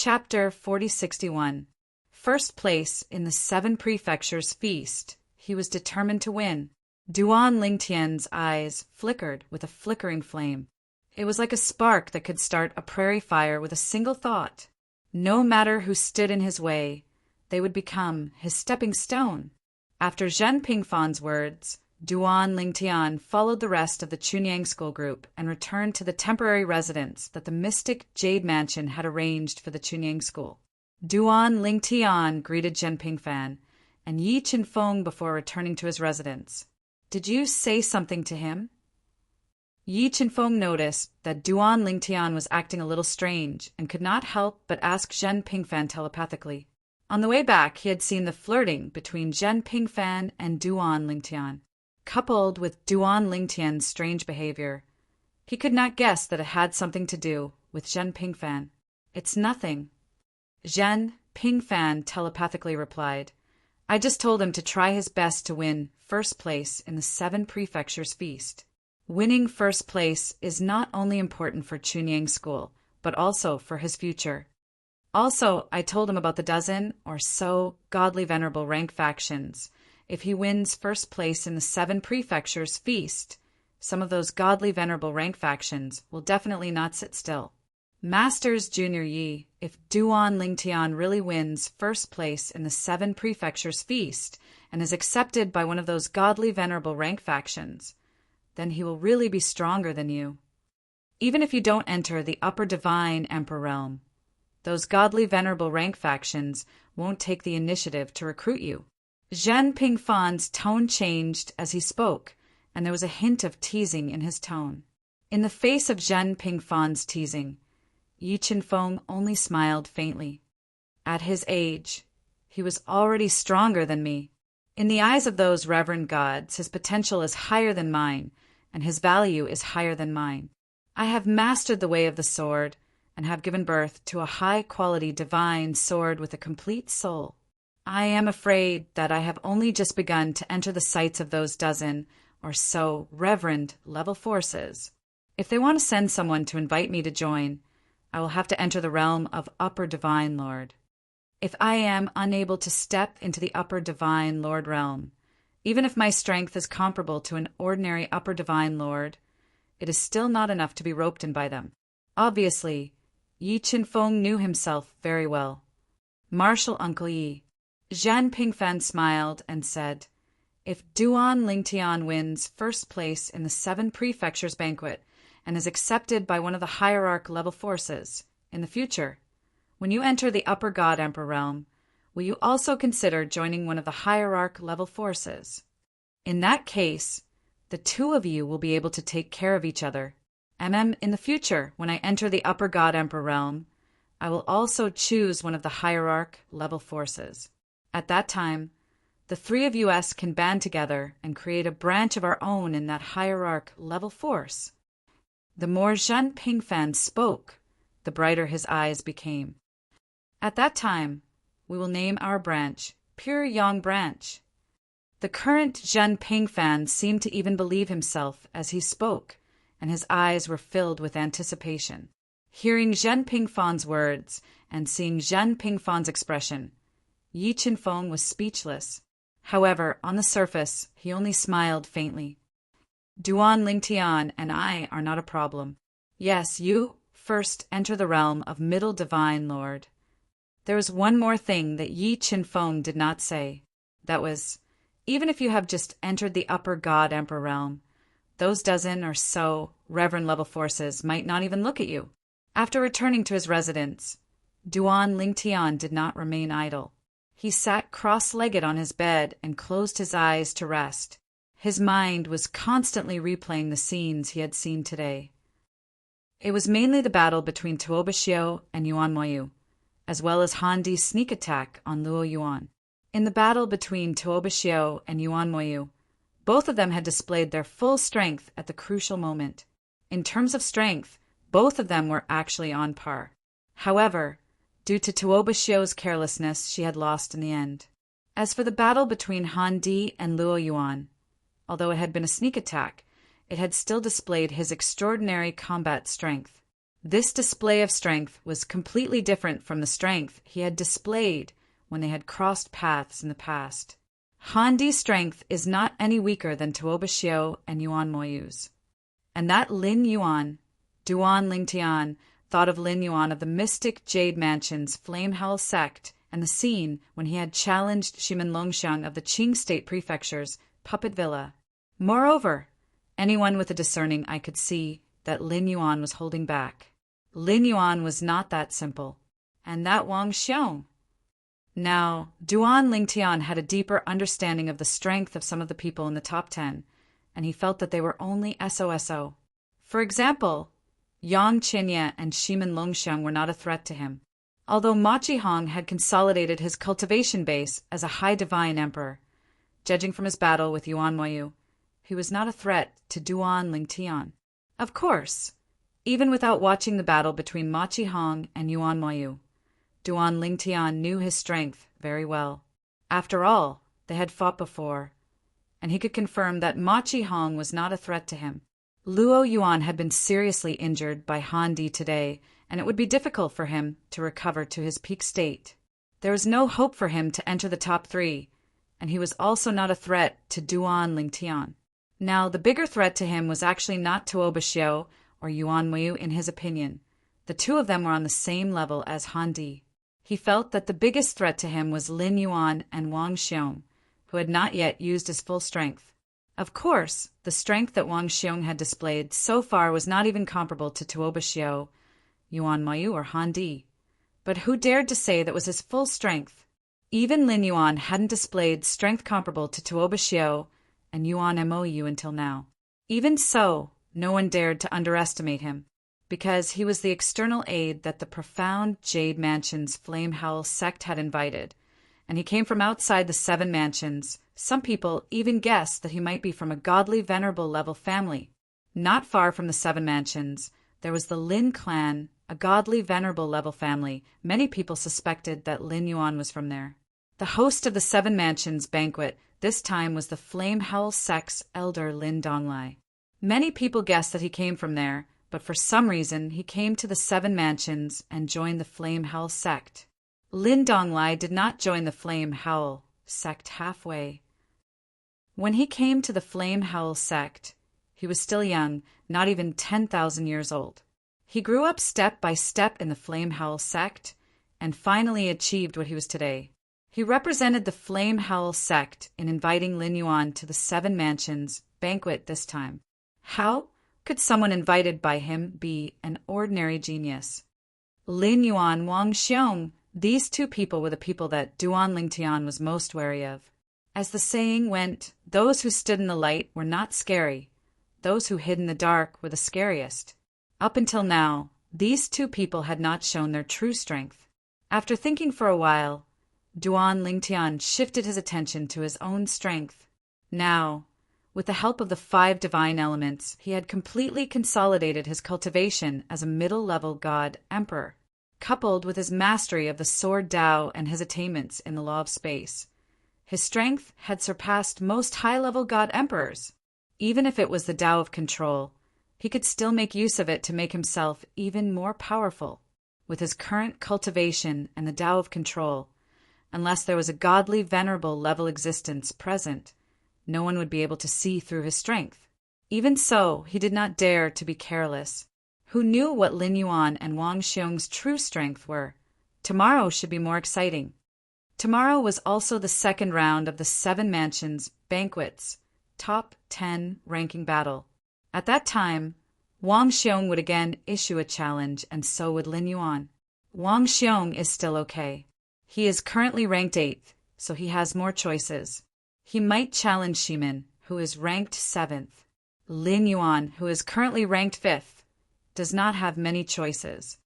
Chapter 4061. First place in the 7 Prefectures Feast. He was determined to win. Duan Lingtian's eyes flickered with a flickering flame. It was like a spark that could start a prairie fire with a single thought. No matter who stood in his way, they would become his stepping stone. After Zhen Pingfan's words, Duan Lingtian followed the rest of the Chunyang school group and returned to the temporary residence that the mystic Jade Mansion had arranged for the Chunyang school. Duan Lingtian greeted Zhen Pingfan and Yi Qinfeng before returning to his residence. "Did you say something to him?" Yi Qinfeng noticed that Duan Lingtian was acting a little strange and could not help but ask Zhen Pingfan telepathically. On the way back, he had seen the flirting between Zhen Pingfan and Duan Lingtian. Coupled with Duan Lingtian's strange behavior, he could not guess that it had something to do with Zhen Pingfan. "It's nothing," Zhen Pingfan telepathically replied. "I just told him to try his best to win first place in the 7 Prefectures Feast." Winning first place is not only important for Chunyang School, but also for his future. Also, I told him about the dozen or so godly venerable rank factions. If he wins first place in the 7 Prefectures Feast, some of those godly venerable rank factions will definitely not sit still. Masters Junior Yi, if Duan Lingtian really wins first place in the 7 Prefectures Feast and is accepted by one of those godly venerable rank factions, then he will really be stronger than you. Even if you don't enter the upper divine emperor realm, those godly venerable rank factions won't take the initiative to recruit you. Zhen Pingfan's tone changed as he spoke, and there was a hint of teasing in his tone. In the face of Zhen Pingfan's teasing, Yi Qinfeng only smiled faintly. At his age, he was already stronger than me. In the eyes of those reverend gods, his potential is higher than mine, and his value is higher than mine. I have mastered the way of the sword, and have given birth to a high-quality divine sword with a complete soul. I am afraid that I have only just begun to enter the sights of those dozen or so reverend level forces. If they want to send someone to invite me to join, I will have to enter the realm of Upper Divine Lord. If I am unable to step into the Upper Divine Lord realm, even if my strength is comparable to an ordinary Upper Divine Lord, it is still not enough to be roped in by them. Obviously, Yi Qinfeng knew himself very well. Martial Uncle Yi. Zhen Pingfan smiled and said, "If Duan Lingtian wins first place in the 7 Prefectures Banquet and is accepted by one of the hierarch level forces, in the future, when you enter the Upper God Emperor realm, will you also consider joining one of the hierarch level forces? In that case, the 2 of you will be able to take care of each other. In the future, when I enter the Upper God Emperor realm, I will also choose one of the hierarch level forces. At that time, the 3 of us can band together and create a branch of our own in that hierarch level force." The more Zhen Pingfan spoke, the brighter his eyes became. "At that time, we will name our branch Pure Yang Branch." The current Zhen Pingfan seemed to even believe himself as he spoke, and his eyes were filled with anticipation. Hearing Zhen Pingfan's words and seeing Zhen Pingfan's expression, Yi Qinfeng was speechless. However, on the surface, he only smiled faintly. "Duan Lingtian and I are not a problem. Yes, you first enter the realm of Middle Divine Lord." There was one more thing that Yi Qinfeng did not say. That was, even if you have just entered the Upper God Emperor realm, those dozen or so reverend level forces might not even look at you. After returning to his residence, Duan Lingtian did not remain idle. He sat cross-legged on his bed and closed his eyes to rest. His mind was constantly replaying the scenes he had seen today. It was mainly the battle between Tuobaxiu and Yuan Moyu, as well as Han Di's sneak attack on Luo Yuan. In the battle between Tuobaxiu and Yuan Moyu, both of them had displayed their full strength at the crucial moment. In terms of strength, both of them were actually on par. However, due to Tuobaxiu's carelessness, she had lost in the end. As for the battle between Han Di and Luo Yuan, although it had been a sneak attack, it had still displayed his extraordinary combat strength. This display of strength was completely different from the strength he had displayed when they had crossed paths in the past. Han Di's strength is not any weaker than Tuoba Xiu and Yuan Moyu's. And that Lin Yuan, Duan Lingtian, thought of Lin Yuan of the mystic Jade Mansion's Flame Hell sect and the scene when he had challenged Shimin Longxiang of the Qing State Prefecture's puppet villa. Moreover, anyone with a discerning eye could see that Lin Yuan was holding back. Lin Yuan was not that simple. And that Wang Xiong. Now, Duan Lingtian had a deeper understanding of the strength of some of the people in the top 10, and he felt that they were only SOSO. For example, Yang Qianye and Shimin Longxiang were not a threat to him. Although Ma Jihong had consolidated his cultivation base as a high divine emperor, judging from his battle with Yuan Moyu, he was not a threat to Duan Lingtian. Of course, even without watching the battle between Ma Jihong and Yuan Moyu, Duan Lingtian knew his strength very well. After all, they had fought before, and he could confirm that Ma Jihong was not a threat to him. Luo Yuan had been seriously injured by Han Di today, and it would be difficult for him to recover to his peak state. There was no hope for him to enter the top 3, and he was also not a threat to Duan Lingtian. Now, the bigger threat to him was actually not Tuoba Xiu or Yuan Moyu in his opinion. The two of them were on the same level as Han Di. He felt that the biggest threat to him was Lin Yuan and Wang Xiong, who had not yet used his full strength. Of course, the strength that Wang Xiong had displayed so far was not even comparable to Tuoba Xiu, Yuan Moyu, or Han Di. But who dared to say that was his full strength? Even Lin Yuan hadn't displayed strength comparable to Tuoba Xiu and Yuan Moyu until now. Even so, no one dared to underestimate him, because he was the external aid that the profound Jade Mansion's Flame Howl sect had invited, and he came from outside the 7 mansions. Some people even guessed that he might be from a godly venerable level family. Not far from the 7 mansions, there was the Lin clan, a godly venerable level family. Many people suspected that Lin Yuan was from there. The host of the 7 mansions banquet this time was the Flame Howl sect's elder Lin Donglai. Many people guessed that he came from there, but for some reason he came to the 7 mansions and joined the Flame Howl sect. Lin Donglai did not join the Flame Howl sect halfway. When he came to the Flame Howl sect, he was still young, not even 10,000 years old. He grew up step by step in the Flame Howl sect and finally achieved what he was today. He represented the Flame Howl sect in inviting Lin Yuan to the 7 mansions banquet this time. How could someone invited by him be an ordinary genius? Lin Yuan, Wang Xiong, these 2 people were the people that Duan Lingtian was most wary of. As the saying went, those who stood in the light were not scary. Those who hid in the dark were the scariest. Up until now, these 2 people had not shown their true strength. After thinking for a while, Duan Lingtian shifted his attention to his own strength. Now, with the help of the 5 divine elements, he had completely consolidated his cultivation as a middle-level god emperor, coupled with his mastery of the sword Tao and his attainments in the law of space. His strength had surpassed most high-level god emperors. Even if it was the Tao of control, he could still make use of it to make himself even more powerful. With his current cultivation and the Tao of control, unless there was a godly, venerable level existence present, no one would be able to see through his strength. Even so, he did not dare to be careless. Who knew what Lin Yuan and Wang Xiong's true strength were? Tomorrow should be more exciting. Tomorrow was also the 2nd round of the 7 mansions banquets, top 10 ranking battle. At that time, Wang Xiong would again issue a challenge, and so would Lin Yuan. Wang Xiong is still okay. He is currently ranked 8th, so he has more choices. He might challenge Shimin, who is ranked 7th. Lin Yuan, who is currently ranked 5th, does not have many choices.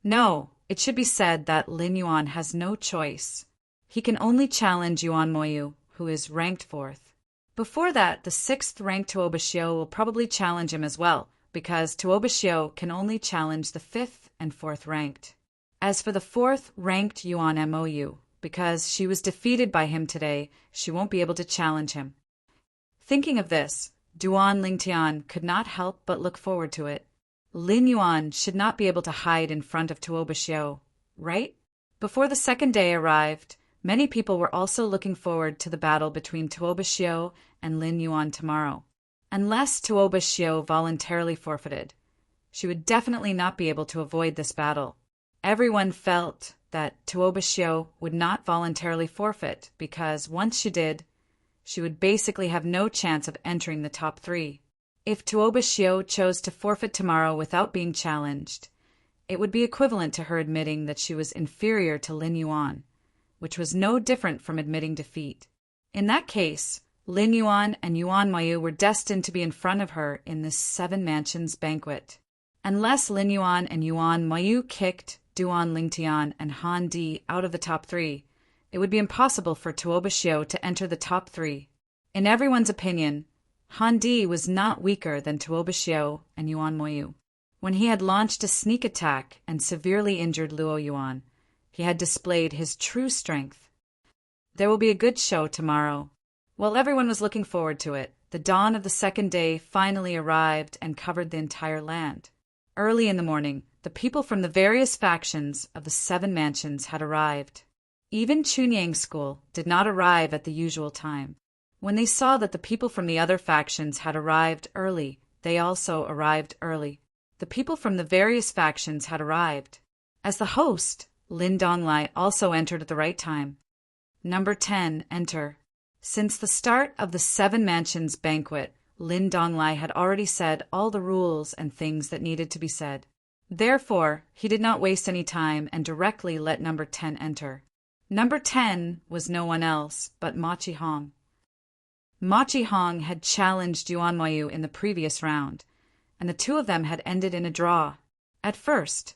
No, it should be said that Lin Yuan has no choice. He can only challenge Yuan Moyu, who is ranked 4th. Before that, the 6th ranked Tuoba Xiu will probably challenge him as well, because Tuoba Xiu can only challenge the 5th and 4th ranked. As for the 4th ranked Yuan Moyu, because she was defeated by him today, she won't be able to challenge him. Thinking of this, Duan Lingtian could not help but look forward to it. Lin Yuan should not be able to hide in front of Tuo Bixiu, right? Before the second day arrived, many people were also looking forward to the battle between Tuo Bixiu and Lin Yuan tomorrow. Unless Tuo Bixiu voluntarily forfeited, she would definitely not be able to avoid this battle. Everyone felt that Tuo Bixiu would not voluntarily forfeit because once she did, she would basically have no chance of entering the top 3. If Tuo Bixiu chose to forfeit tomorrow without being challenged, it would be equivalent to her admitting that she was inferior to Lin Yuan, which was no different from admitting defeat. In that case, Lin Yuan and Yuan Mayu were destined to be in front of her in this 7 mansions banquet. Unless Lin Yuan and Yuan Mayu kicked Duan Lingtian and Han Di out of the top 3, it would be impossible for Tuo Bixiu to enter the top 3. In everyone's opinion, Han Di was not weaker than Tuo Bixiu and Yuan Mayu. When he had launched a sneak attack and severely injured Luo Yuan, he had displayed his true strength. There will be a good show tomorrow. While everyone was looking forward to it, the dawn of the second day finally arrived and covered the entire land. Early in the morning, the people from the various factions of the 7 mansions had arrived. Even Chunyang's school did not arrive at the usual time. When they saw that the people from the other factions had arrived early, they also arrived early. The people from the various factions had arrived. As the host, Lin Donglai also entered at the right time. Number 10, enter. Since the start of the 7 mansions banquet, Lin Donglai had already said all the rules and things that needed to be said. Therefore, he did not waste any time and directly let number 10 enter. Number 10 was no one else but Ma Qihong. Ma Qihong had challenged Yuan Mayu in the previous round, and the 2 of them had ended in a draw. At first,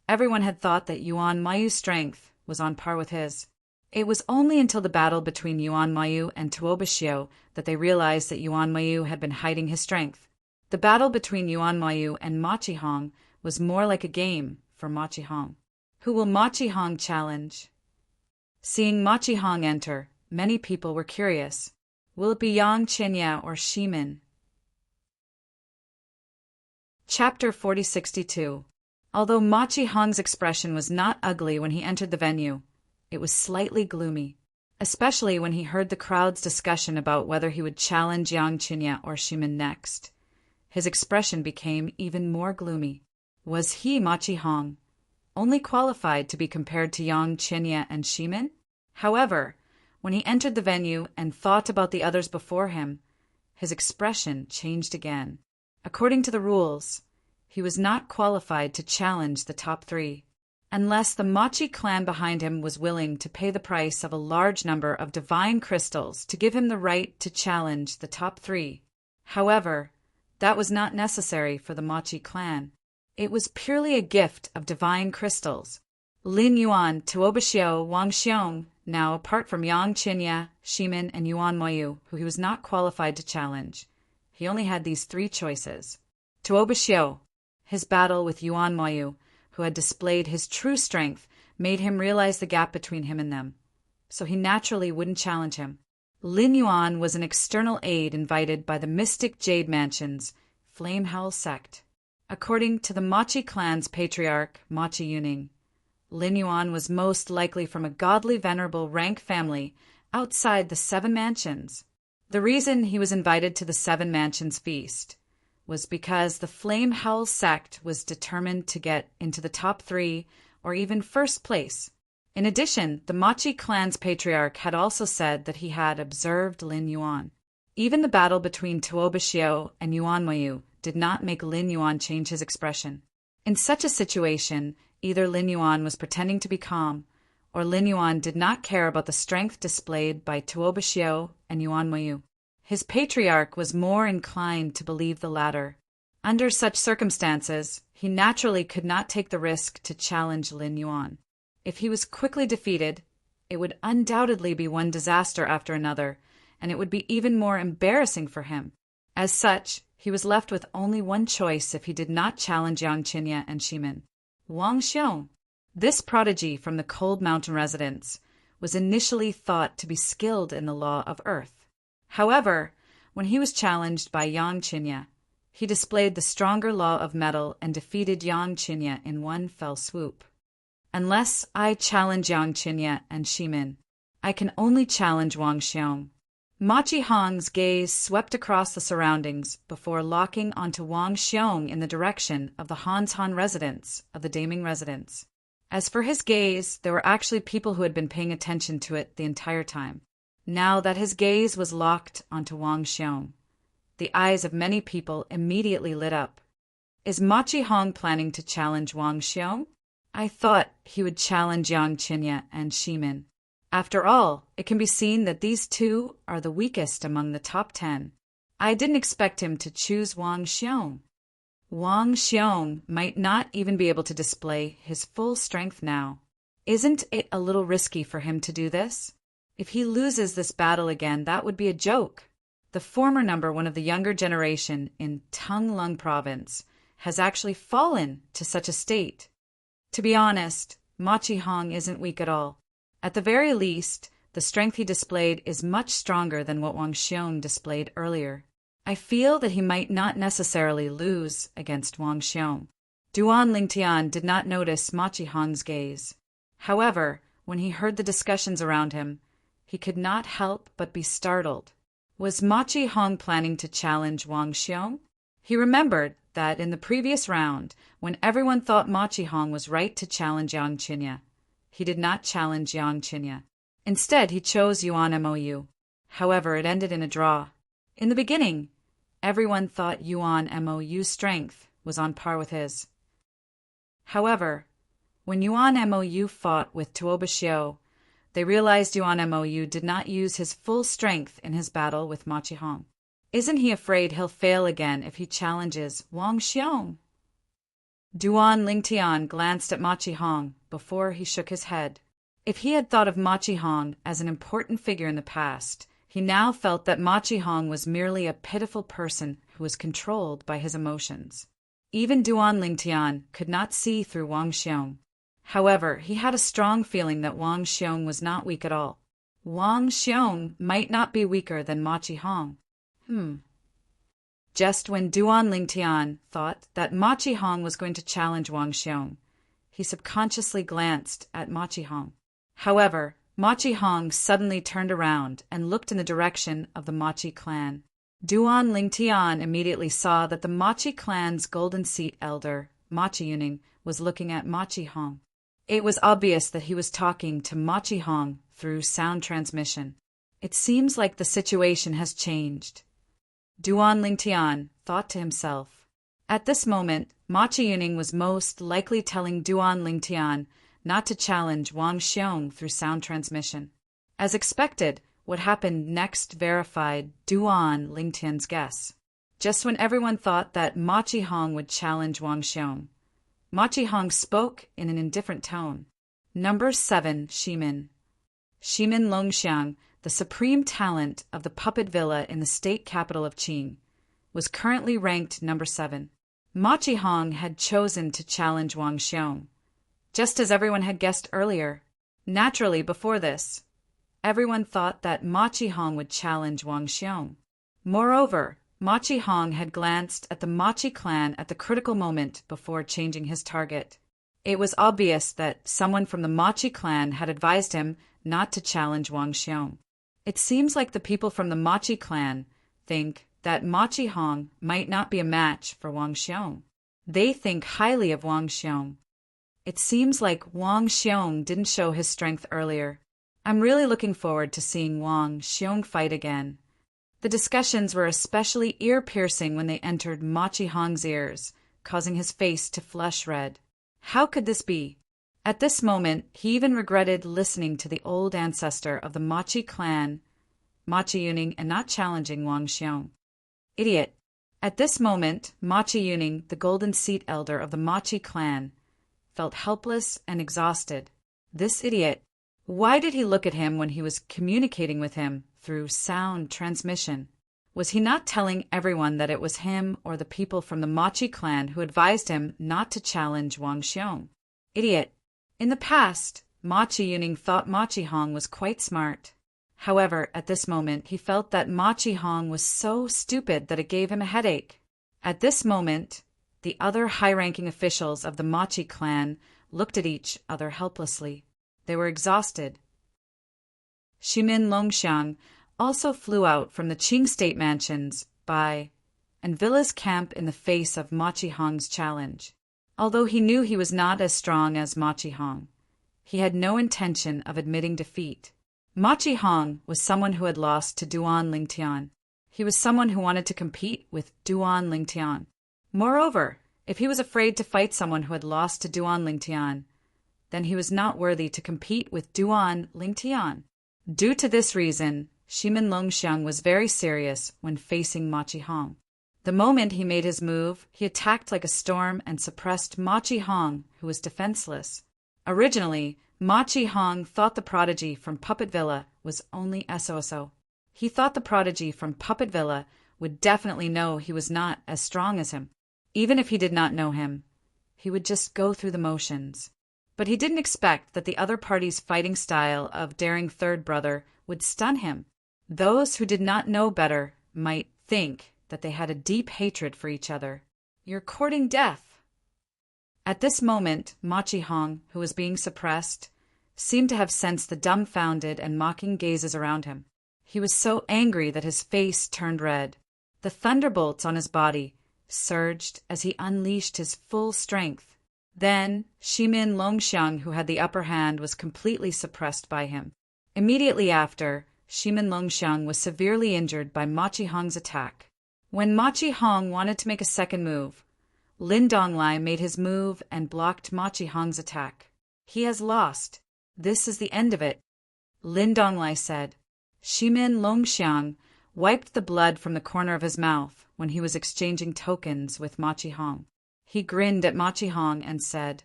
everyone had thought that Yuan Mayu's strength was on par with his. It was only until the battle between Yuan Mayu and Tuo Bixiu that they realized that Yuan Mayu had been hiding his strength. The battle between Yuan Mayu and Ma Qihong was more like a game for Ma Qihong. Who will Ma Qihong challenge? Seeing Ma Qihong enter, many people were curious. Will it be Yang Qinya or Shimin? Chapter 4062. Although Ma Qihong's expression was not ugly when he entered the venue, it was slightly gloomy, especially when he heard the crowd's discussion about whether he would challenge Yang Qinya or Shimin next. His expression became even more gloomy. Was he, Ma Qihong, only qualified to be compared to Yang Qinya and Shimin? However, when he entered the venue and thought about the others before him, his expression changed again. According to the rules, he was not qualified to challenge the top 3, unless the Machi clan behind him was willing to pay the price of a large number of divine crystals to give him the right to challenge the top 3. However, that was not necessary for the Machi clan. It was purely a gift of divine crystals. Lin Yuan, Tuo Bixiu, Wang Xiong, now apart from Yang Qinya, Shimin, and Yuan Mayu, who he was not qualified to challenge. He only had these 3 choices. Tuo Bixiu, his battle with Yuan Mayu, who had displayed his true strength, made him realize the gap between him and them, so he naturally wouldn't challenge him. Lin Yuan was an external aide invited by the mystic Jade Mansion's Flame Howl sect. According to the Machi clan's patriarch, Machi Yuning, Lin Yuan was most likely from a godly venerable rank family outside the 7 mansions. The reason he was invited to the 7 mansions feast was because the Flame Howl sect was determined to get into the top 3 or even first place. In addition, the Machi clan's patriarch had also said that he had observed Lin Yuan. Even the battle between Tuo Bixiu and Yuan Mayu did not make Lin Yuan change his expression. In such a situation, either Lin Yuan was pretending to be calm, or Lin Yuan did not care about the strength displayed by Tuo Bixiu and Yuan Mayu. His patriarch was more inclined to believe the latter. Under such circumstances, he naturally could not take the risk to challenge Lin Yuan. If he was quickly defeated, it would undoubtedly be one disaster after another, and it would be even more embarrassing for him. As such, he was left with only one choice if he did not challenge Yang Qinya and Shimin. Wang Xiong, this prodigy from the Cold Mountain residence, was initially thought to be skilled in the law of earth. However, when he was challenged by Yang Qinya, He displayed the stronger law of metal and defeated Yang Qinya in one fell swoop. Unless I challenge Yang Qinya and Shimin, I can only challenge Wang Xiong. Machi Hong's gaze swept across the surroundings before locking onto Wang Xiong in the direction of the Hanshan residence of the Daming residence. As for his gaze, there were actually people who had been paying attention to it the entire time. Now that his gaze was locked onto Wang Xiong, the eyes of many people immediately lit up. Is Machi Hong planning to challenge Wang Xiong? I thought he would challenge Yang Qinya and Shimin. After all, it can be seen that these two are the weakest among the top 10. I didn't expect him to choose Wang Xiong. Wang Xiong might not even be able to display his full strength now. Isn't it a little risky for him to do this? If he loses this battle again, that would be a joke. The former number one of the younger generation in Tunglung province has actually fallen to such a state. To be honest, Machi Hong isn't weak at all. At the very least, the strength he displayed is much stronger than what Wang Xiong displayed earlier. I feel that he might not necessarily lose against Wang Xiong. Duan Lingtian did not notice Machi Hong's gaze. However, when he heard the discussions around him, he could not help but be startled. Was Machi Hong planning to challenge Wang Xiong? He remembered that in the previous round, when everyone thought Machi Hong was right to challenge Yang Qinya, he did not challenge Yang Qinya. Instead, he chose Yuan Mou. However, it ended in a draw. In the beginning, everyone thought Yuan Mou's strength was on par with his. However, when Yuan Mou fought with Tuoba Xiao, they realized Yuan Mou did not use his full strength in his battle with Machi Hong. Isn't he afraid he'll fail again if he challenges Wang Xiong? Duan Lingtian glanced at Machi Hong before he shook his head. If he had thought of Machi Hong as an important figure in the past, he now felt that Machi Hong was merely a pitiful person who was controlled by his emotions. Even Duan Lingtian could not see through Wang Xiong. However, he had a strong feeling that Wang Xiong was not weak at all. Wang Xiong might not be weaker than Machi Hong. Just when Duan Lingtian thought that Machi Hong was going to challenge Wang Xiong, he subconsciously glanced at Machi Hong. However, Machi Hong suddenly turned around and looked in the direction of the Machi clan. Duan Lingtian immediately saw that the Machi clan's golden seat elder, Machi Yuning, was looking at Machi Hong. It was obvious that he was talking to Machi Hong through sound transmission. It seems like the situation has changed. Duan Lingtian thought to himself. At this moment, Machi Yuning was most likely telling Duan Lingtian not to challenge Wang Xiong through sound transmission. As expected, what happened next verified Duan Lingtian's guess. Just when everyone thought that Machi Hong would challenge Wang Xiong, Machi Hong spoke in an indifferent tone. Number 7, Shimin. Shimin Longxiang, the supreme talent of the puppet villa in the state capital of Qing, was currently ranked number 7. Machi Hong had chosen to challenge Wang Xiong, just as everyone had guessed earlier. Naturally, before this, everyone thought that Machi Hong would challenge Wang Xiong. Moreover, Machi Hong had glanced at the Machi clan at the critical moment before changing his target. It was obvious that someone from the Machi clan had advised him not to challenge Wang Xiong. It seems like the people from the Machi clan think that Machi Hong might not be a match for Wang Xiong. They think highly of Wang Xiong. It seems like Wang Xiong didn't show his strength earlier. I'm really looking forward to seeing Wang Xiong fight again. The discussions were especially ear-piercing when they entered Machi Hong's ears, causing his face to flush red. How could this be? At this moment, he even regretted listening to the old ancestor of the Machi clan, Machi Yuning, and not challenging Wang Xiong. Idiot. At this moment, Machi Yuning, the golden seat elder of the Machi clan, felt helpless and exhausted. This idiot. Why did he look at him when he was communicating with him through sound transmission? Was he not telling everyone that it was him or the people from the Machi clan who advised him not to challenge Wang Xiong? Idiot. In the past, Machi Yuning thought Machi Hong was quite smart. However, at this moment, he felt that Machi Hong was so stupid that it gave him a headache. At this moment, the other high-ranking officials of the Machi clan looked at each other helplessly. They were exhausted. Shimin Longxiang also flew out from the Qing state mansions and Villa's camp in the face of Machi Hong's challenge. Although he knew he was not as strong as Machi Hong, he had no intention of admitting defeat. Machi Hong was someone who had lost to Duan Lingtian. He was someone who wanted to compete with Duan Lingtian. Moreover, if he was afraid to fight someone who had lost to Duan Lingtian, then he was not worthy to compete with Duan Lingtian. Due to this reason, Shimin Longxiang was very serious when facing Machi Hong. The moment he made his move, he attacked like a storm and suppressed Machi Hong, who was defenseless. Originally, Machi Hong thought the prodigy from Puppet Villa was only SOSO. He thought the prodigy from Puppet Villa would definitely know he was not as strong as him. Even if he did not know him, he would just go through the motions. But he didn't expect that the other party's fighting style of daring third brother would stun him. Those who did not know better might think that they had a deep hatred for each other. You're courting death. At this moment, Machi Hong, who was being suppressed, seemed to have sensed the dumbfounded and mocking gazes around him. He was so angry that his face turned red. The thunderbolts on his body surged as he unleashed his full strength. Then, Shimin Longxiang, who had the upper hand, was completely suppressed by him. Immediately after, Shimin Longxiang was severely injured by Machi Hong's attack. When Machi Hong wanted to make a second move, Lin Donglai made his move and blocked Machi Hong's attack. He has lost. This is the end of it, Lin Donglai said. Shimin Longxiang wiped the blood from the corner of his mouth when he was exchanging tokens with Machi Hong. He grinned at Machi Hong and said,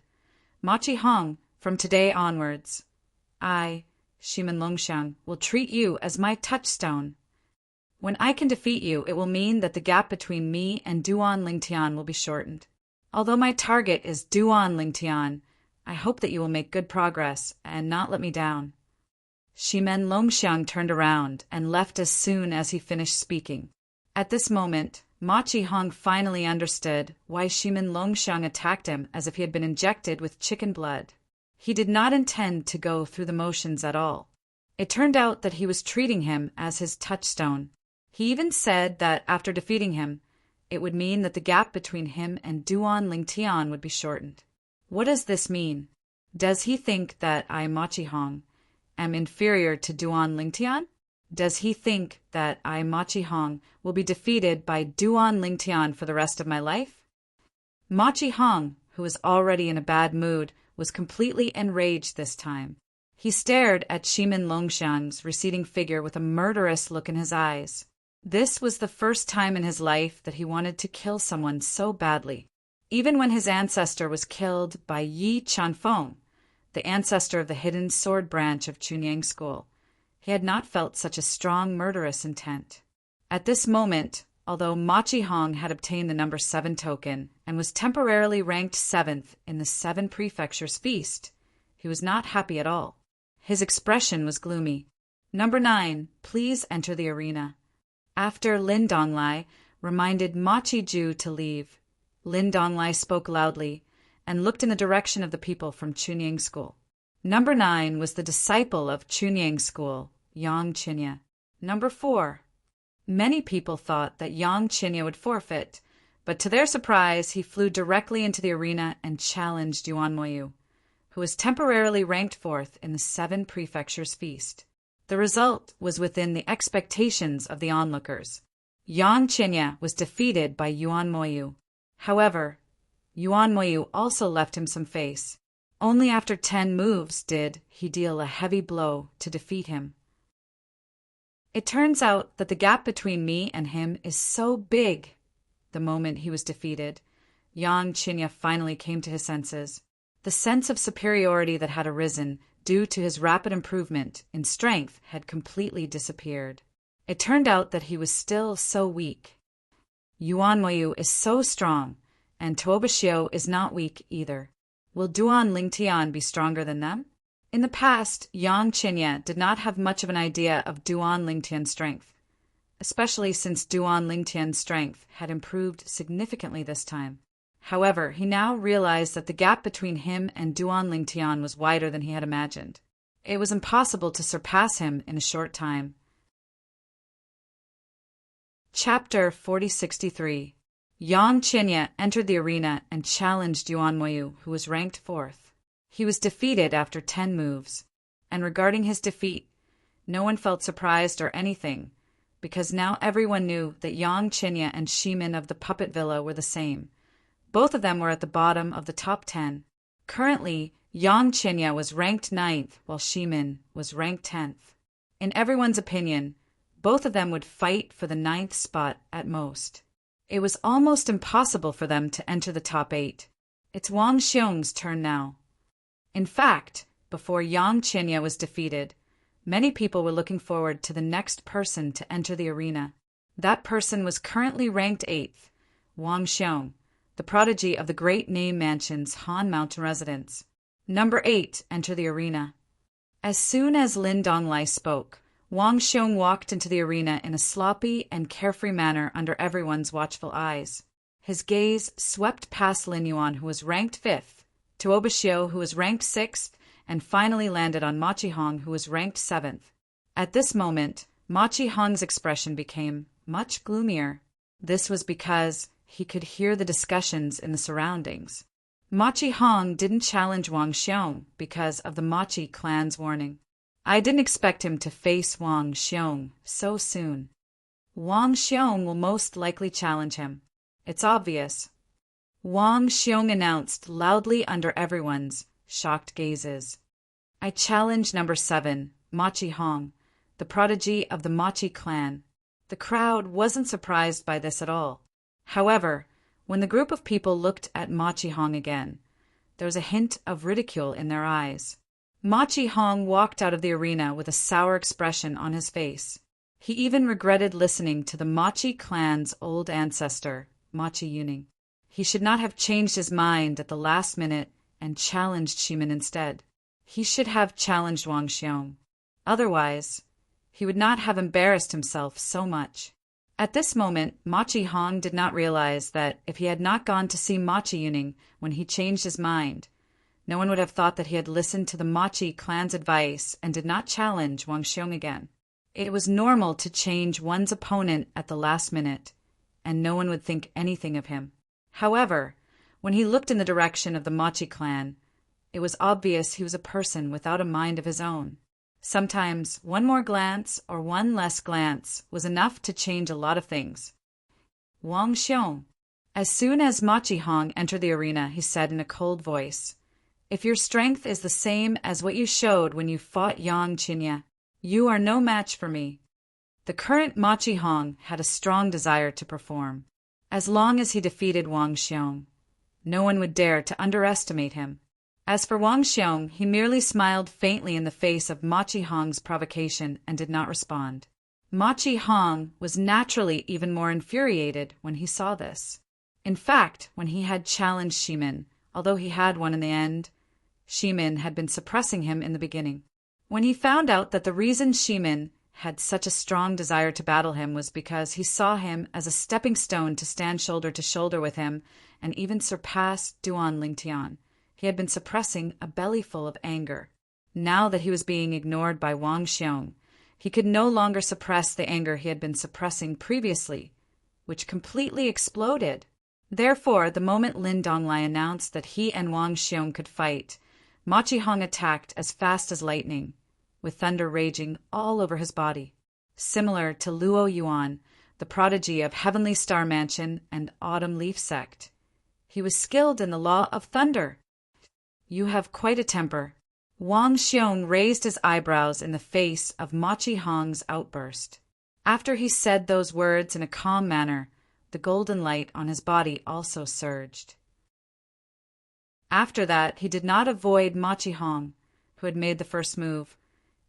"Machi Hong, from today onwards, I, Shimin Longxiang, will treat you as my touchstone. When I can defeat you, it will mean that the gap between me and Duan Lingtian will be shortened. Although my target is Duan Lingtian, I hope that you will make good progress and not let me down." Shimin Longxiang turned around and left as soon as he finished speaking. At this moment, Machi Hong finally understood why Shimin Longxiang attacked him as if he had been injected with chicken blood. He did not intend to go through the motions at all. It turned out that he was treating him as his touchstone. He even said that after defeating him, it would mean that the gap between him and Duan Lingtian would be shortened. What does this mean? Does he think that I, Machi Hong, am inferior to Duan Lingtian? Does he think that I, Machi Hong, will be defeated by Duan Lingtian for the rest of my life? Machi Hong, who was already in a bad mood, was completely enraged this time. He stared at Shimin Longxiang's receding figure with a murderous look in his eyes. This was the first time in his life that he wanted to kill someone so badly. Even when his ancestor was killed by Yi Chanfeng, the ancestor of the hidden sword branch of Chunyang School, he had not felt such a strong murderous intent. At this moment, although Machi Hong had obtained the number 7 token and was temporarily ranked 7th in the 7 Prefectures feast, he was not happy at all. His expression was gloomy. "Number 9, please enter the arena." After Lin Donglai reminded Machi Ju to leave, Lin Donglai spoke loudly and looked in the direction of the people from Chunyang School. Number 9 was the disciple of Chunyang School, Yang Qinya. Number 4. Many people thought that Yang Qinya would forfeit, but to their surprise he flew directly into the arena and challenged Yuan Moyu, who was temporarily ranked 4th in the 7 Prefectures feast. The result was within the expectations of the onlookers. Yang Qinya was defeated by Yuan Moyu. However, Yuan Moyu also left him some face. Only after 10 moves did he deal a heavy blow to defeat him. It turns out that the gap between me and him is so big. The moment he was defeated, Yang Qinya finally came to his senses. The sense of superiority that had arisen due to his rapid improvement in strength had completely disappeared. It turned out that he was still so weak. Yuan Moyu is so strong, and Tuobaxiu is not weak either. Will Duan Lingtian be stronger than them? In the past, Yang Qinya did not have much of an idea of Duan Lingtian's strength. especially since Duan Lingtian's strength had improved significantly this time. However, he now realized that the gap between him and Duan Lingtian was wider than he had imagined. It was impossible to surpass him in a short time. Chapter 4063. Yang Qinya entered the arena and challenged Yuan Moyu, who was ranked 4th. He was defeated after 10 moves. And regarding his defeat, no one felt surprised or anything, because now everyone knew that Yang Qinya and Shimin of the Puppet Villa were the same. Both of them were at the bottom of the top 10. Currently, Yang Qinya was ranked 9th, while Shimin was ranked 10th. In everyone's opinion, both of them would fight for the 9th spot at most. It was almost impossible for them to enter the top 8. It's Wang Xiong's turn now. In fact, before Yang Qinya was defeated, many people were looking forward to the next person to enter the arena. That person was currently ranked 8th, Wang Xiong, the prodigy of the Great Name Mansion's Han Mountain residence. Number 8 entered the arena. As soon as Lin Donglai spoke, Wang Xiong walked into the arena in a sloppy and carefree manner under everyone's watchful eyes. His gaze swept past Lin Yuan, who was ranked 5th, to Obaxiu, who was ranked 6th, and finally landed on Ma Qihong, who was ranked 7th. At this moment, Ma Qihong's expression became much gloomier. This was because he could hear the discussions in the surroundings. Ma Qihong didn't challenge Wang Xiong because of the Machi clan's warning. I didn't expect him to face Wang Xiong so soon. Wang Xiong will most likely challenge him. It's obvious. Wang Xiong announced loudly under everyone's shocked gazes. I challenge number 7, Ma Qihong, the prodigy of the Machi clan. The crowd wasn't surprised by this at all. However, when the group of people looked at Ma Qihong again, there was a hint of ridicule in their eyes. Ma Qihong walked out of the arena with a sour expression on his face. He even regretted listening to the Machi clan's old ancestor, Machi Yuning. He should not have changed his mind at the last minute and challenged Shimin instead. He should have challenged Wang Xiong. Otherwise, he would not have embarrassed himself so much. At this moment, Ma Qihong did not realize that if he had not gone to see Machi Yuning when he changed his mind, no one would have thought that he had listened to the Machi clan's advice and did not challenge Wang Xiong again. It was normal to change one's opponent at the last minute, and no one would think anything of him. However, when he looked in the direction of the Machi clan, it was obvious he was a person without a mind of his own. Sometimes one more glance or one less glance was enough to change a lot of things. Wang Xiong. As soon as Ma Qihong entered the arena, he said in a cold voice, "If your strength is the same as what you showed when you fought Yang Qinya, you are no match for me." The current Ma Qihong had a strong desire to perform. As long as he defeated Wang Xiong, no one would dare to underestimate him. As for Wang Xiong, he merely smiled faintly in the face of Ma Qihong's provocation and did not respond. Ma Qihong was naturally even more infuriated when he saw this. In fact, when he had challenged Shimin, although he had won in the end, Shimin had been suppressing him in the beginning. When he found out that the reason Shimin had such a strong desire to battle him was because he saw him as a stepping stone to stand shoulder to shoulder with him and even surpass Duan Lingtian, he had been suppressing a bellyful of anger. Now that he was being ignored by Wang Xiong, he could no longer suppress the anger he had been suppressing previously, which completely exploded. Therefore, the moment Lin Donglai announced that he and Wang Xiong could fight, Ma Qihong attacked as fast as lightning, with thunder raging all over his body. Similar to Luo Yuan, the prodigy of Heavenly Star Mansion and Autumn Leaf Sect, he was skilled in the law of thunder. You have quite a temper. Wang Xiong raised his eyebrows in the face of Ma Qihong's outburst. After he said those words in a calm manner, the golden light on his body also surged. After that, he did not avoid Ma Qihong, who had made the first move,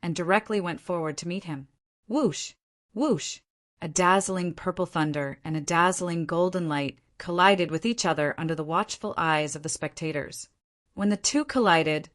and directly went forward to meet him. Whoosh! Whoosh! A dazzling purple thunder and a dazzling golden light collided with each other under the watchful eyes of the spectators. When the two collided,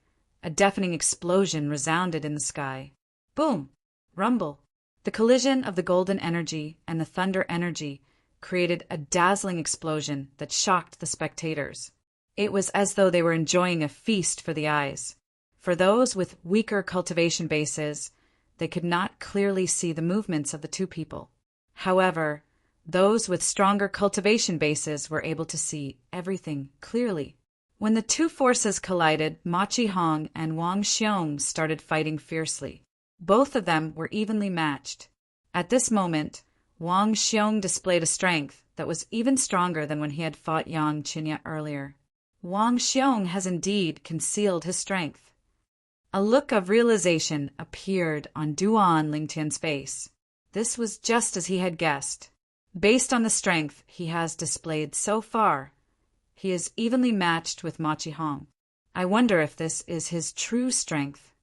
a deafening explosion resounded in the sky. Boom! Rumble! The collision of the golden energy and the thunder energy created a dazzling explosion that shocked the spectators. It was as though they were enjoying a feast for the eyes. For those with weaker cultivation bases, they could not clearly see the movements of the two people. However, those with stronger cultivation bases were able to see everything clearly. When the two forces collided, Ma Qihong and Wang Xiong started fighting fiercely. Both of them were evenly matched. At this moment, Wang Xiong displayed a strength that was even stronger than when he had fought Yang Qinya earlier. Wang Xiong has indeed concealed his strength. A look of realization appeared on Duan Lingtian's face. This was just as he had guessed. Based on the strength he has displayed so far, he is evenly matched with Ma Qihong. I wonder if this is his true strength.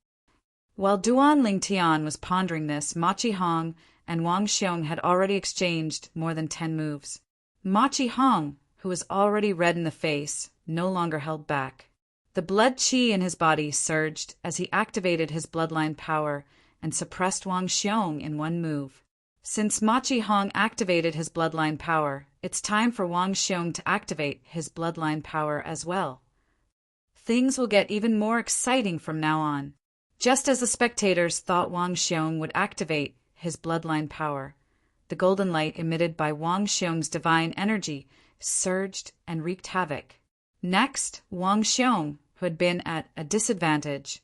While Duan Lingtian was pondering this, Ma Qihong and Wang Xiong had already exchanged more than 10 moves. Ma Qihong, who was already red in the face, no longer held back. The blood qi in his body surged as he activated his bloodline power and suppressed Wang Xiong in one move. Since Ma Qihong activated his bloodline power, it's time for Wang Xiong to activate his bloodline power as well. Things will get even more exciting from now on. Just as the spectators thought Wang Xiong would activate his bloodline power, the golden light emitted by Wang Xiong's divine energy surged and wreaked havoc. Next, Wang Xiong, who had been at a disadvantage,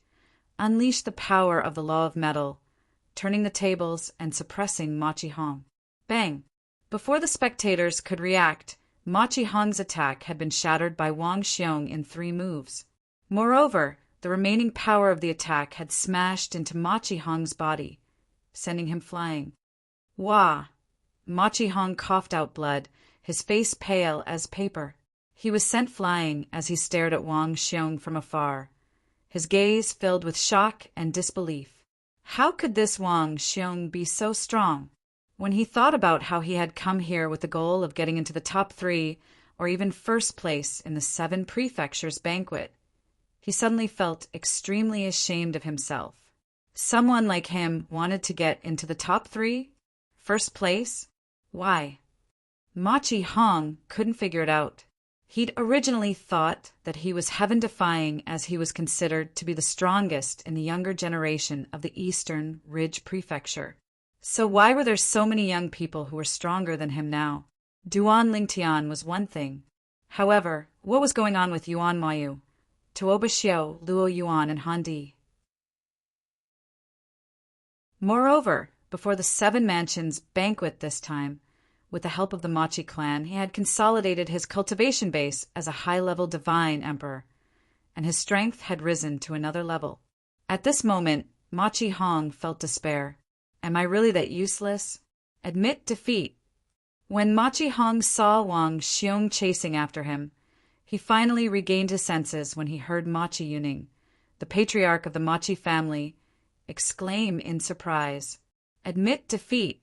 unleashed the power of the law of metal, turning the tables and suppressing Ma Qihong. Bang! Before the spectators could react, Ma Qihong's attack had been shattered by Wang Xiong in 3 moves. Moreover, the remaining power of the attack had smashed into Ma Qihong's body, sending him flying. Wah! Ma Qihong coughed out blood, his face pale as paper. He was sent flying as he stared at Wang Xiong from afar, his gaze filled with shock and disbelief. How could this Wang Xiong be so strong? When he thought about how he had come here with the goal of getting into the top 3 or even first place in the 7 prefectures banquet, he suddenly felt extremely ashamed of himself. Someone like him wanted to get into the top 3? First place? Why? Ma Qihong couldn't figure it out. He'd originally thought that he was heaven-defying as he was considered to be the strongest in the younger generation of the Eastern Ridge Prefecture. So why were there so many young people who were stronger than him now? Duan Lingtian was one thing. However, what was going on with Yuan Mayu, Tuoba Xiao, Luo Yuan, and Han Di? Moreover, before the 7 Mansions banquet this time, with the help of the Machi clan, he had consolidated his cultivation base as a high-level divine emperor, and his strength had risen to another level. At this moment, Ma Qihong felt despair. Am I really that useless? Admit defeat. When Ma Qihong saw Wang Xiong chasing after him, he finally regained his senses when he heard Machi Yuning, the patriarch of the Machi family, exclaim in surprise, "Admit defeat."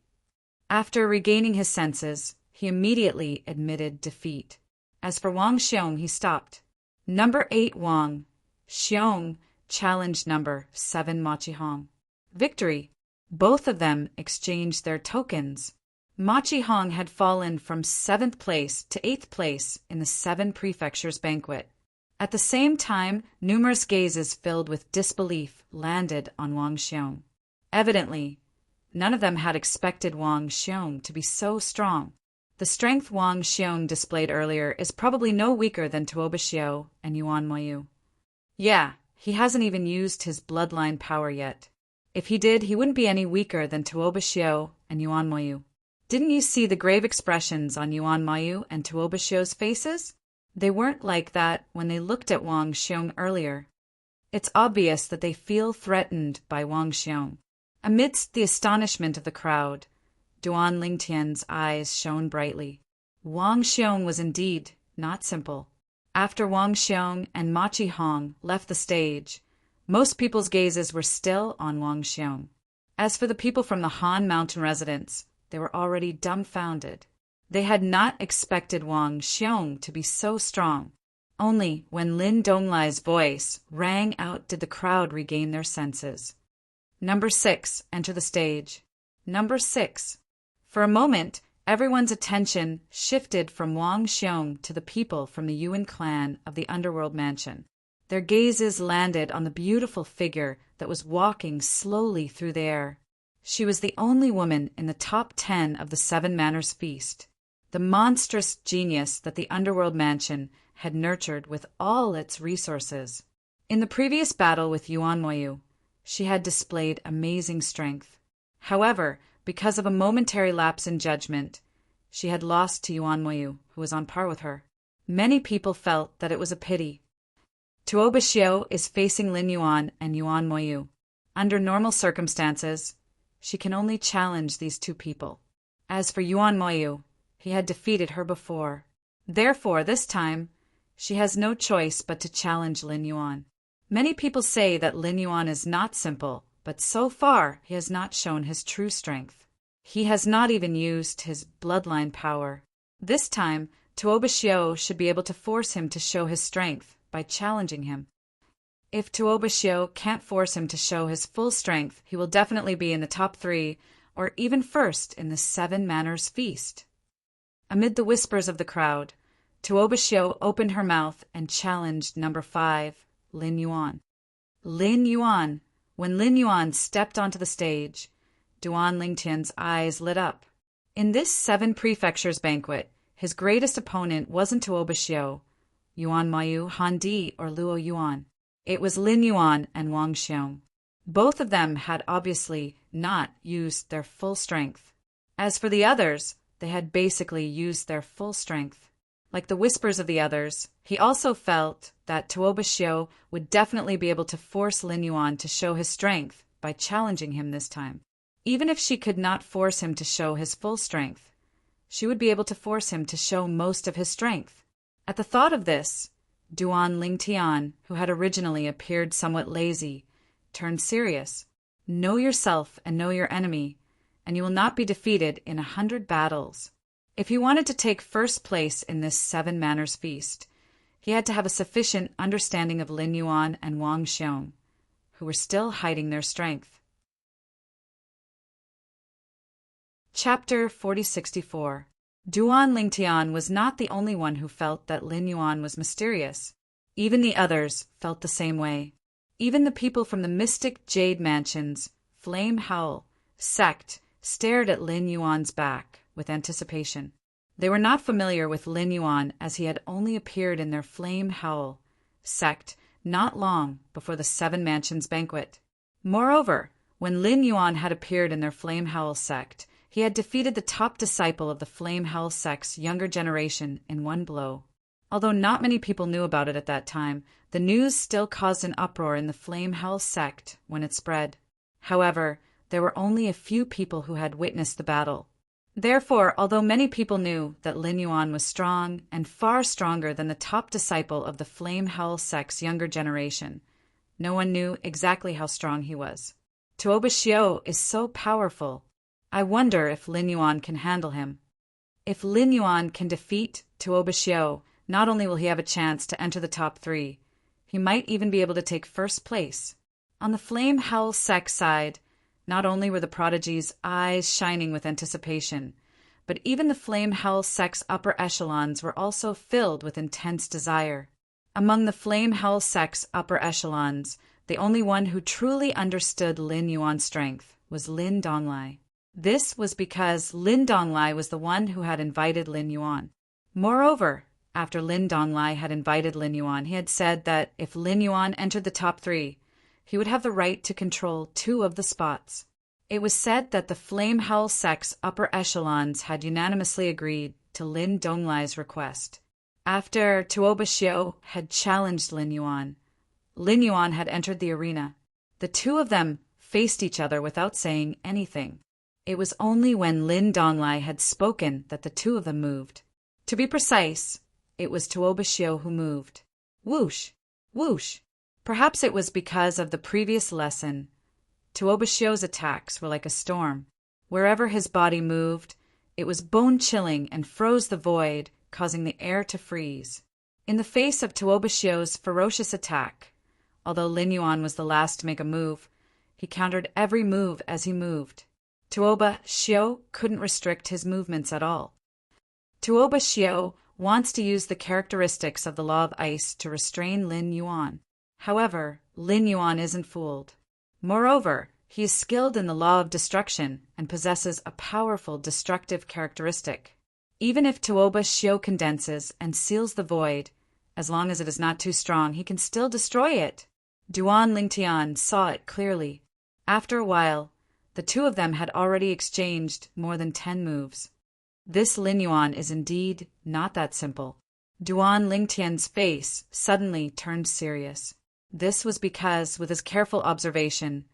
After regaining his senses, he immediately admitted defeat. As for Wang Xiong, he stopped. Number 8 Wang Xiong challenged number 7 Ma Qihong. Victory! Both of them exchanged their tokens. Ma Qihong had fallen from 7th place to 8th place in the 7 prefectures banquet. At the same time, numerous gazes filled with disbelief landed on Wang Xiong. Evidently, none of them had expected Wang Xiong to be so strong. The strength Wang Xiong displayed earlier is probably no weaker than Tuoba Xiao and Yuan Mayu. Yeah, he hasn't even used his bloodline power yet. If he did, he wouldn't be any weaker than Tuoba Xiao and Yuan Mayu. Didn't you see the grave expressions on Yuan Mayu and Tuoba Xiao's faces? They weren't like that when they looked at Wang Xiong earlier. It's obvious that they feel threatened by Wang Xiong. Amidst the astonishment of the crowd, Duan Lingtian's eyes shone brightly. Wang Xiong was indeed not simple. After Wang Xiong and Ma Qihong left the stage, most people's gazes were still on Wang Xiong. As for the people from the Han Mountain residence, they were already dumbfounded. They had not expected Wang Xiong to be so strong. Only when Lin Donglai's voice rang out did the crowd regain their senses. Number 6 enter the stage. Number 6. For a moment, everyone's attention shifted from Wang Xiong to the people from the Yuan clan of the underworld mansion. Their gazes landed on the beautiful figure that was walking slowly through the air. She was the only woman in the top 10 of the Seven Manners Feast, the monstrous genius that the underworld mansion had nurtured with all its resources. In the previous battle with Yuan Moyu, she had displayed amazing strength. However, because of a momentary lapse in judgment, she had lost to Yuan Moyu, who was on par with her. Many people felt that it was a pity. Tuo Bixiu is facing Lin Yuan and Yuan Moyu. Under normal circumstances, she can only challenge these two people. As for Yuan Moyu, he had defeated her before. Therefore, this time, she has no choice but to challenge Lin Yuan. Many people say that Lin Yuan is not simple, but so far he has not shown his true strength. He has not even used his bloodline power. This time, Tuo Bixiu should be able to force him to show his strength by challenging him. If Tuo Bixiu can't force him to show his full strength, he will definitely be in the top 3 or even first in the Seven Manners Feast. Amid the whispers of the crowd, Tuo Bixiu opened her mouth and challenged number 5, Lin Yuan. Lin Yuan. When Lin Yuan stepped onto the stage, Duan Lingtian's eyes lit up. In this 7 prefectures banquet, his greatest opponent wasn't Tuo Bixiu, Yuan Moyu, Han Di, or Luo Yuan. It was Lin Yuan and Wang Xiong. Both of them had obviously not used their full strength. As for the others, they had basically used their full strength. Like the whispers of the others, he also felt that Tuo Bixiu would definitely be able to force Lin Yuan to show his strength by challenging him this time. Even if she could not force him to show his full strength, she would be able to force him to show most of his strength. At the thought of this, Duan Lingtian, who had originally appeared somewhat lazy, turned serious. Know yourself and know your enemy, and you will not be defeated in 100 battles. If he wanted to take first place in this Seven Manners Feast, he had to have a sufficient understanding of Lin Yuan and Wang Xiong, who were still hiding their strength. Chapter 4064. Duan Lingtian was not the only one who felt that Lin Yuan was mysterious. Even the others felt the same way. Even the people from the mystic Jade Mansion's Flame Howl sect stared at Lin Yuan's back with anticipation. They were not familiar with Lin Yuan as he had only appeared in their Flame Howl sect not long before the Seven Mansions banquet. Moreover, when Lin Yuan had appeared in their Flame Howl sect, he had defeated the top disciple of the Flame Howl sect's younger generation in one blow. Although not many people knew about it at that time, the news still caused an uproar in the Flame Howl sect when it spread. However, there were only a few people who had witnessed the battle. Therefore, although many people knew that Lin Yuan was strong and far stronger than the top disciple of the Flame Howl sect's younger generation, no one knew exactly how strong he was. Tuo Bixiu is so powerful. I wonder if Lin Yuan can handle him. If Lin Yuan can defeat Tuo Bixiu, not only will he have a chance to enter the top 3, he might even be able to take first place. On the Flame Howl sect side, not only were the prodigy's eyes shining with anticipation, but even the Flame Howl sect's upper echelons were also filled with intense desire. Among the Flame Howl sect's upper echelons, the only one who truly understood Lin Yuan's strength was Lin Donglai. This was because Lin Donglai was the one who had invited Lin Yuan. Moreover, after Lin Donglai had invited Lin Yuan, he had said that if Lin Yuan entered the top 3, he would have the right to control 2 of the spots. It was said that the Flame Howl sect's upper echelons had unanimously agreed to Lin Donglai's request. After Tuo Bixiu had challenged Lin Yuan had entered the arena. The two of them faced each other without saying anything. It was only when Lin Donglai had spoken that the two of them moved. To be precise, it was Tuo Bixiu who moved. Whoosh! Whoosh! Perhaps it was because of the previous lesson. Tuo Bixiu's attacks were like a storm. Wherever his body moved, it was bone-chilling and froze the void, causing the air to freeze. In the face of Tuo Bixiu's ferocious attack, although Lin Yuan was the last to make a move, he countered every move as he moved. Tuoba Xiu couldn't restrict his movements at all. Tuoba Xiu wants to use the characteristics of the law of ice to restrain Lin Yuan. However, Lin Yuan isn't fooled. Moreover, he is skilled in the law of destruction and possesses a powerful destructive characteristic. Even if Tuoba Xiu condenses and seals the void, as long as it is not too strong, he can still destroy it. Duan Lingtian saw it clearly. After a while, the two of them had already exchanged more than 10 moves. This Lin Yuan is indeed not that simple. Duan Lingtian's face suddenly turned serious. This was because, with his careful observation,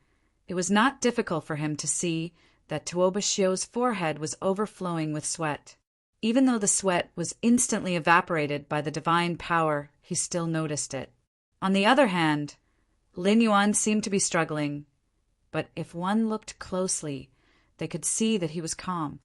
it was not difficult for him to see that Tuoba Xiu's forehead was overflowing with sweat. Even though the sweat was instantly evaporated by the divine power, he still noticed it. On the other hand, Lin Yuan seemed to be struggling, but if one looked closely, they could see that he was calm.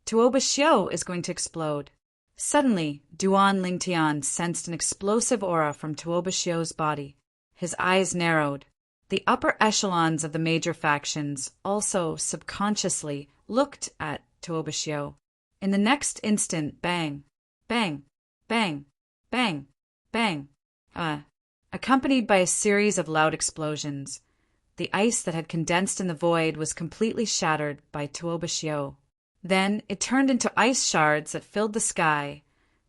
Tuoba Xiu is going to explode. Suddenly, Duan Lingtian sensed an explosive aura from Tuoba Xiu's body. His eyes narrowed. The upper echelons of the major factions also subconsciously looked at Tuoba Xiu. In the next instant, bang, bang, bang, bang, bang, accompanied by a series of loud explosions. The ice that had condensed in the void was completely shattered by Tuoba Xiu. Then it turned into ice shards that filled the sky,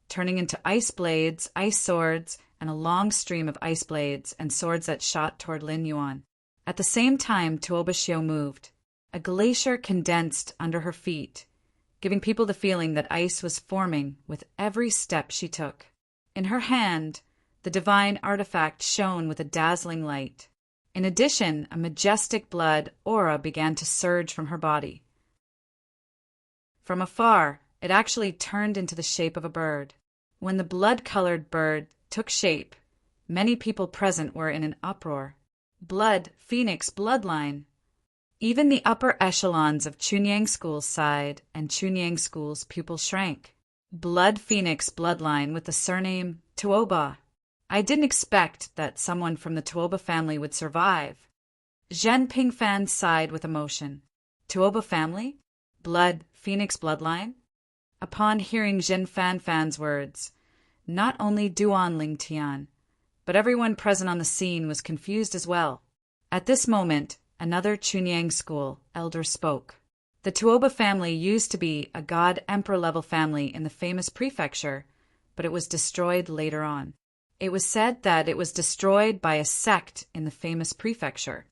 turning into ice blades, ice swords, and a long stream of ice blades and swords that shot toward Lin Yuan. At the same time Tuoba Xiu moved, a glacier condensed under her feet, giving people the feeling that ice was forming with every step she took. In her hand, the divine artifact shone with a dazzling light. In addition, a majestic blood aura began to surge from her body. From afar, it actually turned into the shape of a bird. When the blood-colored bird took shape, many people present were in an uproar. Blood, Phoenix, bloodline. Even the upper echelons of Chunyang School's side and Chunyang School's pupils shrank. Blood Phoenix bloodline with the surname Tuoba. I didn't expect that someone from the Tuoba family would survive. Zhen Pingfan sighed with emotion. Tuoba family? Blood Phoenix bloodline? Upon hearing Zhen Fanfan's words, not only Duan Lingtian, but everyone present on the scene was confused as well. At this moment, another Chunyang School elder spoke. The Tuoba family used to be a god-emperor level family in the famous prefecture, but it was destroyed later on. It was said that it was destroyed by a sect in the famous prefecture.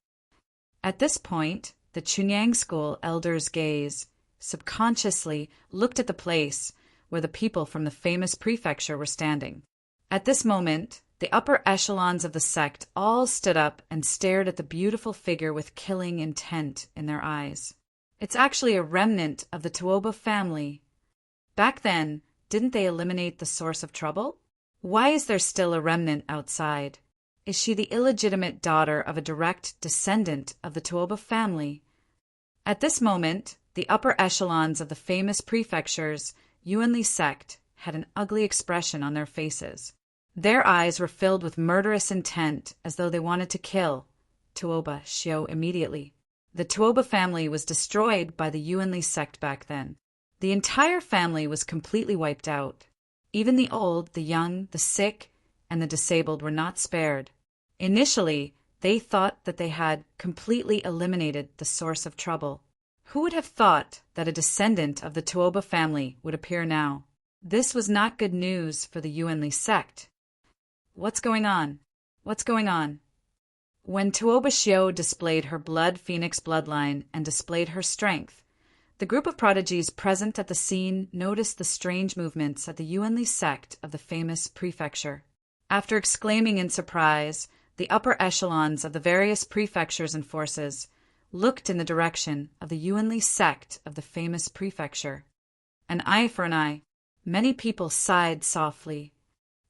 At this point, the Chunyang School elder's gaze subconsciously looked at the place where the people from the famous prefecture were standing. At this moment, the upper echelons of the sect all stood up and stared at the beautiful figure with killing intent in their eyes. It's actually a remnant of the Tuoba family. Back then, didn't they eliminate the source of trouble? Why is there still a remnant outside? Is she the illegitimate daughter of a direct descendant of the Tuoba family? At this moment, the upper echelons of the famous prefecture's Yuanli sect had an ugly expression on their faces. Their eyes were filled with murderous intent as though they wanted to kill Tuoba Xiu immediately. The Tuoba family was destroyed by the Yuanli sect back then. The entire family was completely wiped out. Even the old, the young, the sick, and the disabled were not spared. Initially, they thought that they had completely eliminated the source of trouble. Who would have thought that a descendant of the Tuoba family would appear now? This was not good news for the Yuanli sect. What's going on? What's going on? When Tuoba Xiu displayed her blood phoenix bloodline and displayed her strength, the group of prodigies present at the scene noticed the strange movements at the Yuanli sect of the famous prefecture. After exclaiming in surprise, the upper echelons of the various prefectures and forces looked in the direction of the Yuanli sect of the famous prefecture. An eye for an eye. Many people sighed softly.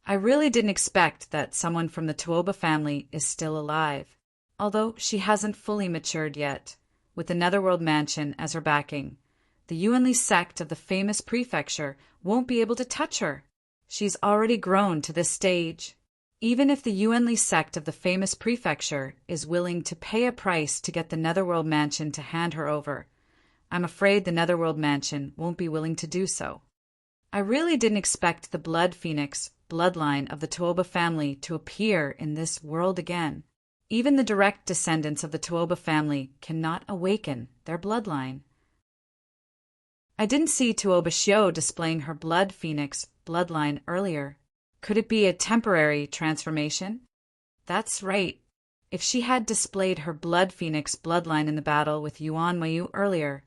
I really didn't expect that someone from the Tuoba family is still alive, although she hasn't fully matured yet. With the Netherworld Mansion as her backing, the Yuanli sect of the famous prefecture won't be able to touch her. She's already grown to this stage. Even if the Yuanli sect of the famous prefecture is willing to pay a price to get the Netherworld Mansion to hand her over, I'm afraid the Netherworld Mansion won't be willing to do so. I really didn't expect the Blood Phoenix bloodline of the Tuoba family to appear in this world again. Even the direct descendants of the Tuoba family cannot awaken their bloodline. I didn't see Tuoba Shio displaying her Blood Phoenix bloodline earlier. Could it be a temporary transformation? That's right. If she had displayed her Blood Phoenix bloodline in the battle with Yuan Mayu earlier,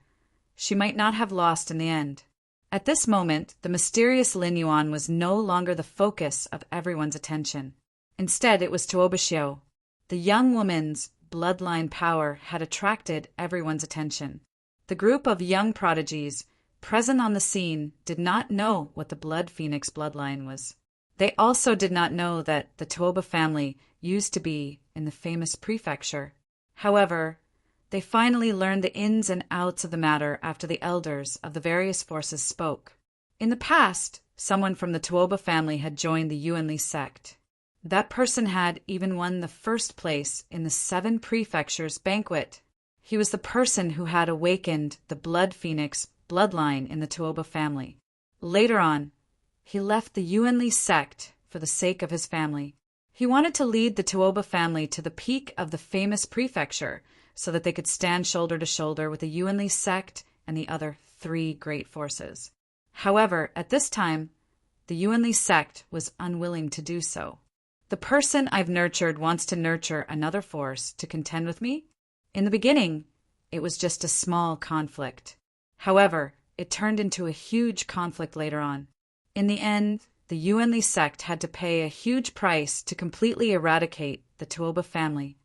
she might not have lost in the end. At this moment, the mysterious Lin Yuan was no longer the focus of everyone's attention. Instead, it was Tuoba Shio. The young woman's bloodline power had attracted everyone's attention. The group of young prodigies present on the scene did not know what the Blood Phoenix bloodline was. They also did not know that the Tuoba family used to be in the famous prefecture. However, they finally learned the ins and outs of the matter after the elders of the various forces spoke. In the past, someone from the Tuoba family had joined the Yuanli sect. That person had even won the first place in the 7 prefectures banquet. He was the person who had awakened the Blood Phoenix bloodline in the Tuoba family. Later on, he left the Yuanli sect for the sake of his family. He wanted to lead the Tuoba family to the peak of the famous prefecture so that they could stand shoulder to shoulder with the Yuanli sect and the other 3 great forces. However, at this time, the Yuanli sect was unwilling to do so. The person I've nurtured wants to nurture another force to contend with me? In the beginning, it was just a small conflict. However, it turned into a huge conflict later on. In the end, the Yuanli sect had to pay a huge price to completely eradicate the Tuoba family.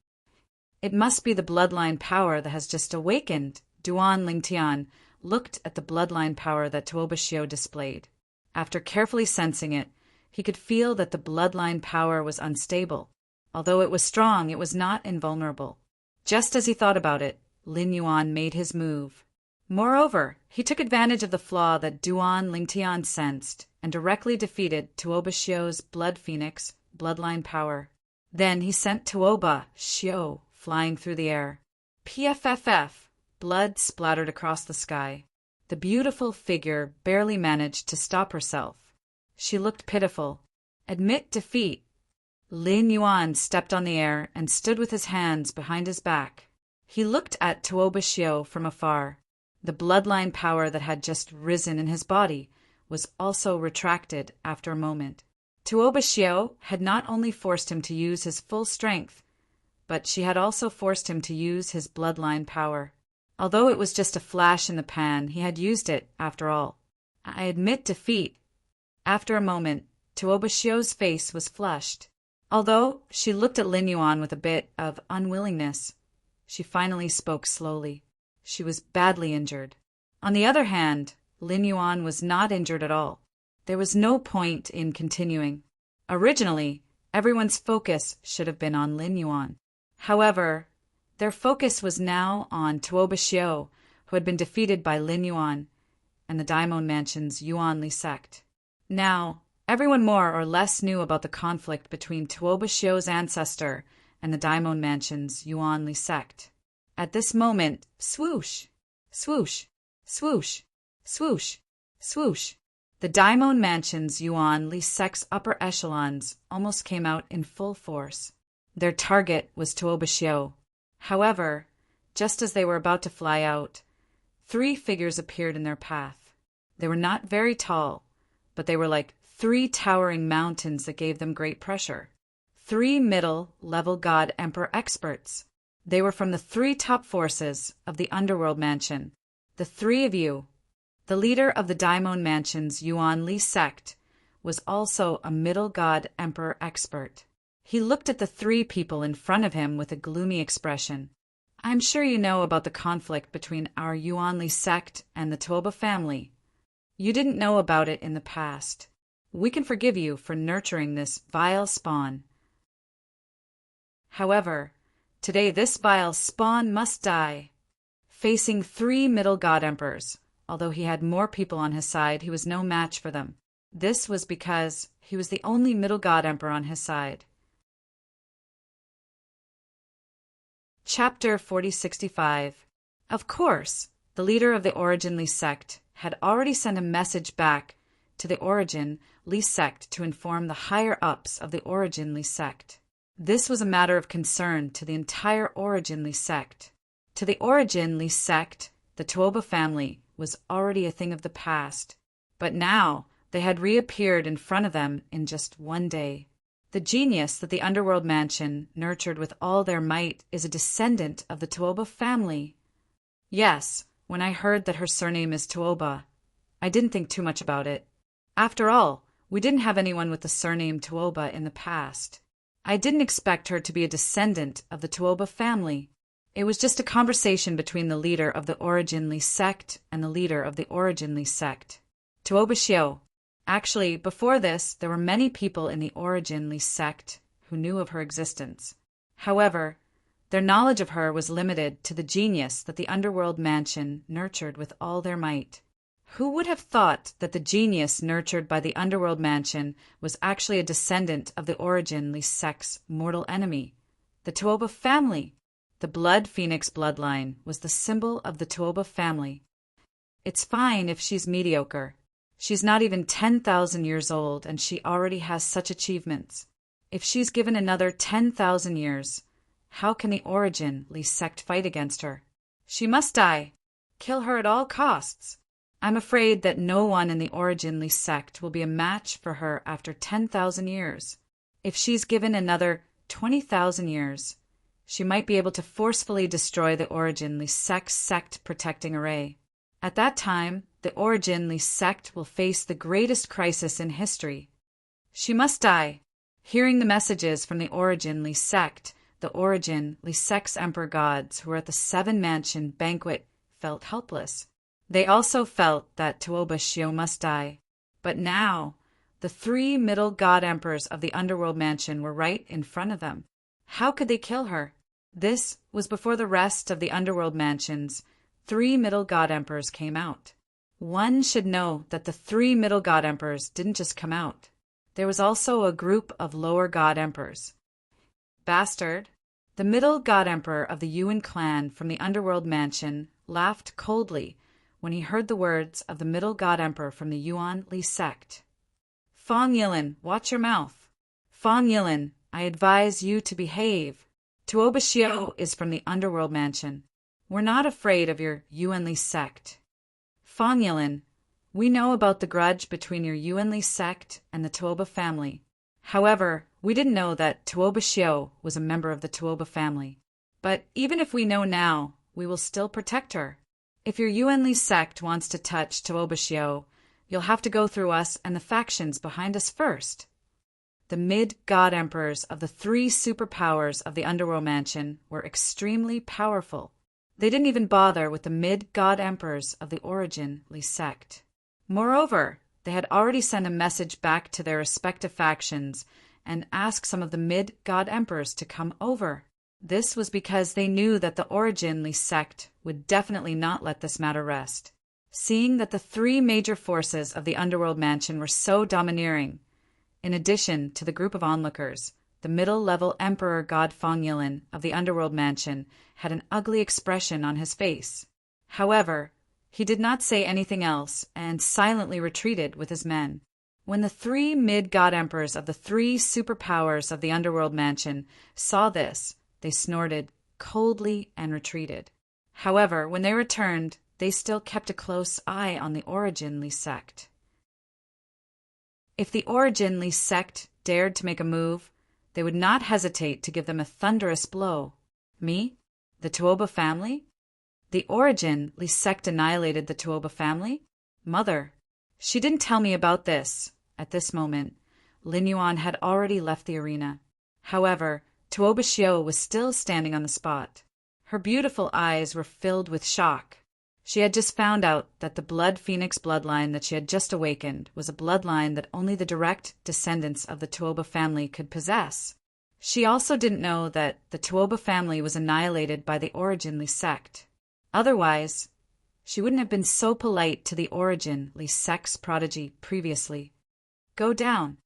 It must be the bloodline power that has just awakened. Duan Lingtian looked at the bloodline power that Tuoba Shio displayed. After carefully sensing it, he could feel that the bloodline power was unstable. Although it was strong, it was not invulnerable. Just as he thought about it, Lin Yuan made his move. Moreover, he took advantage of the flaw that Duan Lingtian sensed and directly defeated Tuoba Shio's Blood Phoenix bloodline power. Then he sent Tuoba Shio flying through the air. PFFF, blood splattered across the sky. The beautiful figure barely managed to stop herself. She looked pitiful. Admit defeat. Lin Yuan stepped on the air and stood with his hands behind his back. He looked at Tuoba Shio from afar. The bloodline power that had just risen in his body was also retracted after a moment. Tuoba Shio had not only forced him to use his full strength, but she had also forced him to use his bloodline power. Although it was just a flash in the pan, he had used it after all. I admit defeat. After a moment, Tuoba Shio's face was flushed. Although she looked at Lin Yuan with a bit of unwillingness, she finally spoke slowly. She was badly injured. On the other hand, Lin Yuan was not injured at all. There was no point in continuing. Originally, everyone's focus should have been on Lin Yuan. However, their focus was now on Tuoba Shio, who had been defeated by Lin Yuan and the Daimon Mansion's Yuanli sect. Now, everyone more or less knew about the conflict between Tuoba Shio's ancestor and the Daimon Mansion's Yuanli sect. At this moment, swoosh, swoosh, swoosh, swoosh, swoosh. The Daimon Mansion's Yuanli sect's upper echelons almost came out in full force. Their target was Tuoba Shio. However, just as they were about to fly out, 3 figures appeared in their path. They were not very tall, but they were like 3 towering mountains that gave them great pressure. 3 middle-level God Emperor experts. They were from the 3 top forces of the Underworld Mansion. The 3 of you. The leader of the Daimon Mansion's Yuanli sect was also a middle God Emperor expert. He looked at the 3 people in front of him with a gloomy expression. I'm sure you know about the conflict between our Yuanli sect and the Tuoba family. You didn't know about it in the past. We can forgive you for nurturing this vile spawn. However, today this vile spawn must die. Facing 3 middle God Emperors, although he had more people on his side, he was no match for them. This was because he was the only middle God Emperor on his side. Chapter 4065. Of course, the leader of the Origin Lee sect, had already sent a message back to the Origin Lee sect to inform the higher-ups of the Origin Lee sect. This was a matter of concern to the entire Origin Lee sect. To the Origin Lee sect, the Tuoba family was already a thing of the past, but now they had reappeared in front of them in just one day. The genius that the underworld mansion nurtured with all their might is a descendant of the Tuoba family. Yes, when I heard that her surname is Tuoba, I didn't think too much about it. After all, we didn't have anyone with the surname Tuoba in the past. I didn't expect her to be a descendant of the Tuoba family. It was just a conversation between the leader of the Origin Lee sect and the leader of the Origin Lee sect. Tuoba Xiao. Actually, before this, there were many people in the Origin Lee sect who knew of her existence. However, their knowledge of her was limited to the genius that the underworld mansion nurtured with all their might. Who would have thought that the genius nurtured by the underworld mansion was actually a descendant of the Origin Lee sect's mortal enemy, the Tuoba family? The Blood Phoenix bloodline was the symbol of the Tuoba family. It's fine if she's mediocre. She's not even 10,000 years old, and she already has such achievements. If she's given another 10,000 years, how can the Origin Lee sect fight against her? She must die. Kill her at all costs. I'm afraid that no one in the Origin Lee sect will be a match for her after 10,000 years. If she's given another 20,000 years, she might be able to forcefully destroy the Origin Lee sect's sect-protecting array. At that time, the Origin Lee sect will face the greatest crisis in history. She must die. Hearing the messages from the Origin Lee sect, the Origin Lee sect's emperor gods who were at the Seven-Mansion banquet felt helpless. They also felt that Tuoba Xiao must die. But now, the three middle god emperors of the underworld mansion were right in front of them. How could they kill her? This was before the rest of the underworld mansion's three middle god emperors came out. One should know that the three middle god emperors didn't just come out. There was also a group of lower god emperors. Bastard! The middle god emperor of the Yuan clan from the underworld mansion laughed coldly when he heard the words of the middle god emperor from the Yuan Lee sect. Fang Yilin, watch your mouth. Fang Yilin, I advise you to behave. Tuoba Xiao is from the underworld mansion. We're not afraid of your Yuan Lee sect. Fang Yilin, we know about the grudge between your Yuan Lee sect and the Tuoba family. However, we didn't know that Tuoba Xiao was a member of the Tuoba family. But even if we know now, we will still protect her. If your Yuan Lee sect wants to touch Tuoba Xiao, you'll have to go through us and the factions behind us first. The mid-god emperors of the three superpowers of the underworld mansion were extremely powerful. They didn't even bother with the mid-god emperors of the Origin Lee sect. Moreover, they had already sent a message back to their respective factions and asked some of the mid-god emperors to come over. This was because they knew that the Origin Lee sect would definitely not let this matter rest. Seeing that the three major forces of the underworld mansion were so domineering, in addition to the group of onlookers, the middle-level Emperor God Fang Yilin of the underworld mansion had an ugly expression on his face. However, he did not say anything else and silently retreated with his men. When the three mid-god emperors of the three superpowers of the underworld mansion saw this, they snorted coldly and retreated. However, when they returned, they still kept a close eye on the Origin Lee sect. If the Origin Lee sect dared to make a move, they would not hesitate to give them a thunderous blow. Me? The Tuoba family? The Origin Lee sect annihilated the Tuoba family? Mother. She didn't tell me about this. At this moment, Lin Yuan had already left the arena. However, Tuoba Xiao was still standing on the spot. Her beautiful eyes were filled with shock. She had just found out that the Blood Phoenix bloodline that she had just awakened was a bloodline that only the direct descendants of the Tuoba family could possess. She also didn't know that the Tuoba family was annihilated by the Origin Lee sect. Otherwise, she wouldn't have been so polite to the Origin Lee sect's prodigy previously. Go down.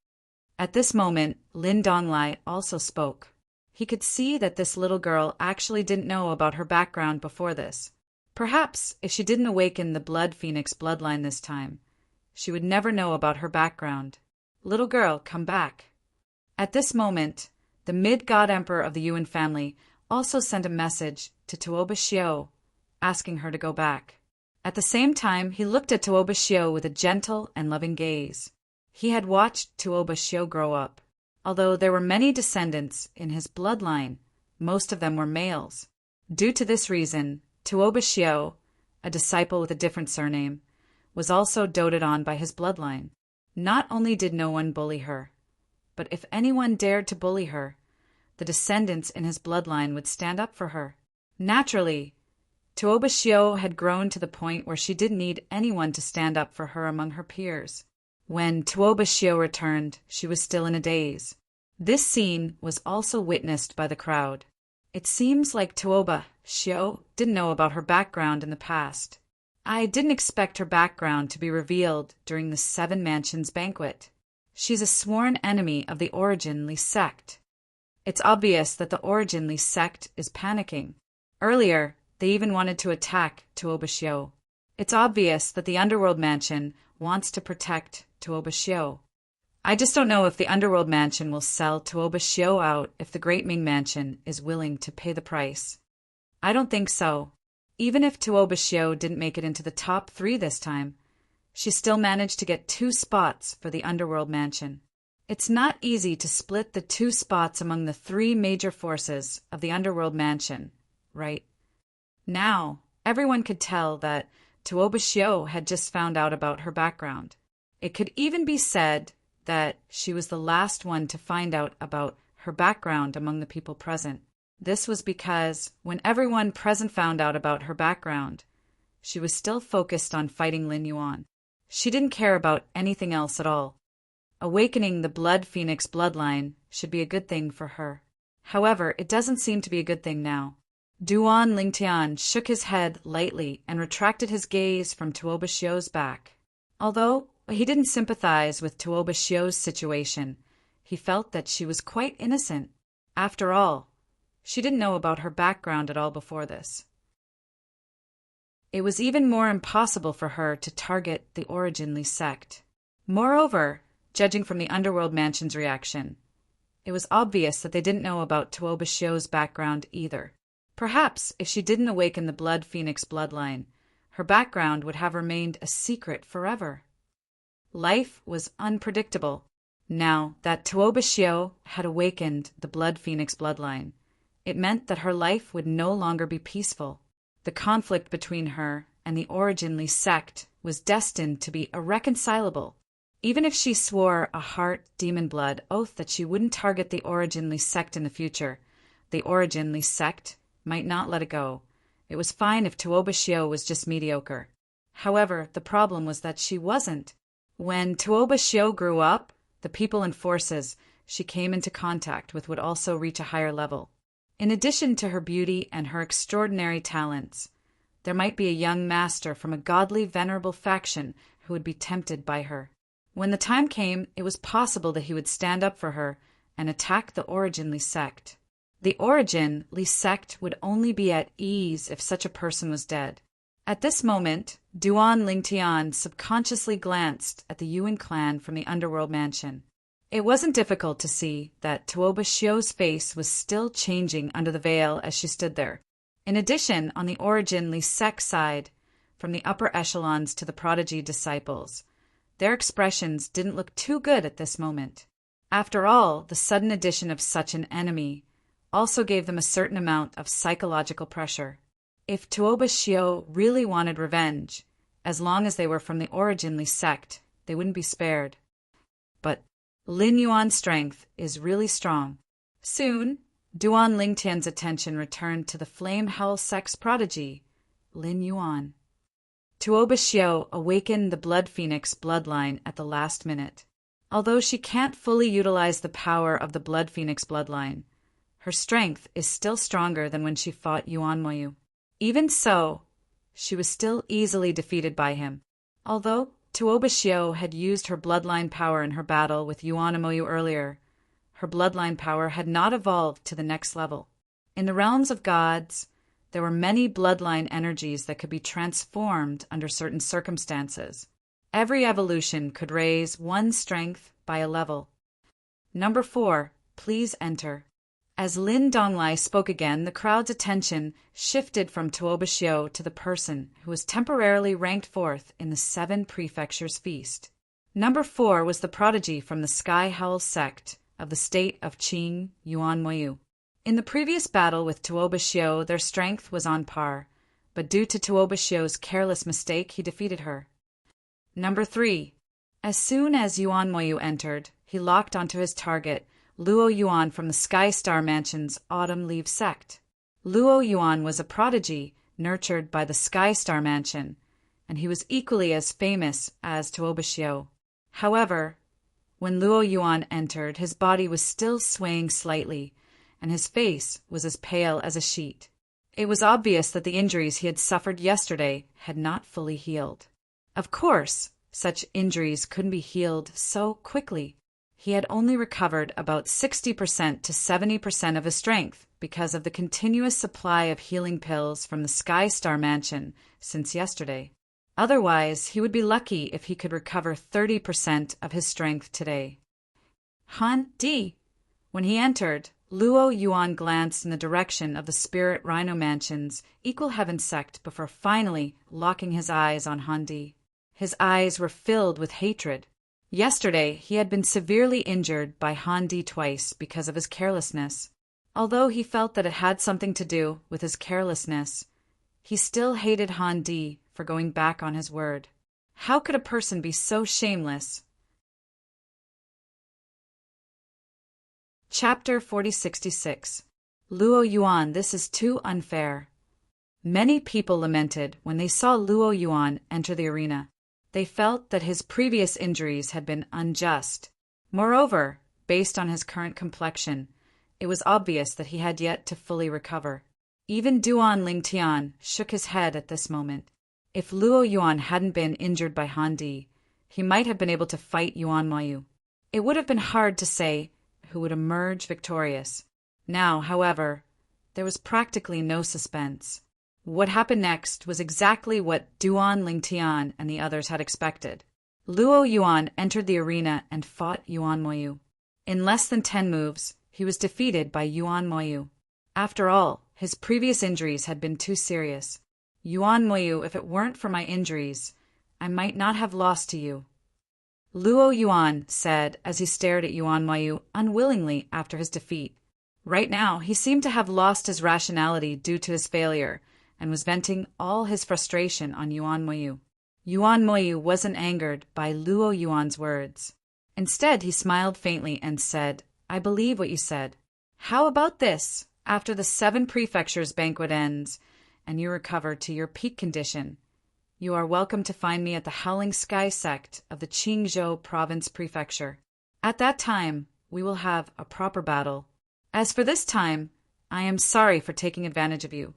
At this moment, Lin Donglai also spoke. He could see that this little girl actually didn't know about her background before this. Perhaps if she didn't awaken the Blood Phoenix bloodline this time, she would never know about her background. Little girl, come back. At this moment, the mid-god emperor of the Yuan family also sent a message to Tuoba Xiu, asking her to go back. At the same time, he looked at Tuoba Xiu with a gentle and loving gaze. He had watched Tuoba Xiu grow up. Although there were many descendants in his bloodline, most of them were males. Due to this reason, Tuoba Xiu, a disciple with a different surname, was also doted on by his bloodline. Not only did no one bully her, but if anyone dared to bully her, the descendants in his bloodline would stand up for her. Naturally, Tuoba Xiu had grown to the point where she didn't need anyone to stand up for her among her peers. When Tuoba Xiu returned, she was still in a daze. This scene was also witnessed by the crowd. It seems like Tuoba Xiu didn't know about her background in the past. I didn't expect her background to be revealed during the Seven Mansions banquet. She's a sworn enemy of the Origin Li sect. It's obvious that the Origin Li sect is panicking. Earlier, they even wanted to attack Tuoba Xiu. It's obvious that the Underworld Mansion wants to protect Tuoba Xiu. I just don't know if the Underworld Mansion will sell Tuoba Xiu out if the Great Ming Mansion is willing to pay the price. I don't think so. Even if Tuoba Xiu didn't make it into the top 3 this time, she still managed to get 2 spots for the Underworld Mansion. It's not easy to split the 2 spots among the 3 major forces of the Underworld Mansion, right? Now, everyone could tell that Tuoba Xiu had just found out about her background. It could even be said that she was the last one to find out about her background among the people present. This was because when everyone present found out about her background, she was still focused on fighting Lin Yuan. She didn't care about anything else at all. Awakening the Blood Phoenix bloodline should be a good thing for her. However, it doesn't seem to be a good thing now. Duan Lingtian shook his head lightly and retracted his gaze from Tuoba Xiu's back. Although he didn't sympathize with Tuoba Xiu's situation, he felt that she was quite innocent. After all, she didn't know about her background at all before this. It was even more impossible for her to target the Origin Li sect. Moreover, judging from the Underworld Mansion's reaction, it was obvious that they didn't know about Tuoba Xiu's background either. Perhaps if she didn't awaken the Blood Phoenix bloodline, her background would have remained a secret forever. Life was unpredictable. Now that Tuoba Xiu had awakened the Blood Phoenix bloodline, it meant that her life would no longer be peaceful. The conflict between her and the Origin Li sect was destined to be irreconcilable. Even if she swore a heart demon blood oath that she wouldn't target the Origin Li sect in the future, the Origin Li sect might not let it go. It was fine if Tuoba Xiu was just mediocre. However, the problem was that she wasn't. When Tuoba Xiu grew up, the people and forces she came into contact with would also reach a higher level. In addition to her beauty and her extraordinary talents, there might be a young master from a godly, venerable faction who would be tempted by her. When the time came, it was possible that he would stand up for her and attack the Origin Li sect. The Origin Li sect would only be at ease if such a person was dead. At this moment, Duan Lingtian subconsciously glanced at the Yuan clan from the Underworld Mansion. It wasn't difficult to see that Tuoba Xiu's face was still changing under the veil as she stood there. In addition, on the Origin Li sect side, from the upper echelons to the prodigy disciples, their expressions didn't look too good at this moment. After all, the sudden addition of such an enemy also gave them a certain amount of psychological pressure. If Tuoba Xiu really wanted revenge, as long as they were from the Origin Li sect, they wouldn't be spared. But Lin Yuan's strength is really strong. Soon, Duan Lingtian's attention returned to the Flame Hell sect's prodigy, Lin Yuan. Tuoba Xiu awakened the Blood Phoenix bloodline at the last minute. Although she can't fully utilize the power of the Blood Phoenix bloodline, her strength is still stronger than when she fought Yuan Moyu. Even so, she was still easily defeated by him. Although Tuoba Xiu had used her bloodline power in her battle with Yuan Moyu earlier, her bloodline power had not evolved to the next level. In the realms of gods, there were many bloodline energies that could be transformed under certain circumstances. Every evolution could raise one's strength by a level. Number 4, please enter. As Lin Donglai spoke again, the crowd's attention shifted from Tuobashio to the person who was temporarily ranked fourth in the 7 prefectures feast. Number 4 was the prodigy from the Sky Howl sect of the state of Qing, Yuan Moyu. In the previous battle with Tuobashio, their strength was on par, but due to Tuobashio's careless mistake, he defeated her. Number 3. As soon as Yuan Moyu entered, he locked onto his target, Luo Yuan from the Sky Star Mansion's Autumn Leaf sect. Luo Yuan was a prodigy nurtured by the Sky Star Mansion, and he was equally as famous as Tuobashio. However, when Luo Yuan entered, his body was still swaying slightly, and his face was as pale as a sheet. It was obvious that the injuries he had suffered yesterday had not fully healed. Of course, such injuries couldn't be healed so quickly. He had only recovered about 60% to 70% of his strength because of the continuous supply of healing pills from the Sky Star Mansion since yesterday. Otherwise, he would be lucky if he could recover 30% of his strength today. Han Di. When he entered, Luo Yuan glanced in the direction of the Spirit Rhino Mansion's Equal Heaven sect before finally locking his eyes on Han Di. His eyes were filled with hatred. Yesterday, he had been severely injured by Han Di twice because of his carelessness. Although he felt that it had something to do with his carelessness, he still hated Han Di for going back on his word. How could a person be so shameless? Chapter 4066. Luo Yuan, this is too unfair. Many people lamented when they saw Luo Yuan enter the arena. They felt that his previous injuries had been unjust. Moreover, based on his current complexion, it was obvious that he had yet to fully recover. Even Duan Lingtian shook his head at this moment. If Luo Yuan hadn't been injured by Han Di, he might have been able to fight Yuan Moyu. It would have been hard to say who would emerge victorious. Now, however, there was practically no suspense. What happened next was exactly what Duan Lingtian and the others had expected. Luo Yuan entered the arena and fought Yuan Moyu. In less than 10 moves, he was defeated by Yuan Moyu. After all, his previous injuries had been too serious. Yuan Moyu, if it weren't for my injuries, I might not have lost to you. Luo Yuan said as he stared at Yuan Moyu unwillingly after his defeat. Right now, he seemed to have lost his rationality due to his failure, and was venting all his frustration on Yuan Moyu. Yuan Moyu wasn't angered by Luo Yuan's words. Instead, he smiled faintly and said, I believe what you said. How about this? After the 7 prefectures banquet ends, and you recover to your peak condition, you are welcome to find me at the Howling Sky sect of the Qingzhou Province Prefecture. At that time, we will have a proper battle. As for this time, I am sorry for taking advantage of you.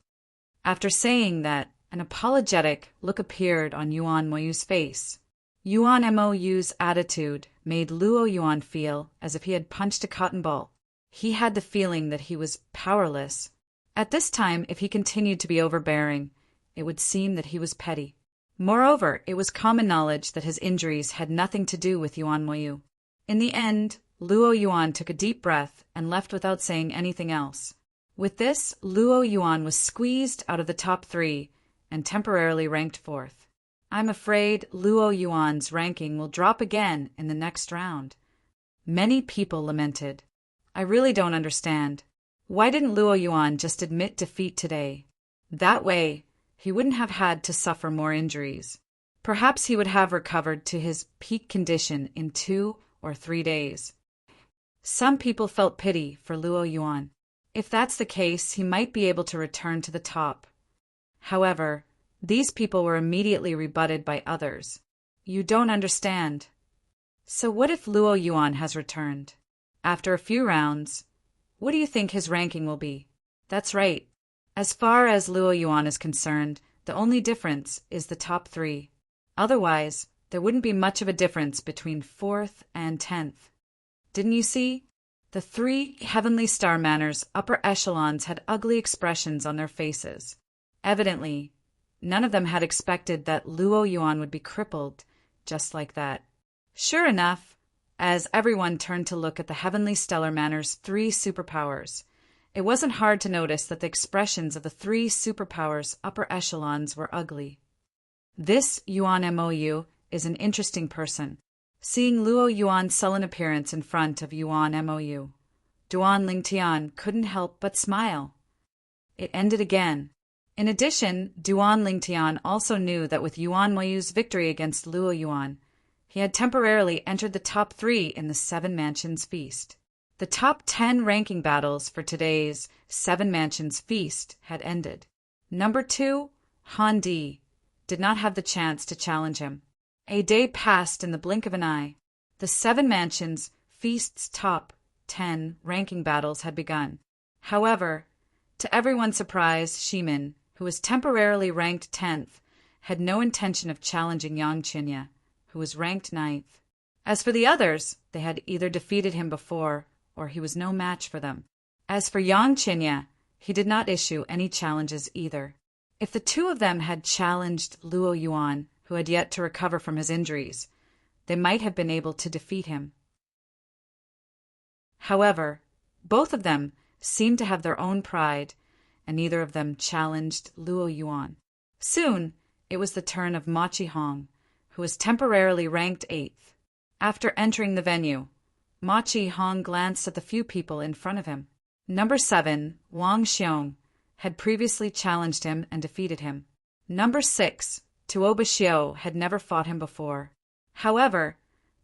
After saying that, an apologetic look appeared on Yuan Moyu's face. Yuan Moyu's attitude made Luo Yuan feel as if he had punched a cotton ball. He had the feeling that he was powerless. At this time, if he continued to be overbearing, it would seem that he was petty. Moreover, it was common knowledge that his injuries had nothing to do with Yuan Moyu. In the end, Luo Yuan took a deep breath and left without saying anything else. With this, Luo Yuan was squeezed out of the top 3 and temporarily ranked 4th. I'm afraid Luo Yuan's ranking will drop again in the next round. Many people lamented. I really don't understand. Why didn't Luo Yuan just admit defeat today? That way, he wouldn't have had to suffer more injuries. Perhaps he would have recovered to his peak condition in 2 or 3 days. Some people felt pity for Luo Yuan. If that's the case, he might be able to return to the top. However, these people were immediately rebutted by others. You don't understand. So what if Luo Yuan has returned? After a few rounds, what do you think his ranking will be? That's right. As far as Luo Yuan is concerned, the only difference is the top 3. Otherwise, there wouldn't be much of a difference between 4th and 10th. Didn't you see? The 3 Heavenly Star Manners upper echelons had ugly expressions on their faces. Evidently, none of them had expected that Luo Yuan would be crippled just like that. Sure enough, as everyone turned to look at the Heavenly Stellar Manor's 3 superpowers, it wasn't hard to notice that the expressions of the 3 superpowers' upper echelons were ugly. This Yuan Mou is an interesting person. Seeing Luo Yuan's sullen appearance in front of Yuan Mou, Duan Lingtian couldn't help but smile. It ended again. In addition, Duan Lingtian also knew that with Yuan Mou's victory against Luo Yuan, he had temporarily entered the top 3 in the 7 Mansions Feast. The top 10 ranking battles for today's 7 Mansions Feast had ended. Number 2, Han Di, did not have the chance to challenge him. A day passed in the blink of an eye. The 7 Mansions Feast's top 10 ranking battles had begun. However, to everyone's surprise, Shimin, who was temporarily ranked 10th, had no intention of challenging Yang Qinya, who was ranked 9th. As for the others, they had either defeated him before, or he was no match for them. As for Yang Qinya, he did not issue any challenges either. If the 2 of them had challenged Luo Yuan, who had yet to recover from his injuries, they might have been able to defeat him. However, both of them seemed to have their own pride, and neither of them challenged Luo Yuan. Soon, it was the turn of Ma Qihong, who was temporarily ranked 8th. After entering the venue, Ma Qihong glanced at the few people in front of him. Number 7, Wang Xiong, had previously challenged him and defeated him. Number 6, Tuo Xiu, had never fought him before. However,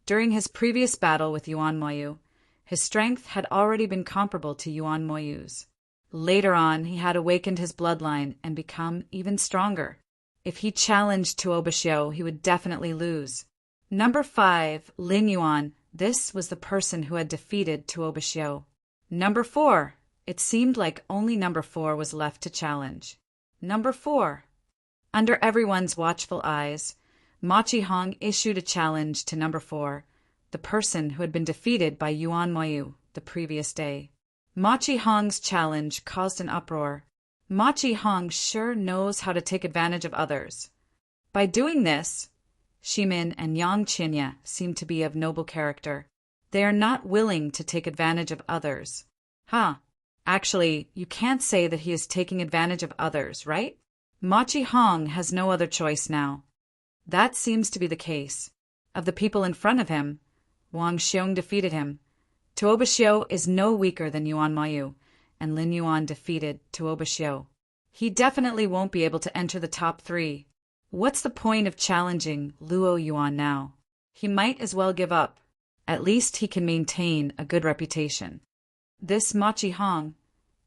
during his previous battle with Yuan Mou, his strength had already been comparable to Yuan Mou's. Later on, he had awakened his bloodline and become even stronger. If he challenged Tuo Xiu, he would definitely lose. Number 5, Lin Yuan, this was the person who had defeated Tuo Xiu. Number 4, it seemed like only number 4 was left to challenge. Number 4. Under everyone's watchful eyes, Ma Qihong issued a challenge to number 4, the person who had been defeated by Yuan Mou the previous day. Ma Qihong's challenge caused an uproar. Ma Qihong sure knows how to take advantage of others. By doing this, Shimin and Yang Qinya seem to be of noble character. They are not willing to take advantage of others. Actually, you can't say that he is taking advantage of others, right? Ma Qihong has no other choice now. That seems to be the case. Of the people in front of him, Wang Xiong defeated him. Tuo Xiu is no weaker than Yuan Mou, and Lin Yuan defeated Tuo Xiu. He definitely won't be able to enter the top 3. What's the point of challenging Luo Yuan now? He might as well give up. At least he can maintain a good reputation. This Ma Qihong,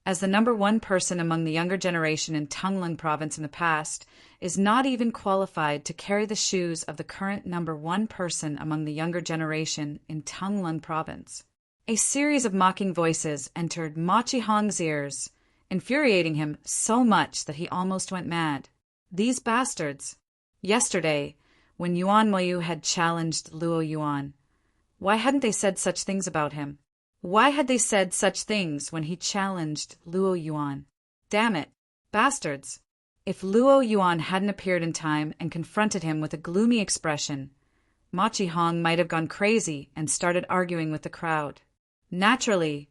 as the number 1 person among the younger generation in Tongling province in the past, is not even qualified to carry the shoes of the current number 1 person among the younger generation in Tongling province. A series of mocking voices entered Ma Qihong's ears, infuriating him so much that he almost went mad. These bastards! Yesterday, when Yuan Mou had challenged Luo Yuan, why hadn't they said such things about him? Why had they said such things when he challenged Luo Yuan? Damn it, bastards! If Luo Yuan hadn't appeared in time and confronted him with a gloomy expression, Ma Qihong might have gone crazy and started arguing with the crowd. Naturally,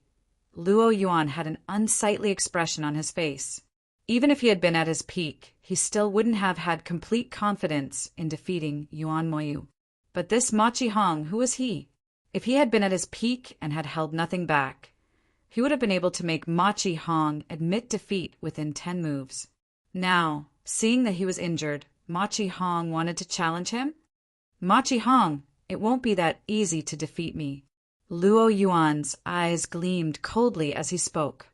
Luo Yuan had an unsightly expression on his face. Even if he had been at his peak, he still wouldn't have had complete confidence in defeating Yuan Mou. But this Ma Qihong, who was he? If he had been at his peak and had held nothing back, he would have been able to make Ma Qihong admit defeat within 10 moves. Now, seeing that he was injured, Ma Qihong wanted to challenge him? Ma Qihong, it won't be that easy to defeat me. Luo Yuan's eyes gleamed coldly as he spoke.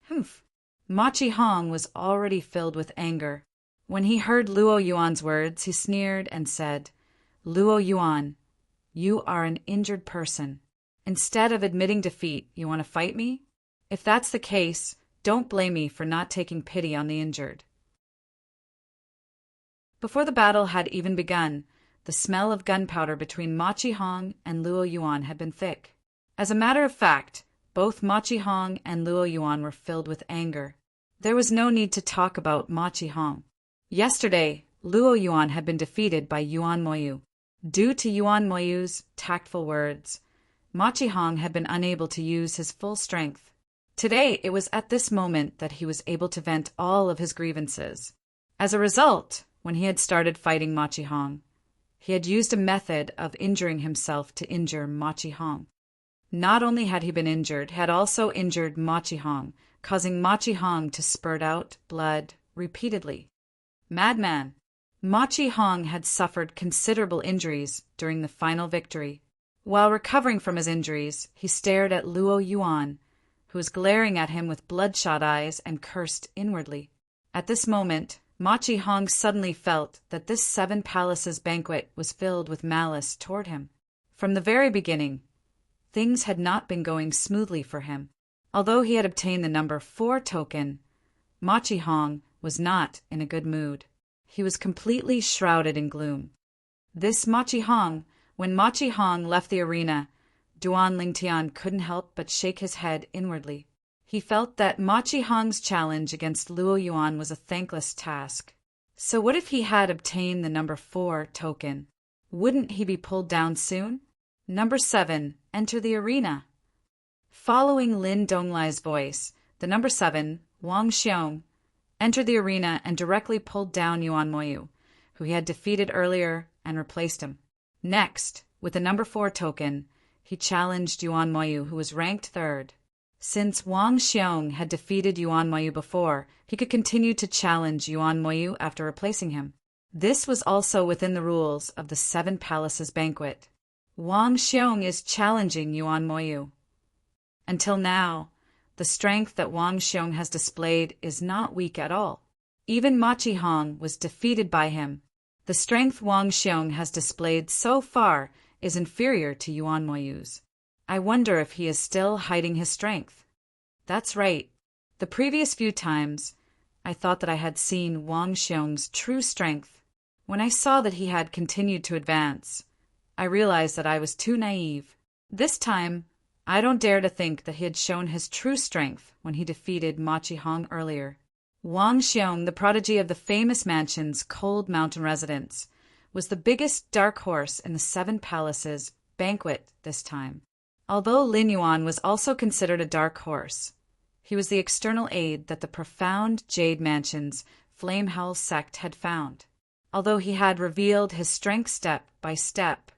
Humph. Ma Qihong was already filled with anger. When he heard Luo Yuan's words, he sneered and said, Luo Yuan, you are an injured person. Instead of admitting defeat, you want to fight me? If that's the case, don't blame me for not taking pity on the injured. Before the battle had even begun, the smell of gunpowder between Ma Qihong and Luo Yuan had been thick. As a matter of fact, both Ma Qihong and Luo Yuan were filled with anger. There was no need to talk about Ma Qihong. Yesterday, Luo Yuan had been defeated by Yuan Moyu. Due to Yuan Moyu's tactful words, Ma Qihong had been unable to use his full strength. Today, it was at this moment that he was able to vent all of his grievances. As a result, when he had started fighting Ma Qihong, he had used a method of injuring himself to injure Ma Qihong. Not only had he been injured, he had also injured Ma Qihong, causing Ma Qihong to spurt out blood repeatedly. Madman! Ma Qihong had suffered considerable injuries during the final victory. While recovering from his injuries, he stared at Luo Yuan, who was glaring at him with bloodshot eyes and cursed inwardly. At this moment, Ma Qihong suddenly felt that this Seven Palaces banquet was filled with malice toward him. From the very beginning, things had not been going smoothly for him. Although he had obtained the number 4 token, Ma Qihong was not in a good mood. He was completely shrouded in gloom. When Ma Qihong left the arena, Duan Lingtian couldn't help but shake his head inwardly. He felt that Ma Qihong's challenge against Luo Yuan was a thankless task. So what if he had obtained the number 4 token? Wouldn't he be pulled down soon? Number 7, enter the arena. Following Lin Donglai's voice, the number 7, Wang Xiong, entered the arena and directly pulled down Yuan Moyu, who he had defeated earlier, and replaced him. Next, with the number 4 token, he challenged Yuan Moyu, who was ranked 3rd. Since Wang Xiong had defeated Yuan Moyu before, he could continue to challenge Yuan Moyu after replacing him. This was also within the rules of the Seven Palaces banquet. Wang Xiong is challenging Yuan Moyu. Until now, the strength that Wang Xiong has displayed is not weak at all. Even Ma Qihong was defeated by him. The strength Wang Xiong has displayed so far is inferior to Yuan Moyu's. I wonder if he is still hiding his strength. That's right. The previous few times, I thought that I had seen Wang Xiong's true strength. When I saw that he had continued to advance, I realized that I was too naive. This time, I don't dare to think that he had shown his true strength when he defeated Ma Qihong earlier. Wang Xiong, the prodigy of the famous mansion's cold mountain residence, was the biggest dark horse in the Seven Palaces banquet this time. Although Lin Yuan was also considered a dark horse, he was the external aid that the profound Jade Mansion's Flame Howl sect had found. Although he had revealed his strength step by step,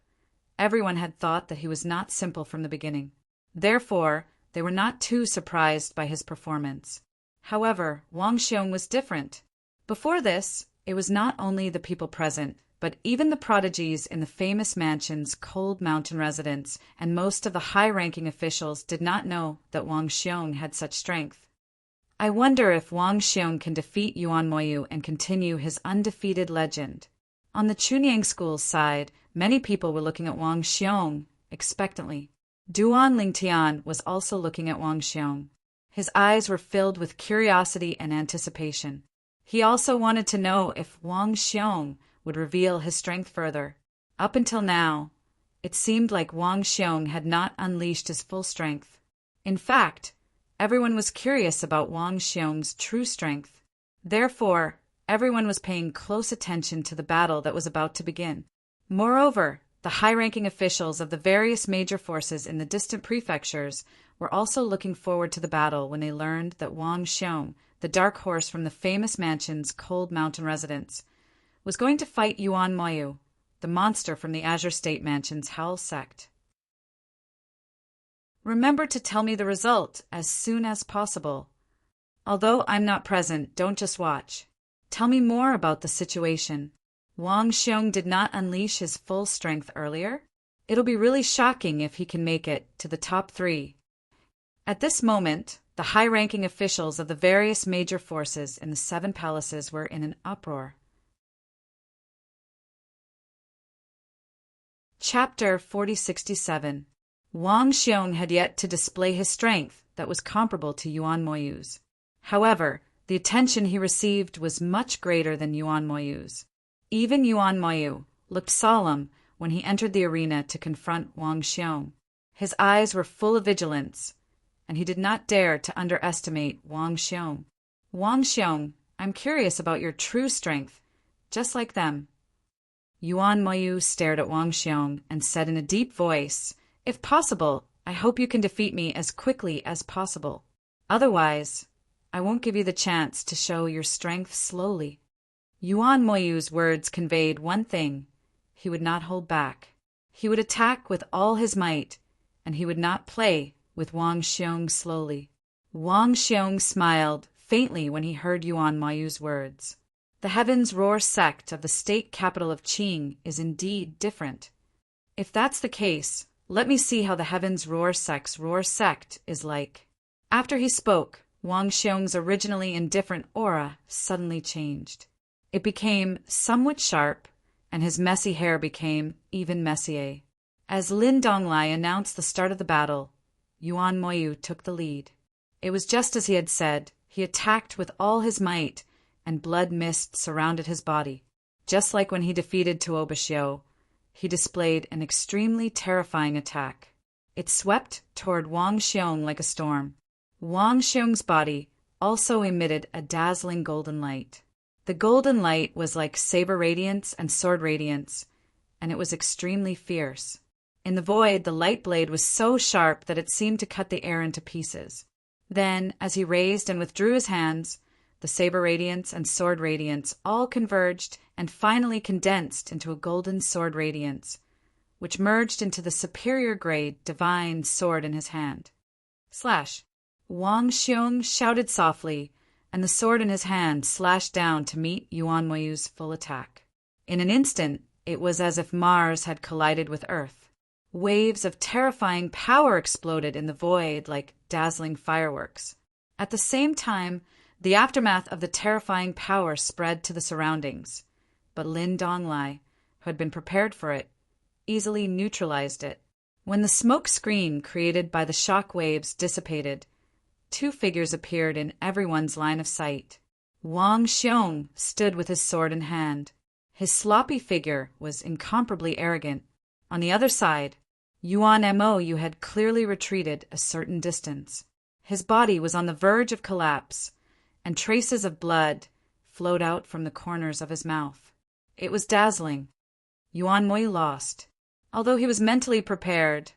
everyone had thought that he was not simple from the beginning. Therefore, they were not too surprised by his performance. However, Wang Xiong was different. Before this, it was not only the people present, but even the prodigies in the famous mansion's cold mountain residence and most of the high-ranking officials did not know that Wang Xiong had such strength. I wonder if Wang Xiong can defeat Yuan Moyu and continue his undefeated legend. On the Chunyang School's side, many people were looking at Wang Xiong expectantly. Duan Lingtian was also looking at Wang Xiong. His eyes were filled with curiosity and anticipation. He also wanted to know if Wang Xiong would reveal his strength further. Up until now, it seemed like Wang Xiong had not unleashed his full strength. In fact, everyone was curious about Wang Xiong's true strength. Therefore, everyone was paying close attention to the battle that was about to begin. Moreover, the high-ranking officials of the various major forces in the distant prefectures were also looking forward to the battle when they learned that Wang Xiong, the dark horse from the famous mansion's cold mountain residence, was going to fight Yuan Moyu, the monster from the Azure State Mansion's Howl sect. Remember to tell me the result as soon as possible. Although I'm not present, don't just watch. Tell me more about the situation. Wang Xiong did not unleash his full strength earlier. It'll be really shocking if he can make it to the top 3. At this moment, the high-ranking officials of the various major forces in the Seven Palaces were in an uproar. Chapter 4067. Wang Xiong had yet to display his strength that was comparable to Yuan Moyu's. However, the attention he received was much greater than Yuan Moyu's. Even Yuan Moyu looked solemn when he entered the arena to confront Wang Xiong. His eyes were full of vigilance, and he did not dare to underestimate Wang Xiong. Wang Xiong, I'm curious about your true strength, just like them. Yuan Moyu stared at Wang Xiong and said in a deep voice, "If possible, I hope you can defeat me as quickly as possible. Otherwise, I won't give you the chance to show your strength slowly." Yuan Moyu's words conveyed one thing: he would not hold back. He would attack with all his might, and he would not play with Wang Xiong slowly. Wang Xiong smiled faintly when he heard Yuan Moyu's words. The Heavens Roar sect of the state capital of Qing is indeed different. If that's the case, let me see how the Heavens Roar sect's Roar sect is like. After he spoke, Wang Xiong's originally indifferent aura suddenly changed. It became somewhat sharp, and his messy hair became even messier. As Lin Donglai announced the start of the battle, Yuan Moyu took the lead. It was just as he had said. He attacked with all his might, and blood mist surrounded his body. Just like when he defeated Tuo Bashio, he displayed an extremely terrifying attack. It swept toward Wang Xiong like a storm. Wang Xiong's body also emitted a dazzling golden light. The golden light was like saber radiance and sword radiance, and it was extremely fierce. In the void, the light blade was so sharp that it seemed to cut the air into pieces. Then, as he raised and withdrew his hands, the saber radiance and sword radiance all converged and finally condensed into a golden sword radiance, which merged into the superior grade divine sword in his hand. Slash! Wang Xiong shouted softly, and the sword in his hand slashed down to meet Yuan Moyu's full attack. In an instant, it was as if Mars had collided with Earth. Waves of terrifying power exploded in the void like dazzling fireworks. At the same time, the aftermath of the terrifying power spread to the surroundings, but Lin Donglai, who had been prepared for it, easily neutralized it. When the smoke screen created by the shock waves dissipated, two figures appeared in everyone's line of sight. Wang Xiong stood with his sword in hand. His sloppy figure was incomparably arrogant. On the other side, Yuan Moyu had clearly retreated a certain distance. His body was on the verge of collapse, and traces of blood flowed out from the corners of his mouth. It was dazzling. Yuan Moyu lost. Although he was mentally prepared,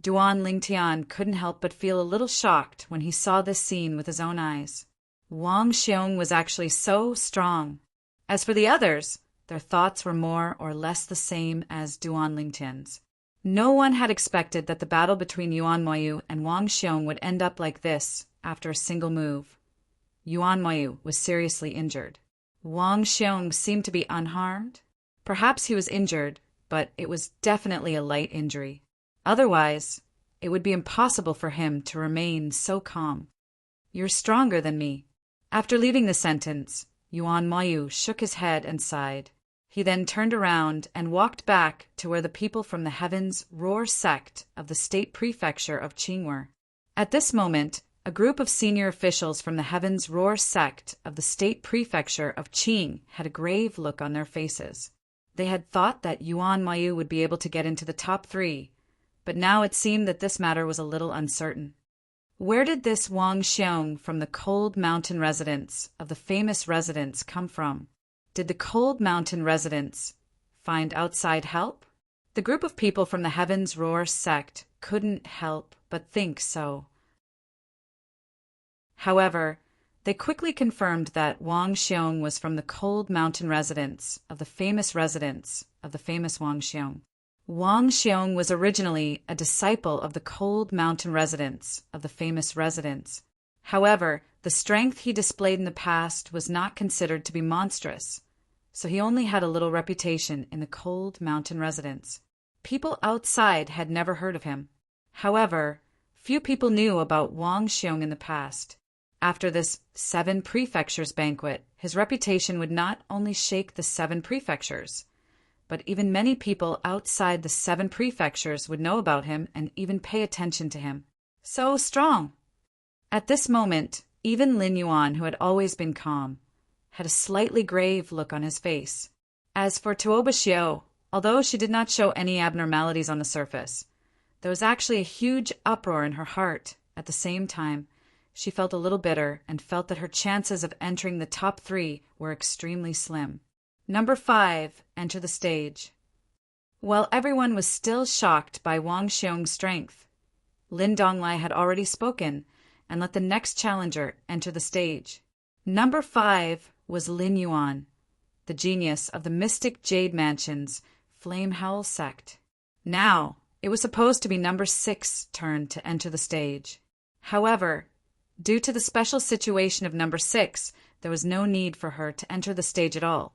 Duan Lingtian couldn't help but feel a little shocked when he saw this scene with his own eyes. Wang Xiong was actually so strong. As for the others, their thoughts were more or less the same as Duan Lingtian's. No one had expected that the battle between Yuan Moyu and Wang Xiong would end up like this after a single move. Yuan Moyu was seriously injured. Wang Xiong seemed to be unharmed. Perhaps he was injured, but it was definitely a light injury. Otherwise, it would be impossible for him to remain so calm. "You're stronger than me." After leaving the sentence, Yuan Moyu shook his head and sighed. He then turned around and walked back to where the people from the Heavens Roar sect of the state prefecture of Qing were. At this moment, a group of senior officials from the Heavens Roar sect of the state prefecture of Qing had a grave look on their faces. They had thought that Yuan Moyu would be able to get into the top 3, but now it seemed that this matter was a little uncertain. Where did this Wang Xiong from the Cold Mountain residence of the famous residence come from? Did the Cold Mountain residents find outside help? The group of people from the Heavens Roar sect couldn't help but think so. However, they quickly confirmed that Wang Xiong was from the Cold Mountain residence of the famous Wang Xiong. Wang Xiong was originally a disciple of the Cold Mountain residence of the famous residence. However, the strength he displayed in the past was not considered to be monstrous, so he only had a little reputation in the Cold Mountain residence. People outside had never heard of him. However, few people knew about Wang Xiong in the past. After this 7 prefectures banquet, his reputation would not only shake the 7 prefectures, but even many people outside the 7 prefectures would know about him and even pay attention to him. So strong! At this moment, even Lin Yuan, who had always been calm, had a slightly grave look on his face. As for Tuo Bashio, although she did not show any abnormalities on the surface, there was actually a huge uproar in her heart. At the same time, She felt a little bitter and felt that her chances of entering the top 3 were extremely slim. Number 5, enter the stage. While everyone was still shocked by Wang Xiong's strength, Lin Donglai had already spoken and let the next challenger enter the stage. Number 5 was Lin Yuan, the genius of the mystic Jade Mansion's Flame Howl sect. Now, it was supposed to be number 6's turn to enter the stage. However, due to the special situation of number 6, there was no need for her to enter the stage at all,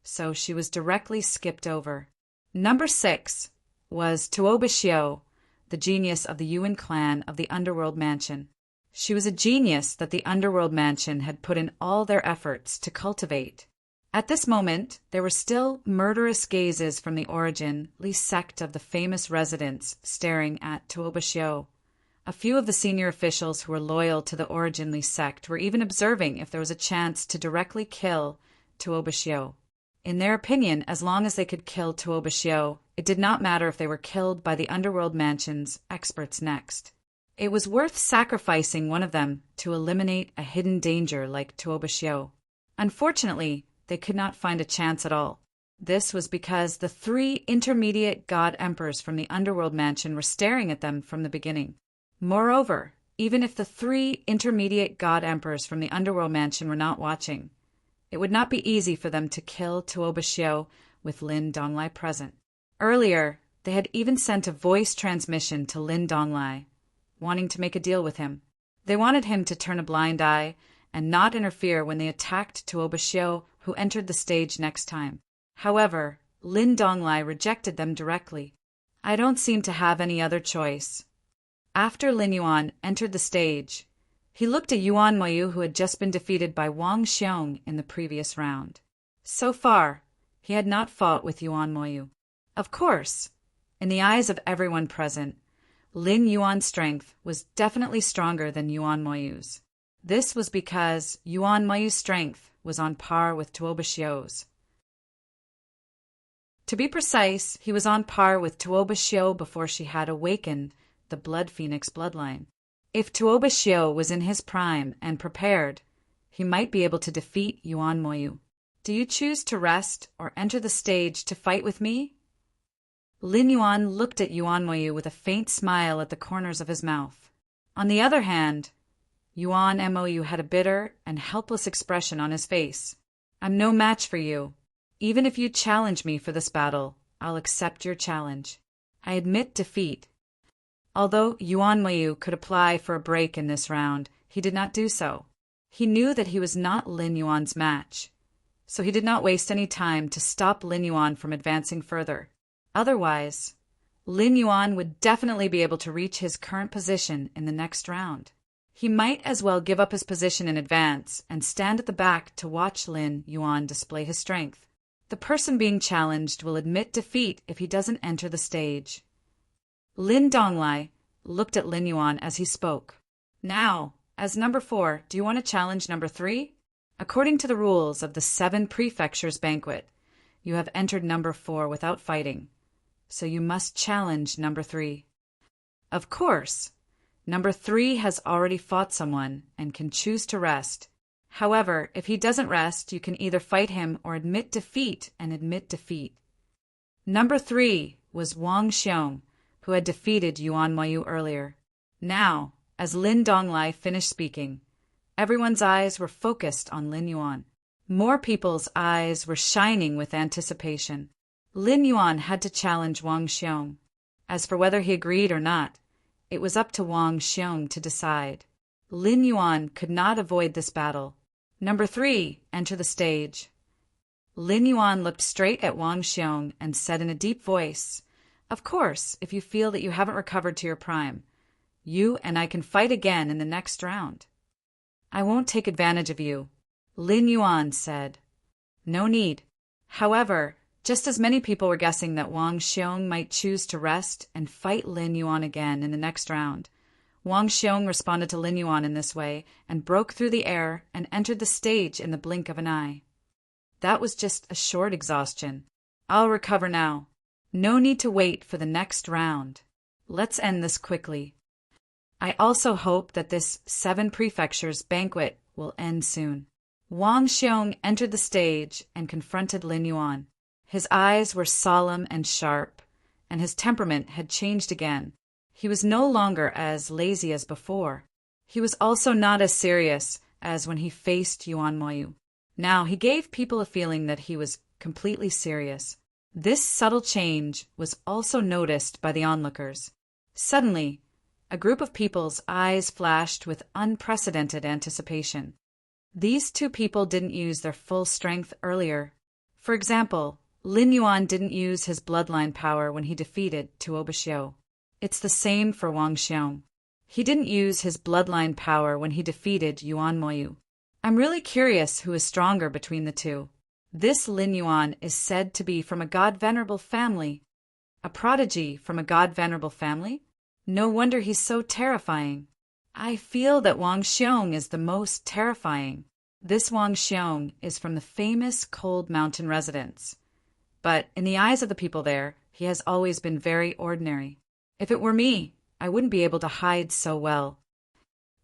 so she was directly skipped over. Number 6 was Tuo Bixiu, the genius of the Yuan clan of the Underworld Mansion. She was a genius that the Underworld Mansion had put in all their efforts to cultivate. At this moment, there were still murderous gazes from the Origin-Li sect of the famous residents staring at Tuo Bixiu. A few of the senior officials who were loyal to the Origin-Li sect were even observing if there was a chance to directly kill Tuo Bixiu. In their opinion, as long as they could kill Tuo Bixiu, it did not matter if they were killed by the Underworld Mansion's experts next. It was worth sacrificing one of them to eliminate a hidden danger like Tuo Bixiu. Unfortunately, they could not find a chance at all. This was because the 3 intermediate god emperors from the Underworld Mansion were staring at them from the beginning. Moreover, even if the 3 intermediate god emperors from the Underworld Mansion were not watching, it would not be easy for them to kill Tuo Bixiu with Lin Donglai present. Earlier, they had even sent a voice transmission to Lin Donglai, wanting to make a deal with him. They wanted him to turn a blind eye and not interfere when they attacked Tuo Bixiu, who entered the stage next time. However, Lin Donglai rejected them directly. I don't seem to have any other choice. After Lin Yuan entered the stage, he looked at Yuan Moyu, who had just been defeated by Wang Xiong in the previous round. So far, he had not fought with Yuan Moyu. Of course, in the eyes of everyone present, Lin Yuan's strength was definitely stronger than Yuan Moyu's. This was because Yuan Moyu's strength was on par with Tuo Bixiu's. To be precise, he was on par with Tuo Bixiu before she had awakened the Blood Phoenix bloodline. If Tuo Bixiu was in his prime and prepared, he might be able to defeat Yuan Moyu. Do you choose to rest or enter the stage to fight with me? Lin Yuan looked at Yuan Moyu with a faint smile at the corners of his mouth. On the other hand, Yuan Moyu had a bitter and helpless expression on his face. I'm no match for you. Even if you challenge me for this battle, I'll accept your challenge. I admit defeat. Although Yuan Moyu could apply for a break in this round, he did not do so. He knew that he was not Lin Yuan's match, so he did not waste any time to stop Lin Yuan from advancing further. Otherwise, Lin Yuan would definitely be able to reach his current position in the next round. He might as well give up his position in advance and stand at the back to watch Lin Yuan display his strength. The person being challenged will admit defeat if he doesn't enter the stage. Lin Donglai looked at Lin Yuan as he spoke. Now, as number 4, do you want to challenge number 3? According to the rules of the 7 Prefectures banquet, you have entered number 4 without fighting, so you must challenge number 3. Of course, number 3 has already fought someone and can choose to rest. However, if he doesn't rest, you can either fight him or admit defeat and admit defeat. Number 3 was Wang Xiong, who had defeated Yuan Moyu earlier. Now, as Lin Donglai finished speaking, everyone's eyes were focused on Lin Yuan. More people's eyes were shining with anticipation. Lin Yuan had to challenge Wang Xiong. As for whether he agreed or not, it was up to Wang Xiong to decide. Lin Yuan could not avoid this battle. Number 3, enter the stage. Lin Yuan looked straight at Wang Xiong and said in a deep voice, "Of course, if you feel that you haven't recovered to your prime, you and I can fight again in the next round." "I won't take advantage of you," Lin Yuan said. "No need." However, just as many people were guessing that Wang Xiong might choose to rest and fight Lin Yuan again in the next round, Wang Xiong responded to Lin Yuan in this way and broke through the air and entered the stage in the blink of an eye. That was just a short exhaustion. I'll recover now. No need to wait for the next round. Let's end this quickly. I also hope that this 7 prefectures banquet will end soon. Wang Xiong entered the stage and confronted Lin Yuan. His eyes were solemn and sharp, and his temperament had changed again. He was no longer as lazy as before. He was also not as serious as when he faced Yuan Moyu. Now he gave people a feeling that he was completely serious. This subtle change was also noticed by the onlookers. Suddenly, a group of people's eyes flashed with unprecedented anticipation. These 2 people didn't use their full strength earlier. For example, Lin Yuan didn't use his bloodline power when he defeated Tuo Bixiu. It's the same for Wang Xiong. He didn't use his bloodline power when he defeated Yuan Moyu. I'm really curious who is stronger between the 2. This Lin Yuan is said to be from a god-venerable family. A prodigy from a god-venerable family? No wonder he's so terrifying. I feel that Wang Xiong is the most terrifying. This Wang Xiong is from the famous Cold Mountain residence. But in the eyes of the people there, he has always been very ordinary. If it were me, I wouldn't be able to hide so well.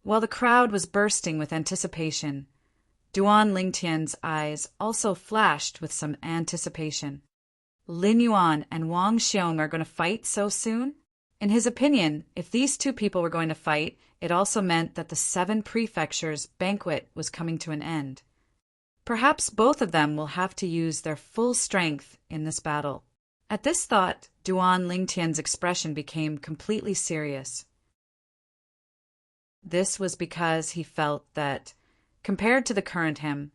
While the crowd was bursting with anticipation, Duan Lingtian's eyes also flashed with some anticipation. Lin Yuan and Wang Xiong are going to fight so soon? In his opinion, if these 2 people were going to fight, it also meant that the 7 prefectures banquet was coming to an end. Perhaps both of them will have to use their full strength in this battle. At this thought, Duan Lingtian's expression became completely serious. This was because he felt that, compared to the current him,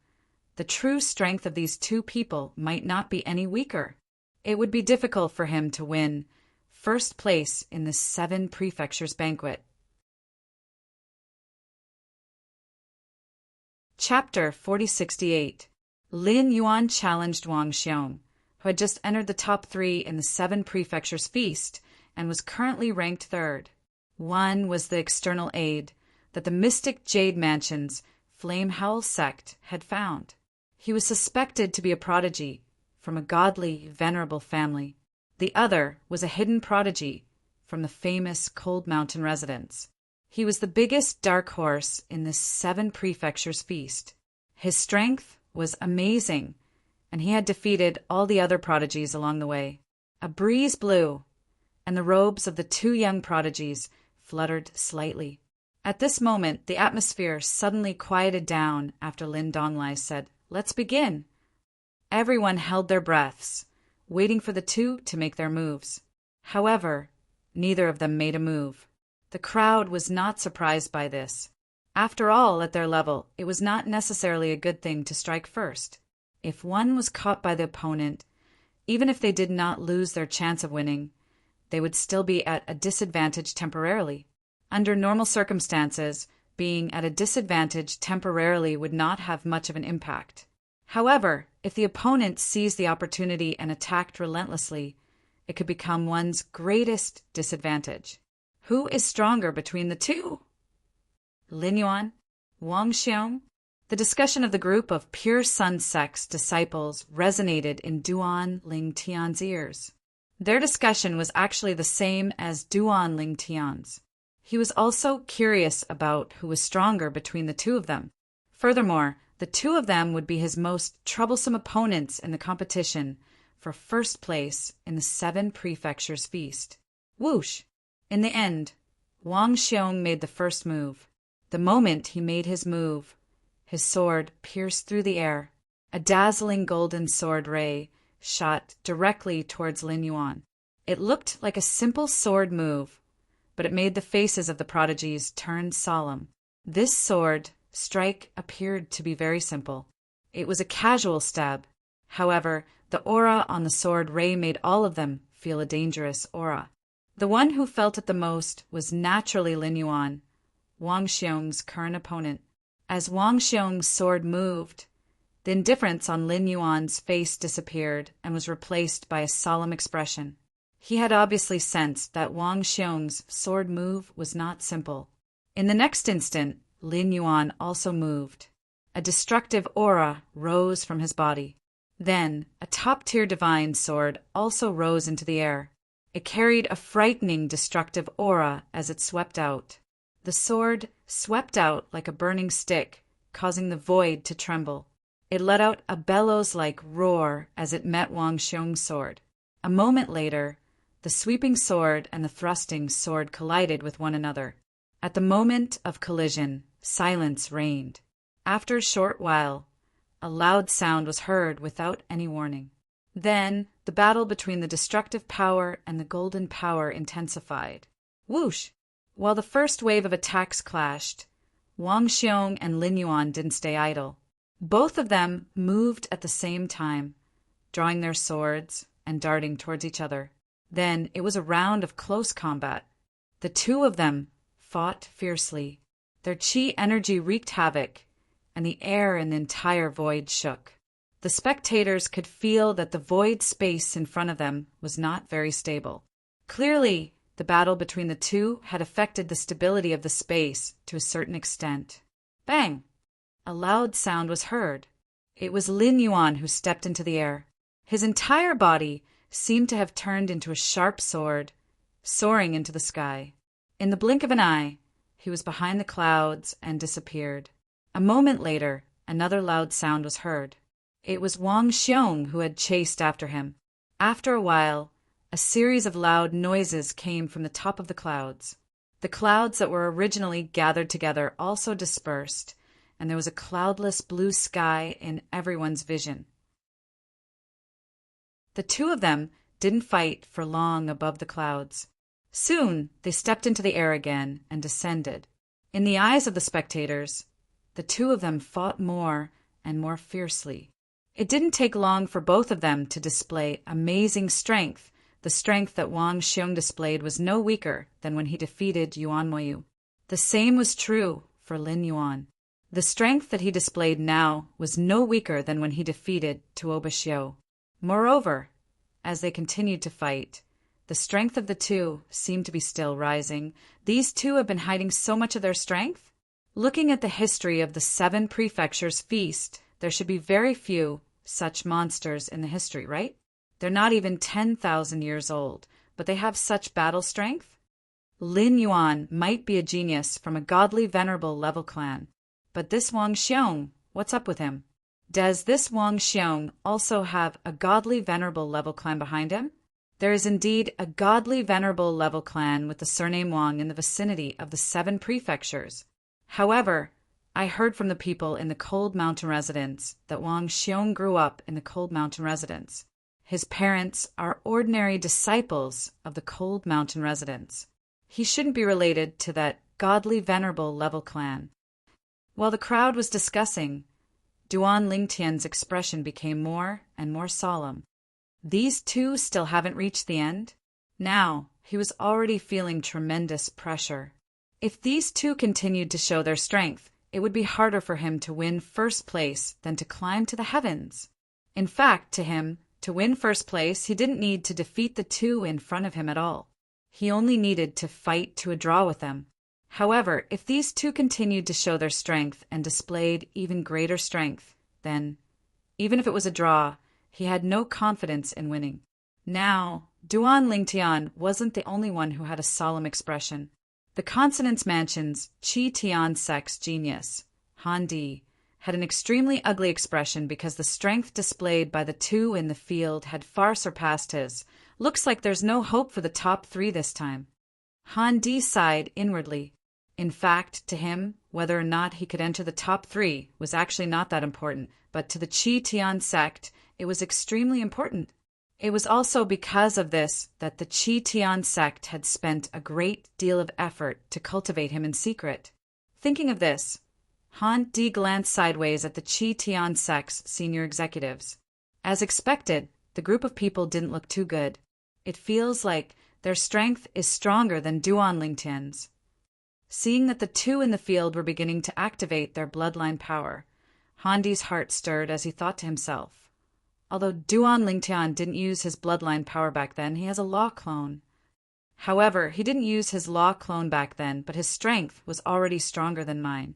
the true strength of these 2 people might not be any weaker. It would be difficult for him to win first place in the 7 prefectures banquet. Chapter 4068. Lin Yuan challenged Wang Xiong, who had just entered the top 3 in the 7 prefectures feast and was currently ranked 3rd. One was the external aid that the mystic Jade Mansion's Flame Howl sect had found. He was suspected to be a prodigy from a godly, venerable family. The other was a hidden prodigy from the famous Cold Mountain residence. He was the biggest dark horse in this 7 prefectures feast. His strength was amazing, and he had defeated all the other prodigies along the way. A breeze blew, and the robes of the 2 young prodigies fluttered slightly. At this moment, the atmosphere suddenly quieted down after Lin Donglai said, "Let's begin." Everyone held their breaths, waiting for the 2 to make their moves. However, neither of them made a move. The crowd was not surprised by this. After all, at their level, it was not necessarily a good thing to strike first. If one was caught by the opponent, even if they did not lose their chance of winning, they would still be at a disadvantage temporarily. Under normal circumstances, being at a disadvantage temporarily would not have much of an impact. However, if the opponent seized the opportunity and attacked relentlessly, it could become one's greatest disadvantage. Who is stronger between the 2? Lin Yuan? Wang Xiong? The discussion of the group of Pure Sun sect's disciples resonated in Duan Lingtian's ears. Their discussion was actually the same as Duan Lingtian's. He was also curious about who was stronger between the 2 of them. Furthermore, the 2 of them would be his most troublesome opponents in the competition for first place in the 7 prefectures feast. Whoosh! In the end, Wang Xiong made the first move. The moment he made his move, his sword pierced through the air. A dazzling golden sword ray shot directly towards Lin Yuan. It looked like a simple sword move, but it made the faces of the prodigies turn solemn. This sword strike appeared to be very simple. It was a casual stab. However, the aura on the sword ray made all of them feel a dangerous aura. The one who felt it the most was naturally Lin Yuan, Wang Xiong's current opponent. As Wang Xiong's sword moved, the indifference on Lin Yuan's face disappeared and was replaced by a solemn expression. He had obviously sensed that Wang Xiong's sword move was not simple. In the next instant, Lin Yuan also moved. A destructive aura rose from his body. Then, a top-tier divine sword also rose into the air. It carried a frightening destructive aura as it swept out. The sword swept out like a burning stick, causing the void to tremble. It let out a bellows-like roar as it met Wang Xiong's sword. A moment later, the sweeping sword and the thrusting sword collided with one another. At the moment of collision, silence reigned. After a short while, a loud sound was heard without any warning. Then, the battle between the destructive power and the golden power intensified. Whoosh! While the first wave of attacks clashed, Wang Xiong and Lin Yuan didn't stay idle. Both of them moved at the same time, drawing their swords and darting towards each other. Then it was a round of close combat. The two of them fought fiercely. Their chi energy wreaked havoc, and the air in the entire void shook. The spectators could feel that the void space in front of them was not very stable. Clearly, the battle between the two had affected the stability of the space to a certain extent. Bang! A loud sound was heard. It was Lin Yuan who stepped into the air. His entire body seemed to have turned into a sharp sword, soaring into the sky. In the blink of an eye, he was behind the clouds and disappeared. A moment later, another loud sound was heard. It was Wang Xiong who had chased after him. After a while, a series of loud noises came from the top of the clouds. The clouds that were originally gathered together also dispersed, and there was a cloudless blue sky in everyone's vision. The two of them didn't fight for long above the clouds. Soon they stepped into the air again and descended. In the eyes of the spectators, the two of them fought more and more fiercely. It didn't take long for both of them to display amazing strength. The strength that Wang Xiong displayed was no weaker than when he defeated Yuan Moyu. The same was true for Lin Yuan. The strength that he displayed now was no weaker than when he defeated Tuo Xiu. Moreover, as they continued to fight, the strength of the two seemed to be still rising. These two have been hiding so much of their strength? Looking at the history of the 7 prefectures feast, there should be very few such monsters in the history, right? They're not even 10,000 years old, but they have such battle strength? Lin Yuan might be a genius from a godly venerable level clan, but this Wang Xiong, what's up with him? Does this Wang Xiong also have a godly venerable level clan behind him? There is indeed a godly venerable level clan with the surname Wang in the vicinity of the 7 prefectures. However, I heard from the people in the Cold Mountain residence that Wang Xiong grew up in the Cold Mountain residence. His parents are ordinary disciples of the Cold Mountain residence. He shouldn't be related to that godly venerable level clan. While the crowd was discussing, Duan Lingtian's expression became more and more solemn. These two still haven't reached the end? Now, he was already feeling tremendous pressure. If these two continued to show their strength, it would be harder for him to win first place than to climb to the heavens. In fact, to him, to win first place, he didn't need to defeat the two in front of him at all. He only needed to fight to a draw with them. However, if these two continued to show their strength and displayed even greater strength, then, even if it was a draw, he had no confidence in winning. Now, Duan Lingtian wasn't the only one who had a solemn expression. The Consonance Mansion's Qi Tian sex genius, Han Di, had an extremely ugly expression because the strength displayed by the two in the field had far surpassed his. Looks like there's no hope for the top 3 this time. Han Di sighed inwardly. In fact, to him, whether or not he could enter the top 3 was actually not that important, but to the Qi Tian sect, it was extremely important. It was also because of this that the Qi Tian sect had spent a great deal of effort to cultivate him in secret. Thinking of this, Han Di glanced sideways at the Qi Tian sect's senior executives. As expected, the group of people didn't look too good. It feels like their strength is stronger than Duan Lingtian's. Seeing that the two in the field were beginning to activate their bloodline power, Han Di's heart stirred as he thought to himself, although Duan Lingtian didn't use his bloodline power back then, he has a law clone. However, he didn't use his law clone back then, but his strength was already stronger than mine.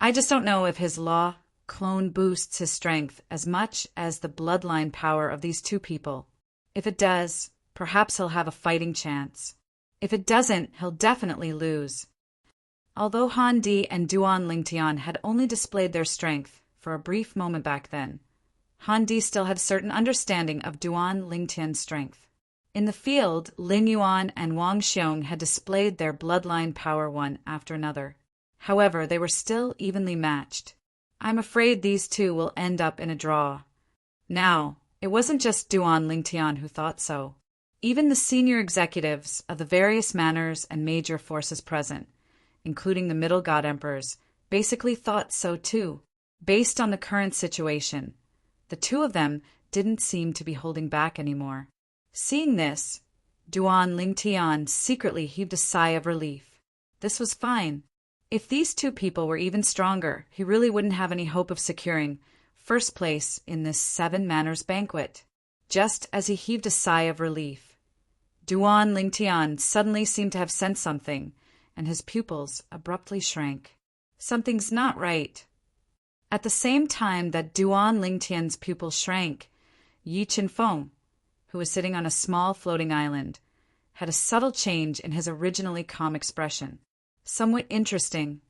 I just don't know if his law clone boosts his strength as much as the bloodline power of these two people. If it does, perhaps he'll have a fighting chance. If it doesn't, he'll definitely lose. Although Han Di and Duan Lingtian had only displayed their strength for a brief moment back then, Han Di still had certain understanding of Duan Lingtian's strength. In the field, Lin Yuan and Wang Xiong had displayed their bloodline power one after another. However, they were still evenly matched. I'm afraid these two will end up in a draw. Now, it wasn't just Duan Lingtian who thought so. Even the senior executives of the various manors and major forces present, including the Middle God Emperors, basically thought so too. Based on the current situation, the two of them didn't seem to be holding back anymore. Seeing this, Duan Lingtian secretly heaved a sigh of relief. This was fine. If these two people were even stronger, he really wouldn't have any hope of securing first place in this 7 Manors banquet. Just as he heaved a sigh of relief, Duan Lingtian suddenly seemed to have sensed something, and his pupils abruptly shrank. Something's not right. At the same time that Duan Lingtian's pupils shrank, Yi Qinfeng, who was sitting on a small floating island, had a subtle change in his originally calm expression. Somewhat interesting.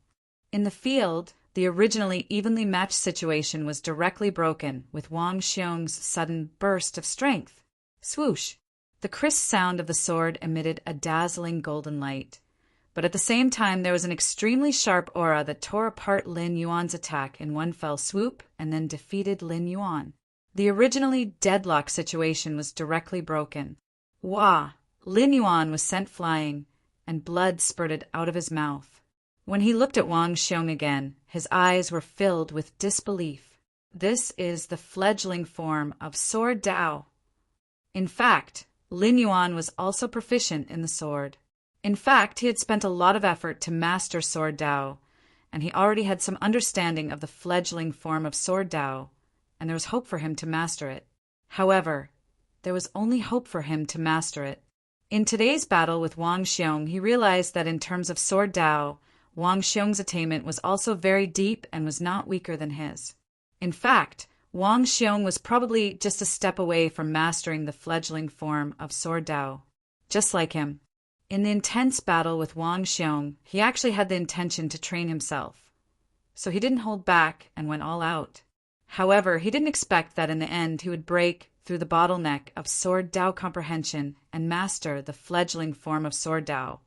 In the field, the originally evenly matched situation was directly broken with Wang Xiong's sudden burst of strength. Swoosh! The crisp sound of the sword emitted a dazzling golden light. But at the same time, there was an extremely sharp aura that tore apart Lin Yuan's attack in one fell swoop and then defeated Lin Yuan. The originally deadlock situation was directly broken. Wah! Lin Yuan was sent flying, and blood spurted out of his mouth. When he looked at Wang Xiong again, his eyes were filled with disbelief. This is the fledgling form of Sword Dao. In fact, Lin Yuan was also proficient in the sword. In fact, he had spent a lot of effort to master Sword Dao, and he already had some understanding of the fledgling form of Sword Dao, and there was hope for him to master it. However, there was only hope for him to master it. In today's battle with Wang Xiong, he realized that in terms of Sword Dao, Wang Xiong's attainment was also very deep and was not weaker than his. In fact, Wang Xiong was probably just a step away from mastering the fledgling form of Sword Dao. Just like him, in the intense battle with Wang Xiong, he actually had the intention to train himself. So he didn't hold back and went all out. However, he didn't expect that in the end he would break through the bottleneck of Sword Dao comprehension and master the fledgling form of Sword Dao,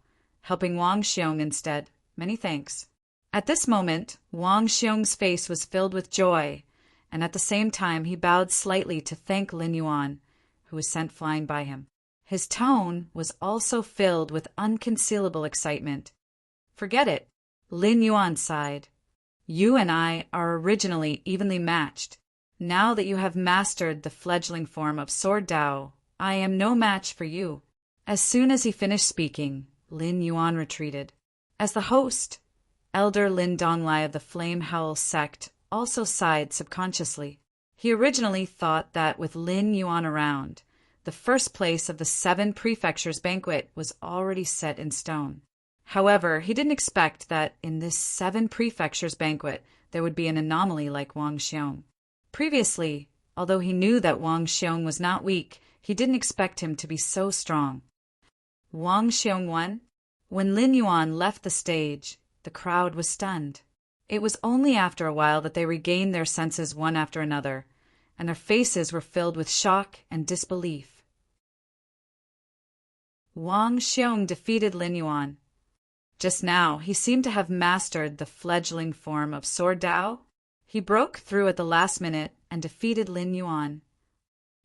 helping Wang Xiong instead. Many thanks. At this moment, Wang Xiong's face was filled with joy, and at the same time he bowed slightly to thank Lin Yuan, who was sent flying by him. His tone was also filled with unconcealable excitement. Forget it, Lin Yuan sighed. You and I are originally evenly matched. Now that you have mastered the fledgling form of Sword Dao, I am no match for you. As soon as he finished speaking, Lin Yuan retreated. As the host, Elder Lin Donglai of the Flame Howl sect also sighed subconsciously. He originally thought that with Lin Yuan around, the first place of the 7 prefectures banquet was already set in stone. However, he didn't expect that in this 7 prefectures banquet there would be an anomaly like Wang Xiong. Previously, although he knew that Wang Xiong was not weak, he didn't expect him to be so strong. Wang Xiong won? When Lin Yuan left the stage, the crowd was stunned. It was only after a while that they regained their senses one after another, and their faces were filled with shock and disbelief. Wang Xiong defeated Lin Yuan. Just now, he seemed to have mastered the fledgling form of Sword Dao. He broke through at the last minute and defeated Lin Yuan.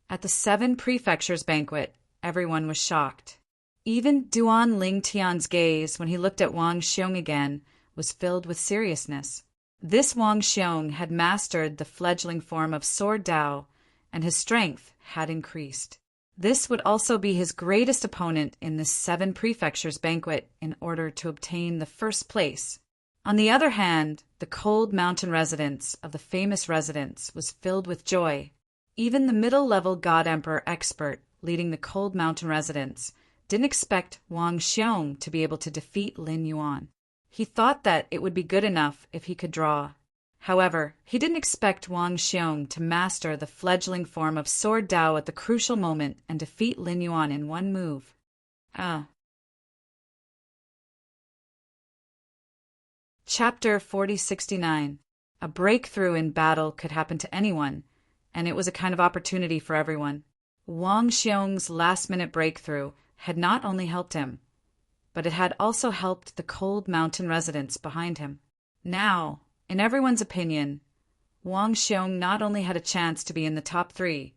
At the 7 prefectures banquet, everyone was shocked. Even Duan Lingtian's gaze, when he looked at Wang Xiong again, was filled with seriousness. This Wang Xiong had mastered the fledgling form of Sword Dao, and his strength had increased. This would also be his greatest opponent in this 7 prefectures banquet in order to obtain the first place. On the other hand, the cold mountain residence of the famous residence was filled with joy. Even the middle-level God Emperor expert leading the cold mountain residence didn't expect Wang Xiong to be able to defeat Lin Yuan. He thought that it would be good enough if he could draw. However, he didn't expect Wang Xiong to master the fledgling form of Sword Dao at the crucial moment and defeat Lin Yuan in one move. Chapter 4069. A breakthrough in battle could happen to anyone, and it was a kind of opportunity for everyone. Wang Xiong's last-minute breakthrough had not only helped him, but it had also helped the cold mountain residents behind him. Now, in everyone's opinion, Wang Xiong not only had a chance to be in the top 3,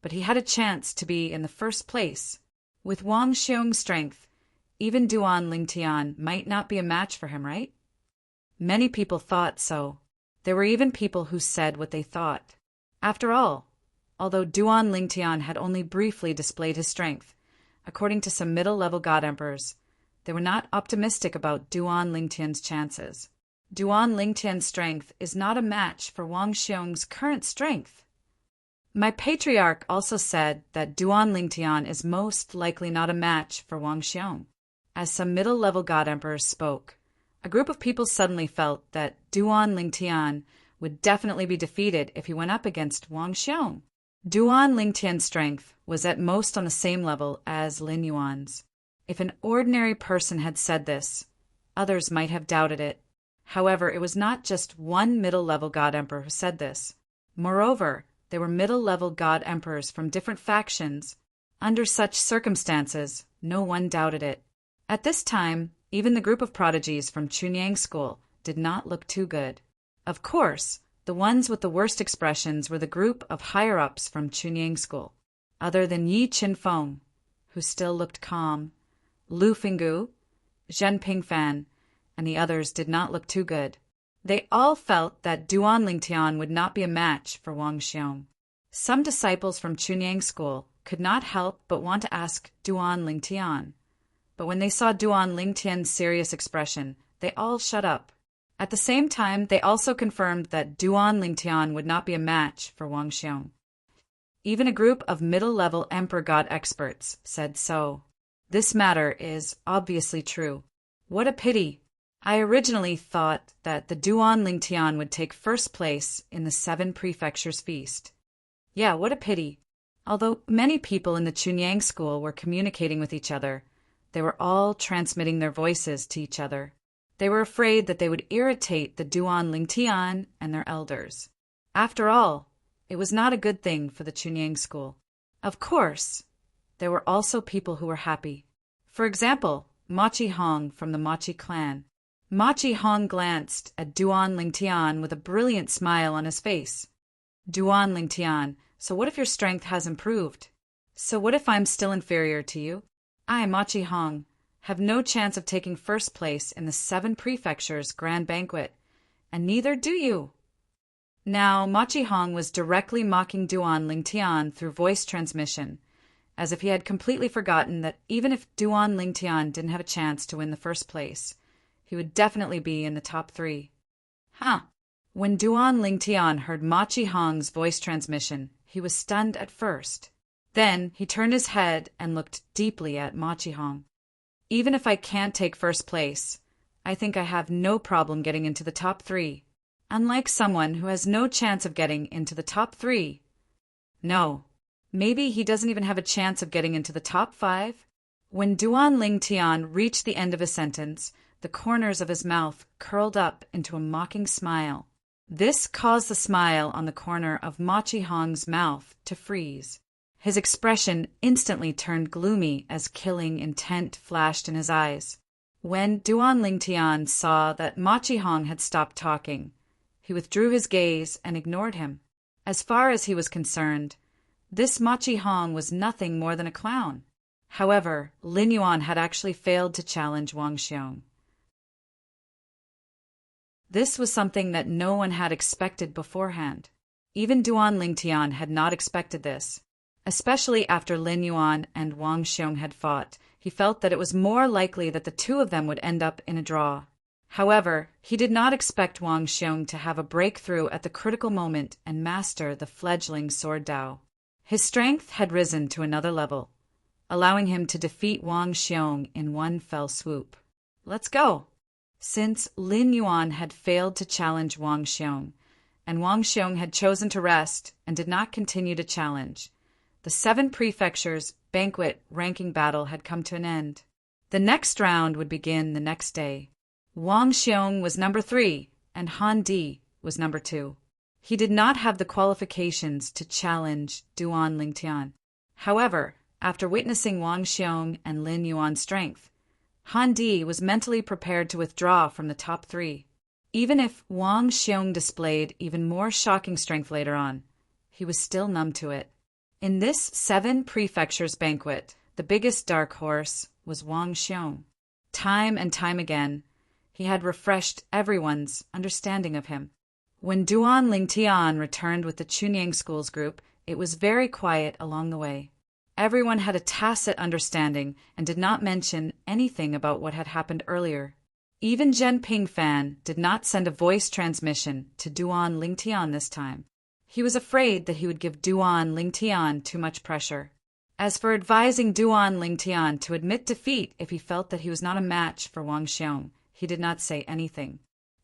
but he had a chance to be in the first place. With Wang Xiong's strength, even Duan Lingtian might not be a match for him, right? Many people thought so. There were even people who said what they thought. After all, although Duan Lingtian had only briefly displayed his strength, according to some middle-level god emperors, they were not optimistic about Duan Lingtian's chances. Duan Lingtian's strength is not a match for Wang Xiong's current strength. My patriarch also said that Duan Lingtian is most likely not a match for Wang Xiong. As some middle-level god emperors spoke, a group of people suddenly felt that Duan Lingtian would definitely be defeated if he went up against Wang Xiong. Duan Lingtian's strength was at most on the same level as Lin Yuan's. If an ordinary person had said this, others might have doubted it. However, it was not just one middle-level god emperor who said this. Moreover, there were middle-level god emperors from different factions. Under such circumstances, no one doubted it. At this time, even the group of prodigies from Chunyang School did not look too good. Of course, the ones with the worst expressions were the group of higher-ups from Chunyang School. Other than Yi Qinfeng, who still looked calm, Lu Finggu, Zhen Pingfan, and the others did not look too good. They all felt that Duan Lingtian would not be a match for Wang Xiong. Some disciples from Chunyang School could not help but want to ask Duan Lingtian, but when they saw Duan Lingtian's serious expression, they all shut up. At the same time, they also confirmed that Duan Lingtian would not be a match for Wang Xiong. Even a group of middle-level emperor god experts said so. This matter is obviously true. What a pity! I originally thought that the Duan Lingtian would take first place in the 7 prefectures feast. Yeah, what a pity. Although many people in the Chunyang School were communicating with each other, they were all transmitting their voices to each other. They were afraid that they would irritate the Duan Lingtian and their elders. After all, it was not a good thing for the Chunyang School. Of course, there were also people who were happy. For example, Machi Hong from the Machi clan. Machi Hong glanced at Duan Lingtian with a brilliant smile on his face. Duan Lingtian, so what if your strength has improved? So what if I'm still inferior to you? I, Machi Hong, have no chance of taking first place in the 7 prefectures grand banquet, and neither do you. Now, Machi Hong was directly mocking Duan Lingtian through voice transmission, as if he had completely forgotten that even if Duan Lingtian didn't have a chance to win the first place, he would definitely be in the top 3. When Duan Lingtian heard Machi Hong's voice transmission, he was stunned at first. Then he turned his head and looked deeply at Machi Hong. Even if I can't take first place, I think I have no problem getting into the top 3. Unlike someone who has no chance of getting into the top 3. No, maybe he doesn't even have a chance of getting into the top 5. When Duan Lingtian reached the end of his sentence, the corners of his mouth curled up into a mocking smile. This caused the smile on the corner of Machi Hong's mouth to freeze. His expression instantly turned gloomy as killing intent flashed in his eyes. When Duan Lingtian saw that Machi Hong had stopped talking, he withdrew his gaze and ignored him. As far as he was concerned, this Machi Hong was nothing more than a clown. However, Lin Yuan had actually failed to challenge Wang Xiong. This was something that no one had expected beforehand. Even Duan Lingtian had not expected this. Especially after Lin Yuan and Wang Xiong had fought, he felt that it was more likely that the two of them would end up in a draw. However, he did not expect Wang Xiong to have a breakthrough at the critical moment and master the fledgling sword Dao. His strength had risen to another level, allowing him to defeat Wang Xiong in one fell swoop. Let's go! Since Lin Yuan had failed to challenge Wang Xiong, and Wang Xiong had chosen to rest and did not continue to challenge, the 7 prefectures banquet ranking battle had come to an end. The next round would begin the next day. Wang Xiong was number 3, and Han Di was number 2. He did not have the qualifications to challenge Duan Lingtian. However, after witnessing Wang Xiong and Lin Yuan's strength, Han Di was mentally prepared to withdraw from the top 3. Even if Wang Xiong displayed even more shocking strength later on, he was still numb to it. In this 7 prefectures banquet, the biggest dark horse was Wang Xiong. Time and time again, he had refreshed everyone's understanding of him. When Duan Lingtian returned with the Chunyang School's group, it was very quiet along the way. Everyone had a tacit understanding and did not mention anything about what had happened earlier. Even Zhen Pingfan did not send a voice transmission to Duan Lingtian this time. He was afraid that he would give Duan Lingtian too much pressure. As for advising Duan Lingtian to admit defeat if he felt that he was not a match for Wang Xiong, he did not say anything.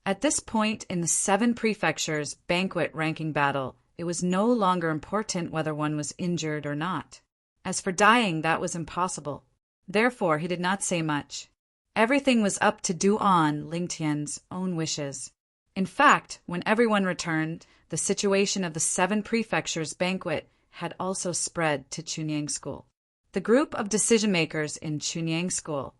At this point in the 7 prefectures banquet ranking battle, it was no longer important whether one was injured or not. As for dying, that was impossible. Therefore, he did not say much. Everything was up to Duan Lingtian's own wishes. In fact, when everyone returned, the situation of the 7 prefectures banquet had also spread to Chunyang School. The group of decision-makers in Chunyang School,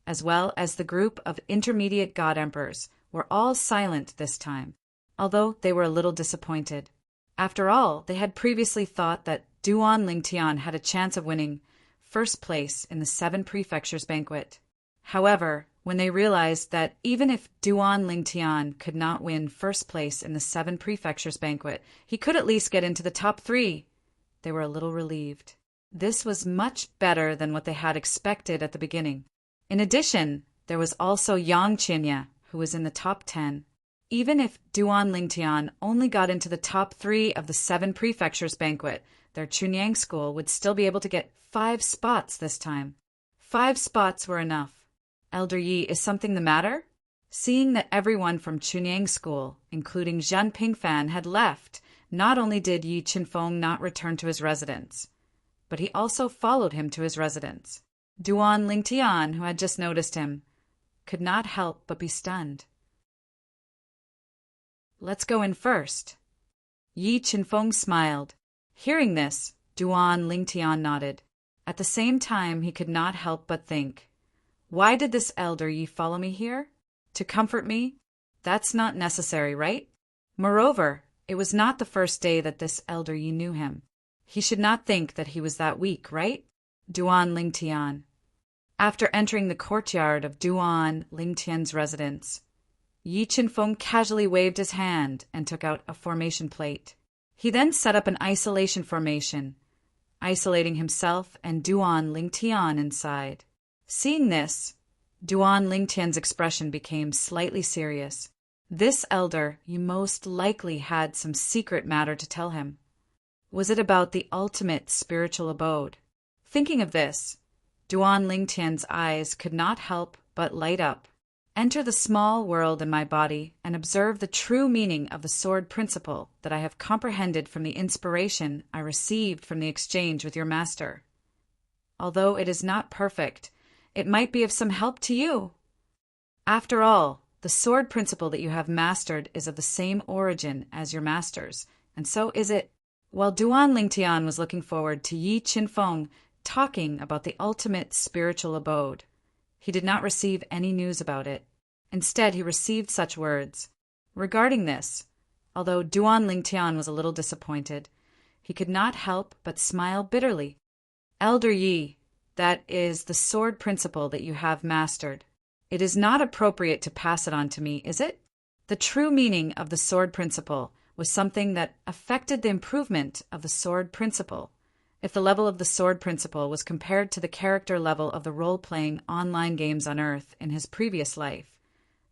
as well as the group of intermediate god emperors, were all silent this time, although they were a little disappointed. After all, they had previously thought that Duan Lingtian had a chance of winning first place in the 7 prefectures banquet. However, when they realized that even if Duan Lingtian could not win first place in the 7 prefectures banquet, he could at least get into the top 3, they were a little relieved. This was much better than what they had expected at the beginning. In addition, there was also Yang Qinya, who was in the top 10. Even if Duan Lingtian only got into the top 3 of the 7 prefectures banquet, their Chunyang School would still be able to get 5 spots this time. 5 spots were enough. Elder Yi, is something the matter? Seeing that everyone from Chunyang School, including Zhen Pingfan, had left, not only did Yi Qinfeng not return to his residence, but he also followed him to his residence. Duan Lingtian, who had just noticed him, could not help but be stunned. Let's go in first. Yi Qinfeng smiled. Hearing this, Duan Lingtian nodded. At the same time, he could not help but think, why did this elder Yi follow me here? To comfort me? That's not necessary, right? Moreover, it was not the first day that this elder Yi knew him. He should not think that he was that weak, right? Duan Lingtian. After entering the courtyard of Duan Lingtian's residence, Yi Qinfeng casually waved his hand and took out a formation plate. He then set up an isolation formation, isolating himself and Duan Lingtian inside. Seeing this, Duan Lingtian's expression became slightly serious. This elder, you most likely had some secret matter to tell him. Was it about the ultimate spiritual abode? Thinking of this, Duan Lingtian's eyes could not help but light up. Enter the small world in my body and observe the true meaning of the sword principle that I have comprehended from the inspiration I received from the exchange with your master. Although it is not perfect, it might be of some help to you. After all, the sword principle that you have mastered is of the same origin as your master's, and so is it. While Duan Lingtian was looking forward to Yi Qinfeng talking about the ultimate spiritual abode, he did not receive any news about it. Instead, he received such words. Regarding this, although Duan Lingtian was a little disappointed, he could not help but smile bitterly. Elder Yi, that is the sword principle that you have mastered. It is not appropriate to pass it on to me, is it? The true meaning of the sword principle was something that affected the improvement of the sword principle. If the level of the sword principle was compared to the character level of the role-playing online games on Earth in his previous life,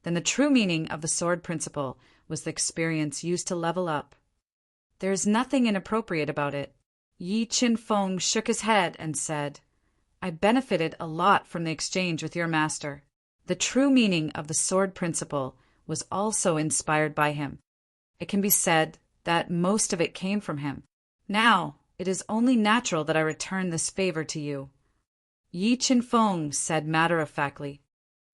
then the true meaning of the sword principle was the experience used to level up. There is nothing inappropriate about it. Yi Qinfeng shook his head and said, I benefited a lot from the exchange with your master. The true meaning of the sword principle was also inspired by him. It can be said that most of it came from him. Now, it is only natural that I return this favor to you. Yi Qinfeng said matter-of-factly.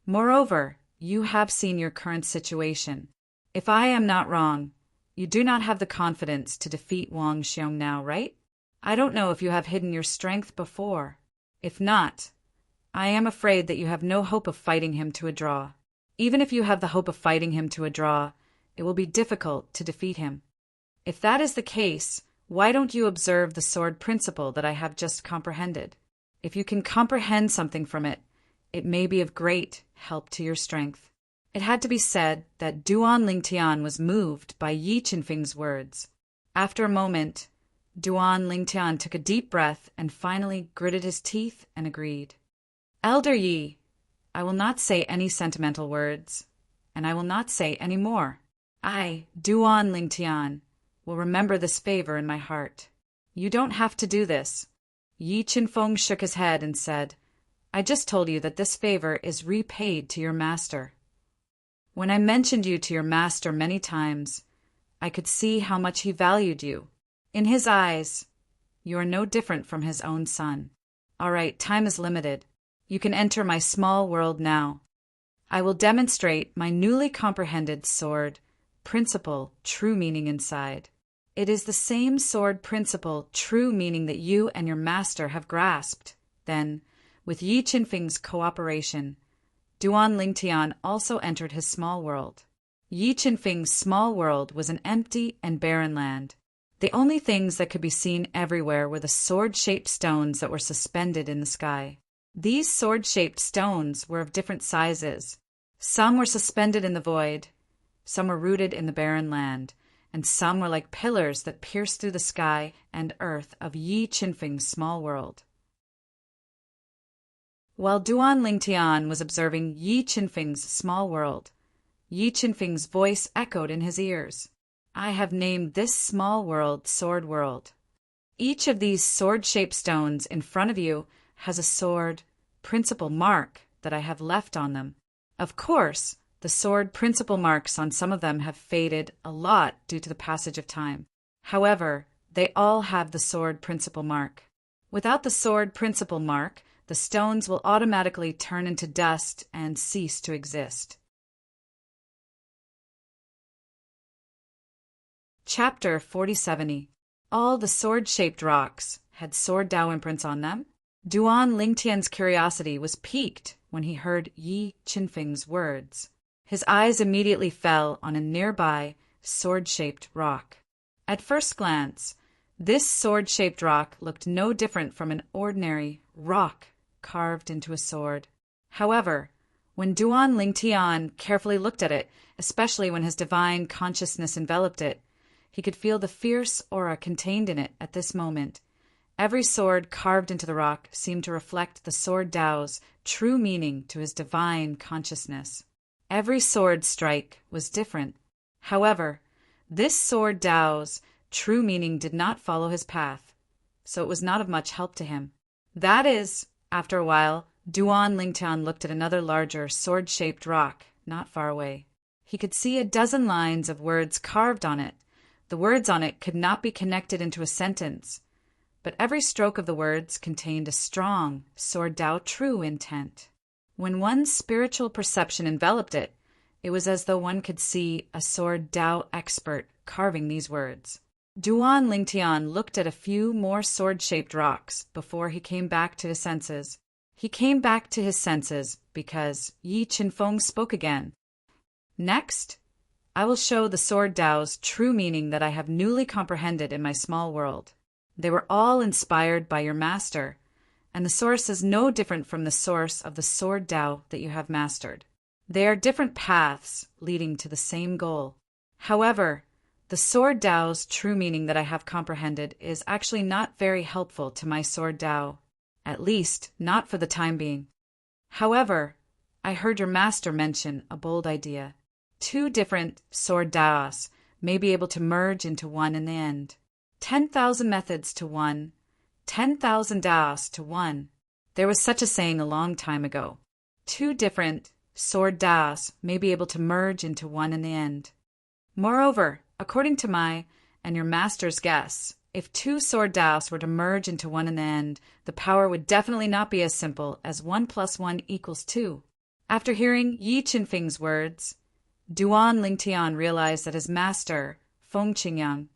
Moreover, you have seen your current situation. If I am not wrong, you do not have the confidence to defeat Wang Xiong now, right? I don't know if you have hidden your strength before. If not, I am afraid that you have no hope of fighting him to a draw. Even if you have the hope of fighting him to a draw, it will be difficult to defeat him. If that is the case, why don't you observe the sword principle that I have just comprehended? If you can comprehend something from it, it may be of great help to your strength. It had to be said that Duan Lingtian was moved by Yi Qinfeng's words. After a moment, Duan Lingtian took a deep breath and finally gritted his teeth and agreed. Elder Yi, I will not say any sentimental words, and I will not say any more. I, Duan Lingtian, will remember this favor in my heart. You don't have to do this. Yi Qinfeng shook his head and said, I just told you that this favor is repaid to your master. When I mentioned you to your master many times, I could see how much he valued you. In his eyes, you are no different from his own son. All right, time is limited. You can enter my small world now. I will demonstrate my newly comprehended sword principle, true meaning inside. It is the same sword principle, true meaning that you and your master have grasped. Then, with Yi Qinfeng's cooperation, Duan Lingtian also entered his small world. Yi Qinfeng's small world was an empty and barren land. The only things that could be seen everywhere were the sword-shaped stones that were suspended in the sky. These sword-shaped stones were of different sizes. Some were suspended in the void, some were rooted in the barren land, and some were like pillars that pierced through the sky and earth of Yi Qinfeng's small world. While Duan Lingtian was observing Yi Qinfeng's small world, Yi Qinfeng's voice echoed in his ears. I have named this small world Sword World. Each of these sword-shaped stones in front of you has a sword principle mark that I have left on them. Of course, the sword principle marks on some of them have faded a lot due to the passage of time. However, they all have the sword principle mark. Without the sword principle mark, the stones will automatically turn into dust and cease to exist. Chapter 4070. All the sword-shaped rocks had sword Dao imprints on them. Duan Lingtian's curiosity was piqued when he heard Yi Qinfeng's words. His eyes immediately fell on a nearby sword-shaped rock. At first glance, this sword-shaped rock looked no different from an ordinary rock carved into a sword. However, when Duan Lingtian carefully looked at it, especially when his divine consciousness enveloped it, he could feel the fierce aura contained in it at this moment. Every sword carved into the rock seemed to reflect the sword Dao's true meaning to his divine consciousness. Every sword strike was different. However, this sword Dao's true meaning did not follow his path, so it was not of much help to him. That is, after a while, Duan Lingtian looked at another larger sword-shaped rock not far away. He could see a dozen lines of words carved on it. The words on it could not be connected into a sentence, but every stroke of the words contained a strong sword Dao true intent. When one's spiritual perception enveloped it, it was as though one could see a sword Dao expert carving these words. Duan Lingtian looked at a few more sword-shaped rocks before he came back to his senses. He came back to his senses because Yi Qinfeng spoke again. Next, I will show the sword Dao's true meaning that I have newly comprehended in my small world. They were all inspired by your master, and the source is no different from the source of the sword Dao that you have mastered. They are different paths leading to the same goal. However, the sword Dao's true meaning that I have comprehended is actually not very helpful to my sword Dao, at least not for the time being. However, I heard your master mention a bold idea. 2 different sword Daos may be able to merge into one in the end. 10,000 methods to one, 10,000 Daos to one. There was such a saying a long time ago. 2 different sword Daos may be able to merge into one in the end. Moreover, according to my and your master's guess, if 2 sword Daos were to merge into one in the end, the power would definitely not be as simple as 1 + 1 = 2. After hearing Yi Qinfeng's words, Duan Lingtian realized that his master, Feng Qingyang,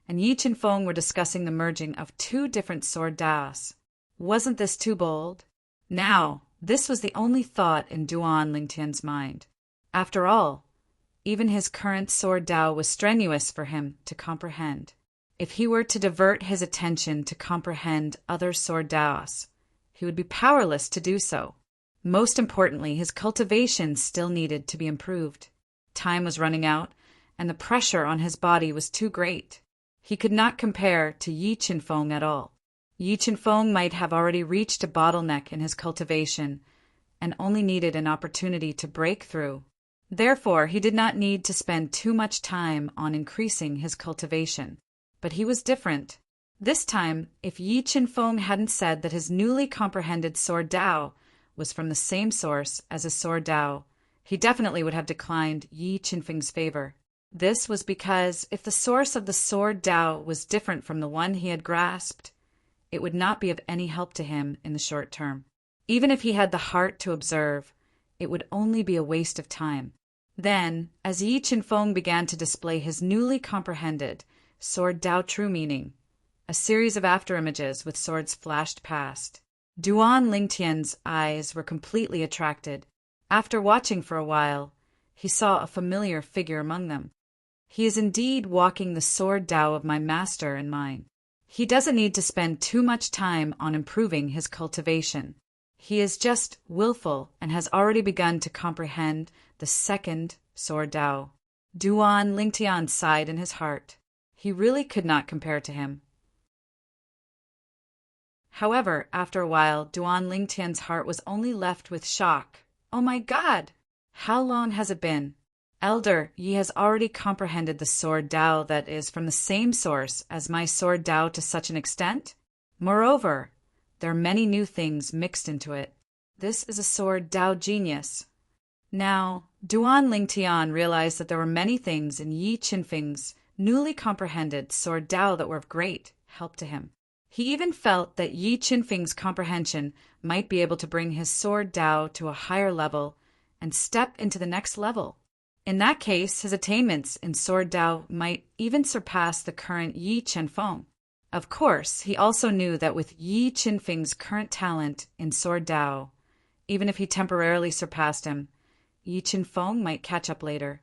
and Yi Qinfeng were discussing the merging of two different sword daos. Wasn't this too bold? Now, this was the only thought in Duan Lingtian's mind. After all, even his current sword dao was strenuous for him to comprehend. If he were to divert his attention to comprehend other sword daos, he would be powerless to do so. Most importantly, his cultivation still needed to be improved. Time was running out, and the pressure on his body was too great. He could not compare to Yi Qinfeng at all. Yi Qinfeng might have already reached a bottleneck in his cultivation and only needed an opportunity to break through. Therefore, he did not need to spend too much time on increasing his cultivation. But he was different. This time, if Yi Qinfeng hadn't said that his newly comprehended sword dao was from the same source as his sword dao, he definitely would have declined Yi Qinfeng's favor. This was because if the source of the sword dao was different from the one he had grasped, it would not be of any help to him in the short term. Even if he had the heart to observe, it would only be a waste of time. Then, as Yi Qinfeng began to display his newly comprehended sword dao true meaning, a series of afterimages with swords flashed past. Duan Lingtian's eyes were completely attracted. After watching for a while, he saw a familiar figure among them. He is indeed walking the sword dao of my master and mine. He doesn't need to spend too much time on improving his cultivation. He is just willful and has already begun to comprehend the second sword dao. Duan Lingtian sighed in his heart. He really could not compare to him. However, after a while, Duan Lingtian's heart was only left with shock. Oh my God! How long has it been? Elder, ye has already comprehended the sword dao that is from the same source as my sword dao to such an extent? Moreover, there are many new things mixed into it. This is a sword dao genius. Now, Duan Lingtian realized that there were many things in Yi Qinfeng's newly comprehended sword dao that were of great help to him. He even felt that Yi Qinfeng's comprehension might be able to bring his sword dao to a higher level and step into the next level. In that case, his attainments in sword dao might even surpass the current Yi Qinfeng. Of course, he also knew that with Yi Qinfeng's current talent in sword dao, even if he temporarily surpassed him, Yi Qinfeng might catch up later.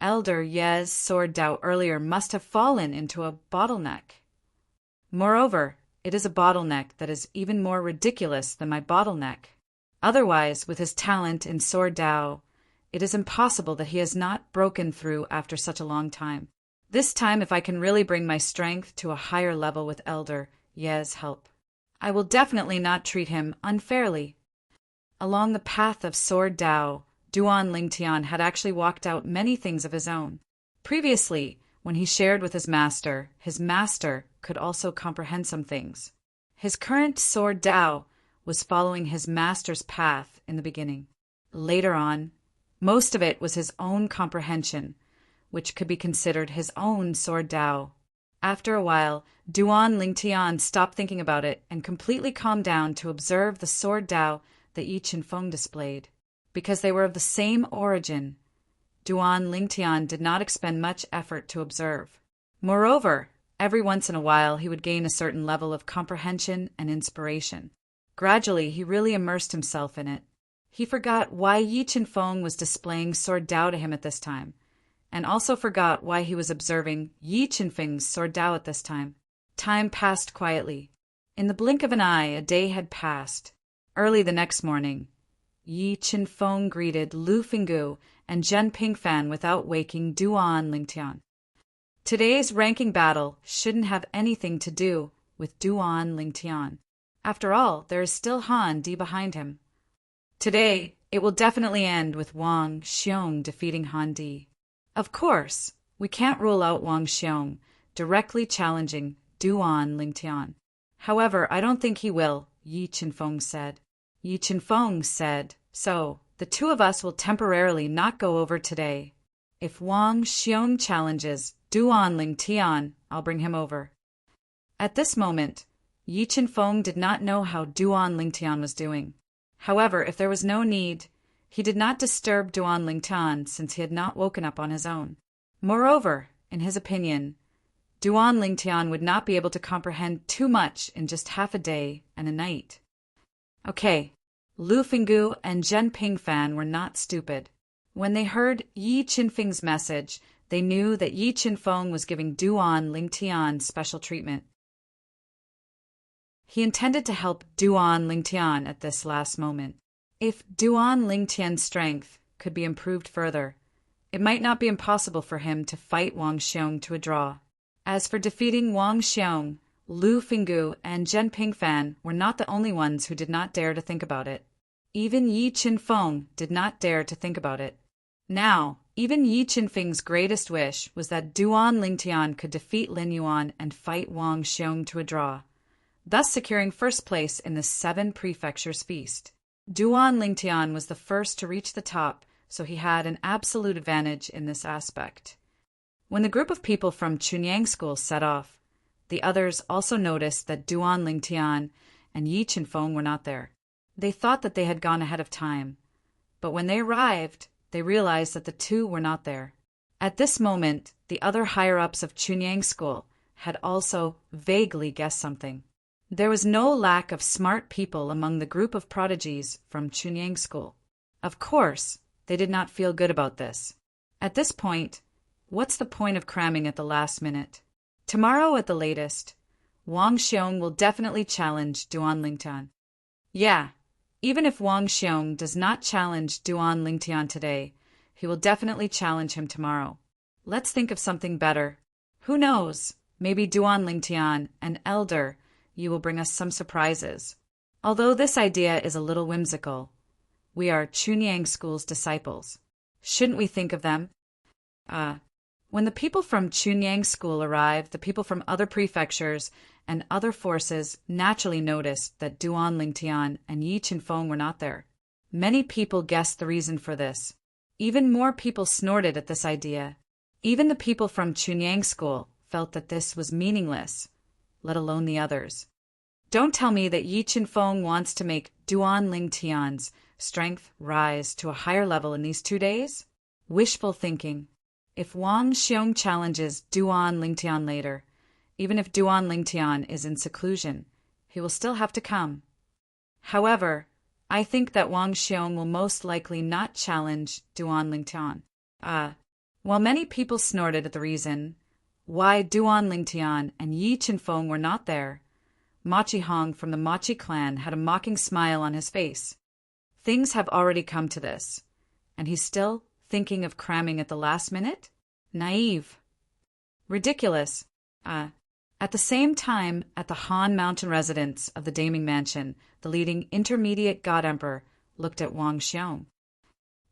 Elder Ye's sword dao earlier must have fallen into a bottleneck. Moreover, it is a bottleneck that is even more ridiculous than my bottleneck. Otherwise, with his talent in sword dao, it is impossible that he has not broken through after such a long time. This time, if I can really bring my strength to a higher level with Elder Ye's help, I will definitely not treat him unfairly. Along the path of sword dao, Duan Lingtian had actually walked out many things of his own. Previously, when he shared with his master could also comprehend some things. His current sword dao was following his master's path in the beginning. Later on, most of it was his own comprehension, which could be considered his own sword dao. After a while, Duan Lingtian stopped thinking about it and completely calmed down to observe the sword dao that Yi Qinfeng displayed. Because they were of the same origin, Duan Lingtian did not expend much effort to observe. Moreover, every once in a while he would gain a certain level of comprehension and inspiration. Gradually, he really immersed himself in it. He forgot why Yi Qinfeng was displaying sword dao to him at this time, and also forgot why he was observing Yi Qinfeng's sword dao at this time. Time passed quietly. In the blink of an eye, a day had passed. Early the next morning, Yi Qinfeng greeted Lu Fenggu and Zhen Pingfan without waking Duan Lingtian. Today's ranking battle shouldn't have anything to do with Duan Lingtian. After all, there is still Han Di behind him. Today, it will definitely end with Wang Xiong defeating Han Di. Of course, we can't rule out Wang Xiong directly challenging Duan Lingtian. However, I don't think he will, Yi Qinfeng said. Yi Qinfeng said, so, the two of us will temporarily not go over today. If Wang Xiong challenges Duan Lingtian, I'll bring him over. At this moment, Yi Qinfeng did not know how Duan Lingtian was doing. However, if there was no need, He did not disturb Duan Lingtian since he had not woken up on his own. Moreover, in his opinion, Duan Lingtian would not be able to comprehend too much in just half a day and a night. Okay, Lu Finggu and Zhen Pingfan were not stupid. When they heard Yi Qinfeng's message, they knew that Yi Qinfeng was giving Duan Lingtian special treatment. He intended to help Duan Lingtian at this last moment. If Duan Lingtian's strength could be improved further, it might not be impossible for him to fight Wang Xiong to a draw. As for defeating Wang Xiong, Lu Finggu and Zhen Pingfan were not the only ones who did not dare to think about it. Even Yi Qinfeng did not dare to think about it. Now, even Yi Qinfeng's greatest wish was that Duan Lingtian could defeat Lin Yuan and fight Wang Xiong to a draw, thus securing first place in the 7 prefectures feast. Duan Lingtian was the first to reach the top, so he had an absolute advantage in this aspect. When the group of people from Chunyang School set off, the others also noticed that Duan Lingtian and Yi Qinfeng were not there. They thought that they had gone ahead of time, but when they arrived, they realized that the two were not there. At this moment, the other higher-ups of Chunyang School had also vaguely guessed something. There was no lack of smart people among the group of prodigies from Chunyang School. Of course, they did not feel good about this. At this point, what's the point of cramming at the last minute? Tomorrow at the latest, Wang Xiong will definitely challenge Duan Lingtian. Yeah, even if Wang Xiong does not challenge Duan Lingtian today, he will definitely challenge him tomorrow. Let's think of something better. Who knows, maybe Duan Lingtian, an elder, you will bring us some surprises. Although this idea is a little whimsical, we are Chunyang School's disciples. Shouldn't we think of them? When the people from Chunyang School arrived, the people from other prefectures and other forces naturally noticed that Duan Lingtian and Yi Qinfeng were not there. Many people guessed the reason for this. Even more people snorted at this idea. Even the people from Chunyang School felt that this was meaningless, let alone the others. Don't tell me that Yi Qinfeng wants to make Duan Lingtian's strength rise to a higher level in these 2 days? Wishful thinking. If Wang Xiong challenges Duan Lingtian later, even if Duan Lingtian is in seclusion, he will still have to come. However, I think that Wang Xiong will most likely not challenge Duan Lingtian. While many people snorted at the reason why Duan Lingtian and Yi Qinfeng were not there, Machi Hong from the Machi clan had a mocking smile on his face. Things have already come to this, and he's still thinking of cramming at the last minute? Naive. Ridiculous. At the same time, at the Han Mountain residence of the Daming Mansion, the leading intermediate God Emperor looked at Wang Xiong.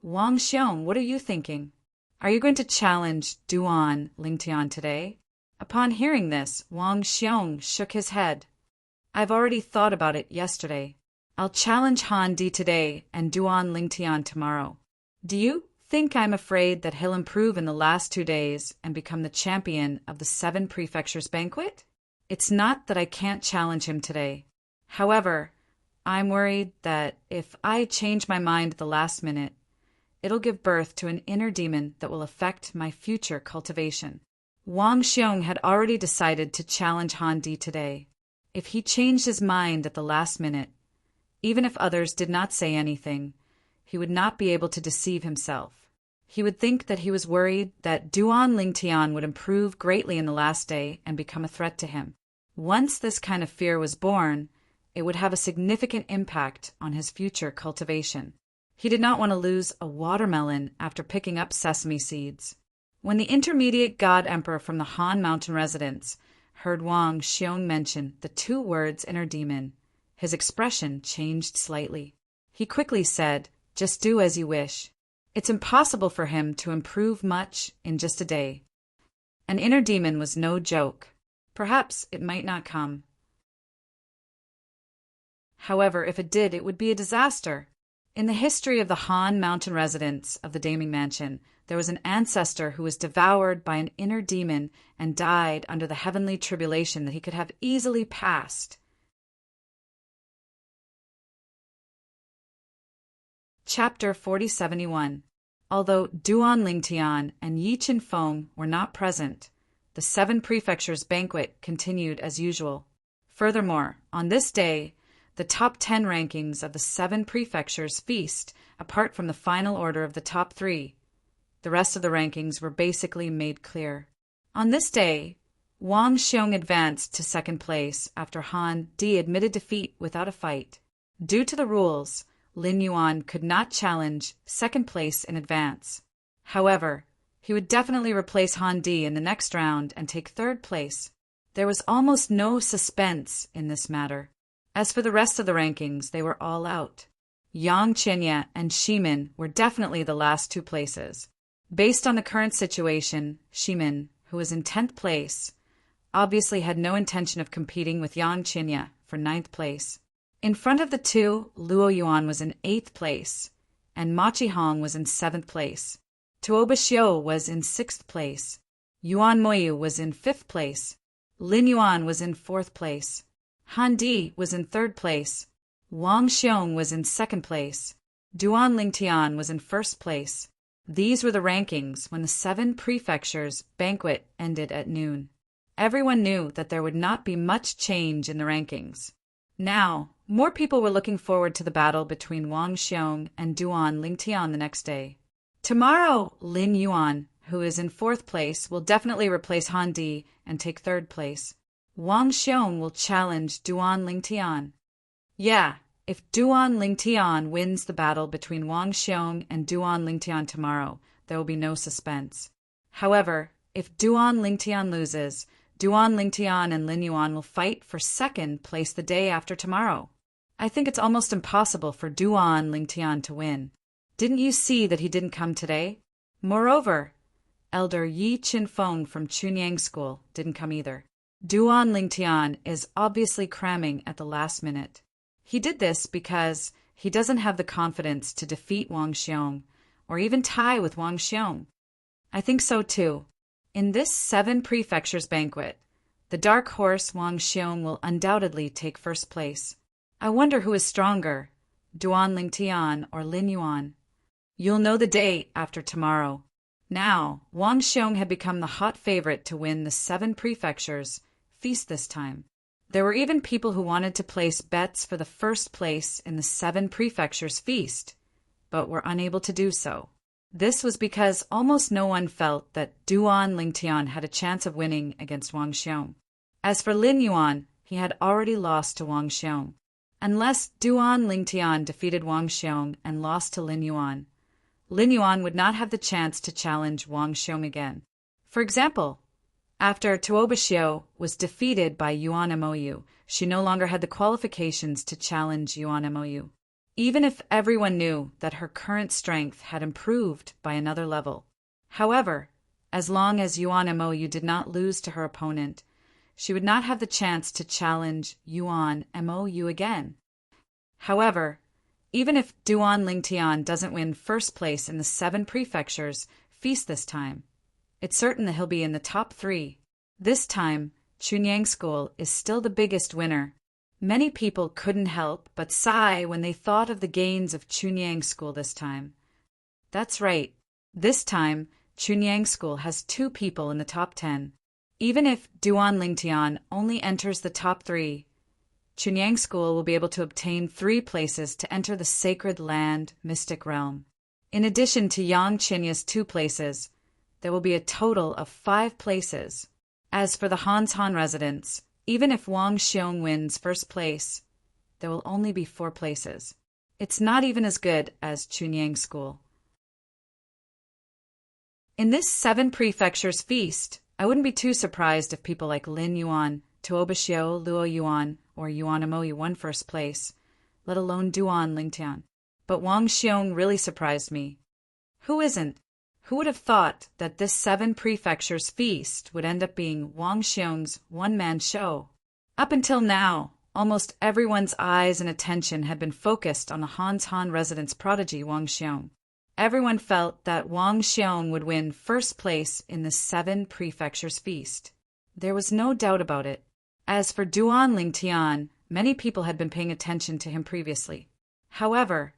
Wang Xiong, what are you thinking? Are you going to challenge Duan Lingtian today? Upon hearing this, Wang Xiong shook his head. I've already thought about it yesterday. I'll challenge Han Di today and Duan Lingtian tomorrow. Do you think I'm afraid that he'll improve in the last 2 days and become the champion of the 7 prefectures banquet? It's not that I can't challenge him today. However, I'm worried that if I change my mind at the last minute, it'll give birth to an inner demon that will affect my future cultivation. Wang Xiong had already decided to challenge Han Di today. If he changed his mind at the last minute, even if others did not say anything, he would not be able to deceive himself. He would think that he was worried that Duan Lingtian would improve greatly in the last day and become a threat to him. Once this kind of fear was born, it would have a significant impact on his future cultivation. He did not want to lose a watermelon after picking up sesame seeds. When the intermediate God Emperor from the Han Mountain residence heard Wang Xiong mention the 2 words inner demon, his expression changed slightly. He quickly said, "Just do as you wish." It's impossible for him to improve much in just a day. An inner demon was no joke. Perhaps it might not come. However, if it did, it would be a disaster. In the history of the Han Mountain residence of the Daming Mansion, there was an ancestor who was devoured by an inner demon and died under the heavenly tribulation that he could have easily passed. Chapter 4071. Although Duan Lingtian and Yi Qinfeng were not present, the 7 prefectures banquet continued as usual. Furthermore, on this day, the top 10 rankings of the 7 prefectures feast, apart from the final order of the top 3. The rest of the rankings were basically made clear. On this day, Wang Xiong advanced to second place after Han Di admitted defeat without a fight. Due to the rules, Lin Yuan could not challenge second place in advance. However, he would definitely replace Han Di in the next round and take third place. There was almost no suspense in this matter. As for the rest of the rankings, they were all out. Yang Qinya and Shimin were definitely the last 2 places. Based on the current situation, Shimin, who was in 10th place, obviously had no intention of competing with Yang Qinya for 9th place. In front of the 2, Luo Yuan was in 8th place, and Ma Qihong was in 7th place. Tuoba Xiu was in 6th place. Yuan Moyu was in 5th place. Lin Yuan was in 4th place. Han Di was in 3rd place. Wang Xiong was in 2nd place. Duan Lingtian was in 1st place. These were the rankings when the 7 prefectures banquet ended at noon. Everyone knew that there would not be much change in the rankings. Now, more people were looking forward to the battle between Wang Xiong and Duan Lingtian the next day. Tomorrow, Lin Yuan, who is in 4th place, will definitely replace Han Di and take 3rd place. Wang Xiong will challenge Duan Lingtian. Yeah, if Duan Lingtian wins the battle between Wang Xiong and Duan Lingtian tomorrow, there will be no suspense. However, if Duan Lingtian loses, Duan Lingtian and Lin Yuan will fight for 2nd place the day after tomorrow. I think it's almost impossible for Duan Lingtian to win. Didn't you see that he didn't come today? Moreover, Elder Yi Qinfeng from Chunyang School didn't come either. Duan Lingtian is obviously cramming at the last minute. He did this because he doesn't have the confidence to defeat Wang Xiong or even tie with Wang Xiong. I think so too. In this 7 prefectures banquet, the dark horse Wang Xiong will undoubtedly take 1st place. I wonder who is stronger, Duan Lingtian or Lin Yuan. You'll know the day after tomorrow. Now, Wang Xiong had become the hot favorite to win the 7 prefectures feast this time. There were even people who wanted to place bets for the 1st place in the 7 prefectures feast, but were unable to do so. This was because almost no one felt that Duan Lingtian had a chance of winning against Wang Xiong. As for Lin Yuan, he had already lost to Wang Xiong. Unless Duan Lingtian defeated Wang Xiong and lost to Lin Yuan would not have the chance to challenge Wang Xiong again. For example, after Tuoba Xiu was defeated by Yuan Moyu, she no longer had the qualifications to challenge Yuan Moyu. Even if everyone knew that her current strength had improved by another level. However, as long as Yuan Moyu did not lose to her opponent, she would not have the chance to challenge Yuan Moyu again. However, even if Duan Lingtian doesn't win 1st place in the 7 prefectures feast this time, it's certain that he'll be in the top 3. This time, Chunyang School is still the biggest winner. Many people couldn't help but sigh when they thought of the gains of Chunyang School this time. That's right. This time, Chunyang School has 2 people in the top 10. Even if Duan Lingtian only enters the top 3, Chunyang School will be able to obtain 3 places to enter the Sacred Land Mystic Realm. In addition to Yang Qinya's 2 places, there will be a total of 5 places. As for the Han residents, even if Wang Xiong wins 1st place, there will only be 4 places. It's not even as good as Chunyang School. In this 7 prefectures feast, I wouldn't be too surprised if people like Lin Yuan, Tuoba Xiu, Luo Yuan, or Yuan Moyu won 1st place, let alone Duan Lingtian. But Wang Xiong really surprised me. Who isn't? Who would have thought that this 7 prefectures feast would end up being Wang Xiong's one-man show? Up until now, almost everyone's eyes and attention had been focused on the Han residence prodigy Wang Xiong. Everyone felt that Wang Xiong would win 1st place in the 7 prefectures feast. There was no doubt about it. As for Duan Lingtian, many people had been paying attention to him previously. However,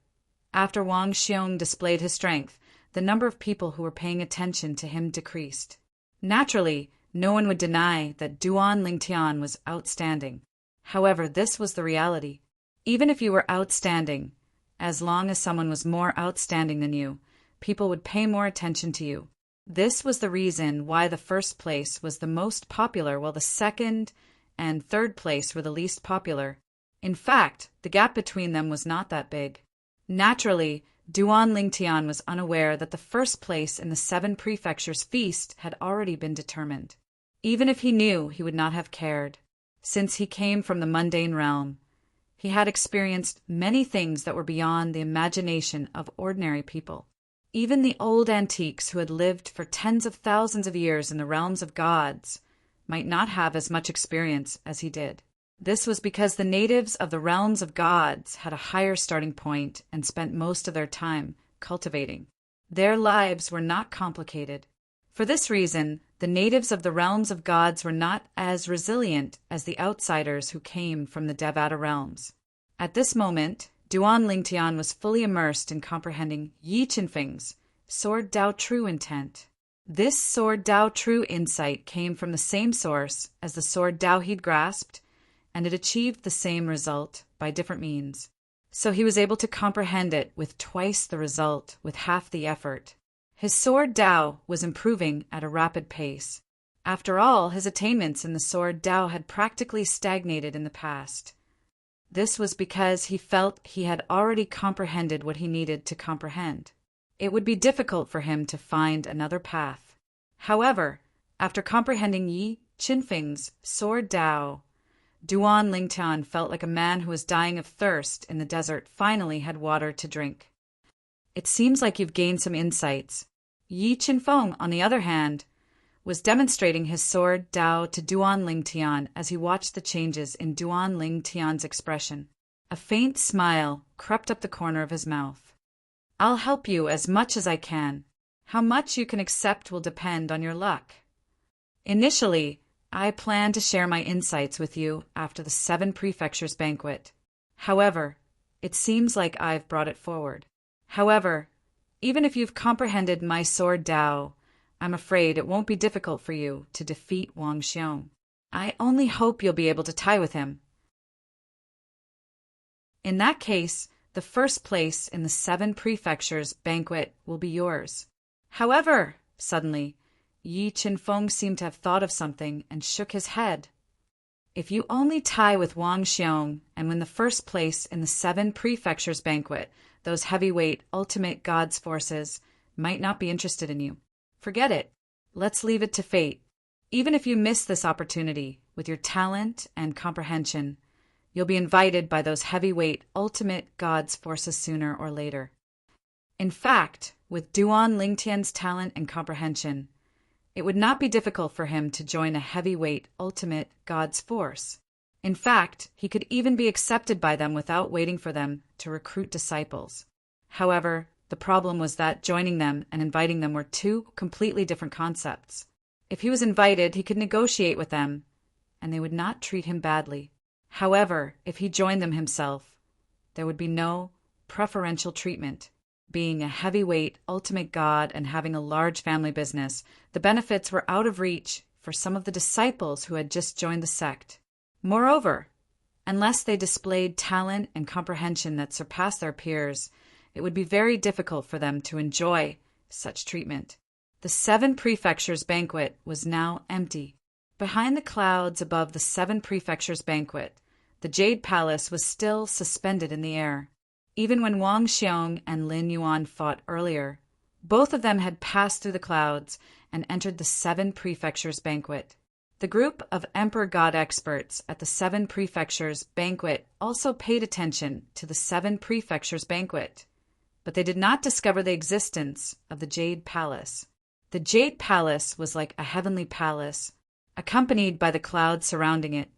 After Wang Xiong displayed his strength, the number of people who were paying attention to him decreased. Naturally, no one would deny that Duan Lingtian was outstanding. However, this was the reality. Even if you were outstanding, as long as someone was more outstanding than you, people would pay more attention to you. This was the reason why the first place was the most popular while the second and third place were the least popular. In fact, the gap between them was not that big. Naturally, Duan Lingtian was unaware that the first place in the 7 prefectures feast had already been determined. Even if he knew, he would not have cared. Since he came from the mundane realm, he had experienced many things that were beyond the imagination of ordinary people. Even the old antiques who had lived for tens of thousands of years in the realms of gods might not have as much experience as he did. This was because the natives of the realms of gods had a higher starting point and spent most of their time cultivating. Their lives were not complicated. For this reason, the natives of the realms of gods were not as resilient as the outsiders who came from the Devata realms. At this moment, Duan Lingtian was fully immersed in comprehending Yi Qinfeng's Sword Dao True intent. This Sword Dao True insight came from the same source as the Sword Dao he'd grasped, and it achieved the same result by different means. So he was able to comprehend it with twice the result, with half the effort. His Sword Dao was improving at a rapid pace. After all, his attainments in the Sword Dao had practically stagnated in the past. This was because he felt he had already comprehended what he needed to comprehend. It would be difficult for him to find another path. However, after comprehending Yi Qinfeng's Sword Dao, Duan Lingtian felt like a man who was dying of thirst in the desert finally had water to drink. It seems like you've gained some insights. Yi Qinfeng, on the other hand, was demonstrating his Sword Dao to Duan Lingtian as he watched the changes in Duan Lingtian's expression. A faint smile crept up the corner of his mouth. I'll help you as much as I can. How much you can accept will depend on your luck. Initially, I plan to share my insights with you after the 7 prefectures banquet. However, it seems like I've brought it forward. However, even if you've comprehended my Sword Dao, I'm afraid it won't be difficult for you to defeat Wang Xiong. I only hope you'll be able to tie with him. In that case, the first place in the 7 prefectures banquet will be yours. However, suddenly, Yi Qinfeng seemed to have thought of something and shook his head. If you only tie with Wang Xiong and win the first place in the 7 prefectures banquet, those heavyweight ultimate gods forces might not be interested in you. Forget it. Let's leave it to fate. Even if you miss this opportunity, with your talent and comprehension, you'll be invited by those heavyweight ultimate gods forces sooner or later. In fact, with Duan Lingtian's talent and comprehension, it would not be difficult for him to join a heavyweight ultimate gods force. In fact, he could even be accepted by them without waiting for them to recruit disciples. However, the problem was that joining them and inviting them were 2 completely different concepts. If he was invited, he could negotiate with them, and they would not treat him badly. However, if he joined them himself, there would be no preferential treatment. Being a heavyweight ultimate god and having a large family business, the benefits were out of reach for some of the disciples who had just joined the sect. Moreover, unless they displayed talent and comprehension that surpassed their peers, it would be very difficult for them to enjoy such treatment. The 7 prefectures banquet was now empty. Behind the clouds above the 7 prefectures banquet, the Jade Palace was still suspended in the air. Even when Wang Xiong and Lin Yuan fought earlier, both of them had passed through the clouds and entered the 7 prefectures banquet. The group of Emperor God experts at the 7 prefectures banquet also paid attention to the 7 prefectures banquet, but they did not discover the existence of the Jade Palace. The Jade Palace was like a heavenly palace, accompanied by the clouds surrounding it.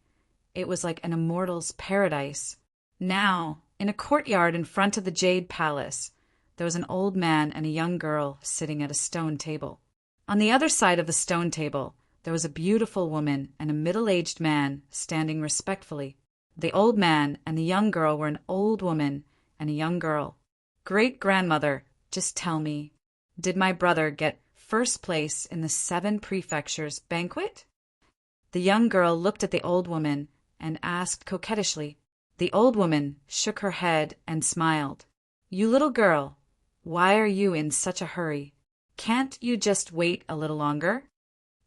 It was like an immortal's paradise. Now, in a courtyard in front of the Jade Palace, there was an old man and a young girl sitting at a stone table. On the other side of the stone table, there was a beautiful woman and a middle-aged man standing respectfully. The old man and the young girl were an old woman and a young girl. Great-grandmother, just tell me, did my brother get first place in the 7 prefectures banquet? The young girl looked at the old woman and asked coquettishly. The old woman shook her head and smiled. You little girl, why are you in such a hurry? Can't you just wait a little longer?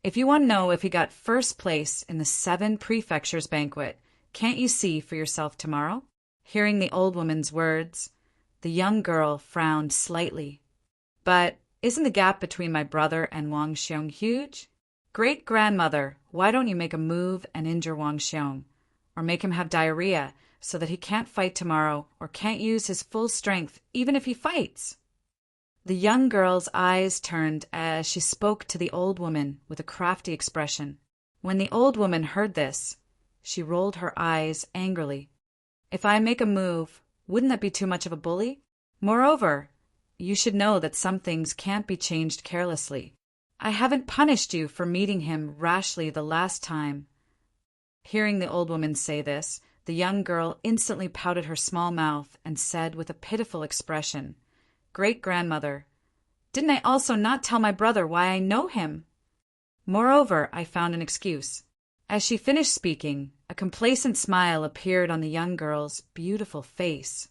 If you want to know if he got first place in the 7 prefectures banquet, can't you see for yourself tomorrow? Hearing the old woman's words, the young girl frowned slightly. But isn't the gap between my brother and Wang Xiong huge? Great-grandmother, why don't you make a move and injure Wang Xiong? Or make him have diarrhea so that he can't fight tomorrow or can't use his full strength even if he fights? The young girl's eyes turned as she spoke to the old woman with a crafty expression. When the old woman heard this, she rolled her eyes angrily. If I make a move, wouldn't that be too much of a bully? Moreover, you should know that some things can't be changed carelessly. I haven't punished you for meeting him rashly the last time. Hearing the old woman say this, the young girl instantly pouted her small mouth and said with a pitiful expression, Great-grandmother, didn't I also not tell my brother why I know him? Moreover, I found an excuse. As she finished speaking, a complacent smile appeared on the young girl's beautiful face.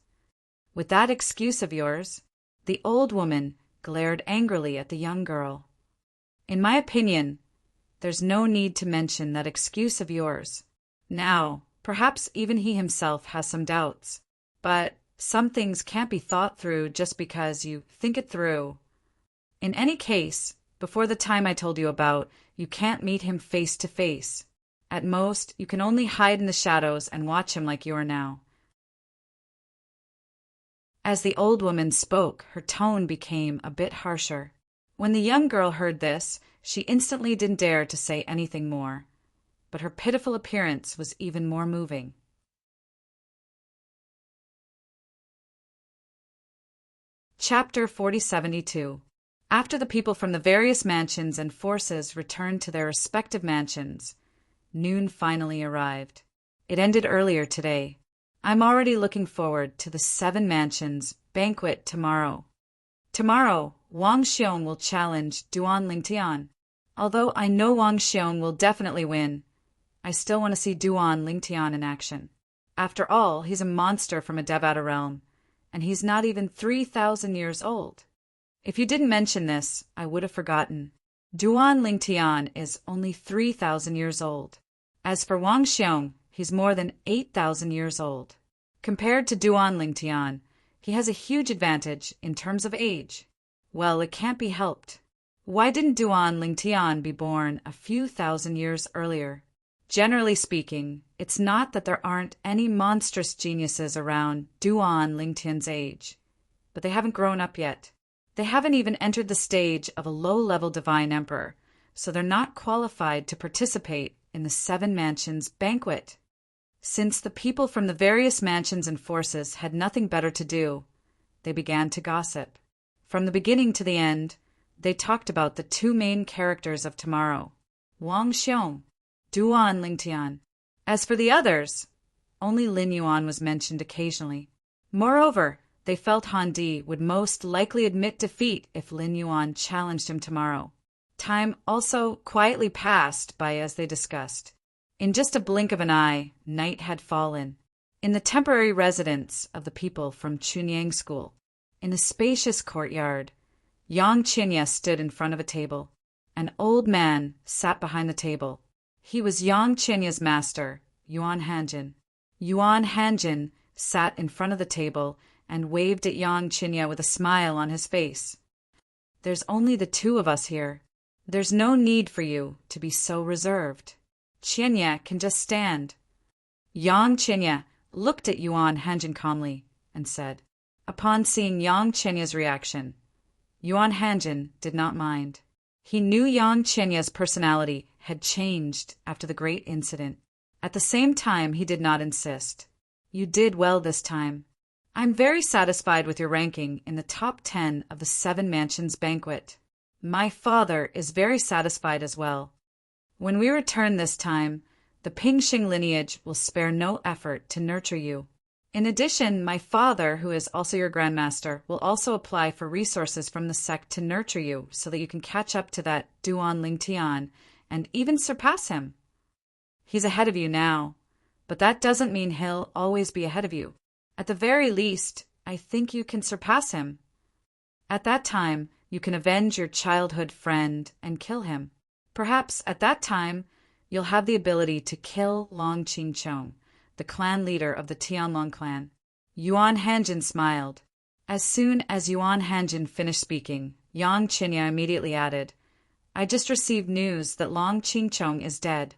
With that excuse of yours, the old woman glared angrily at the young girl. In my opinion, there's no need to mention that excuse of yours. Now, perhaps even he himself has some doubts, but some things can't be thought through just because you think it through. In any case, before the time I told you about, you can't meet him face to face. At most, you can only hide in the shadows and watch him like you are now. As the old woman spoke, her tone became a bit harsher. When the young girl heard this, she instantly didn't dare to say anything more. But her pitiful appearance was even more moving. Chapter 4072. After the people from the various mansions and forces returned to their respective mansions, noon finally arrived. It ended earlier today. I'm already looking forward to the 7 mansions banquet tomorrow. Tomorrow, Wang Xiong will challenge Duan Lingtian. Although I know Wang Xiong will definitely win, I still want to see Duan Lingtian in action. After all, he's a monster from a Devata realm, and he's not even 3,000 years old. If you didn't mention this, I would have forgotten. Duan Lingtian is only 3,000 years old. As for Wang Xiong, he's more than 8,000 years old. Compared to Duan Lingtian, he has a huge advantage in terms of age. Well, it can't be helped. Why didn't Duan Lingtian be born a few thousand years earlier? Generally speaking, it's not that there aren't any monstrous geniuses around Duan Lingtian's age, but they haven't grown up yet. They haven't even entered the stage of a low-level divine emperor, so they're not qualified to participate in the 7 mansions banquet. Since the people from the various mansions and forces had nothing better to do, they began to gossip. From the beginning to the end, they talked about the 2 main characters of tomorrow, Wang Xiong, Duan Lingtian. As for the others, only Lin Yuan was mentioned occasionally. Moreover, they felt Han Di would most likely admit defeat if Lin Yuan challenged him tomorrow. Time also quietly passed by as they discussed. In just a blink of an eye, night had fallen. In the temporary residence of the people from Chunyang School, in a spacious courtyard, Yang Qinya stood in front of a table. An old man sat behind the table. He was Yang Qinya's master, Yuan Hanjin. Yuan Hanjin sat in front of the table and waved at Yang Qinya with a smile on his face. There's only the 2 of us here. There's no need for you to be so reserved. Qinya can just stand. Yang Qinya looked at Yuan Hanjin calmly and said. Upon seeing Yang Qinya's reaction, Yuan Hanjin did not mind. He knew Yang Qinya's personality had changed after the great incident. At the same time, he did not insist. You did well this time. I'm very satisfied with your ranking in the top 10 of the 7 mansions banquet. My father is very satisfied as well. When we return this time, the Pingxing lineage will spare no effort to nurture you. In addition, my father, who is also your grandmaster, will also apply for resources from the sect to nurture you so that you can catch up to that Duan Lingtian and even surpass him. He's ahead of you now, but that doesn't mean he'll always be ahead of you. At the very least, I think you can surpass him. At that time, you can avenge your childhood friend and kill him. Perhaps at that time, you'll have the ability to kill Long Qingchong, the clan leader of the Tianlong clan. Yuan Hanjin smiled. As soon as Yuan Hanjin finished speaking, Yang Qinya immediately added, I just received news that Long Qingchong is dead.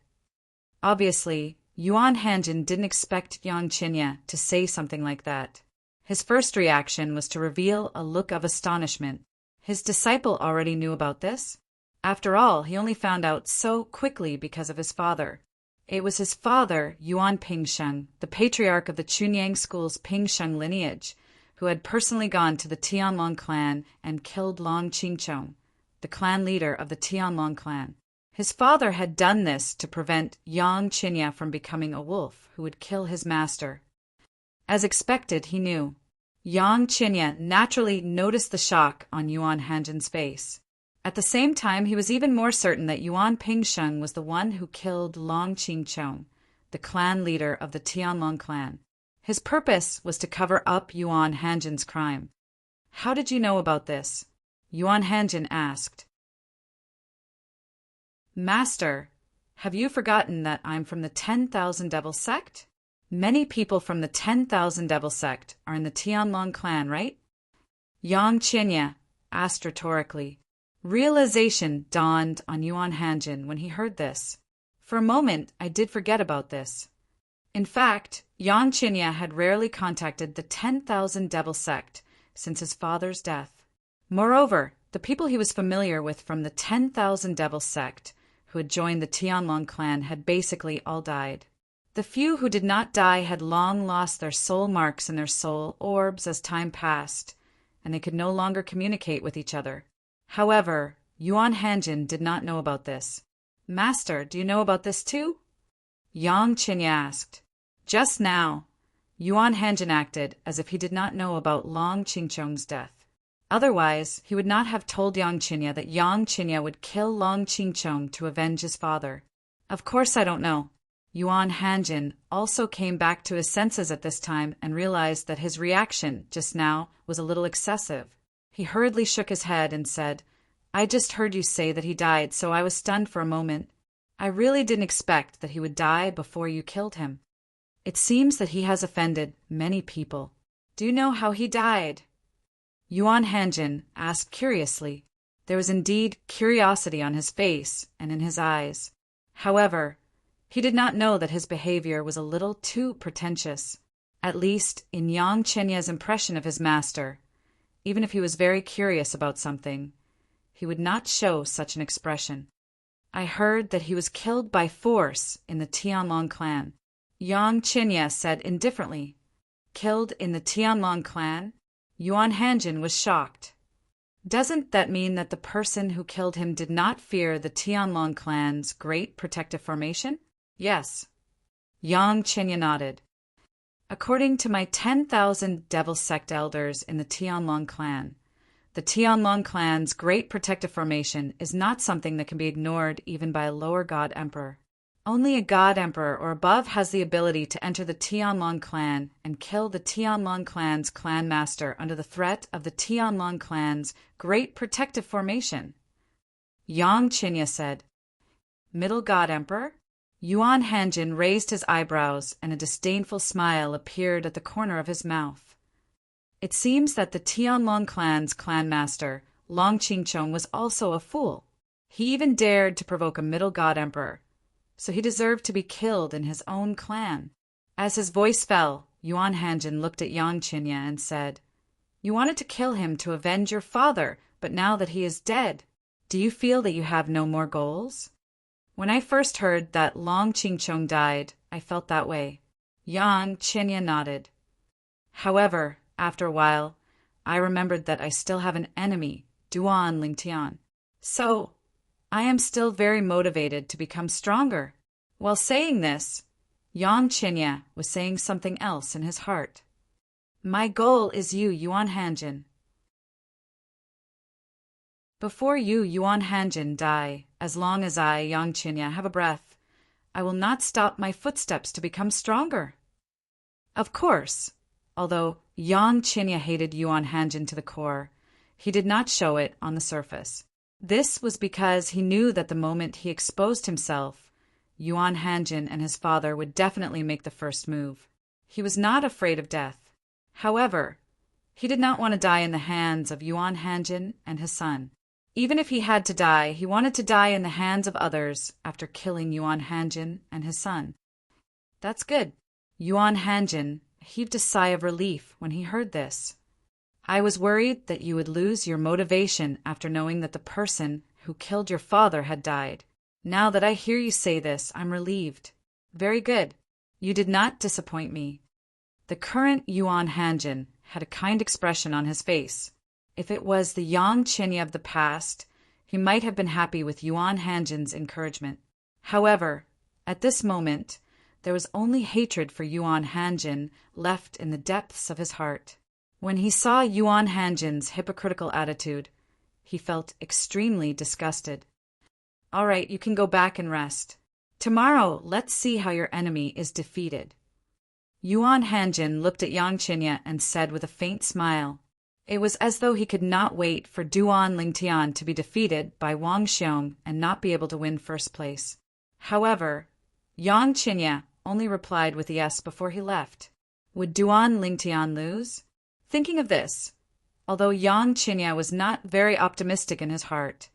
Obviously, Yuan Hanjin didn't expect Yang Qinya to say something like that. His first reaction was to reveal a look of astonishment. His disciple already knew about this. After all, he only found out so quickly because of his father. It was his father, Yuan Pingsheng, the patriarch of the Chunyang school's Pingsheng lineage, who had personally gone to the Tianlong clan and killed Long Qingchong, the clan leader of the Tianlong clan. His father had done this to prevent Yang Qinya from becoming a wolf who would kill his master. As expected, he knew. Yang Qinya naturally noticed the shock on Yuan Hanjin's face. At the same time, he was even more certain that Yuan Pingsheng was the one who killed Long Qingchong, the clan leader of the Tianlong clan. His purpose was to cover up Yuan Hanjin's crime. How did you know about this? Yuan Hanjin asked. Master, have you forgotten that I'm from the 10,000 Devil sect? Many people from the 10,000 Devil sect are in the Tianlong clan, right? Yang Qinya asked rhetorically. Realization dawned on Yuan Hanjin when he heard this. For a moment, I did forget about this. In fact, Yang Qinya had rarely contacted the 10,000 Devil sect since his father's death. Moreover, the people he was familiar with from the 10,000 Devil sect who had joined the Tianlong clan had basically all died. The few who did not die had long lost their soul marks in their soul orbs as time passed, and they could no longer communicate with each other. However, Yuan Hanjin did not know about this. Master, do you know about this too? Yang Qinya asked. Just now, Yuan Hanjin acted as if he did not know about Long Qingchong's death. Otherwise, he would not have told Yang Qinya that Yang Qinya would kill Long Qingchong to avenge his father. Of course I don't know. Yuan Hanjin also came back to his senses at this time and realized that his reaction just now was a little excessive. He hurriedly shook his head and said, I just heard you say that he died, so I was stunned for a moment. I really didn't expect that he would die before you killed him. It seems that he has offended many people. Do you know how he died? Yuan Hanjin asked curiously. There was indeed curiosity on his face and in his eyes. However, he did not know that his behavior was a little too pretentious, at least in Yang Chenya's impression of his master. Even if he was very curious about something, he would not show such an expression. I heard that he was killed by force in the Tianlong clan. Yang Qinya said indifferently. Killed in the Tianlong clan? Yuan Hanjin was shocked. Doesn't that mean that the person who killed him did not fear the Tianlong clan's great protective formation? Yes. Yang Qinya nodded. According to my 10,000 Devil Sect elders in the Tianlong clan, the Tianlong clan's great protective formation is not something that can be ignored even by a lower god emperor. Only a god emperor or above has the ability to enter the Tianlong clan and kill the Tianlong clan's clan master under the threat of the Tianlong clan's great protective formation. Yang Qinya said, Middle god emperor? Yuan Hanjin raised his eyebrows and a disdainful smile appeared at the corner of his mouth. It seems that the Tianlong clan's clan master, Long Qingchong, was also a fool. He even dared to provoke a middle god emperor, so he deserved to be killed in his own clan. As his voice fell, Yuan Hanjin looked at Yang Qinya and said, You wanted to kill him to avenge your father, but now that he is dead, do you feel that you have no more goals? When I first heard that Long Qingchong died, I felt that way. Yang Qinya nodded. However, after a while, I remembered that I still have an enemy, Duan Lingtian. So, I am still very motivated to become stronger. While saying this, Yang Qinya was saying something else in his heart. My goal is you, Yuan Hanjin. Before you, Yuan Hanjin, die, as long as I, Yang Qinya, have a breath, I will not stop my footsteps to become stronger. Of course, although Yang Qinya hated Yuan Hanjin to the core, he did not show it on the surface. This was because he knew that the moment he exposed himself, Yuan Hanjin and his father would definitely make the first move. He was not afraid of death. However, he did not want to die in the hands of Yuan Hanjin and his son. Even if he had to die, he wanted to die in the hands of others after killing Yuan Hanjin and his son. That's good. Yuan Hanjin heaved a sigh of relief when he heard this. I was worried that you would lose your motivation after knowing that the person who killed your father had died. Now that I hear you say this, I'm relieved. Very good. You did not disappoint me. The current Yuan Hanjin had a kind expression on his face. If it was the Yang Qinya of the past, he might have been happy with Yuan Hanjin's encouragement. However, at this moment, there was only hatred for Yuan Hanjin left in the depths of his heart. When he saw Yuan Hanjin's hypocritical attitude, he felt extremely disgusted. All right, you can go back and rest. Tomorrow, let's see how your enemy is defeated. Yuan Hanjin looked at Yang Qinya and said with a faint smile. It was as though he could not wait for Duan Lingtian to be defeated by Wang Xiong and not be able to win first place. However, Yang Qinya only replied with a yes before he left. Would Duan Lingtian lose? Thinking of this, although Yang Qinya was not very optimistic in his heart,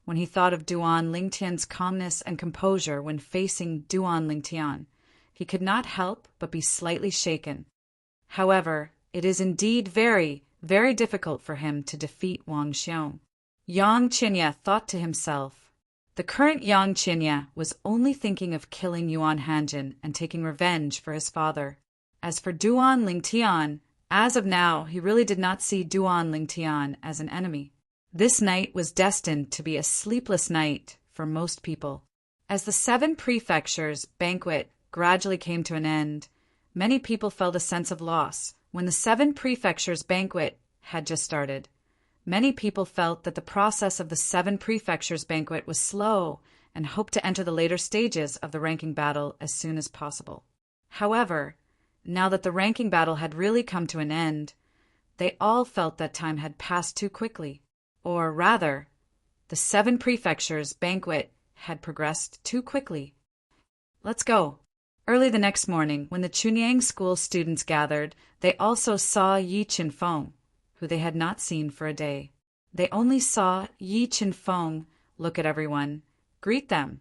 when he thought of Duan Lingtian's calmness and composure when facing Duan Lingtian, he could not help but be slightly shaken. However, it is indeed very, very difficult for him to defeat Wang Xiong. Yang Qinya thought to himself. The current Yang Qinya was only thinking of killing Yuan Hanjin and taking revenge for his father. As for Duan Lingtian, as of now, he really did not see Duan Lingtian as an enemy. This night was destined to be a sleepless night for most people. As the 7 prefectures banquet gradually came to an end, many people felt a sense of loss. When the 7 prefectures banquet had just started, many people felt that the process of the 7 prefectures banquet was slow and hoped to enter the later stages of the ranking battle as soon as possible. However, now that the ranking battle had really come to an end, they all felt that time had passed too quickly. Or rather, the 7 prefectures banquet had progressed too quickly. Let's go. Early the next morning, when the Chunyang school students gathered, they also saw Yi Qinfeng, who they had not seen for a day. They only saw Yi Qinfeng look at everyone, greet them,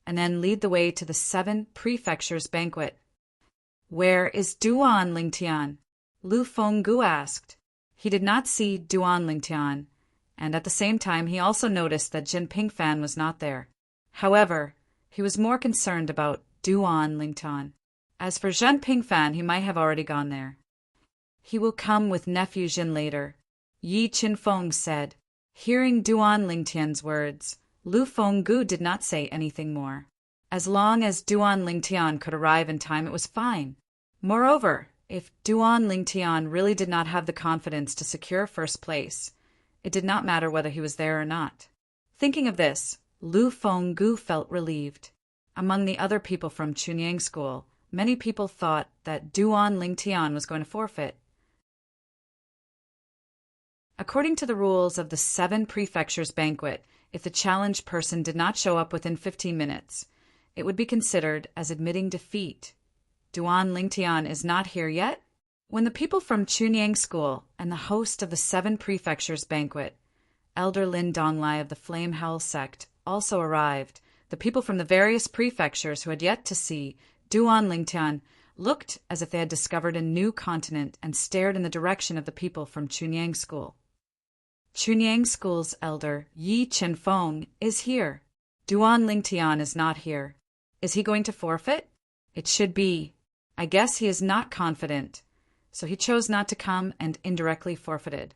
and then lead the way to the 7 prefectures banquet. Where is Duan Lingtian? Lu Fenggu asked. He did not see Duan Lingtian, and at the same time he also noticed that Jin Pingfan was not there. However, he was more concerned about Duan Lingtian. As for Zhen Pingfan, he might have already gone there. He will come with nephew Jin later, Yi Qinfeng said. Hearing Duan Lingtian's words, Lu Fenggu did not say anything more. As long as Duan Lingtian could arrive in time, it was fine. Moreover, if Duan Lingtian really did not have the confidence to secure first place, it did not matter whether he was there or not. Thinking of this, Lu Fenggu felt relieved. Among the other people from Chunyang School, many people thought that Duan Lingtian was going to forfeit. According to the rules of the 7 prefectures banquet, if the challenged person did not show up within 15 minutes, it would be considered as admitting defeat. Duan Lingtian is not here yet? When the people from Chunyang School and the host of the 7 prefectures banquet, Elder Lin Donglai of the Flame Howl sect, also arrived, the people from the various prefectures who had yet to see Duan Lingtian looked as if they had discovered a new continent and stared in the direction of the people from Chunyang School. Chunyang School's elder, Yi Qinfeng, is here. Duan Lingtian is not here. Is he going to forfeit? It should be. I guess he is not confident, so he chose not to come and indirectly forfeited.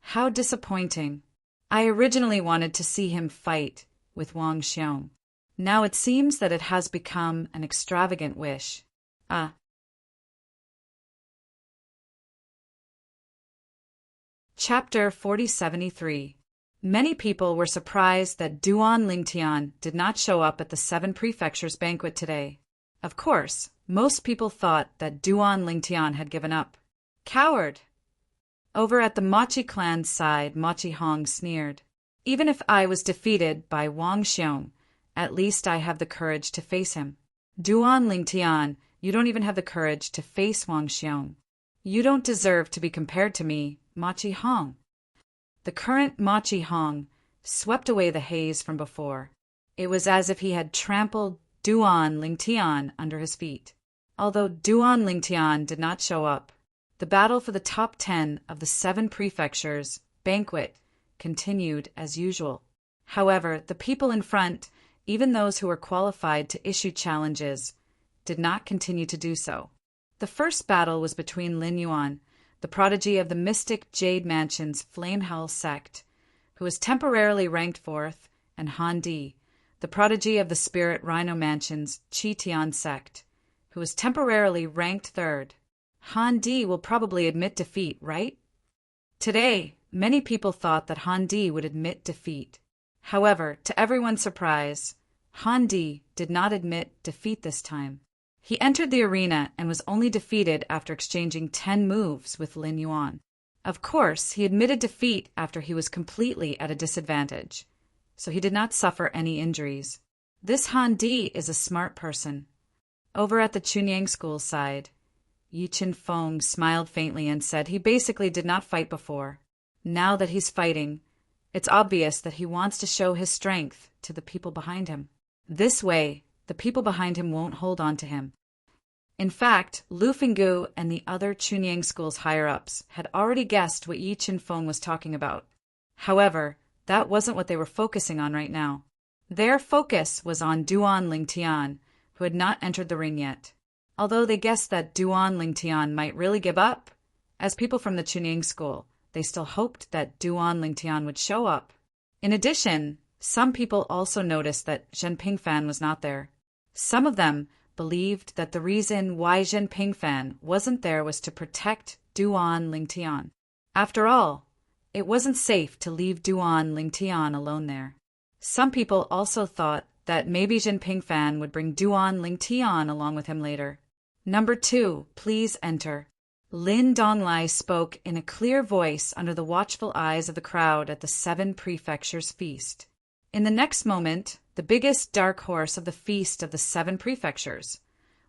How disappointing. I originally wanted to see him fight with Wang Xiong. Now it seems that it has become an extravagant wish. Chapter 4073. Many people were surprised that Duan Lingtian did not show up at the Seven Prefectures banquet today. Of course, most people thought that Duan Lingtian had given up. Coward! Over at the Mochi clan's side, Mochi Hong sneered. Even if I was defeated by Wang Xiong, at least I have the courage to face him. Duan Lingtian, you don't even have the courage to face Wang Xiong. You don't deserve to be compared to me, Mochi Hong. The current Mochi Hong swept away the haze from before. It was as if he had trampled Duan Lingtian under his feet. Although Duan Lingtian did not show up, the battle for the top 10 of the Seven Prefectures banquet continued as usual. However, the people in front, even those who were qualified to issue challenges, did not continue to do so. The first battle was between Lin Yuan, the prodigy of the mystic Jade Mansion's Flame Hell sect, who was temporarily ranked 4th, and Han Di, the prodigy of the Spirit Rhino Mansion's Chi Tian sect, who was temporarily ranked 3rd. Han Di will probably admit defeat, right? Today, many people thought that Han Di would admit defeat. However, to everyone's surprise, Han Di did not admit defeat this time. He entered the arena and was only defeated after exchanging 10 moves with Lin Yuan. Of course, he admitted defeat after he was completely at a disadvantage, so he did not suffer any injuries. This Han Di is a smart person. Over at the Chunyang School side, Yi Chin Feng smiled faintly and said he basically did not fight before. Now that he's fighting, it's obvious that he wants to show his strength to the people behind him. This way, the people behind him won't hold on to him. In fact, Lu Fenggu and the other Chunyang School's higher-ups had already guessed what Yi Chin Feng was talking about. However, that wasn't what they were focusing on right now. Their focus was on Duan Lingtian, who had not entered the ring yet. Although they guessed that Duan Lingtian might really give up, as people from the Chunyang School, they still hoped that Duan Lingtian would show up. In addition, some people also noticed that Zhen Pingfan was not there. Some of them believed that the reason why Zhen Pingfan wasn't there was to protect Duan Lingtian. After all, it wasn't safe to leave Duan Lingtian alone there. Some people also thought that maybe Zhen Pingfan would bring Duan Lingtian along with him later. Number 2, please enter. Lin Donglai spoke in a clear voice under the watchful eyes of the crowd at the Seven Prefectures feast. In the next moment, the biggest dark horse of the feast of the Seven Prefectures,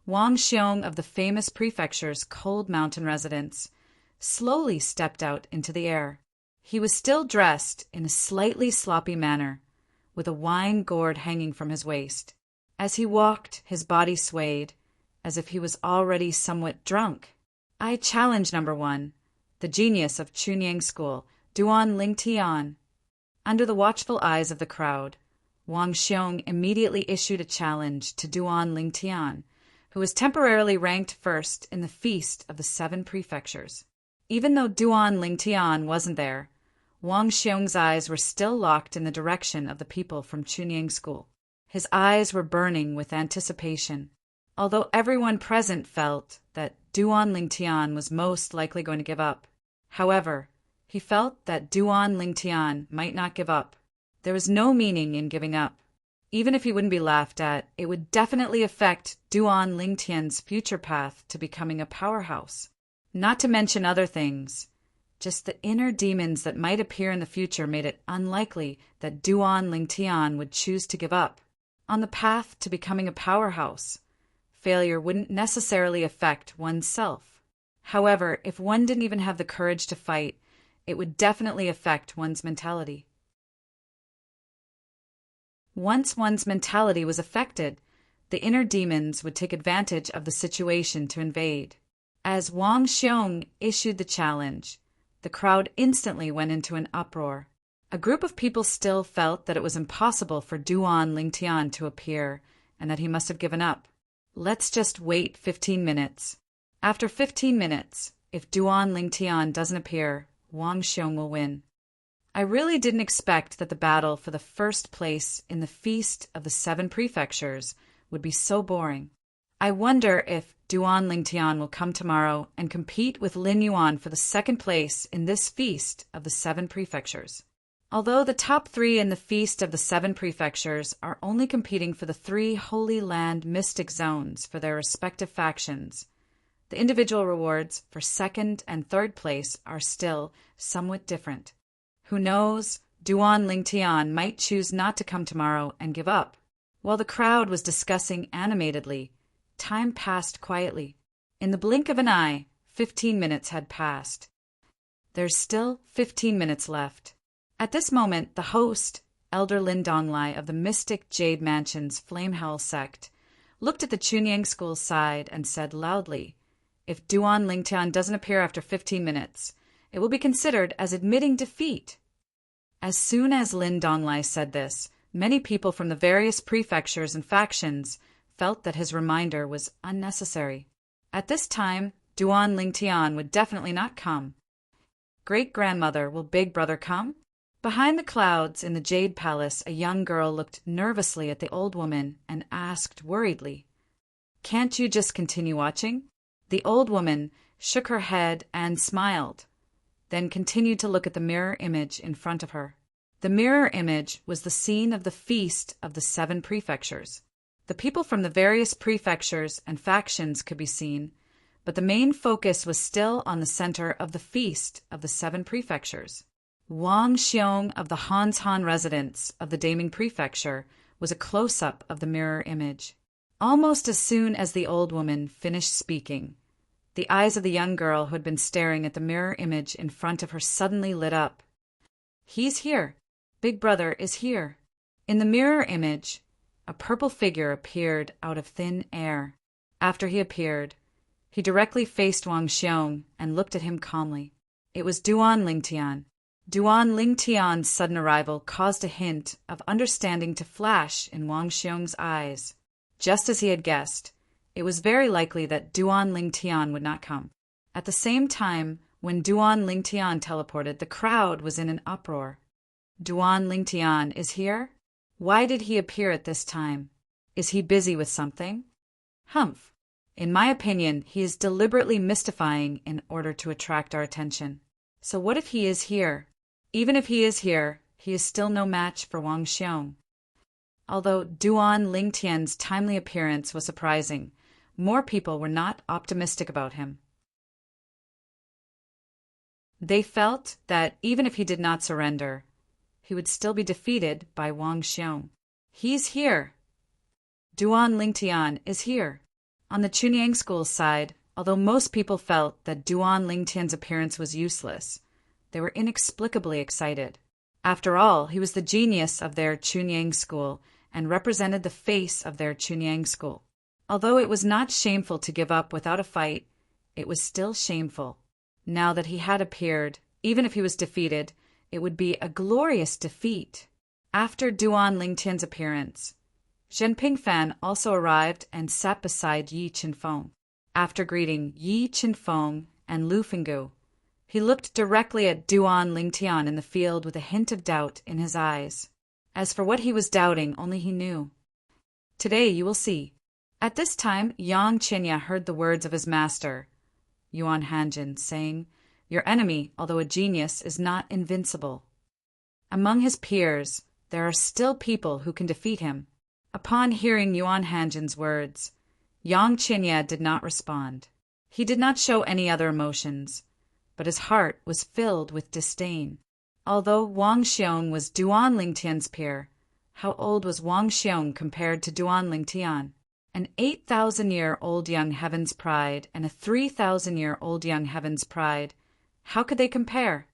Wang Xiong of the famous prefecture's Cold Mountain residence, slowly stepped out into the air. He was still dressed in a slightly sloppy manner, with a wine gourd hanging from his waist. As he walked, his body swayed, as if he was already somewhat drunk. I challenge number 1, the genius of Chunyang School, Duan Lingtian. Under the watchful eyes of the crowd, Wang Xiong immediately issued a challenge to Duan Lingtian, who was temporarily ranked 1st in the feast of the Seven Prefectures. Even though Duan Lingtian wasn't there, Wang Xiong's eyes were still locked in the direction of the people from Chunyang School. His eyes were burning with anticipation. Although everyone present felt that Duan Lingtian was most likely going to give up. However, he felt that Duan Lingtian might not give up. There was no meaning in giving up. Even if he wouldn't be laughed at, it would definitely affect Duan Lingtian's future path to becoming a powerhouse. Not to mention other things. Just the inner demons that might appear in the future made it unlikely that Duan Lingtian would choose to give up. On the path to becoming a powerhouse, failure wouldn't necessarily affect oneself. However, if one didn't even have the courage to fight, it would definitely affect one's mentality. Once one's mentality was affected, the inner demons would take advantage of the situation to invade. As Wang Xiong issued the challenge, the crowd instantly went into an uproar. A group of people still felt that it was impossible for Duan Lingtian to appear and that he must have given up. Let's just wait 15 minutes. After 15 minutes, if Duan Lingtian doesn't appear, Wang Xiong will win. I really didn't expect that the battle for the first place in the Feast of the Seven Prefectures would be so boring. I wonder if Duan Lingtian will come tomorrow and compete with Lin Yuan for the second place in this Feast of the Seven Prefectures. Although the top three in the Feast of the Seven Prefectures are only competing for the 3 Holy Land Mystic Zones for their respective factions, the individual rewards for second and third place are still somewhat different. Who knows, Duan Lingtian might choose not to come tomorrow and give up. While the crowd was discussing animatedly, time passed quietly. In the blink of an eye, 15 minutes had passed. There's still 15 minutes left. At this moment, the host, Elder Lin Donglai of the Mystic Jade Mansion's Flame Howl sect, looked at the Chunyang School's side and said loudly, "If Duan Lingtian doesn't appear after 15 minutes, it will be considered as admitting defeat." As soon as Lin Donglai said this, many people from the various prefectures and factions felt that his reminder was unnecessary. At this time, Duan Lingtian would definitely not come. Great-grandmother, will Big Brother come? Behind the clouds in the Jade Palace, a young girl looked nervously at the old woman and asked worriedly, "Can't you just continue watching?" The old woman shook her head and smiled, then continued to look at the mirror image in front of her. The mirror image was the scene of the Feast of the Seven Prefectures. The people from the various prefectures and factions could be seen, but the main focus was still on the center of the Feast of the Seven Prefectures. Wang Xiong of the Hanshan residence of the Daming Prefecture was a close-up of the mirror image. Almost as soon as the old woman finished speaking, the eyes of the young girl who had been staring at the mirror image in front of her suddenly lit up. "He's here. Big Brother is here." In the mirror image, a purple figure appeared out of thin air. After he appeared, he directly faced Wang Xiong and looked at him calmly. It was Duan Lingtian. Duan Lingtian's sudden arrival caused a hint of understanding to flash in Wang Xiong's eyes. Just as he had guessed, it was very likely that Duan Lingtian would not come. At the same time, when Duan Lingtian teleported, the crowd was in an uproar. Duan Lingtian is here? Why did he appear at this time? Is he busy with something? Humph. In my opinion, he is deliberately mystifying in order to attract our attention. So what if he is here? Even if he is here, he is still no match for Wang Xiong. Although Duan Lingtian's timely appearance was surprising, more people were not optimistic about him. They felt that even if he did not surrender, he would still be defeated by Wang Xiong. He's here. Duan Lingtian is here. On the Chunyang School's side, although most people felt that Duan Lingtian's appearance was useless, they were inexplicably excited. After all, he was the genius of their Chunyang School and represented the face of their Chunyang School. Although it was not shameful to give up without a fight, it was still shameful. Now that he had appeared, even if he was defeated, it would be a glorious defeat. After Duan Lingtian's appearance, Zhen Pingfan also arrived and sat beside Yi Qinfeng. After greeting Yi Qinfeng and Lu Fenggu, he looked directly at Duan Lingtian in the field with a hint of doubt in his eyes. As for what he was doubting, only he knew. Today you will see. At this time, Yang Qinya heard the words of his master, Yuan Hanjin, saying, "Your enemy, although a genius, is not invincible." Among his peers, there are still people who can defeat him. Upon hearing Yuan Hanjin's words, Yang Qinya did not respond. He did not show any other emotions, but his heart was filled with disdain. Although Wang Xiong was Duan Lingtian's peer, how old was Wang Xiong compared to Duan Lingtian? An 8,000-year-old young heaven's pride and a 3,000-year-old young heaven's pride. How could they compare?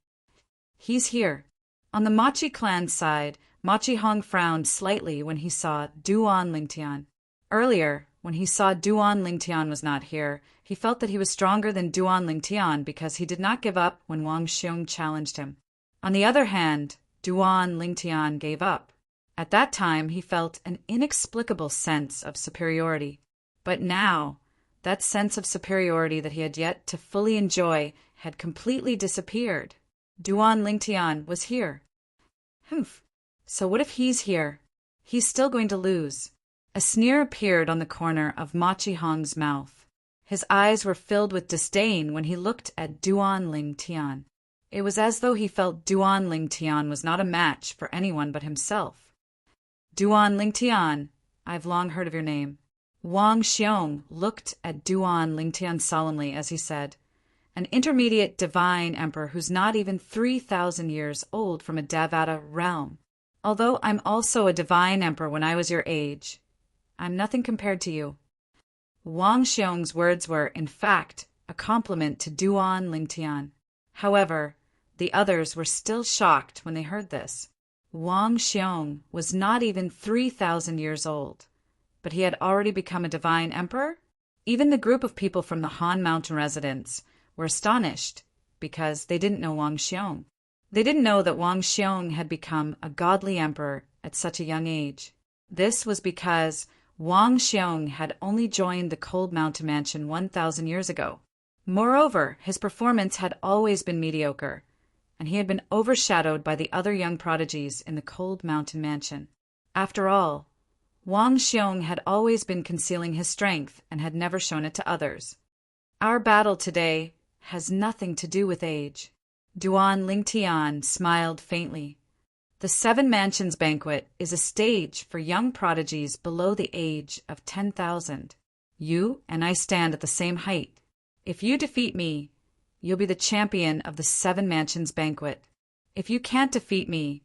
He's here. On the Machi clan's side, Machi Hong frowned slightly when he saw Duan Lingtian. Earlier, when he saw Duan Lingtian was not here, he felt that he was stronger than Duan Lingtian because he did not give up when Wang Xiong challenged him. On the other hand, Duan Lingtian gave up. At that time, he felt an inexplicable sense of superiority. But now, that sense of superiority that he had yet to fully enjoy had completely disappeared. Duan Lingtian was here. Humph. So what if he's here? He's still going to lose. A sneer appeared on the corner of Machi Hong's mouth. His eyes were filled with disdain when he looked at Duan Ling Tian. It was as though he felt Duan Ling Tian was not a match for anyone but himself. Duan Ling Tian, I've long heard of your name. Wang Xiong looked at Duan Ling Tian solemnly as he said, an intermediate divine emperor who's not even 3,000 years old from a Devata realm. Although I'm also a divine emperor when I was your age, I'm nothing compared to you. Wang Xiong's words were, in fact, a compliment to Duan Ling Tian. However, the others were still shocked when they heard this. Wang Xiong was not even 3,000 years old, but he had already become a divine emperor? Even the group of people from the Han Mountain residence were astonished because they didn't know Wang Xiong. They didn't know that Wang Xiong had become a godly emperor at such a young age. This was because Wang Xiong had only joined the Cold Mountain Mansion 1,000 years ago. Moreover, his performance had always been mediocre, and he had been overshadowed by the other young prodigies in the Cold Mountain Mansion. After all, Wang Xiong had always been concealing his strength and had never shown it to others. Our battle today has nothing to do with age. Duan Ling Tian smiled faintly. The Seven Mansions banquet is a stage for young prodigies below the age of 10,000. You and I stand at the same height. If you defeat me, you'll be the champion of the Seven Mansions banquet. If you can't defeat me,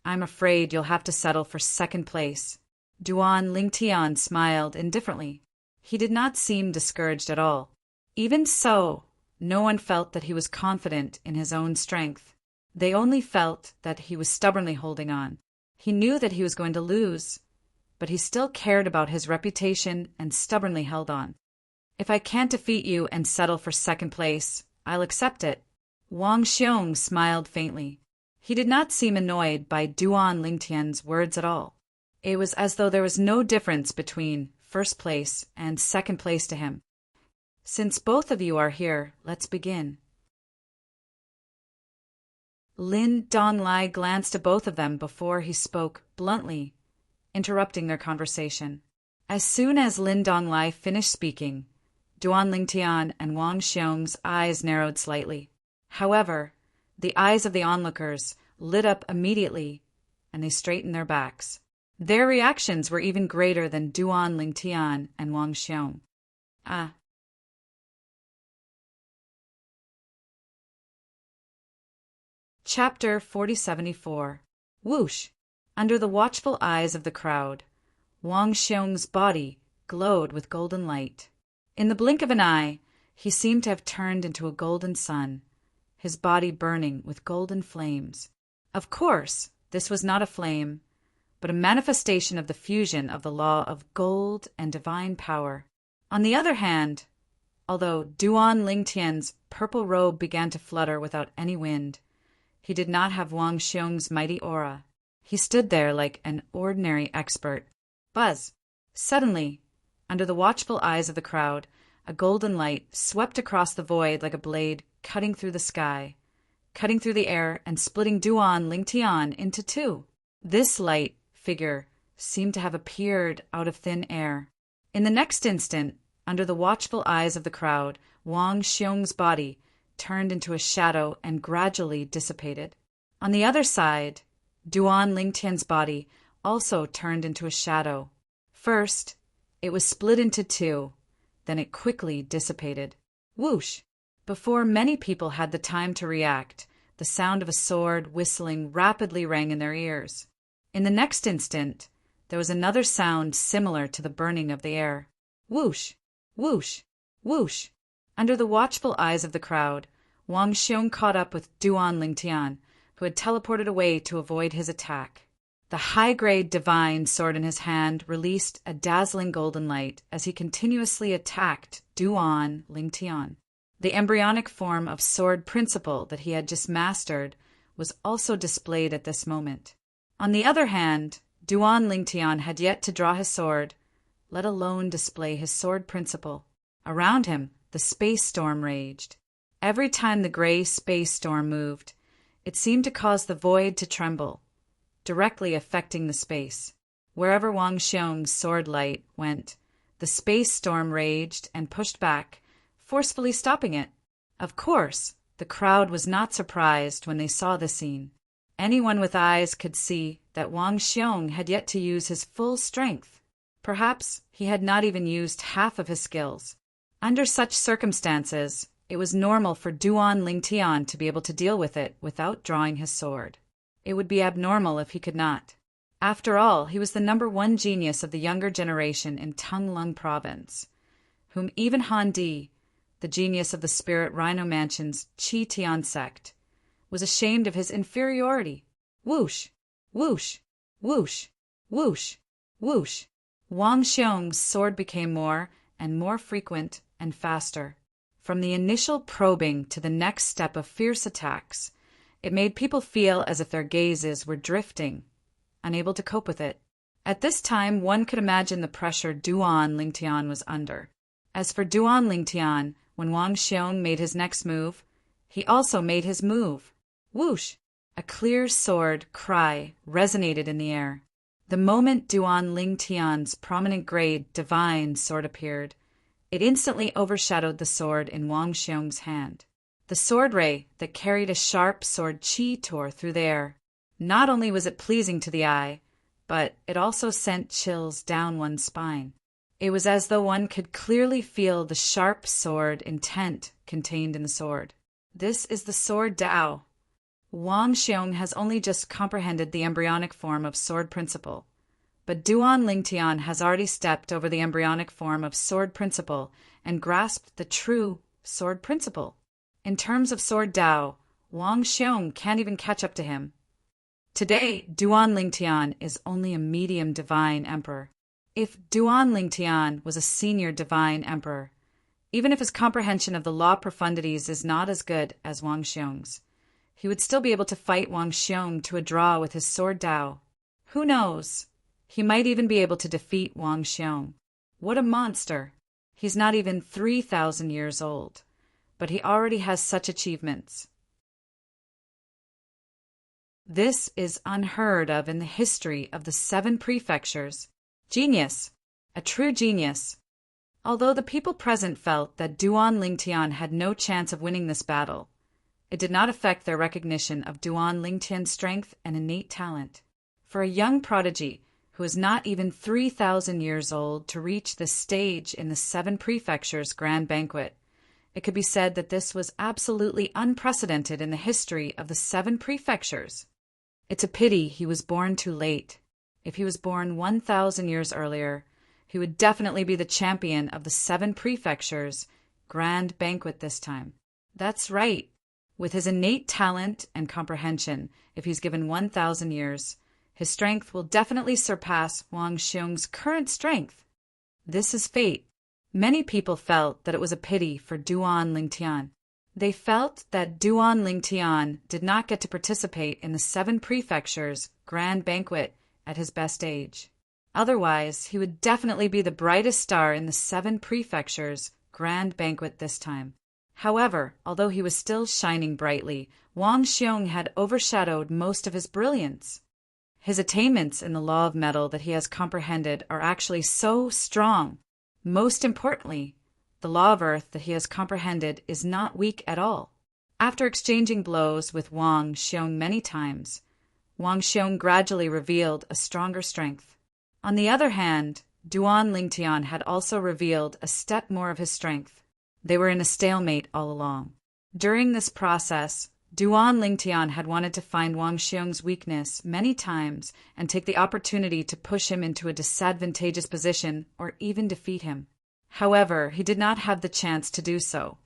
I'm afraid you'll have to settle for second place. Duan Ling Tian smiled indifferently. He did not seem discouraged at all. Even so, no one felt that he was confident in his own strength. They only felt that he was stubbornly holding on. He knew that he was going to lose, but he still cared about his reputation and stubbornly held on. If I can't defeat you and settle for second place, I'll accept it. Wang Xiong smiled faintly. He did not seem annoyed by Duan Lingtian's words at all. It was as though there was no difference between first place and second place to him. Since both of you are here, let's begin. Lin Donglai glanced at both of them before he spoke bluntly, interrupting their conversation. As soon as Lin Donglai finished speaking, Duan Lingtian and Wang Xiong's eyes narrowed slightly. However, the eyes of the onlookers lit up immediately, and they straightened their backs. Their reactions were even greater than Duan Lingtian and Wang Xiong. Ah. Chapter 4074. Whoosh! Under the watchful eyes of the crowd, Wang Xiong's body glowed with golden light. In the blink of an eye, he seemed to have turned into a golden sun, his body burning with golden flames. Of course, this was not a flame, but a manifestation of the fusion of the law of gold and divine power. On the other hand, although Duan Lingtian's purple robe began to flutter without any wind, he did not have Wang Xiong's mighty aura. He stood there like an ordinary expert. Buzz! Suddenly, under the watchful eyes of the crowd, a golden light swept across the void like a blade cutting through the sky, cutting through the air and splitting Duan Lingtian into two. This light figure seemed to have appeared out of thin air. In the next instant, under the watchful eyes of the crowd, Wang Xiong's body turned into a shadow and gradually dissipated. On the other side, Duan Lingtian's body also turned into a shadow. First, it was split into two, then it quickly dissipated. Whoosh! Before many people had the time to react, the sound of a sword whistling rapidly rang in their ears. In the next instant, there was another sound similar to the burning of the air. Whoosh! Whoosh! Whoosh! Under the watchful eyes of the crowd, Wang Xiong caught up with Duan Lingtian, who had teleported away to avoid his attack. The high-grade divine sword in his hand released a dazzling golden light as he continuously attacked Duan Lingtian. The embryonic form of sword principle that he had just mastered was also displayed at this moment. On the other hand, Duan Lingtian had yet to draw his sword, let alone display his sword principle. Around him, the space storm raged. Every time the gray space storm moved, it seemed to cause the void to tremble. directly affecting the space. Wherever Wang Xiong's sword light went, the space storm raged and pushed back, forcefully stopping it. Of course, the crowd was not surprised when they saw the scene. Anyone with eyes could see that Wang Xiong had yet to use his full strength. Perhaps he had not even used half of his skills. Under such circumstances, it was normal for Duan Lingtian to be able to deal with it without drawing his sword. It would be abnormal if he could not. After all, he was the #1 genius of the younger generation in Tunglung Province, whom even Han Di, the genius of the Spirit Rhino Mansion's Qi Tian sect, was ashamed of his inferiority. Whoosh! Whoosh! Whoosh! Whoosh! Whoosh! Wang Xiong's sword became more and more frequent and faster. From the initial probing to the next step of fierce attacks, it made people feel as if their gazes were drifting, unable to cope with it. At this time, one could imagine the pressure Duan Lingtian was under. As for Duan Lingtian, when Wang Xiong made his next move, he also made his move. Whoosh! A clear sword cry resonated in the air. The moment Duan Lingtian's prominent grade divine sword appeared, it instantly overshadowed the sword in Wang Xiong's hand. The sword ray that carried a sharp sword qi tore through the air. Not only was it pleasing to the eye, but it also sent chills down one's spine. It was as though one could clearly feel the sharp sword intent contained in the sword. This is the sword Dao. Wang Xiong has only just comprehended the embryonic form of sword principle, but Duan Lingtian has already stepped over the embryonic form of sword principle and grasped the true sword principle. In terms of sword Dao, Wang Xiong can't even catch up to him. Today, Duan Lingtian is only a medium divine emperor. If Duan Lingtian was a senior divine emperor, even if his comprehension of the law profundities is not as good as Wang Xiong's, he would still be able to fight Wang Xiong to a draw with his sword Dao. Who knows? He might even be able to defeat Wang Xiong. What a monster! He's not even 3,000 years old, but he already has such achievements. This is unheard of in the history of the 7 prefectures. Genius! A true genius! Although the people present felt that Duan Lingtian had no chance of winning this battle, it did not affect their recognition of Duan Lingtian's strength and innate talent. For a young prodigy who is not even 3,000 years old to reach this stage in the 7 prefectures' grand banquet, it could be said that this was absolutely unprecedented in the history of the 7 prefectures. It's a pity he was born too late. If he was born 1,000 years earlier, he would definitely be the champion of the 7 prefectures' grand banquet this time. That's right. With his innate talent and comprehension, if he's given 1,000 years, his strength will definitely surpass Wang Xiong's current strength. This is fate. Many people felt that it was a pity for Duan Lingtian. They felt that Duan Lingtian did not get to participate in the 7 prefectures' grand banquet at his best age. Otherwise, he would definitely be the brightest star in the 7 prefectures' grand banquet this time. However, although he was still shining brightly, Wang Xiong had overshadowed most of his brilliance. His attainments in the law of metal that he has comprehended are actually so strong. Most importantly, the law of earth that he has comprehended is not weak at all. After exchanging blows with Wang Xiong many times, Wang Xiong gradually revealed a stronger strength. On the other hand, Duan Lingtian had also revealed a step more of his strength. They were in a stalemate all along. During this process, Duan Lingtian had wanted to find Wang Xiong's weakness many times and take the opportunity to push him into a disadvantageous position or even defeat him. However, he did not have the chance to do so.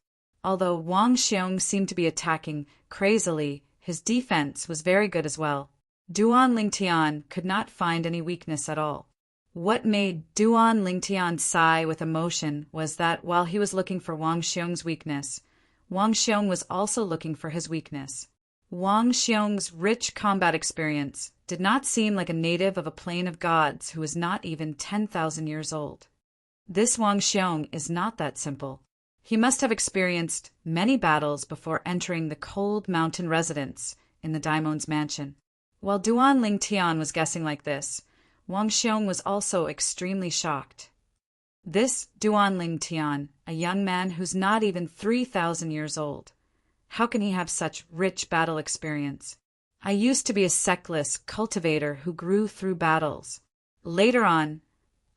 Although Wang Xiong seemed to be attacking crazily, his defense was very good as well. Duan Lingtian could not find any weakness at all. What made Duan Lingtian sigh with emotion was that while he was looking for Wang Xiong's weakness, Wang Xiong was also looking for his weakness. Wang Xiong's rich combat experience did not seem like a native of a plane of gods who was not even 10,000 years old. This Wang Xiong is not that simple. He must have experienced many battles before entering the cold mountain residence in the Daimon's mansion. While Duan Ling Tian was guessing like this, Wang Xiong was also extremely shocked. This Duan Ling Tian, a young man who's not even 3,000 years old. How can he have such rich battle experience? I used to be a sectless cultivator who grew through battles. Later on,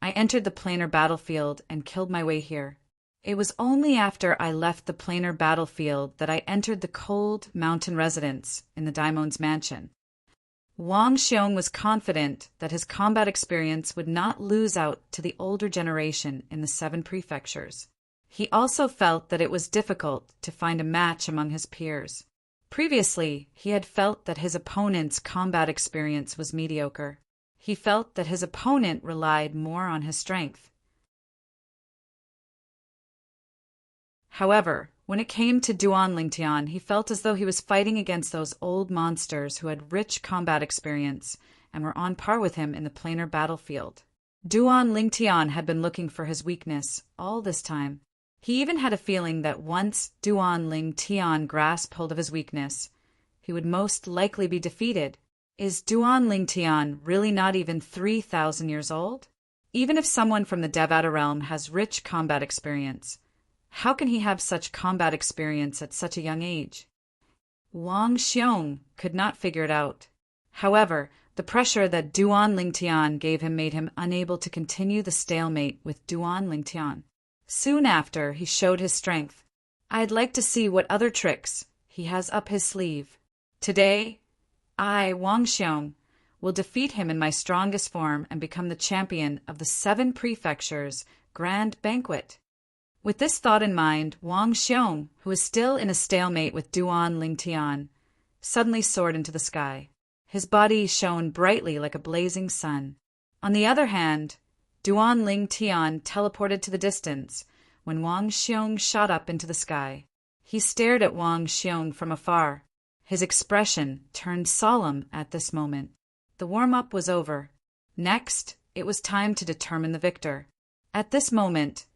I entered the planar battlefield and killed my way here. It was only after I left the planar battlefield that I entered the cold mountain residence in the Daimon's mansion. Wang Xiong was confident that his combat experience would not lose out to the older generation in the 7 prefectures. He also felt that it was difficult to find a match among his peers. Previously, he had felt that his opponent's combat experience was mediocre. He felt that his opponent relied more on his strength. However, when it came to Duan Lingtian, he felt as though he was fighting against those old monsters who had rich combat experience and were on par with him in the planar battlefield. Duan Lingtian had been looking for his weakness all this time. He even had a feeling that once Duan Lingtian grasped hold of his weakness, he would most likely be defeated. Is Duan Lingtian really not even 3,000 years old? Even if someone from the Devata realm has rich combat experience, how can he have such combat experience at such a young age? Wang Xiong could not figure it out. However, the pressure that Duan Lingtian gave him made him unable to continue the stalemate with Duan Lingtian. Soon after, he showed his strength. I'd like to see what other tricks he has up his sleeve. Today, I, Wang Xiong, will defeat him in my strongest form and become the champion of the 7 prefectures' grand banquet. With this thought in mind, Wang Xiong, who was still in a stalemate with Duan Lingtian, suddenly soared into the sky. His body shone brightly like a blazing sun. On the other hand, Duan Lingtian teleported to the distance when Wang Xiong shot up into the sky. He stared at Wang Xiong from afar. His expression turned solemn at this moment. The warm-up was over. Next, it was time to determine the victor. At this moment,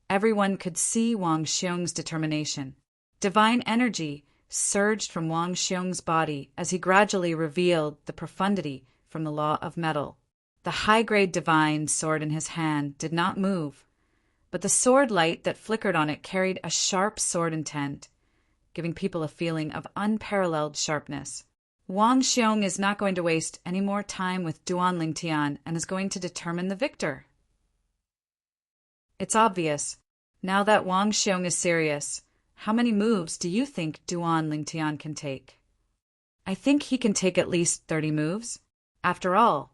everyone could see Wang Xiong's determination. Divine energy surged from Wang Xiong's body as he gradually revealed the profundity from the law of metal. The high-grade divine sword in his hand did not move, but the sword light that flickered on it carried a sharp sword intent, giving people a feeling of unparalleled sharpness. Wang Xiong is not going to waste any more time with Duan Lingtian and is going to determine the victor. It's obvious. Now that Wang Xiong is serious, how many moves do you think Duan Lingtian can take? I think he can take at least 30 moves. After all,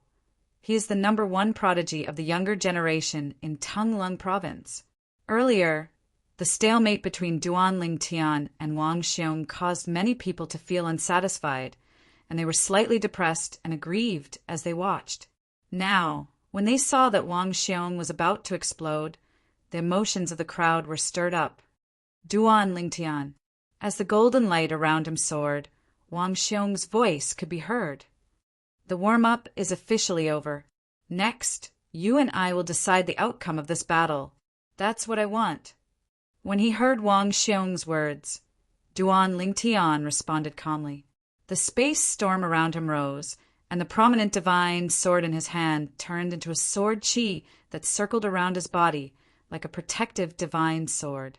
he is the #1 prodigy of the younger generation in Tanglung province. Earlier, the stalemate between Duan Lingtian and Wang Xiong caused many people to feel unsatisfied, and they were slightly depressed and aggrieved as they watched. Now, when they saw that Wang Xiong was about to explode, the emotions of the crowd were stirred up. Duan Lingtian. As the golden light around him soared, Wang Xiong's voice could be heard. The warm-up is officially over. Next, you and I will decide the outcome of this battle. That's what I want. When he heard Wang Xiong's words, Duan Lingtian responded calmly. The space storm around him rose, and the prominent divine sword in his hand turned into a sword chi that circled around his body like a protective divine sword.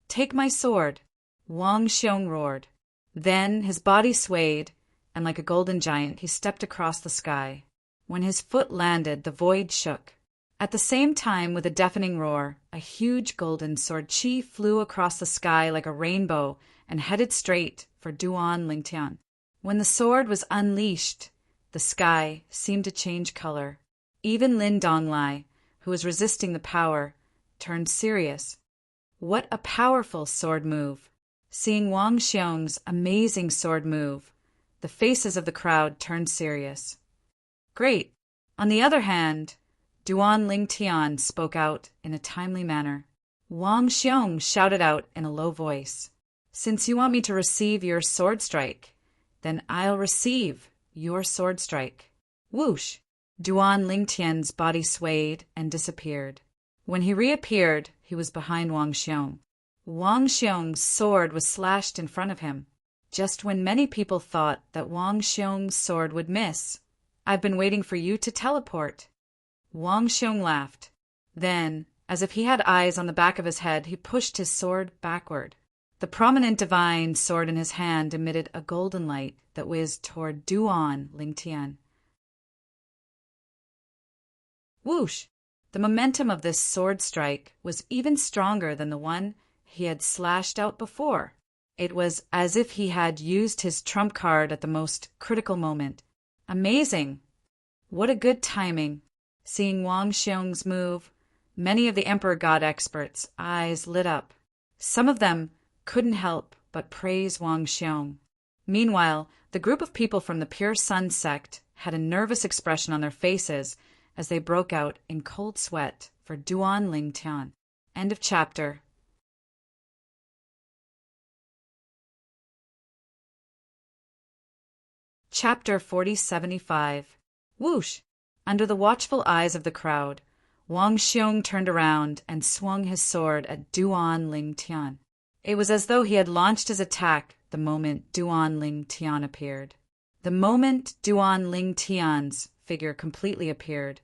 Take my sword, Wang Xiong roared. Then his body swayed, and like a golden giant he stepped across the sky. When his foot landed, the void shook. At the same time, with a deafening roar, a huge golden sword chi flew across the sky like a rainbow and headed straight for Duan Lingtian. When the sword was unleashed, the sky seemed to change color. Even Lin Donglai, who was resisting the power, turned serious. What a powerful sword move! Seeing Wang Xiong's amazing sword move, the faces of the crowd turned serious. Great! On the other hand, Duan Lingtian spoke out in a timely manner. Wang Xiong shouted out in a low voice, "Since you want me to receive your sword strike, then I'll receive your sword strike." Whoosh! Duan Lingtian's body swayed and disappeared. When he reappeared, he was behind Wang Xiong. Wang Xiong's sword was slashed in front of him. just when many people thought that Wang Xiong's sword would miss. "I've been waiting for you to teleport." Wang Xiong laughed. Then, as if he had eyes on the back of his head, he pushed his sword backward. The prominent divine sword in his hand emitted a golden light that whizzed toward Duan Lingtian. Whoosh! The momentum of this sword strike was even stronger than the one he had slashed out before. It was as if he had used his trump card at the most critical moment. Amazing! What a good timing! Seeing Wang Xiong's move, many of the Emperor God experts' eyes lit up. Some of them couldn't help but praise Wang Xiong. Meanwhile, the group of people from the Pure Sun sect had a nervous expression on their faces as they broke out in cold sweat for Duan Lingtian. End of chapter. Chapter 4075. Whoosh! Under the watchful eyes of the crowd, Wang Xiong turned around and swung his sword at Duan Lingtian. It was as though he had launched his attack the moment Duan Lingtian appeared. The moment Duan Lingtian's figure completely appeared,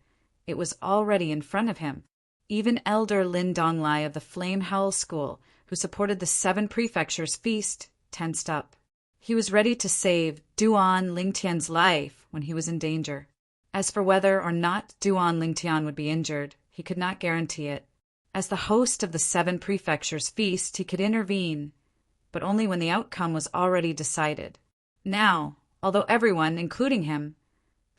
it was already in front of him. Even Elder Lin Donglai of the Flame Howl School, who supported the 7 prefectures feast, tensed up. He was ready to save Duan Lingtian's life when he was in danger. As for whether or not Duan Lingtian would be injured, he could not guarantee it. As the host of the 7 prefectures feast, he could intervene, but only when the outcome was already decided. Now, although everyone, including him,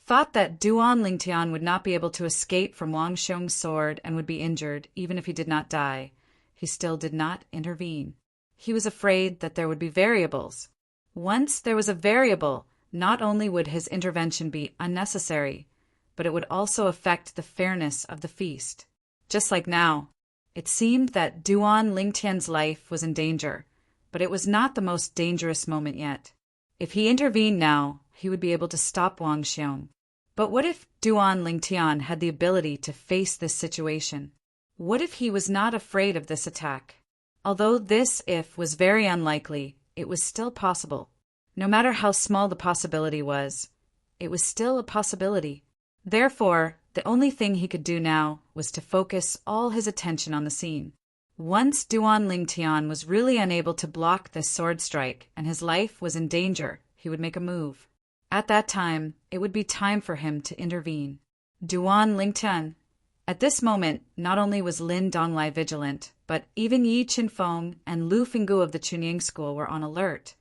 thought that Duan Lingtian would not be able to escape from Wang Xiong's sword and would be injured even if he did not die, he still did not intervene. He was afraid that there would be variables. Once there was a variable, not only would his intervention be unnecessary, but it would also affect the fairness of the feast. Just like now, it seemed that Duan Lingtian's life was in danger, but it was not the most dangerous moment yet. If he intervened now, he would be able to stop Wang Xiong. But what if Duan Lingtian had the ability to face this situation? What if he was not afraid of this attack? Although this if was very unlikely, it was still possible. No matter how small the possibility was, it was still a possibility. Therefore, the only thing he could do now was to focus all his attention on the scene. Once Duan Lingtian was really unable to block this sword strike and his life was in danger, he would make a move. At that time, it would be time for him to intervene. Duan Lingtian. At this moment, not only was Lin Donglai vigilant, but even Yi Qinfeng and Lu Finggu of the Chunying School were on alert,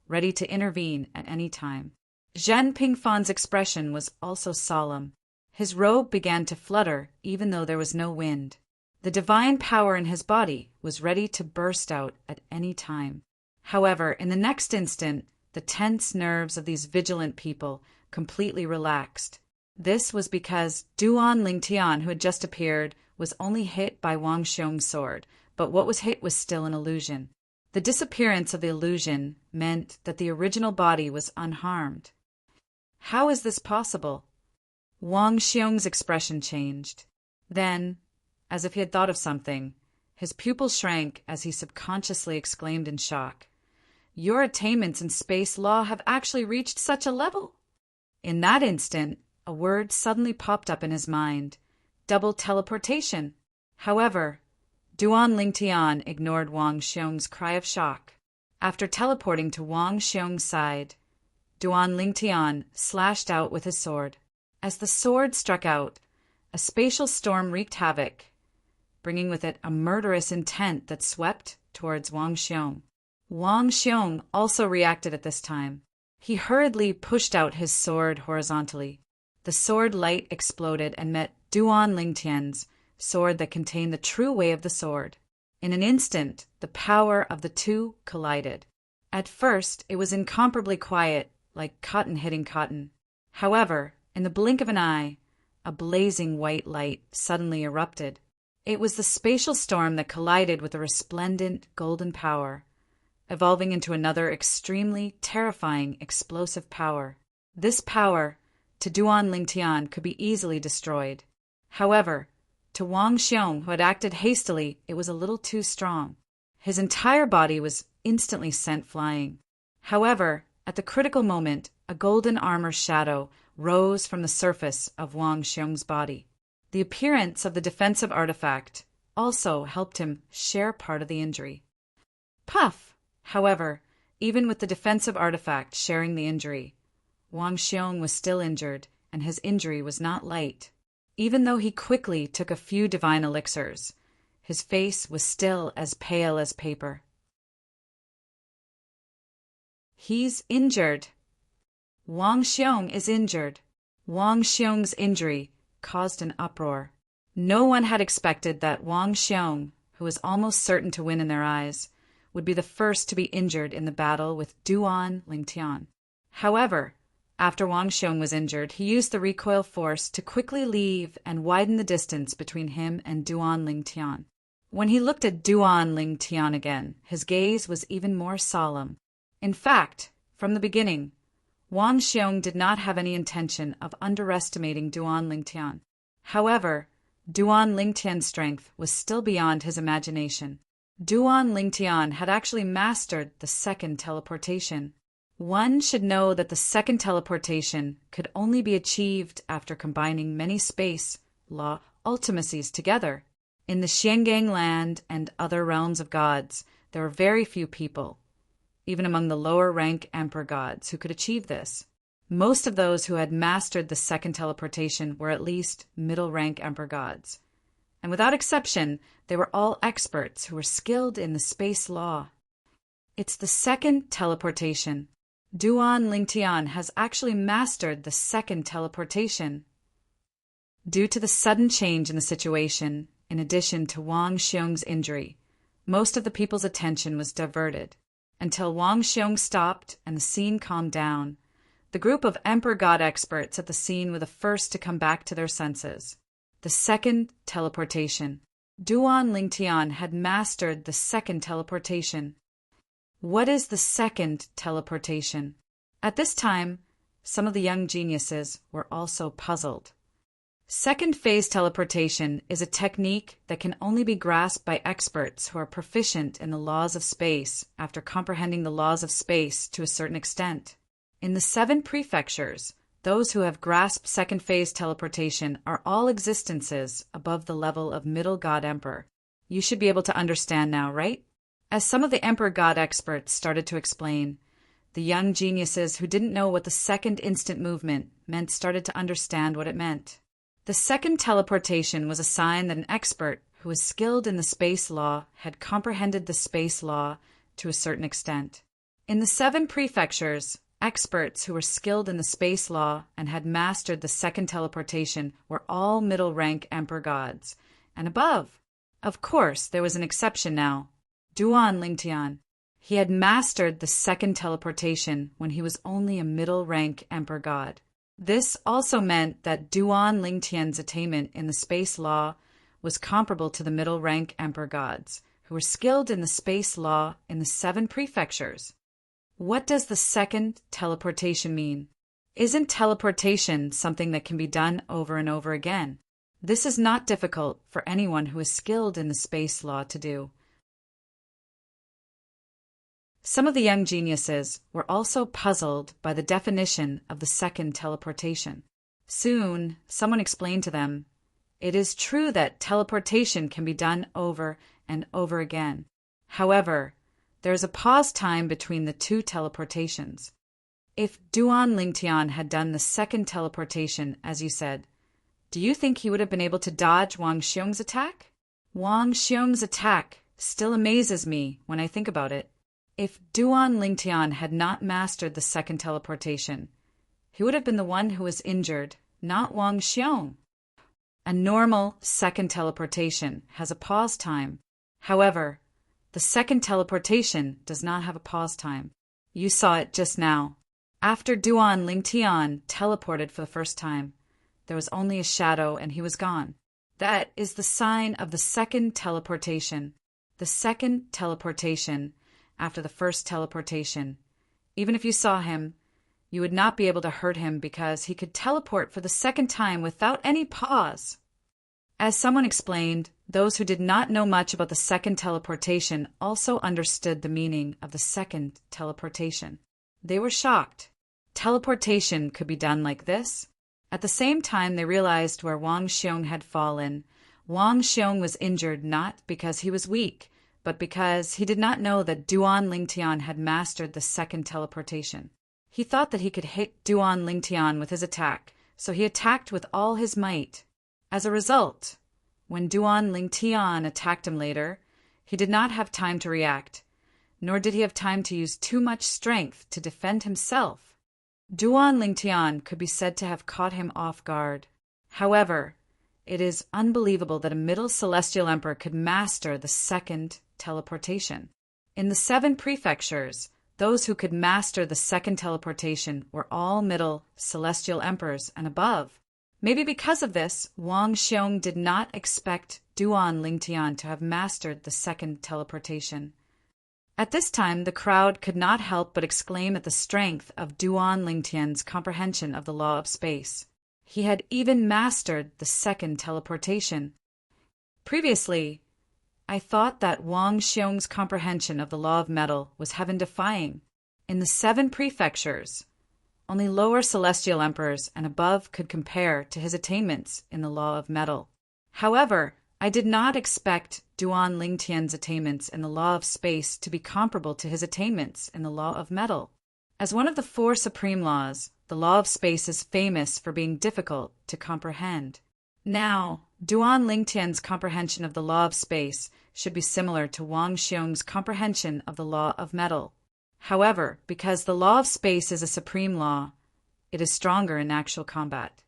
ready to intervene at any time. Zhen Pingfan's expression was also solemn. His robe began to flutter even though there was no wind. The divine power in his body was ready to burst out at any time. However, in the next instant, the tense nerves of these vigilant people completely relaxed. This was because Duan Lingtian, who had just appeared, was only hit by Wang Xiong's sword, but what was hit was still an illusion. The disappearance of the illusion meant that the original body was unharmed. How is this possible? Wang Xiong's expression changed. Then, as if he had thought of something, his pupils shrank as he subconsciously exclaimed in shock, "Your attainments in space law have actually reached such a level?" In that instant, a word suddenly popped up in his mind: double teleportation. However, Duan Lingtian ignored Wang Xiong's cry of shock. After teleporting to Wang Xiong's side, Duan Lingtian slashed out with his sword. As the sword struck out, a spatial storm wreaked havoc, bringing with it a murderous intent that swept towards Wang Xiong. Wang Xiong also reacted at this time. He hurriedly pushed out his sword horizontally. The sword light exploded and met Duan Lingtian's sword that contained the true way of the sword. In an instant, the power of the two collided. At first, it was incomparably quiet, like cotton hitting cotton. However, in the blink of an eye, a blazing white light suddenly erupted. It was the spatial storm that collided with a resplendent golden power, evolving into another extremely terrifying explosive power. This power, to Duan Lingtian, could be easily destroyed. However, to Wang Xiong, who had acted hastily, it was a little too strong. His entire body was instantly sent flying. However, at the critical moment, a golden armor shadow rose from the surface of Wang Xiong's body. The appearance of the defensive artifact also helped him share part of the injury. Puff! However, even with the defensive artifact sharing the injury, Wang Xiong was still injured, and his injury was not light. Even though he quickly took a few divine elixirs, his face was still as pale as paper. He's injured. Wang Xiong is injured. Wang Xiong's injury caused an uproar. No one had expected that Wang Xiong, who was almost certain to win in their eyes, would be the first to be injured in the battle with Duan Lingtian. However, after Wang Xiong was injured, he used the recoil force to quickly leave and widen the distance between him and Duan Lingtian. When he looked at Duan Lingtian again, his gaze was even more solemn. In fact, from the beginning, Wang Xiong did not have any intention of underestimating Duan Lingtian. However, Duan Lingtian's strength was still beyond his imagination. Duan Lingtian had actually mastered the second teleportation. One should know that the second teleportation could only be achieved after combining many space law ultimacies together. In the Xiangang land and other realms of gods, there were very few people, even among the lower rank emperor gods, who could achieve this. Most of those who had mastered the second teleportation were at least middle rank emperor gods. And without exception, they were all experts who were skilled in the space law. It's the second teleportation. Duan Lingtian has actually mastered the second teleportation. Due to the sudden change in the situation, in addition to Wang Xiong's injury, most of the people's attention was diverted. Until Wang Xiong stopped and the scene calmed down, the group of Emperor God experts at the scene were the first to come back to their senses. The second teleportation. Duan Lingtian had mastered the second teleportation. What is the second teleportation? At this time, some of the young geniuses were also puzzled. Second phase teleportation is a technique that can only be grasped by experts who are proficient in the laws of space after comprehending the laws of space to a certain extent. In the 7 prefectures, those who have grasped second phase teleportation are all existences above the level of middle god emperor. You should be able to understand now, right? As some of the emperor god experts started to explain, the young geniuses who didn't know what the second instant movement meant started to understand what it meant. The second teleportation was a sign that an expert who was skilled in the space law had comprehended the space law to a certain extent. In the 7 prefectures, experts who were skilled in the space law and had mastered the second teleportation were all middle-rank emperor gods, and above. Of course, there was an exception now. Duan Lingtian. He had mastered the second teleportation when he was only a middle-rank emperor god. This also meant that Duan Lingtian's attainment in the space law was comparable to the middle-rank emperor gods, who were skilled in the space law in the 7 prefectures. What does the second teleportation mean? Isn't teleportation something that can be done over and over again? This is not difficult for anyone who is skilled in the space law to do. Some of the young geniuses were also puzzled by the definition of the second teleportation. Soon, someone explained to them, it is true that teleportation can be done over and over again. However, there is a pause time between the 2 teleportations. If Duan Lingtian had done the second teleportation, as you said, do you think he would have been able to dodge Wang Xiong's attack? Wang Xiong's attack still amazes me when I think about it. If Duan Lingtian had not mastered the second teleportation, he would have been the one who was injured, not Wang Xiong. A normal second teleportation has a pause time. However, the second teleportation does not have a pause time. You saw it just now. After Duan Lingtian teleported for the first time, there was only a shadow and he was gone. That is the sign of the second teleportation. The second teleportation after the first teleportation. Even if you saw him, you would not be able to hurt him because he could teleport for the second time without any pause. As someone explained, those who did not know much about the second teleportation also understood the meaning of the second teleportation. They were shocked. Teleportation could be done like this? At the same time, they realized where Wang Xiong had fallen. Wang Xiong was injured not because he was weak, but because he did not know that Duan Lingtian had mastered the second teleportation. He thought that he could hit Duan Lingtian with his attack, so he attacked with all his might. As a result, when Duan Lingtian attacked him later, he did not have time to react, nor did he have time to use too much strength to defend himself. Duan Lingtian could be said to have caught him off guard. However, it is unbelievable that a Middle Celestial Emperor could master the second teleportation. In the 7 prefectures, those who could master the second teleportation were all Middle Celestial Emperors and above. Maybe because of this, Wang Xiong did not expect Duan Lingtian to have mastered the second teleportation. At this time, the crowd could not help but exclaim at the strength of Duan Lingtian's comprehension of the law of space. He had even mastered the second teleportation. Previously, I thought that Wang Xiong's comprehension of the law of metal was heaven-defying. In the 7 prefectures, only lower celestial emperors and above could compare to his attainments in the law of metal. However, I did not expect Duan Lingtian's attainments in the law of space to be comparable to his attainments in the law of metal. As one of the 4 supreme laws, the law of space is famous for being difficult to comprehend. Now, Duan Lingtian's comprehension of the law of space should be similar to Wang Xiong's comprehension of the law of metal. However, because the law of space is a supreme law, it is stronger in actual combat.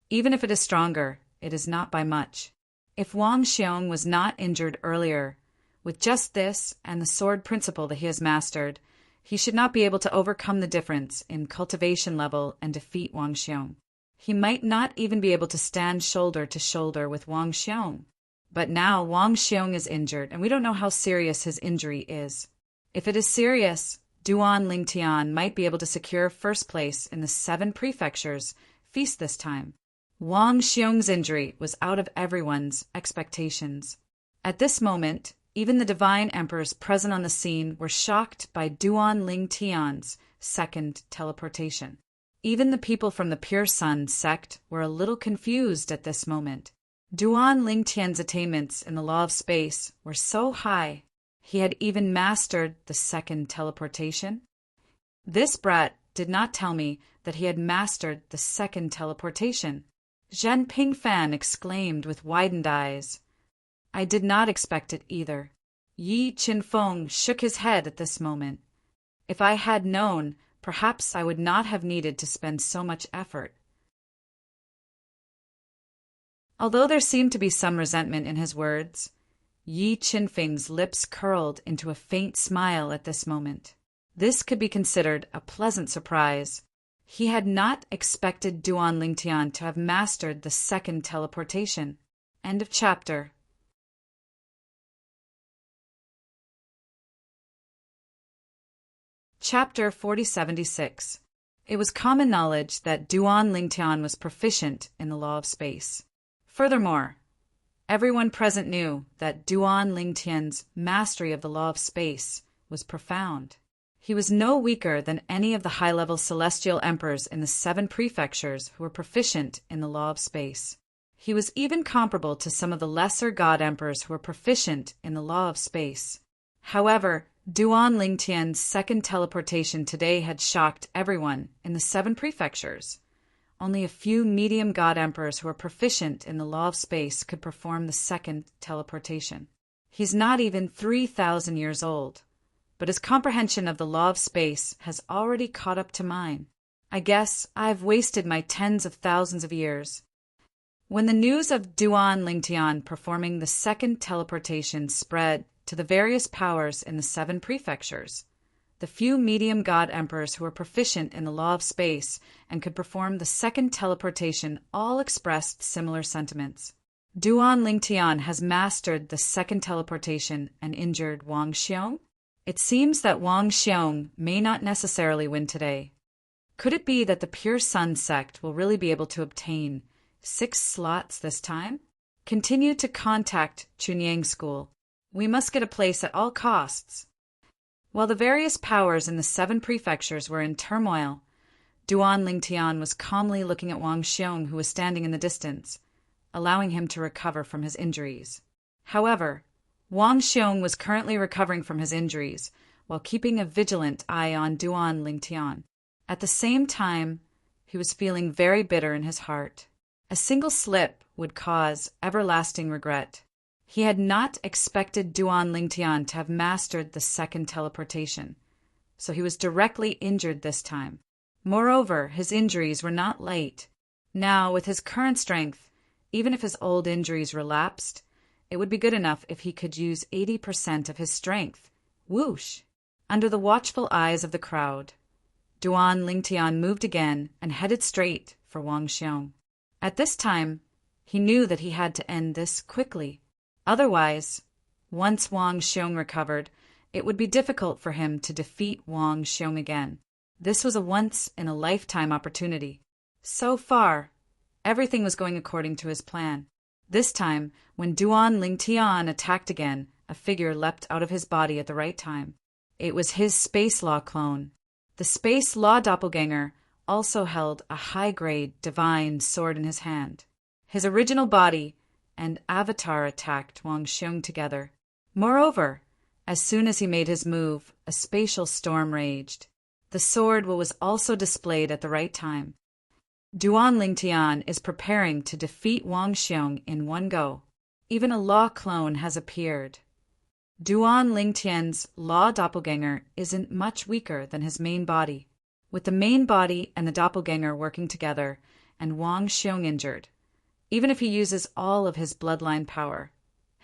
Even if it is stronger, it is not by much. If Wang Xiong was not injured earlier, with just this and the sword principle that he has mastered, he should not be able to overcome the difference in cultivation level and defeat Wang Xiong. He might not even be able to stand shoulder to shoulder with Wang Xiong. But now Wang Xiong is injured, and we don't know how serious his injury is. If it is serious, Duan Lingtian might be able to secure first place in the 7 prefectures feast this time. Wang Xiong's injury was out of everyone's expectations. At this moment, even the divine emperors present on the scene were shocked by Duan Lingtian's second teleportation. Even the people from the Pure Sun sect were a little confused at this moment. Duan Lingtian's attainments in the law of space were so high, he had even mastered the second teleportation. This brat did not tell me that he had mastered the second teleportation. Zhen Pingfan exclaimed with widened eyes. I did not expect it either. Yi Qinfeng shook his head at this moment. If I had known, perhaps I would not have needed to spend so much effort. Although there seemed to be some resentment in his words, Yi Qinfeng's lips curled into a faint smile at this moment. This could be considered a pleasant surprise. He had not expected Duan Lingtian to have mastered the second teleportation. End of chapter. Chapter 4076. It was common knowledge that Duan Lingtian was proficient in the law of space. Furthermore, everyone present knew that Duan Lingtian's mastery of the law of space was profound. He was no weaker than any of the high-level celestial emperors in the 7 prefectures who were proficient in the law of space. He was even comparable to some of the lesser god emperors who were proficient in the law of space. However, Duan Lingtian's second teleportation today had shocked everyone in the 7 prefectures. Only a few medium god emperors who were proficient in the law of space could perform the second teleportation. He's not even 3,000 years old, but his comprehension of the law of space has already caught up to mine. I guess I've wasted my tens of thousands of years. When the news of Duan Lingtian performing the second teleportation spread to the various powers in the 7 prefectures, the few medium god emperors who were proficient in the law of space and could perform the second teleportation all expressed similar sentiments. Duan Lingtian has mastered the second teleportation and injured Wang Xiong? It seems that Wang Xiong may not necessarily win today. Could it be that the Pure Sun sect will really be able to obtain 6 slots this time? Continue to contact Chunyang School. We must get a place at all costs. While the various powers in the 7 prefectures were in turmoil, Duan Lingtian was calmly looking at Wang Xiong, who was standing in the distance, allowing him to recover from his injuries. However, Wang Xiong was currently recovering from his injuries while keeping a vigilant eye on Duan Lingtian. At the same time, he was feeling very bitter in his heart. A single slip would cause everlasting regret. He had not expected Duan Lingtian to have mastered the second teleportation, so he was directly injured this time. Moreover, his injuries were not light. Now, with his current strength, even if his old injuries relapsed, it would be good enough if he could use 80% of his strength. Whoosh! Under the watchful eyes of the crowd, Duan Lingtian moved again and headed straight for Wang Xiong. At this time, he knew that he had to end this quickly. Otherwise, once Wang Xiong recovered, it would be difficult for him to defeat Wang Xiong again. This was a once-in-a-lifetime opportunity. So far, everything was going according to his plan. This time, when Duan Lingtian attacked again, a figure leapt out of his body at the right time. It was his Space Law clone. The Space Law doppelganger also held a high-grade divine sword in his hand. His original body and avatar attacked Wang Xiong together. Moreover, as soon as he made his move, a spatial storm raged. The sword was also displayed at the right time. Duan Lingtian is preparing to defeat Wang Xiong in one go. Even a law clone has appeared. Duan Lingtian's law doppelganger isn't much weaker than his main body. With the main body and the doppelganger working together, and Wang Xiong injured, even if he uses all of his bloodline power,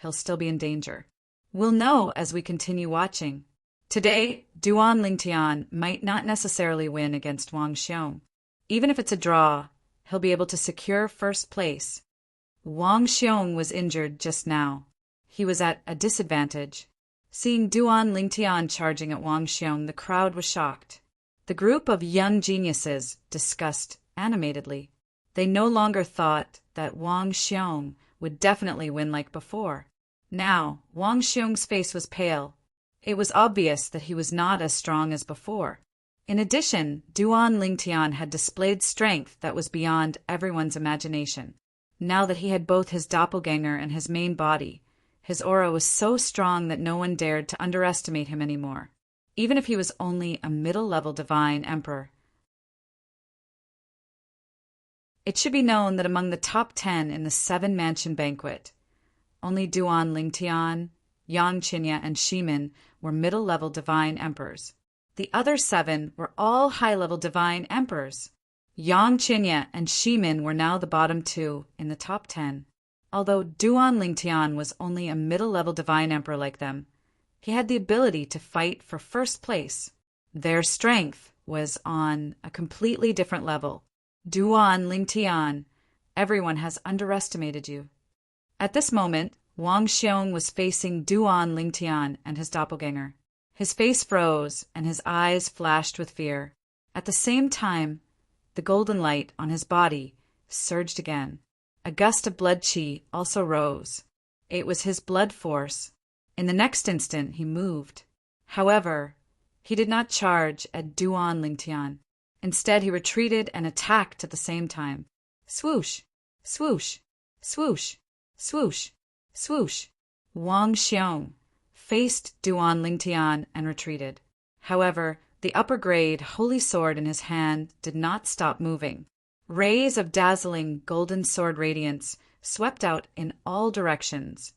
he'll still be in danger. We'll know as we continue watching. Today, Duan Lingtian might not necessarily win against Wang Xiong. Even if it's a draw, he'll be able to secure first place. Wang Xiong was injured just now. He was at a disadvantage. Seeing Duan Lingtian charging at Wang Xiong, the crowd was shocked. The group of young geniuses discussed animatedly. They no longer thought that Wang Xiong would definitely win like before. Now, Wang Xiong's face was pale. It was obvious that he was not as strong as before. In addition, Duan Lingtian had displayed strength that was beyond everyone's imagination. Now that he had both his doppelganger and his main body, his aura was so strong that no one dared to underestimate him anymore, even if he was only a middle-level divine emperor. It should be known that among the top 10 in the 7-mansion banquet, only Duan Lingtian, Yang Qinya, and Shimin were middle-level divine emperors. The other 7 were all high-level divine emperors. Yang Qinya and Shimin were now the bottom 2 in the top 10. Although Duan Lingtian was only a middle-level divine emperor like them, he had the ability to fight for first place. Their strength was on a completely different level. Duan Lingtian, everyone has underestimated you. At this moment, Wang Xiong was facing Duan Lingtian and his doppelganger. His face froze and his eyes flashed with fear. At the same time, the golden light on his body surged again. A gust of blood qi also rose. It was his blood force. In the next instant, he moved. However, he did not charge at Duan Lingtian. Instead, he retreated and attacked at the same time. Swoosh! Swoosh! Swoosh! Swoosh! Swoosh! Wang Xiong faced Duan Lingtian and retreated. However, the upper-grade holy sword in his hand did not stop moving. Rays of dazzling golden sword radiance swept out in all directions,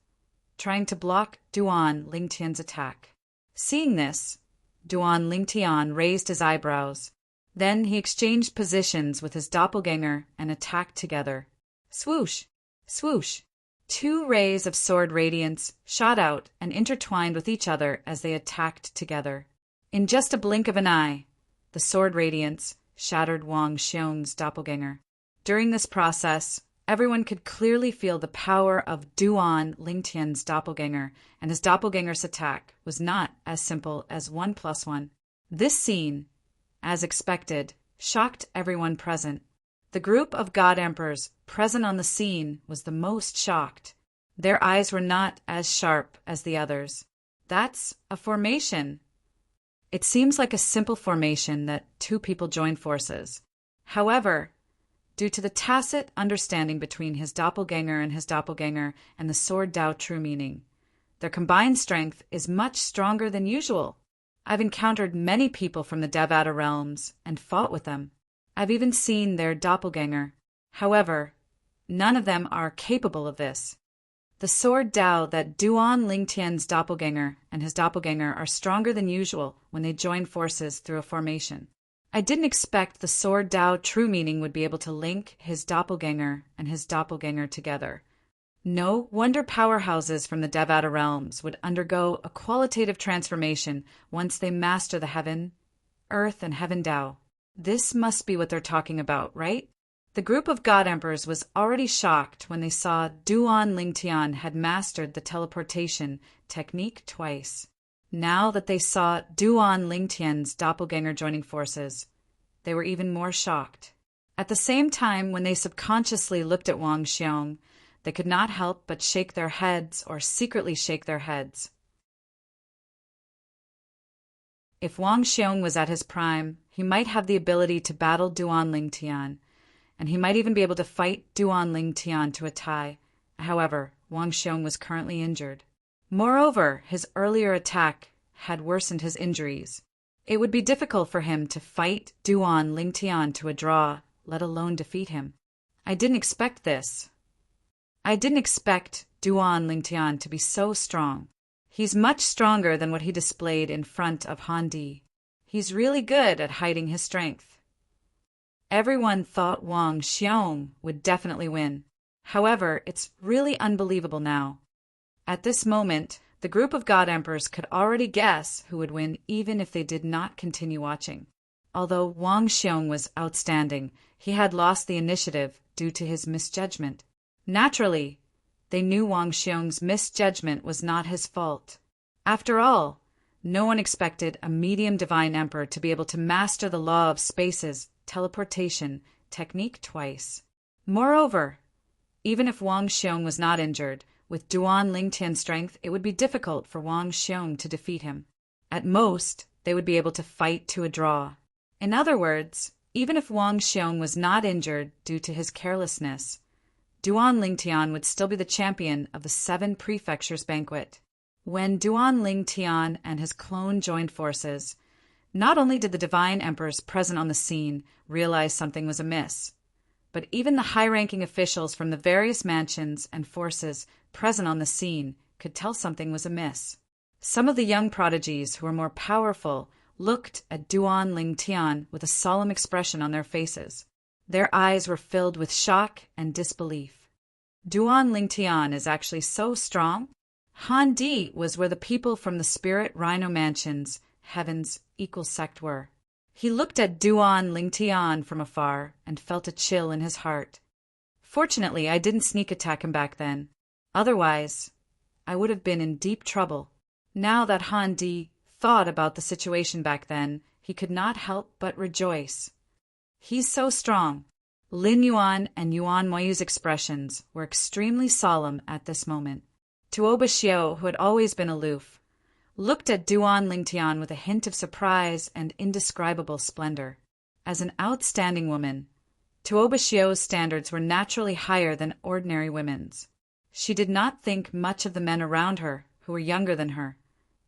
trying to block Duan Lingtian's attack. Seeing this, Duan Lingtian raised his eyebrows. Then he exchanged positions with his doppelganger and attacked together. Swoosh! Swoosh! 2 rays of sword radiance shot out and intertwined with each other as they attacked together. In just a blink of an eye, the sword radiance shattered Wang Xiong's doppelganger. During this process, everyone could clearly feel the power of Duan Lingtian's doppelganger, and his doppelganger's attack was not as simple as 1 + 1. This scene, as expected, shocked everyone present. The group of god emperors present on the scene was the most shocked. Their eyes were not as sharp as the others. That's a formation. It seems like a simple formation that two people join forces. However, due to the tacit understanding between his doppelganger and the sword Dao true meaning, their combined strength is much stronger than usual. I've encountered many people from the Devata realms and fought with them. I've even seen their doppelganger. However, none of them are capable of this. The sword Dao that Duan Lingtian's doppelganger and his doppelganger are stronger than usual when they join forces through a formation. I didn't expect the sword Dao true meaning would be able to link his doppelganger and his doppelganger together. No wonder powerhouses from the Devata realms would undergo a qualitative transformation once they master the heaven, earth, and heaven Dao. This must be what they're talking about, right? The group of God Emperors was already shocked when they saw Duan Lingtian had mastered the teleportation technique twice. Now that they saw Duan Lingtian's doppelganger joining forces, they were even more shocked. At the same time, when they subconsciously looked at Wang Xiong, they could not help but shake their heads or secretly shake their heads. If Wang Xiong was at his prime, he might have the ability to battle Duan Lingtian, and he might even be able to fight Duan Lingtian to a tie. However, Wang Xiong was currently injured. Moreover, his earlier attack had worsened his injuries. It would be difficult for him to fight Duan Lingtian to a draw, let alone defeat him. I didn't expect this. I didn't expect Duan Lingtian to be so strong. He's much stronger than what he displayed in front of Han Di. He's really good at hiding his strength. Everyone thought Wang Xiong would definitely win. However, it's really unbelievable now. At this moment, the group of God Emperors could already guess who would win even if they did not continue watching. Although Wang Xiong was outstanding, he had lost the initiative due to his misjudgment. Naturally, they knew Wang Xiong's misjudgment was not his fault. After all, no one expected a medium divine emperor to be able to master the law of spaces, teleportation, technique twice. Moreover, even if Wang Xiong was not injured, with Duan Lingtian's strength, it would be difficult for Wang Xiong to defeat him. At most, they would be able to fight to a draw. In other words, even if Wang Xiong was not injured due to his carelessness, Duan Lingtian would still be the champion of the 7 Prefectures banquet. When Duan Lingtian and his clone joined forces, not only did the divine emperors present on the scene realize something was amiss, but even the high-ranking officials from the various mansions and forces present on the scene could tell something was amiss. Some of the young prodigies who were more powerful looked at Duan Lingtian with a solemn expression on their faces. Their eyes were filled with shock and disbelief. Duan Lingtian is actually so strong? Han Di was where the people from the Spirit Rhino Mansion's Heaven's equal sect were. He looked at Duan Lingtian from afar and felt a chill in his heart. Fortunately, I didn't sneak attack him back then. Otherwise, I would have been in deep trouble. Now that Han Di thought about the situation back then, he could not help but rejoice. He's so strong. Lin Yuan and Yuan Moyu's expressions were extremely solemn at this moment. Tuoba Xiao, who had always been aloof, looked at Duan Lingtian with a hint of surprise and indescribable splendor. As an outstanding woman, Tuoba Xiao's standards were naturally higher than ordinary women's. She did not think much of the men around her who were younger than her,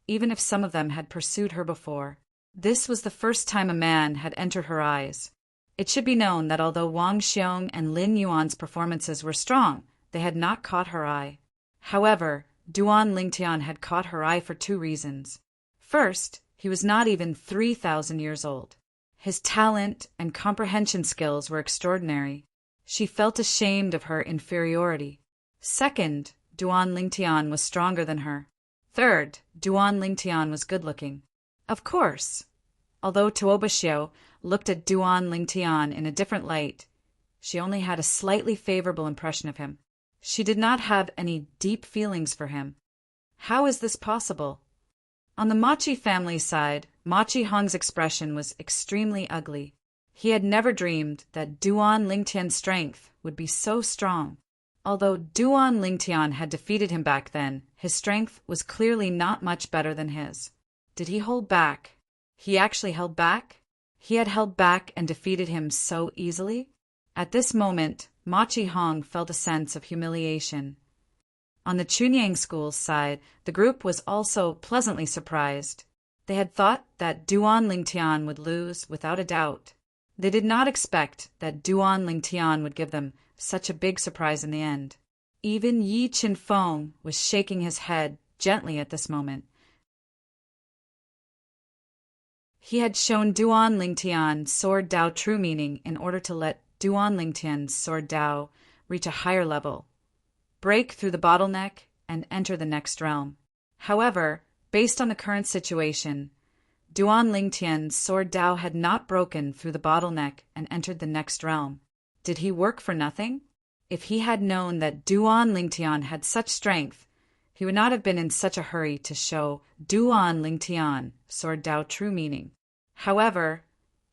even if some of them had pursued her before. This was the first time a man had entered her eyes. It should be known that although Wang Xiong and Lin Yuan's performances were strong, they had not caught her eye. However, Duan Lingtian had caught her eye for 2 reasons. First, he was not even 3,000 years old. His talent and comprehension skills were extraordinary. She felt ashamed of her inferiority. Second, Duan Lingtian was stronger than her. Third, Duan Lingtian was good-looking. Of course, although Tuoba Xiao looked at Duan Lingtian in a different light, she only had a slightly favorable impression of him. She did not have any deep feelings for him. How is this possible? On the Machi family's side, Machi Hong's expression was extremely ugly. He had never dreamed that Duan Lingtian's strength would be so strong. Although Duan Lingtian had defeated him back then, his strength was clearly not much better than his. Did he hold back? He actually held back? He had held back and defeated him so easily? At this moment, Ma Chi-hong felt a sense of humiliation. On the Chunyang School's side, the group was also pleasantly surprised. They had thought that Duan Lingtian would lose without a doubt. They did not expect that Duan Lingtian would give them such a big surprise in the end. Even Yi Qinfeng was shaking his head gently at this moment. He had shown Duan Lingtian Sword Dao true meaning in order to let Duan Lingtian's Sword Dao reach a higher level, break through the bottleneck, and enter the next realm. However, based on the current situation, Duan Lingtian's Sword Dao had not broken through the bottleneck and entered the next realm. Did he work for nothing? If he had known that Duan Lingtian had such strength, he would not have been in such a hurry to show Duan Lingtian Sword Dao true meaning. However,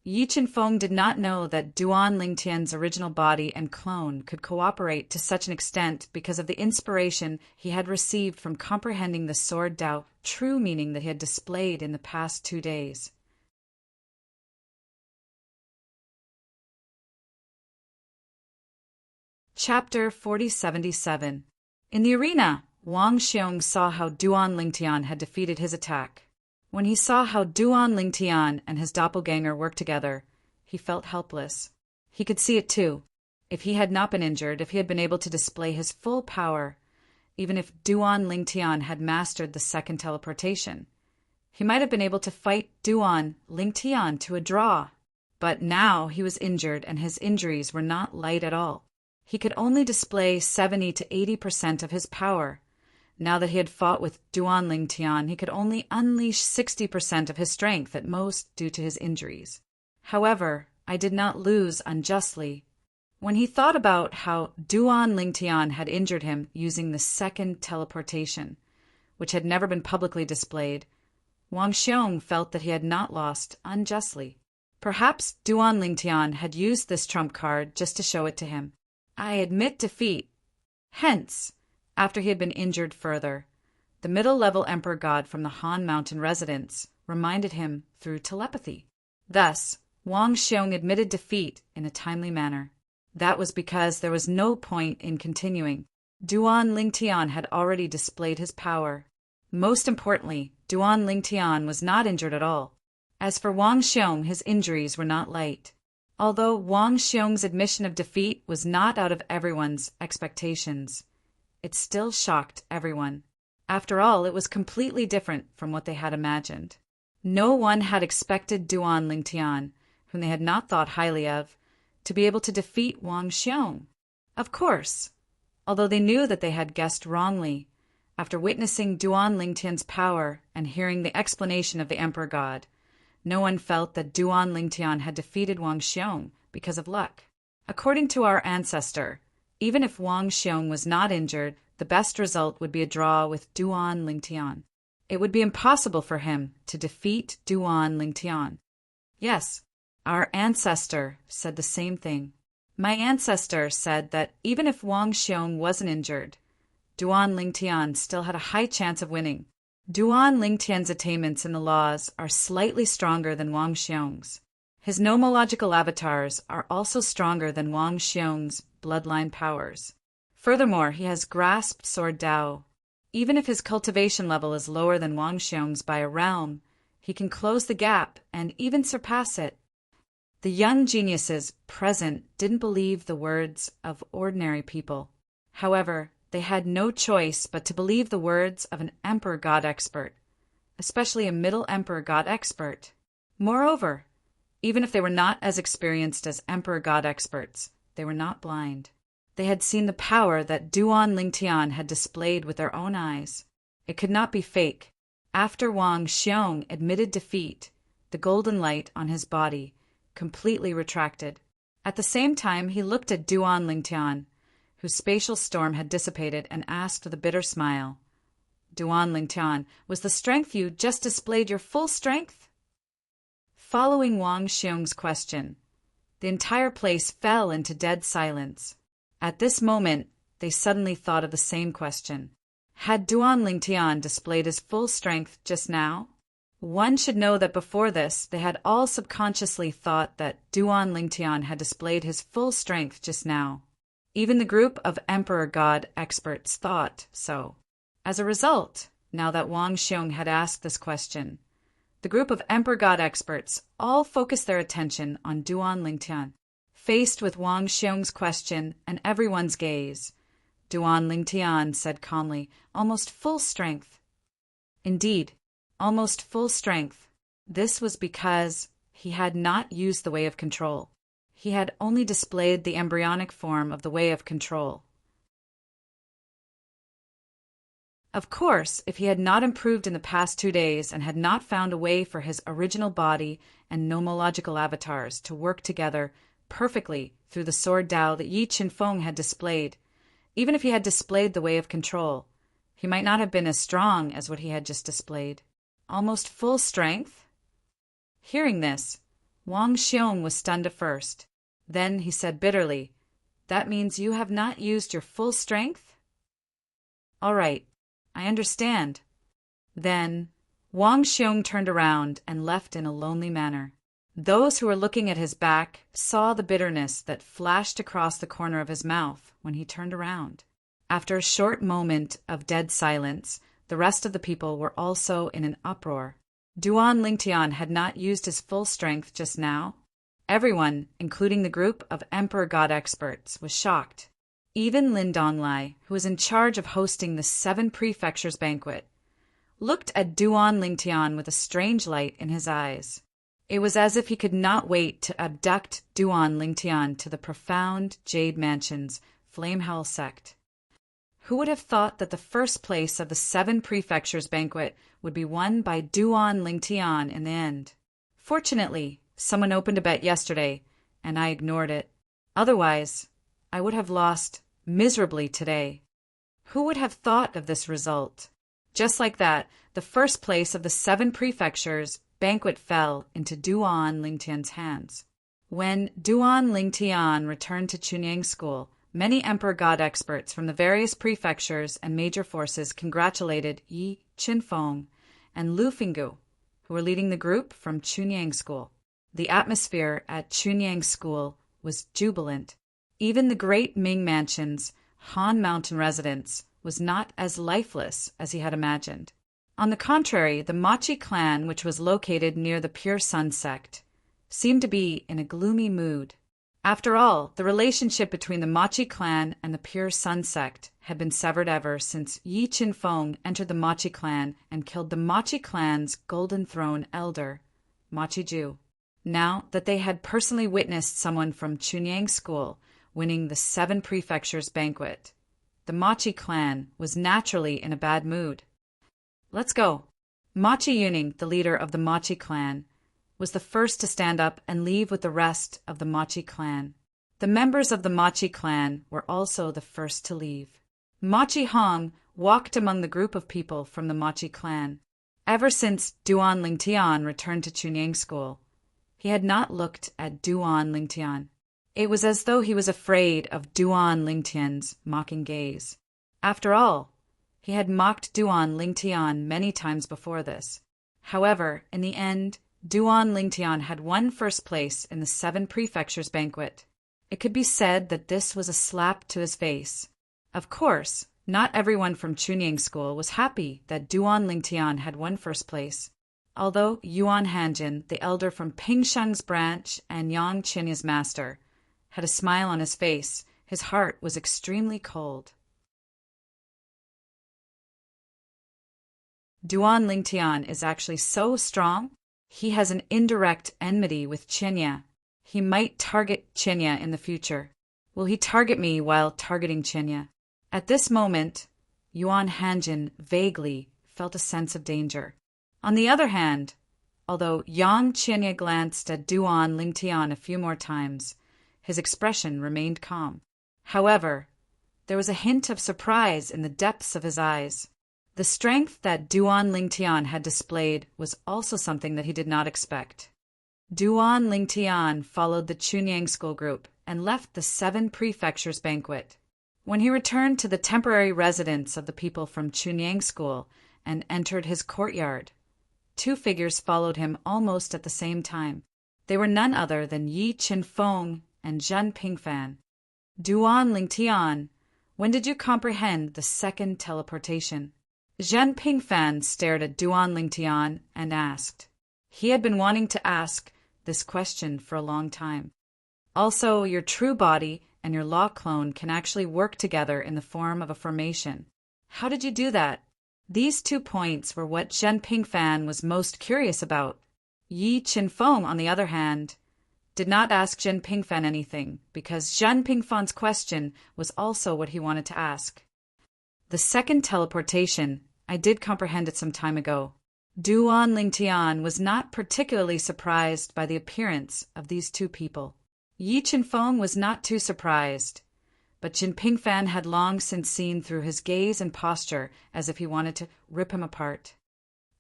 Yi Qinfeng did not know that Duan Lingtian's original body and clone could cooperate to such an extent because of the inspiration he had received from comprehending the Sword Dao true meaning that he had displayed in the past 2 days. Chapter 4077. In the arena, Wang Xiong saw how Duan Lingtian had defeated his attack. When he saw how Duan Lingtian and his doppelganger worked together, he felt helpless. He could see it too. If he had not been injured, if he had been able to display his full power, even if Duan Lingtian had mastered the second teleportation, he might have been able to fight Duan Lingtian to a draw. But now he was injured, and his injuries were not light at all. He could only display 70 to 80% of his power. Now that he had fought with Duan Lingtian, he could only unleash 60% of his strength at most due to his injuries. However, I did not lose unjustly. When he thought about how Duan Lingtian had injured him using the second teleportation, which had never been publicly displayed, Wang Xiong felt that he had not lost unjustly. Perhaps Duan Lingtian had used this trump card just to show it to him. I admit defeat. Hence, after he had been injured further, the middle-level Emperor God from the Han Mountain residence reminded him through telepathy. Thus, Wang Xiong admitted defeat in a timely manner. That was because there was no point in continuing. Duan Lingtian had already displayed his power. Most importantly, Duan Lingtian was not injured at all. As for Wang Xiong, his injuries were not light. Although Wang Xiong's admission of defeat was not out of everyone's expectations, it still shocked everyone. After all, it was completely different from what they had imagined. No one had expected Duan Lingtian, whom they had not thought highly of, to be able to defeat Wang Xiong. Of course, although they knew that they had guessed wrongly, after witnessing Duan Lingtian's power and hearing the explanation of the Emperor God, no one felt that Duan Lingtian had defeated Wang Xiong because of luck. According to our ancestor, even if Wang Xiong was not injured, the best result would be a draw with Duan Lingtian. It would be impossible for him to defeat Duan Lingtian. Yes, our ancestor said the same thing. My ancestor said that even if Wang Xiong wasn't injured, Duan Lingtian still had a high chance of winning. Duan Lingtian's attainments in the laws are slightly stronger than Wang Xiong's. His nomological avatars are also stronger than Wang Xiong's bloodline powers. Furthermore, he has grasped Sword Dao. Even if his cultivation level is lower than Wang Xiong's by a realm, he can close the gap and even surpass it. The young geniuses present didn't believe the words of ordinary people. However, they had no choice but to believe the words of an Emperor God expert, especially a Middle Emperor God expert. Moreover, even if they were not as experienced as Emperor God experts, they were not blind. They had seen the power that Duan Lingtian had displayed with their own eyes. It could not be fake. After Wang Xiong admitted defeat, the golden light on his body completely retracted. At the same time, he looked at Duan Lingtian, whose spatial storm had dissipated, and asked with a bitter smile, Duan Lingtian, was the strength you just displayed your full strength? Following Wang Xiong's question, the entire place fell into dead silence. At this moment, they suddenly thought of the same question. Had Duan Lingtian displayed his full strength just now? One should know that before this, they had all subconsciously thought that Duan Lingtian had displayed his full strength just now. Even the group of Emperor God experts thought so. As a result, now that Wang Xiong had asked this question, the group of Emperor God experts all focused their attention on Duan Lingtian. Faced with Wang Xiong's question and everyone's gaze, Duan Lingtian said calmly, almost full strength. Indeed, almost full strength. This was because he had not used the way of control. He had only displayed the embryonic form of the way of control. Of course, if he had not improved in the past 2 days and had not found a way for his original body and nomological avatars to work together perfectly through the sword Dao that Yi Qinfeng had displayed, even if he had displayed the way of control, he might not have been as strong as what he had just displayed. Almost full strength? Hearing this, Wang Xiong was stunned at first. Then he said bitterly, "That means you have not used your full strength?" "All right, I understand." Then Wang Xiong turned around and left in a lonely manner. Those who were looking at his back saw the bitterness that flashed across the corner of his mouth when he turned around. After a short moment of dead silence, the rest of the people were also in an uproar. Duan Lingtian had not used his full strength just now. Everyone, including the group of Emperor God experts, was shocked. Even Lin Donglai, who was in charge of hosting the 7 prefectures banquet, looked at Duan Lingtian with a strange light in his eyes. It was as if he could not wait to abduct Duan Lingtian to the profound Jade Mansion's Flame Hell sect. Who would have thought that the first place of the 7 prefectures banquet would be won by Duan Lingtian in the end? Fortunately, someone opened a bet yesterday, and I ignored it. Otherwise, I would have lost miserably today. Who would have thought of this result? Just like that, the first place of the 7 prefectures banquet fell into Duan Lingtian's hands. When Duan Lingtian returned to Chunyang School, many Emperor God experts from the various prefectures and major forces congratulated Yi Qinfeng and Lu Finggu, who were leading the group from Chunyang School. The atmosphere at Chunyang School was jubilant. Even the great Ming Mansion's Han Mountain residence was not as lifeless as he had imagined. On the contrary, the Machi clan, which was located near the Pure Sun sect, seemed to be in a gloomy mood. After all, the relationship between the Machi clan and the Pure Sun sect had been severed ever since Yi Qinfeng entered the Machi clan and killed the Machi clan's Golden Throne elder, Machi Ju. Now that they had personally witnessed someone from Chunyang School winning the 7 prefectures banquet, the Machi clan was naturally in a bad mood. "Let's go." Machi Yuning, the leader of the Machi clan, was the first to stand up and leave with the rest of the Machi clan. The members of the Machi clan were also the first to leave. Machi Hong walked among the group of people from the Machi clan. Ever since Duan Lingtian returned to Chunyang School, he had not looked at Duan Lingtian. It was as though he was afraid of Duan Lingtian's mocking gaze. After all, he had mocked Duan Lingtian many times before this. However, in the end, Duan Lingtian had won first place in the 7 prefectures banquet. It could be said that this was a slap to his face. Of course, not everyone from Chunyang School was happy that Duan Lingtian had won first place. Although Yuan Hanjin, the elder from Pingsheng's branch and Yang Qinya's master, had a smile on his face, his heart was extremely cold. Duan Lingtian is actually so strong, he has an indirect enmity with Qinya. He might target Qinya in the future. Will he target me while targeting Qinya? At this moment, Yuan Hanjin vaguely felt a sense of danger. On the other hand, although Yang Qinya glanced at Duan Lingtian a few more times, his expression remained calm. However, there was a hint of surprise in the depths of his eyes. The strength that Duan Lingtian had displayed was also something that he did not expect. Duan Lingtian followed the Chunyang School group and left the 7 prefectures banquet. When he returned to the temporary residence of the people from Chunyang School and entered his courtyard, two figures followed him almost at the same time. They were none other than Yi Qinfeng and Zhen Pingfan. Duan Lingtian, when did you comprehend the second teleportation? Zhen Pingfan stared at Duan Lingtian and asked. He had been wanting to ask this question for a long time. Also, your true body and your law clone can actually work together in the form of a formation. How did you do that? These 2 points were what Zhen Pingfan was most curious about. Yi Qinfeng, on the other hand, did not ask Zhen Pingfan anything, because Zhen Pingfan's question was also what he wanted to ask. The second teleportation, I did comprehend it some time ago. Duan Lingtian was not particularly surprised by the appearance of these 2 people. Yi Qinfeng was not too surprised, but Zhen Pingfan had long since seen through his gaze and posture as if he wanted to rip him apart.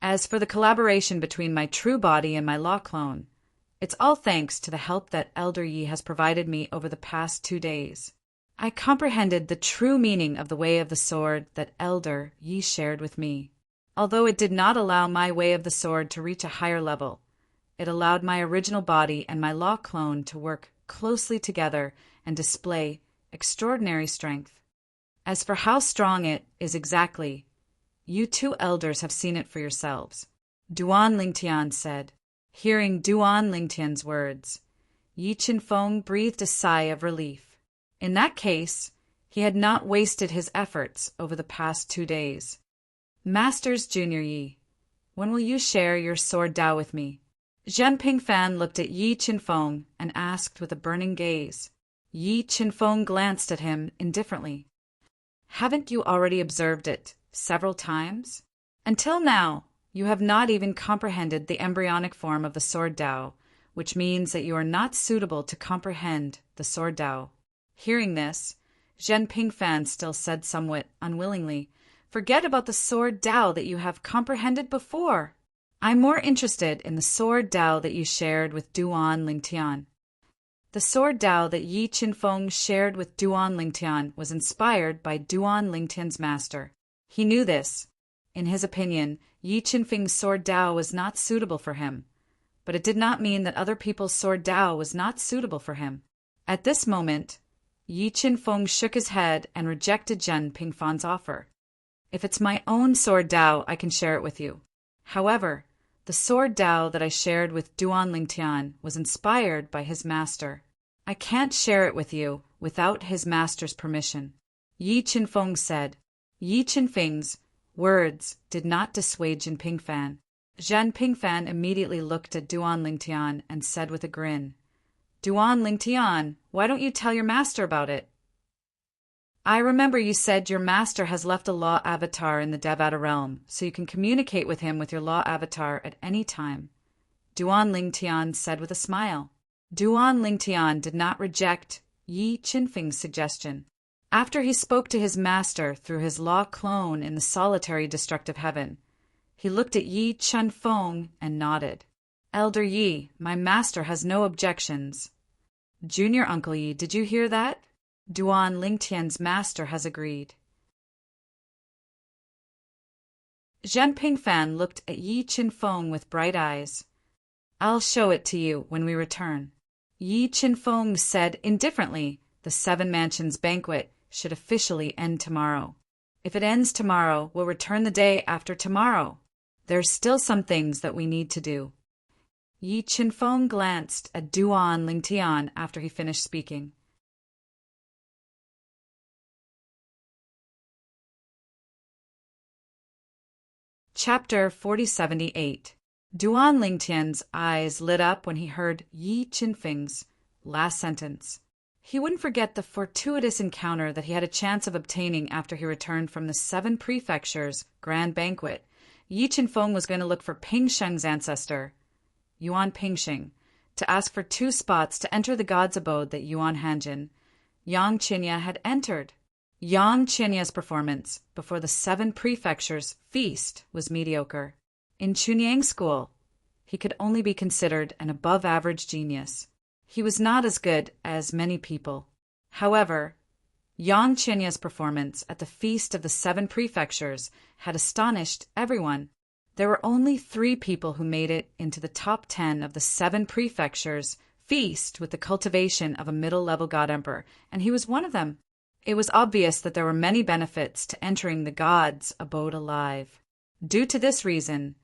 As for the collaboration between my true body and my law clone, it's all thanks to the help that Elder Yi has provided me over the past 2 days. I comprehended the true meaning of the way of the sword that Elder Yi shared with me. Although it did not allow my way of the sword to reach a higher level, it allowed my original body and my law clone to work closely together and display extraordinary strength. As for how strong it is exactly, you 2 elders have seen it for yourselves, Duan Lingtian said. Hearing Duan Lingtian's words, Yi Qinfeng breathed a sigh of relief. In that case, he had not wasted his efforts over the past 2 days. Masters Junior Yi, when will you share your sword Dao with me? Zhen Pingfan looked at Yi Qinfeng and asked with a burning gaze. Yi Qinfeng glanced at him indifferently. Haven't you already observed it several times? Until now, you have not even comprehended the embryonic form of the sword Dao, which means that you are not suitable to comprehend the sword Dao. Hearing this, Zhen Pingfan still said somewhat unwillingly, Forget about the sword Dao that you have comprehended before. I'm more interested in the sword Dao that you shared with Duan Lingtian. The sword Dao that Yi Qinfeng shared with Duan Lingtian was inspired by Duan Lingtian's master. He knew this. In his opinion, Yi Qinfeng's sword Dao was not suitable for him, but it did not mean that other people's sword Dao was not suitable for him. At this moment, Yi Qinfeng shook his head and rejected Zhen Pingfan's offer. If it's my own sword Dao, I can share it with you. However, the sword Dao that I shared with Duan Lingtian was inspired by his master. I can't share it with you without his master's permission. Yi Qinfeng said. Yi Qinfeng's words did not dissuade Zhen Pingfan. Zhen Pingfan immediately looked at Duan Lingtian and said with a grin, Duan Lingtian, why don't you tell your master about it? I remember you said your master has left a law avatar in the Devata realm, so you can communicate with him with your law avatar at any time. Duan Lingtian said with a smile. Duan Lingtian did not reject Yi Qinfeng's suggestion. After he spoke to his master through his law clone in the solitary destructive heaven, he looked at Yi Qinfeng and nodded. Elder Yi, my master has no objections. Junior Uncle Yi, did you hear that? Duan Lingtian's master has agreed. Zhen Pingfan looked at Yi Qinfeng with bright eyes. I'll show it to you when we return. Yi Qinfeng said indifferently the 7 Mansions banquet should officially end tomorrow. If it ends tomorrow, we'll return the day after tomorrow. There's still some things that we need to do. Yi Qinfeng glanced at Duan Lingtian after he finished speaking. Chapter 4078. Duan Lingtian's eyes lit up when he heard Yi Qinfeng's last sentence. He wouldn't forget the fortuitous encounter that he had a chance of obtaining after he returned from the 7 prefectures' grand banquet. Yi Qinfeng was going to look for Ping Sheng's ancestor, Yuan Pingxing, to ask for 2 spots to enter the god's abode that Yuan Hanjin, Yang Qinya, had entered. Yang Qinya's performance before the 7 prefectures' feast was mediocre. In Chunyang school, he could only be considered an above-average genius. He was not as good as many people. However, Yang Qinya's performance at the feast of the 7 prefectures had astonished everyone. There were only 3 people who made it into the top 10 of the 7 prefectures feast with the cultivation of a middle-level god emperor, and he was one of them. It was obvious that there were many benefits to entering the god's abode alive. Due to this reason,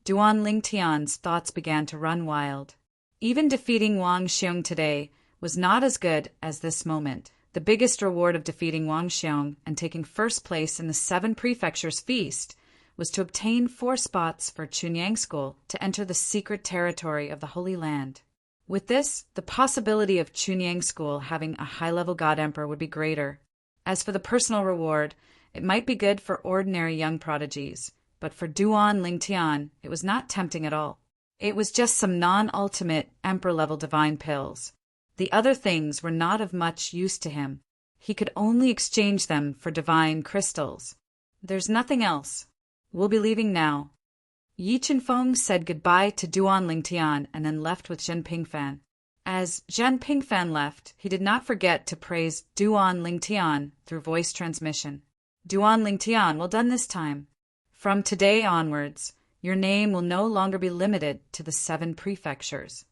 Duan Lingtian's thoughts began to run wild. Even defeating Wang Xiong today was not as good as this moment. The biggest reward of defeating Wang Xiong and taking first place in the 7 prefectures feast was to obtain 4 spots for Chunyang School to enter the secret territory of the Holy Land. With this, the possibility of Chunyang School having a high-level god emperor would be greater. As for the personal reward, it might be good for ordinary young prodigies, but for Duan Lingtian, it was not tempting at all. It was just some non-ultimate emperor-level divine pills. The other things were not of much use to him. He could only exchange them for divine crystals. There's nothing else. We'll be leaving now. Yi Chenfeng said goodbye to Duan Lingtian and then left with Zhen Pingfan. As Zhen Pingfan left, he did not forget to praise Duan Lingtian through voice transmission. Duan Lingtian, well done this time. From today onwards, your name will no longer be limited to the 7 prefectures.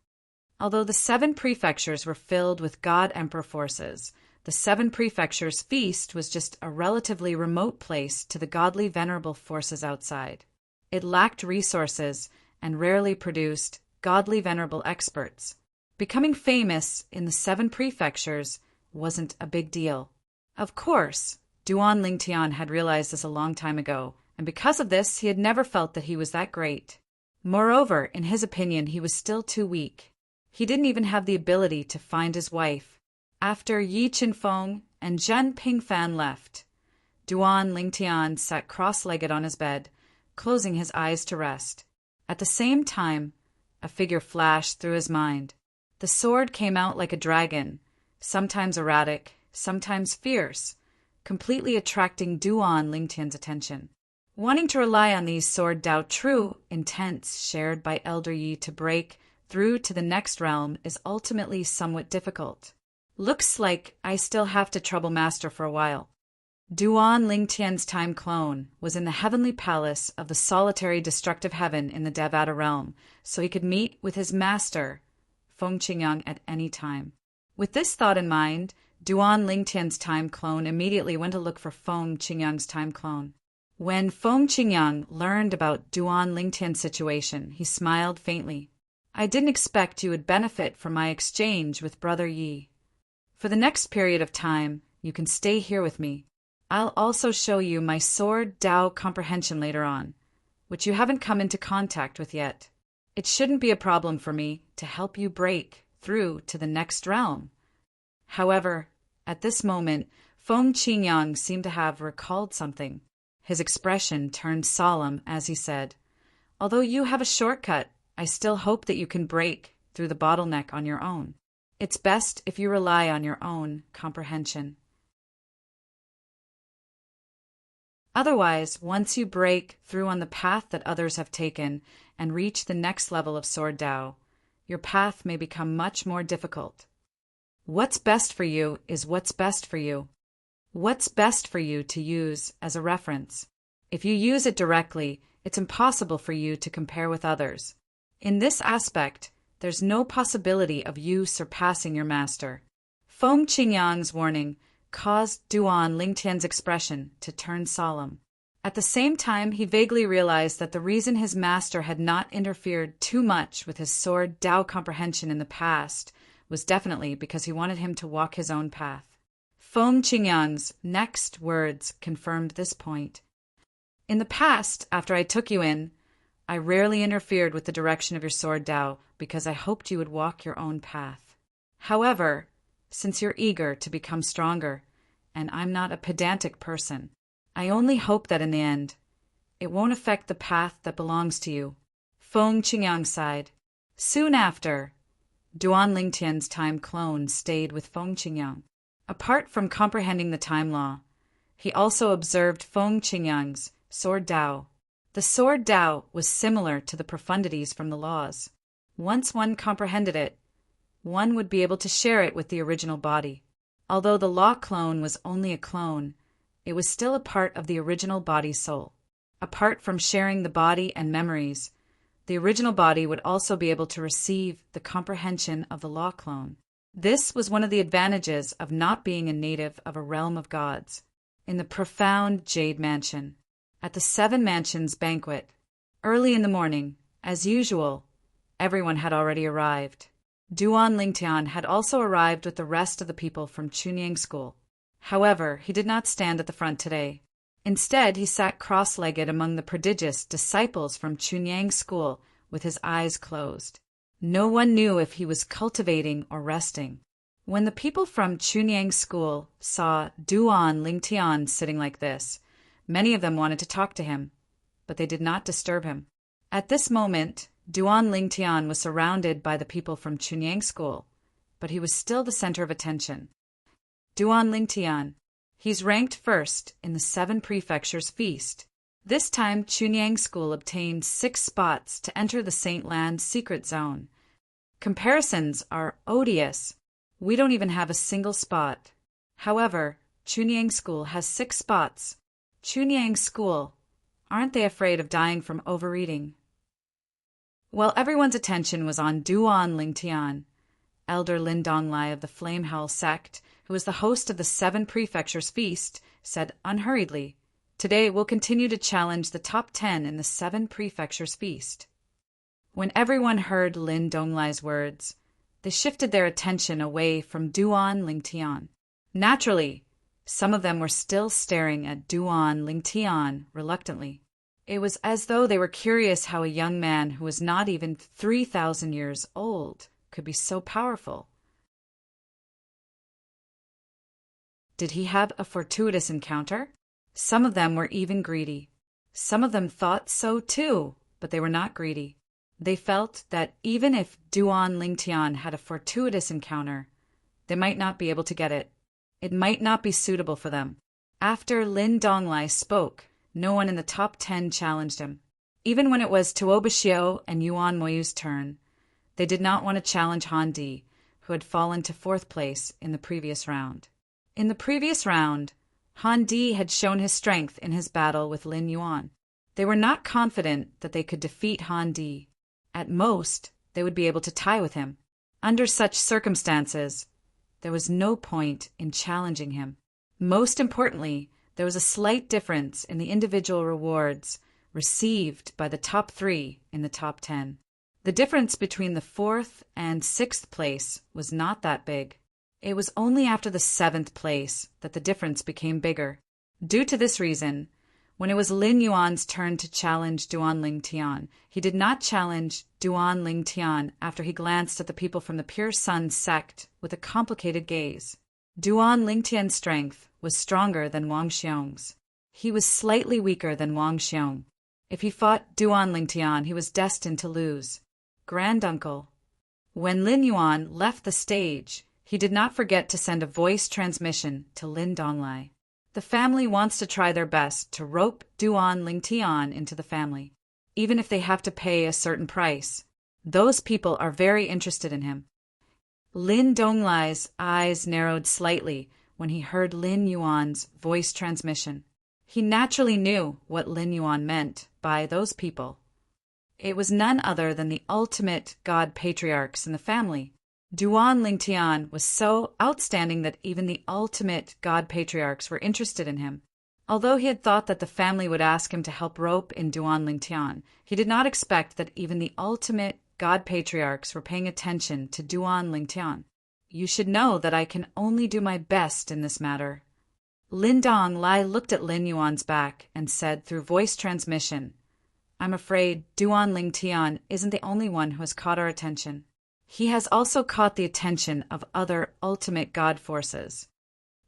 Although the 7 prefectures were filled with god emperor forces, the 7 prefectures feast was just a relatively remote place to the godly venerable forces outside. It lacked resources and rarely produced godly venerable experts. Becoming famous in the 7 prefectures wasn't a big deal. Of course, Duan Lingtian had realized this a long time ago, and because of this, he had never felt that he was that great. Moreover, in his opinion, he was still too weak. He didn't even have the ability to find his wife. After Yi Chenfeng and Zhen Pingfan left, Duan Lingtian sat cross-legged on his bed, closing his eyes to rest. At the same time, a figure flashed through his mind. The sword came out like a dragon, sometimes erratic, sometimes fierce, completely attracting Duan Lingtian's attention. Wanting to rely on these sword Dao true intents shared by Elder Yi to break through to the next realm is ultimately somewhat difficult. Looks like I still have to trouble master for a while. Duan Lingtian's time clone was in the heavenly palace of the solitary destructive heaven in the Devata realm, so he could meet with his master, Feng Qingyang, at any time. With this thought in mind, Duan Lingtian's time clone immediately went to look for Feng Qingyang's time clone. When Feng Qingyang learned about Duan Lingtian's situation, he smiled faintly. I didn't expect you would benefit from my exchange with Brother Yi. For the next period of time, you can stay here with me. I'll also show you my sword Dao comprehension later on, which you haven't come into contact with yet. It shouldn't be a problem for me to help you break through to the next realm. However, at this moment, Feng Qingyang seemed to have recalled something. His expression turned solemn as he said, Although you have a shortcut, I still hope that you can break through the bottleneck on your own. It's best if you rely on your own comprehension. Otherwise, once you break through on the path that others have taken and reach the next level of Sword Dao, your path may become much more difficult. What's best for you is what's best for you. What's best for you to use as a reference. If you use it directly, it's impossible for you to compare with others. In this aspect, there's no possibility of you surpassing your master. Feng Qingyang's warning caused Duan Lingtian's expression to turn solemn. At the same time, he vaguely realized that the reason his master had not interfered too much with his sword Dao comprehension in the past was definitely because he wanted him to walk his own path. Feng Qingyang's next words confirmed this point. In the past, after I took you in, I rarely interfered with the direction of your sword Dao because I hoped you would walk your own path. However, since you're eager to become stronger, and I'm not a pedantic person, I only hope that in the end, it won't affect the path that belongs to you. Feng Qingyang sighed. Soon after, Duan Lingtian's time clone stayed with Feng Qingyang. Apart from comprehending the time law, he also observed Feng Qingyang's sword Dao. The sword Dao was similar to the profundities from the laws. Once one comprehended it, one would be able to share it with the original body. Although the law clone was only a clone, it was still a part of the original body's soul. Apart from sharing the body and memories, the original body would also be able to receive the comprehension of the law clone. This was one of the advantages of not being a native of a realm of gods. In the profound Jade Mansion, at the Seven Mansions banquet, early in the morning, as usual, everyone had already arrived. Duan Lingtian had also arrived with the rest of the people from Chunyang School. However, he did not stand at the front today. Instead, he sat cross-legged among the prodigious disciples from Chunyang School with his eyes closed. No one knew if he was cultivating or resting. When the people from Chunyang School saw Duan Lingtian sitting like this, many of them wanted to talk to him, but they did not disturb him. At this moment, Duan Lingtian was surrounded by the people from Chunyang School, but he was still the center of attention. Duan Lingtian. He's ranked first in the 7 Prefectures feast. This time, Chunyang School obtained 6 spots to enter the Saint Land secret zone. Comparisons are odious. We don't even have a single spot. However, Chunyang School has 6 spots. Chunyang School. Aren't they afraid of dying from overeating? While everyone's attention was on Duan Lingtian, Elder Lin Donglai of the Flame Hell sect, who was the host of the 7 Prefectures feast, said unhurriedly, "Today we'll continue to challenge the top 10 in the 7 Prefectures feast." When everyone heard Lin Donglai's words, they shifted their attention away from Duan Lingtian. Naturally, some of them were still staring at Duan Lingtian reluctantly. It was as though they were curious how a young man who was not even 3,000 years old could be so powerful. Did he have a fortuitous encounter? Some of them were even greedy. Some of them thought so too, but they were not greedy. They felt that even if Duan Lingtian had a fortuitous encounter, they might not be able to get it. It might not be suitable for them. After Lin Donglai spoke, no one in the top 10 challenged him. Even when it was Tuo Xiao and Yuan Moyu's turn, they did not want to challenge Han Di, who had fallen to 4th place in the previous round. In the previous round, Han Di had shown his strength in his battle with Lin Yuan. They were not confident that they could defeat Han Di. At most, they would be able to tie with him. Under such circumstances, there was no point in challenging him. Most importantly, there was a slight difference in the individual rewards received by the top 3 in the top 10. The difference between the 4th and 6th place was not that big. It was only after the 7th place that the difference became bigger. Due to this reason, when it was Lin Yuan's turn to challenge Duan Lingtian, he did not challenge Duan Lingtian after he glanced at the people from the Pure Sun sect with a complicated gaze. Duan Lingtian's strength was stronger than Wang Xiong's. He was slightly weaker than Wang Xiong. If he fought Duan Lingtian, he was destined to lose. Granduncle. When Lin Yuan left the stage, he did not forget to send a voice transmission to Lin Donglai. The family wants to try their best to rope Duan Lingtian into the family, even if they have to pay a certain price. Those people are very interested in him. Lin Donglai's eyes narrowed slightly when he heard Lin Yuan's voice transmission. He naturally knew what Lin Yuan meant by those people. It was none other than the ultimate god patriarchs in the family. Duan Lingtian was so outstanding that even the ultimate god patriarchs were interested in him. Although he had thought that the family would ask him to help rope in Duan Lingtian, he did not expect that even the ultimate god patriarchs were paying attention to Duan Lingtian. You should know that I can only do my best in this matter. Lin Donglai looked at Lin Yuan's back and said through voice transmission, "I'm afraid Duan Lingtian isn't the only one who has caught our attention. He has also caught the attention of other ultimate god forces.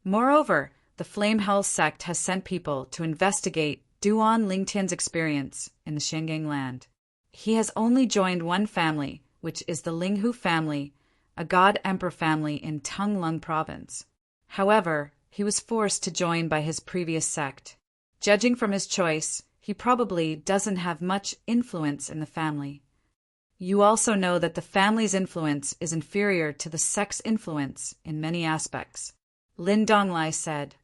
Moreover, the Flame Hell sect has sent people to investigate Duan Lingtian's experience in the Shengang land. He has only joined one family, which is the Linghu family, a god-emperor family in Tunglung province. However, he was forced to join by his previous sect. Judging from his choice, he probably doesn't have much influence in the family. You also know that the family's influence is inferior to the sect's influence in many aspects." Lin Donglai said,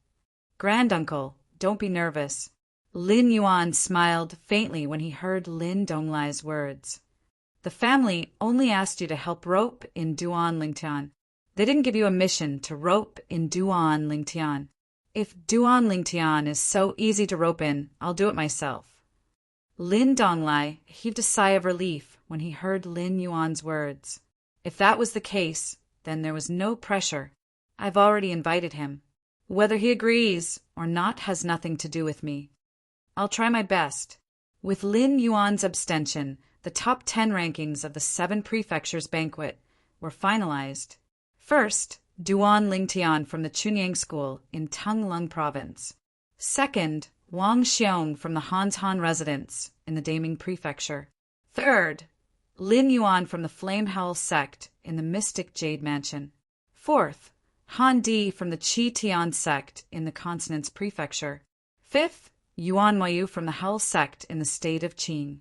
"Granduncle, don't be nervous. Lin Yuan smiled faintly when he heard Lin Donglai's words. The family only asked you to help rope in Duan Lingtian. They didn't give you a mission to rope in Duan Lingtian. If Duan Lingtian is so easy to rope in, I'll do it myself. Lin Donglai heaved a sigh of relief when he heard Lin Yuan's words. If that was the case, then there was no pressure. I've already invited him. Whether he agrees or not has nothing to do with me. I'll try my best. With Lin Yuan's abstention, the top 10 rankings of the 7 prefectures banquet were finalized. First, Duan Lingtian from the Chunyang School in Tanglung Province. Second, Wang Xiong from the Hanshan Residence in the Daming Prefecture. Third, Lin Yuan from the Flame Howl Sect in the Mystic Jade Mansion. Fourth, Han Di from the Qi Tian Sect in the Consonance Prefecture. Fifth, Yuan Moyu from the Howl Sect in the state of Qing.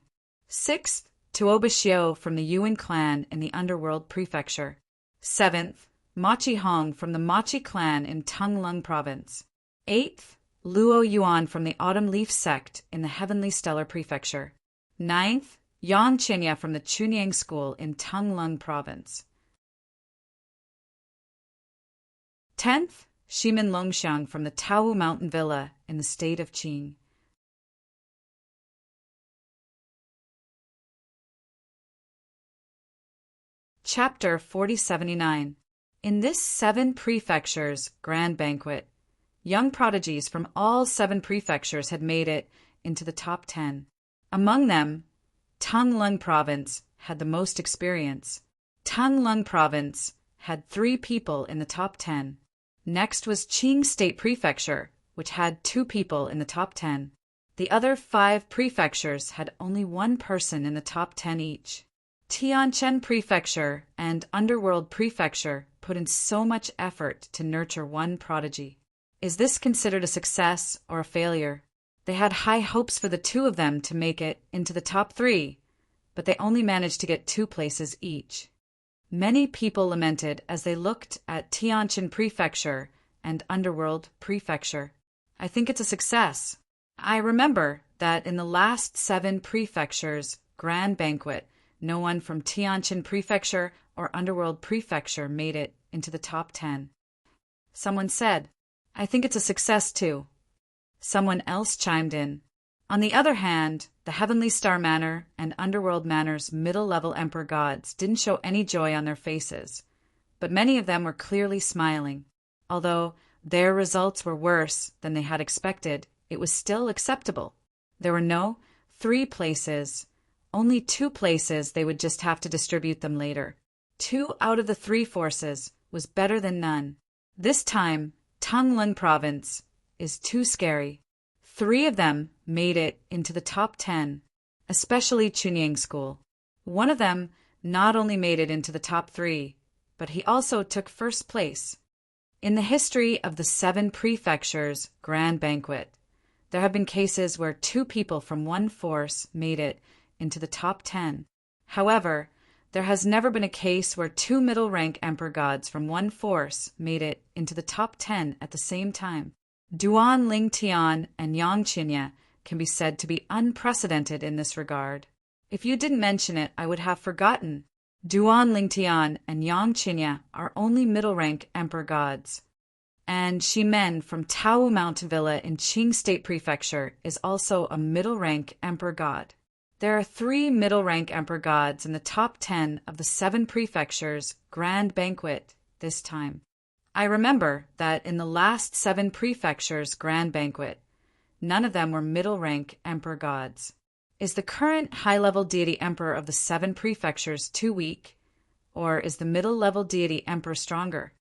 Sixth, Tuoba Xiu from the Yuan clan in the Underworld Prefecture. Seventh, Machi Hong from the Machi clan in Tanglung Province. Eighth, Luo Yuan from the Autumn Leaf Sect in the Heavenly Stellar Prefecture. Ninth, Yang Qinya from the Chunyang School in Tanglung Province. 10th, Shimin Longxiang from the Taowu Mountain Villa in the state of Qing. Chapter 4079. In this 7 prefectures grand banquet, young prodigies from all 7 prefectures had made it into the top 10. Among them, Tanglung Province had the most experience. Tanglung Province had 3 people in the top 10. Next was Qing State Prefecture, which had 2 people in the top 10. The other 5 prefectures had only 1 person in the top 10 each. Tianquan Prefecture and Underworld Prefecture put in so much effort to nurture 1 prodigy. Is this considered a success or a failure? They had high hopes for the 2 of them to make it into the top 3, but they only managed to get 2 places each. Many people lamented as they looked at Tianquan Prefecture and Underworld Prefecture. I think it's a success. I remember that in the last 7 prefectures grand banquet, no one from Tianquan Prefecture or Underworld Prefecture made it into the top 10. Someone said, I think it's a success too. Someone else chimed in. On the other hand, the Heavenly Star Manor and Underworld Manor's middle-level Emperor gods didn't show any joy on their faces, but many of them were clearly smiling. Although their results were worse than they had expected, it was still acceptable. There were no 3 places, only 2 places. They would just have to distribute them later. 2 out of the 3 forces was better than none. This time, Tanglung Province is too scary. 3 of them made it into the top 10, especially Chunyang School. One of them not only made it into the top 3, but he also took first place. In the history of the 7 prefectures grand banquet, there have been cases where 2 people from 1 force made it into the top 10. However, there has never been a case where 2 middle-rank emperor gods from 1 force made it into the top 10 at the same time. Duan Lingtian and Yang Qinya can be said to be unprecedented in this regard. If you didn't mention it, I would have forgotten. Duan Lingtian and Yang Qinya are only middle-rank emperor gods. And Shimen from Taowu Mountain Villa in Qing State Prefecture is also a middle-rank emperor god. There are 3 middle-rank emperor gods in the top 10 of the 7 prefectures grand banquet this time. I remember that in the last 7 prefectures grand banquet, none of them were middle-rank emperor gods. Is the current high-level deity emperor of the 7 prefectures too weak, or is the middle-level deity emperor stronger?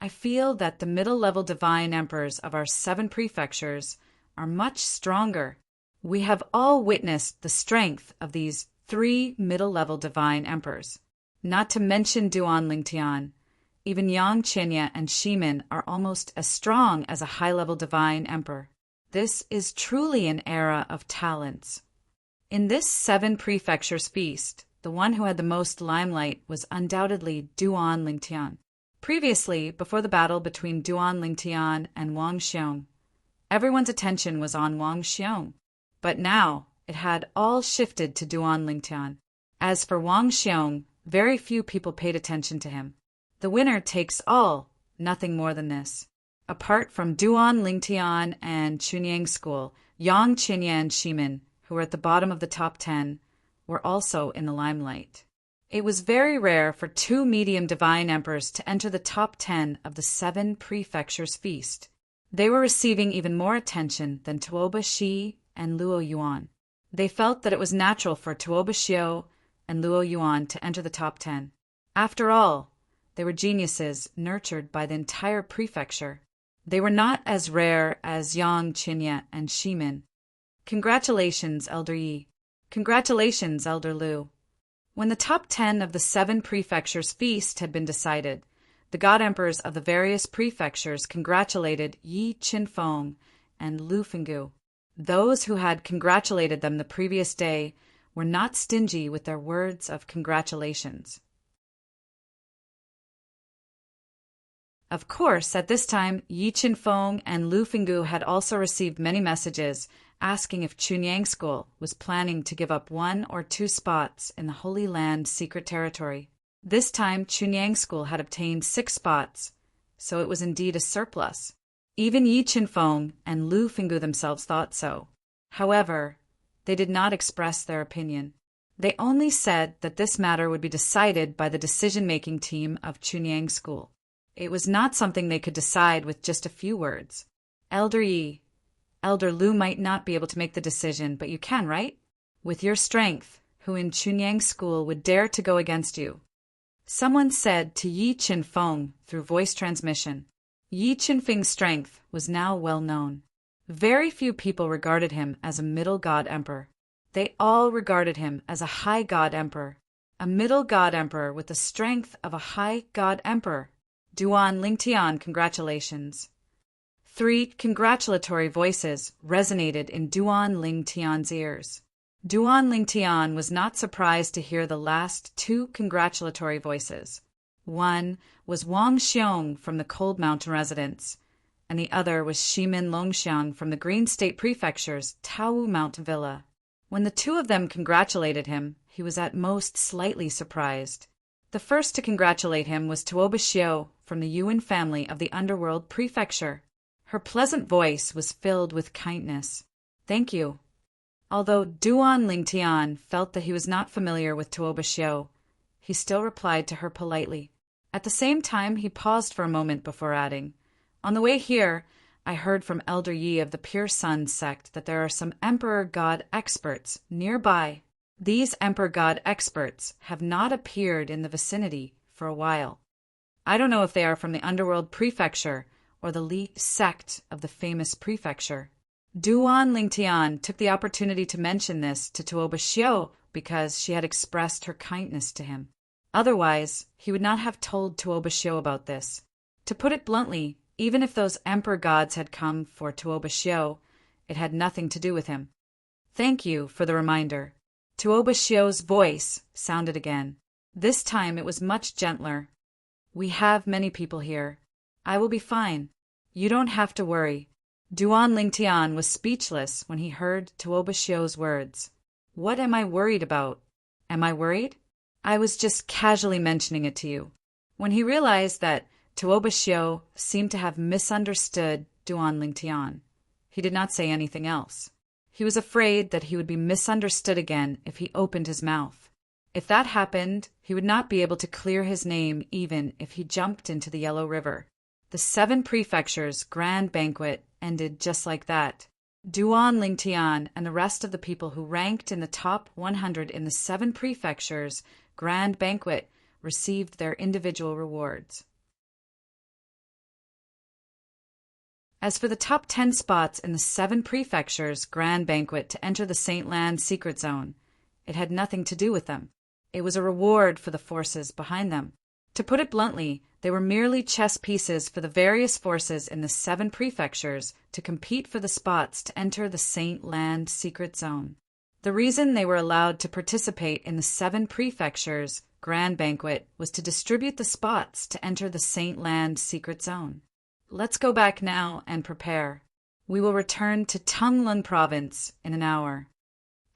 I feel that the middle-level divine emperors of our 7 prefectures are much stronger. We have all witnessed the strength of these 3 middle-level divine emperors. Not to mention Duan Lingtian, even Yang Qinya and Shimin are almost as strong as a high-level divine emperor. This is truly an era of talents. In this 7 prefectures feast, the one who had the most limelight was undoubtedly Duan Lingtian. Previously, before the battle between Duan Lingtian and Wang Xiong, everyone's attention was on Wang Xiong. But now it had all shifted to Duan Lingtian. As for Wang Xiong, very few people paid attention to him. The winner takes all, nothing more than this. Apart from Duan Lingtian and Chunyang School, Yang Qinya and Shimin, who were at the bottom of the top 10, were also in the limelight. It was very rare for two medium divine emperors to enter the top 10 of the 7 prefectures feast. They were receiving even more attention than Tuoba Shi and Luo Yuan. They felt that it was natural for Tuoba Xiu and Luo Yuan to enter the top 10. After all, they were geniuses nurtured by the entire prefecture. They were not as rare as Yang Qinya and Shimin. Congratulations, Elder Yi. Congratulations, Elder Lu. When the top 10 of the 7 prefectures feast had been decided, the god emperors of the various prefectures congratulated Yi Qinfeng and Lu Fenggu. Those who had congratulated them the previous day were not stingy with their words of congratulations. Of course, at this time, Yi Qinfeng and Lu Fenggu had also received many messages asking if Chunyang School was planning to give up 1 or 2 spots in the Holy Land secret territory. This time, Chunyang School had obtained 6 spots, so it was indeed a surplus. Even Yi Qinfeng and Lu Fenggu themselves thought so. However, they did not express their opinion. They only said that this matter would be decided by the decision-making team of Chunyang School. It was not something they could decide with just a few words. Elder Yi, Elder Lu might not be able to make the decision, but you can, right? With your strength, who in Chunyang School would dare to go against you? Someone said to Yi Qinfeng through voice transmission. Yi Qinfeng's strength was now well known. Very few people regarded him as a middle god emperor. They all regarded him as a high god emperor. A middle god emperor with the strength of a high god emperor. Duan Lingtian, congratulations. 3 congratulatory voices resonated in Duan Lingtian's ears. Duan Lingtian was not surprised to hear the last 2 congratulatory voices. One was Wang Xiong from the Cold Mountain residence, and the other was Shimin Longxiang from the Green State Prefecture's Taowu Mountain Villa. When the 2 of them congratulated him, he was at most slightly surprised. The first to congratulate him was Tuoba Xiu from the Yuan family of the Underworld Prefecture. Her pleasant voice was filled with kindness. Thank you. Although Duan Lingtian felt that he was not familiar with Tuoba Xiu, he still replied to her politely. At the same time, he paused for a moment before adding, On the way here, I heard from Elder Yi of the Pure Sun sect that there are some Emperor God experts nearby. These Emperor God experts have not appeared in the vicinity for a while. I don't know if they are from the Underworld Prefecture or the Li sect of the famous prefecture. Duan Lingtian took the opportunity to mention this to Tuoba Xiu because she had expressed her kindness to him. Otherwise, he would not have told Tuoba Xiu about this. To put it bluntly, even if those Emperor gods had come for Tuoba Xiu, it had nothing to do with him. Thank you for the reminder. Tuoba Xiu's voice sounded again. This time it was much gentler. We have many people here. I will be fine. You don't have to worry. Duan Lingtian was speechless when he heard Tuoba Xiu's words. What am I worried about? Am I worried? I was just casually mentioning it to you. When he realized that Tuoba Xiu seemed to have misunderstood Duan Lingtian, he did not say anything else. He was afraid that he would be misunderstood again if he opened his mouth. If that happened, he would not be able to clear his name even if he jumped into the Yellow River. The 7 prefectures' grand banquet ended just like that. Duan Lingtian and the rest of the people who ranked in the top 100 in the 7 prefectures' grand banquet received their individual rewards. As for the top 10 spots in the 7 prefectures' grand banquet to enter the Saint Land secret zone, it had nothing to do with them. It was a reward for the forces behind them. To put it bluntly, they were merely chess pieces for the various forces in the 7 prefectures to compete for the spots to enter the Saint Land secret zone. The reason they were allowed to participate in the 7 prefectures' grand banquet was to distribute the spots to enter the Saint Land secret zone. Let's go back now and prepare. We will return to Tunglun province in an hour.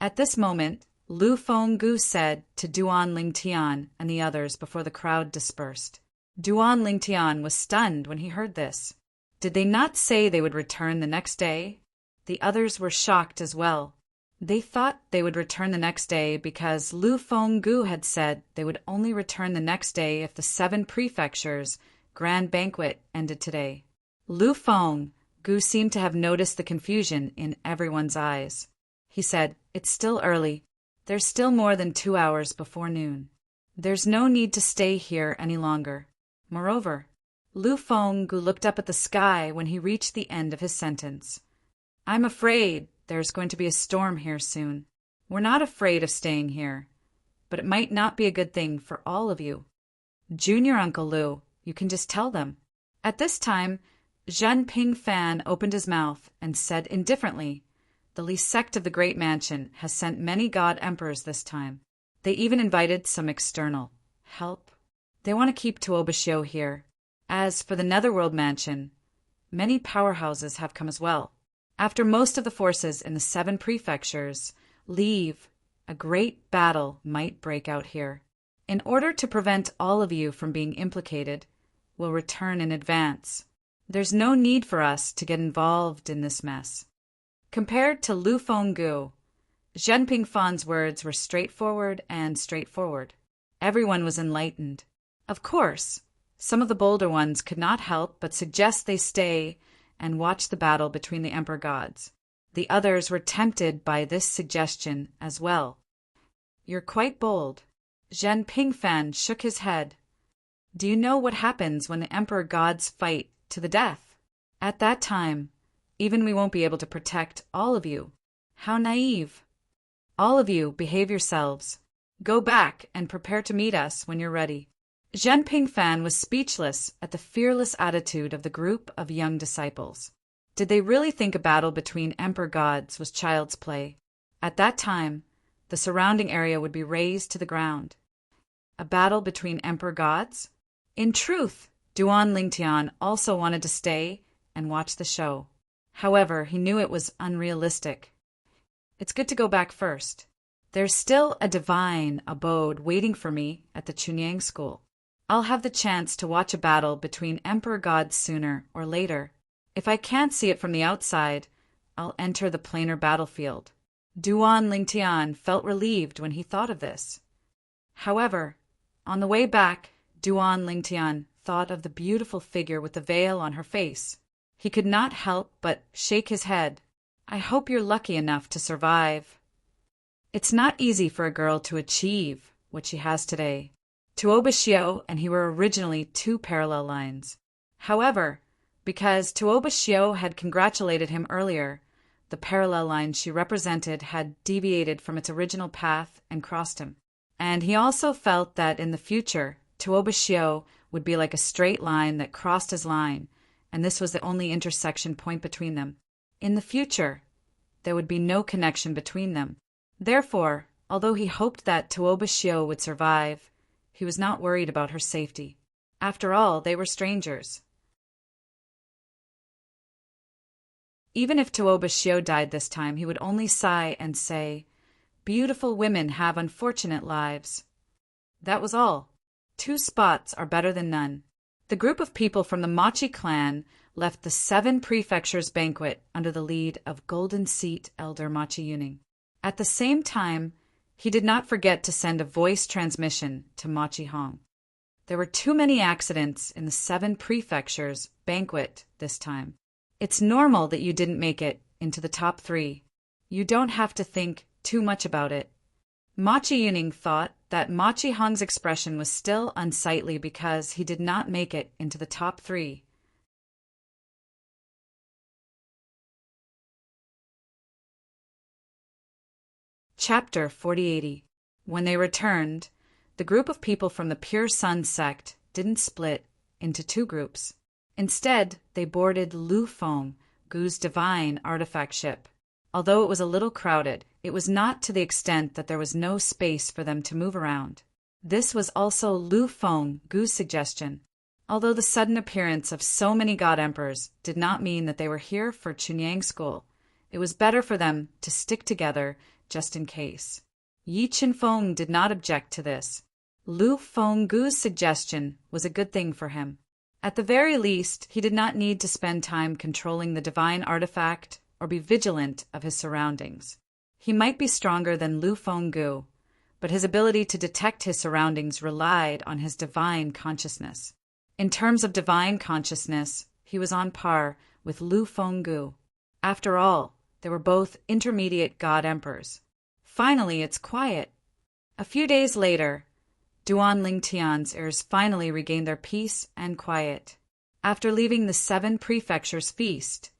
At this moment, Lu Fenggu said to Duan Lingtian and the others before the crowd dispersed. Duan Lingtian was stunned when he heard this. Did they not say they would return the next day? The others were shocked as well. They thought they would return the next day because Lu Fenggu had said they would only return the next day if the 7 prefectures' grand banquet ended today. Lu Fenggu seemed to have noticed the confusion in everyone's eyes. He said, "It's still early. There's still more than 2 hours before noon. There's no need to stay here any longer." Moreover, Lu Fenggu looked up at the sky when he reached the end of his sentence. "I'm afraid there's going to be a storm here soon. We're not afraid of staying here, but it might not be a good thing for all of you. Junior Uncle Lu, you can just tell them." At this time, Zhen Pingfan opened his mouth and said indifferently, "The Li sect of the Great Mansion has sent many god emperors this time. They even invited some external help. They want to keep Tuobashio here. As for the Netherworld Mansion, many powerhouses have come as well. After most of the forces in the 7 prefectures leave, a great battle might break out here. In order to prevent all of you from being implicated, we'll return in advance. There's no need for us to get involved in this mess." Compared to Lu Fenggu, Zhen Pingfan's words were straightforward. Everyone was enlightened. Of course, some of the bolder ones could not help but suggest they stay and watch the battle between the emperor gods. The others were tempted by this suggestion as well. "You're quite bold." Zhen Pingfan shook his head. "Do you know what happens when the emperor gods fight to the death? At that time, even we won't be able to protect all of you. How naive. All of you, behave yourselves. Go back and prepare to meet us when you're ready." Zhen Pingfan was speechless at the fearless attitude of the group of young disciples. Did they really think a battle between emperor gods was child's play? At that time, the surrounding area would be razed to the ground. A battle between emperor gods? In truth, Duan Lingtian also wanted to stay and watch the show. However, he knew it was unrealistic. "It's good to go back first. There's still a divine abode waiting for me at the Chunyang school. I'll have the chance to watch a battle between emperor gods sooner or later. If I can't see it from the outside, I'll enter the planar battlefield." Duan Lingtian felt relieved when he thought of this. However, on the way back, Duan Lingtian thought of the beautiful figure with the veil on her face. He could not help but shake his head. "I hope you're lucky enough to survive. It's not easy for a girl to achieve what she has today." Tuobashio and he were originally 2 parallel lines. However, because Tuobashio had congratulated him earlier, the parallel line she represented had deviated from its original path and crossed him. And he also felt that in the future, Tuobashio would be like a straight line that crossed his line, and this was the only intersection point between them. In the future, there would be no connection between them. Therefore, although he hoped that Tuobashio would survive, he was not worried about her safety. After all, they were strangers. Even if Tuobashio died this time, he would only sigh and say, "Beautiful women have unfortunate lives." That was all. 2 spots are better than none. The group of people from the Machi clan left the 7 prefectures banquet under the lead of Golden Seat Elder Machi Yuning. At the same time, he did not forget to send a voice transmission to Machi Hong. There were too many accidents in the 7 prefectures banquet this time. It's normal that you didn't make it into the top 3. You don't have to think too much about it. Machi Yuning thought that Machi Hong's expression was still unsightly because he did not make it into the top 3. Chapter 4080. When they returned, the group of people from the Pure Sun sect didn't split into 2 groups. Instead, they boarded Lu Fenggu's divine artifact ship. Although it was a little crowded, it was not to the extent that there was no space for them to move around. This was also Lu Fenggu's suggestion. Although the sudden appearance of so many god emperors did not mean that they were here for Chunyang school, it was better for them to stick together just in case. Yi Qinfeng did not object to this. Lu Fenggu's suggestion was a good thing for him. At the very least, he did not need to spend time controlling the divine artifact or be vigilant of his surroundings. He might be stronger than Lu Fenggu, but his ability to detect his surroundings relied on his divine consciousness. In terms of divine consciousness, he was on par with Lu Fenggu. After all, they were both intermediate god emperors. Finally, it's quiet. A few days later, Duan Lingtian's heirs finally regained their peace and quiet. After leaving the 7 prefectures feast,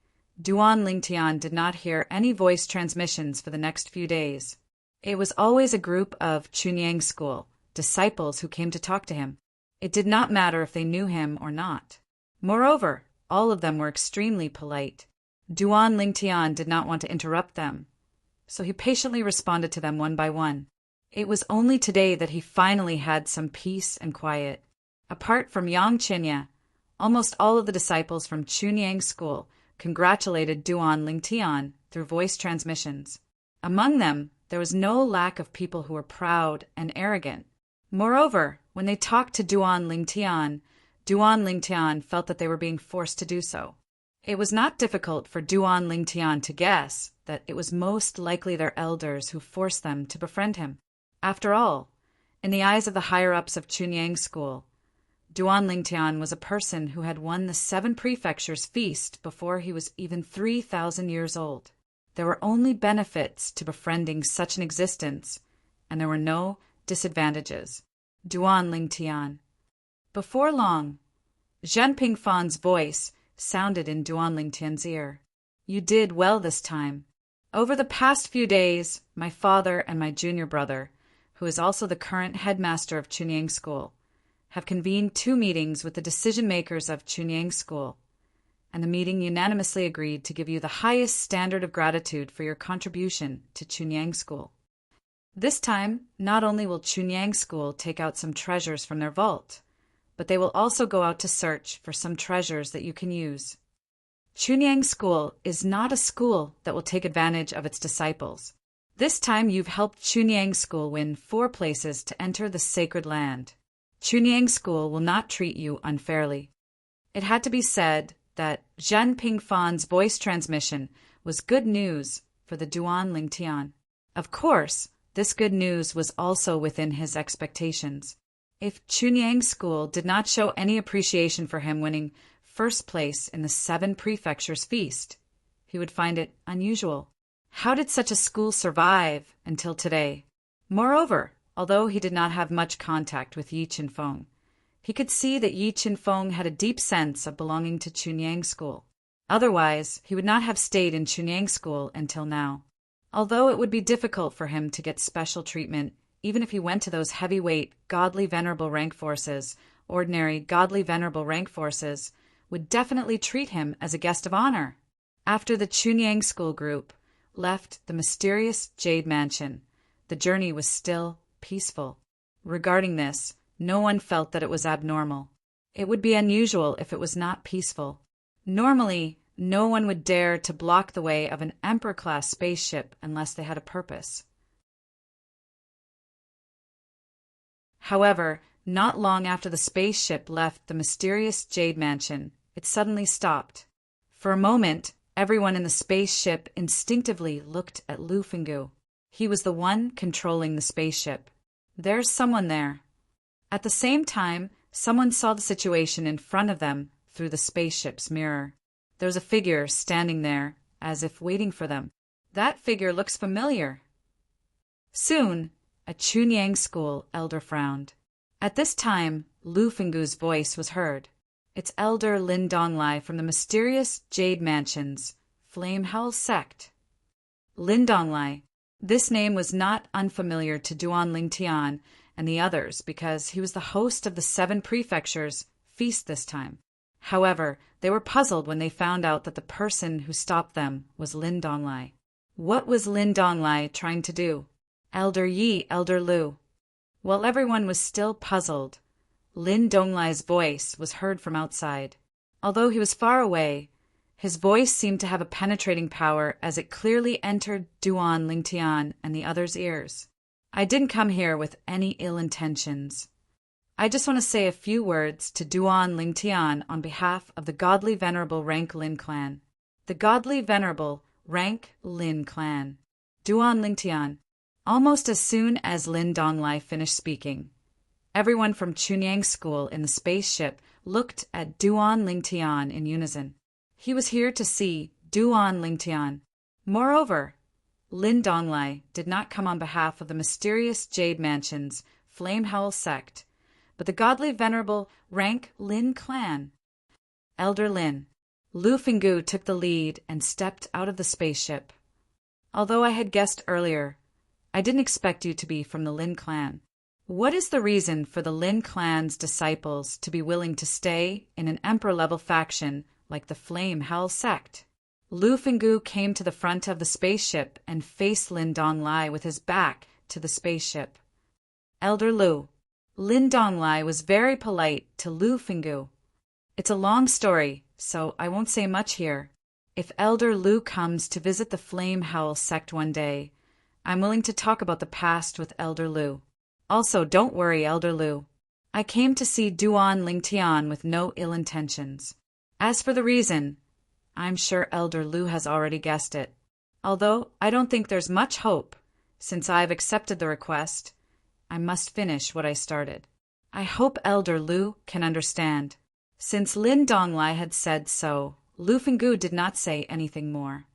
Duan Lingtian did not hear any voice transmissions for the next few days. It was always a group of Chunyang school disciples who came to talk to him. It did not matter if they knew him or not. Moreover, all of them were extremely polite. Duan Lingtian did not want to interrupt them, so he patiently responded to them one by one. It was only today that he finally had some peace and quiet. Apart from Yang Qinya, almost all of the disciples from Chunyang school congratulated Duan Lingtian through voice transmissions. Among them, there was no lack of people who were proud and arrogant. Moreover, when they talked to Duan Lingtian felt that they were being forced to do so. It was not difficult for Duan Lingtian to guess that it was most likely their elders who forced them to befriend him. After all, in the eyes of the higher-ups of Chunyang school, Duan Lingtian was a person who had won the 7 prefectures feast before he was even 3,000 years old. There were only benefits to befriending such an existence, and there were no disadvantages. Duan Lingtian. Before long, Zhen Pingfan's voice sounded in Duan Lingtian's ear. You did well this time. Over the past few days, my father and my junior brother, who is also the current headmaster of Chunyang School, have convened 2 meetings with the decision-makers of Chunyang School, and the meeting unanimously agreed to give you the highest standard of gratitude for your contribution to Chunyang School. This time, not only will Chunyang School take out some treasures from their vault, but they will also go out to search for some treasures that you can use. Chunyang School is not a school that will take advantage of its disciples. This time you've helped Chunyang School win 4 places to enter the sacred land. Chunyang School will not treat you unfairly. It had to be said that Zhen Pingfan's voice transmission was good news for the Duan Lingtian. Of course, this good news was also within his expectations. If Chunyang School did not show any appreciation for him winning first place in the 7 prefectures feast, he would find it unusual. How did such a school survive until today? Moreover, although he did not have much contact with Yi Qinfeng, he could see that Yi Qinfeng had a deep sense of belonging to Chunyang School. Otherwise, he would not have stayed in Chunyang School until now. Although it would be difficult for him to get special treatment, even if he went to those heavyweight, godly venerable rank forces, ordinary godly venerable rank forces would definitely treat him as a guest of honor. After the Chunyang School group left the mysterious Jade Mansion, the journey was still peaceful. Regarding this, no one felt that it was abnormal. It would be unusual if it was not peaceful. Normally, no one would dare to block the way of an Emperor-class spaceship unless they had a purpose. However, not long after the spaceship left the mysterious Jade Mansion, it suddenly stopped. For a moment, everyone in the spaceship instinctively looked at Lu Fenggu. He was the one controlling the spaceship. There's someone there. At the same time, someone saw the situation in front of them through the spaceship's mirror. There was a figure standing there, as if waiting for them. That figure looks familiar. Soon, a Chunyang School elder frowned. At this time, Lu Fenggu's voice was heard. It's Elder Lin Donglai from the mysterious Jade Mansion's Flame Hell sect. Lin Donglai. This name was not unfamiliar to Duan Lingtian and the others because he was the host of the 7 prefectures feast this time. However, they were puzzled when they found out that the person who stopped them was Lin Donglai. What was Lin Donglai trying to do? Elder Yi, Elder Lu. While everyone was still puzzled, Lin Donglai's voice was heard from outside. Although he was far away, his voice seemed to have a penetrating power as it clearly entered Duan Lingtian and the others' ears. I didn't come here with any ill intentions. I just want to say a few words to Duan Lingtian on behalf of the godly venerable rank Lin clan. The godly venerable rank Lin clan. Duan Lingtian. Almost as soon as Lin Donglai finished speaking, everyone from Chunyang School in the spaceship looked at Duan Lingtian in unison. He was here to see Duan Lingtian. Moreover, Lin Donglai did not come on behalf of the mysterious Jade Mansion's Flame Howl sect, but the godly venerable rank Lin clan. Elder Lin. Lu Finggu took the lead and stepped out of the spaceship. Although I had guessed earlier, I didn't expect you to be from the Lin clan. What is the reason for the Lin clan's disciples to be willing to stay in an emperor-level faction like the Flame Howl sect? Lu Finggu came to the front of the spaceship and faced Lin Donglai with his back to the spaceship. Elder Lu. Lin Donglai was very polite to Lu Finggu. It's a long story, so I won't say much here. If Elder Lu comes to visit the Flame Howl sect one day, I'm willing to talk about the past with Elder Lu. Also, don't worry, Elder Lu. I came to see Duan Lingtian with no ill intentions. As for the reason, I'm sure Elder Lu has already guessed it. Although I don't think there's much hope, since I've accepted the request, I must finish what I started. I hope Elder Lu can understand. Since Lin Donglai had said so, Lu Finggu did not say anything more.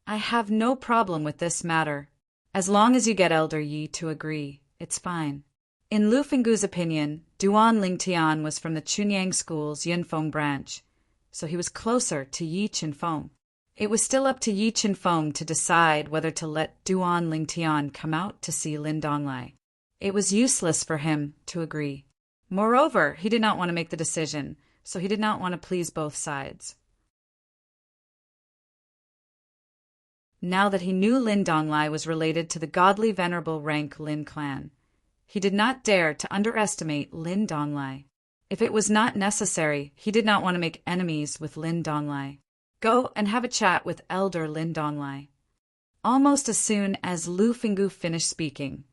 I have no problem with this matter. As long as you get Elder Yi to agree, it's fine. In Lu Finggu's opinion, Duan Lingtian was from the Chunyang School's Yinfeng branch, so he was closer to Yi Qinfeng. It was still up to Yi Qinfeng to decide whether to let Duan Lingtian come out to see Lin Donglai. It was useless for him to agree. Moreover, he did not want to make the decision, so he did not want to please both sides. Now that he knew Lin Donglai was related to the godly venerable rank Lin clan, he did not dare to underestimate Lin Donglai. If it was not necessary, he did not want to make enemies with Lin Donglai. Go and have a chat with Elder Lin Donglai. Almost as soon as Lu Finggu finished speaking,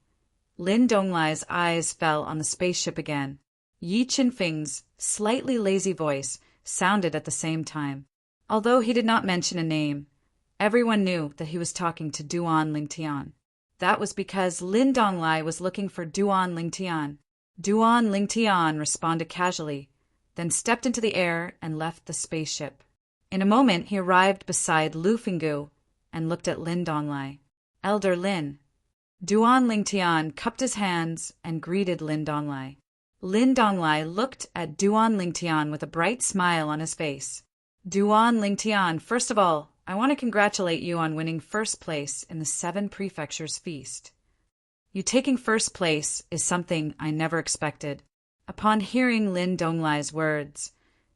Lin Donglai's eyes fell on the spaceship again. Yi Qinfeng's slightly lazy voice sounded at the same time. Although he did not mention a name, everyone knew that he was talking to Duan Lingtian. That was because Lin Donglai was looking for Duan Lingtian. Duan Lingtian responded casually, then stepped into the air and left the spaceship. In a moment, he arrived beside Lu Finggu and looked at Lin Donglai. Elder Lin. Duan Lingtian cupped his hands and greeted Lin Donglai. Lin Donglai looked at Duan Lingtian with a bright smile on his face. Duan Lingtian, first of all, I want to congratulate you on winning first place in the 7 Prefectures Feast. You taking first place is something I never expected. Upon hearing Lin Donglai's words,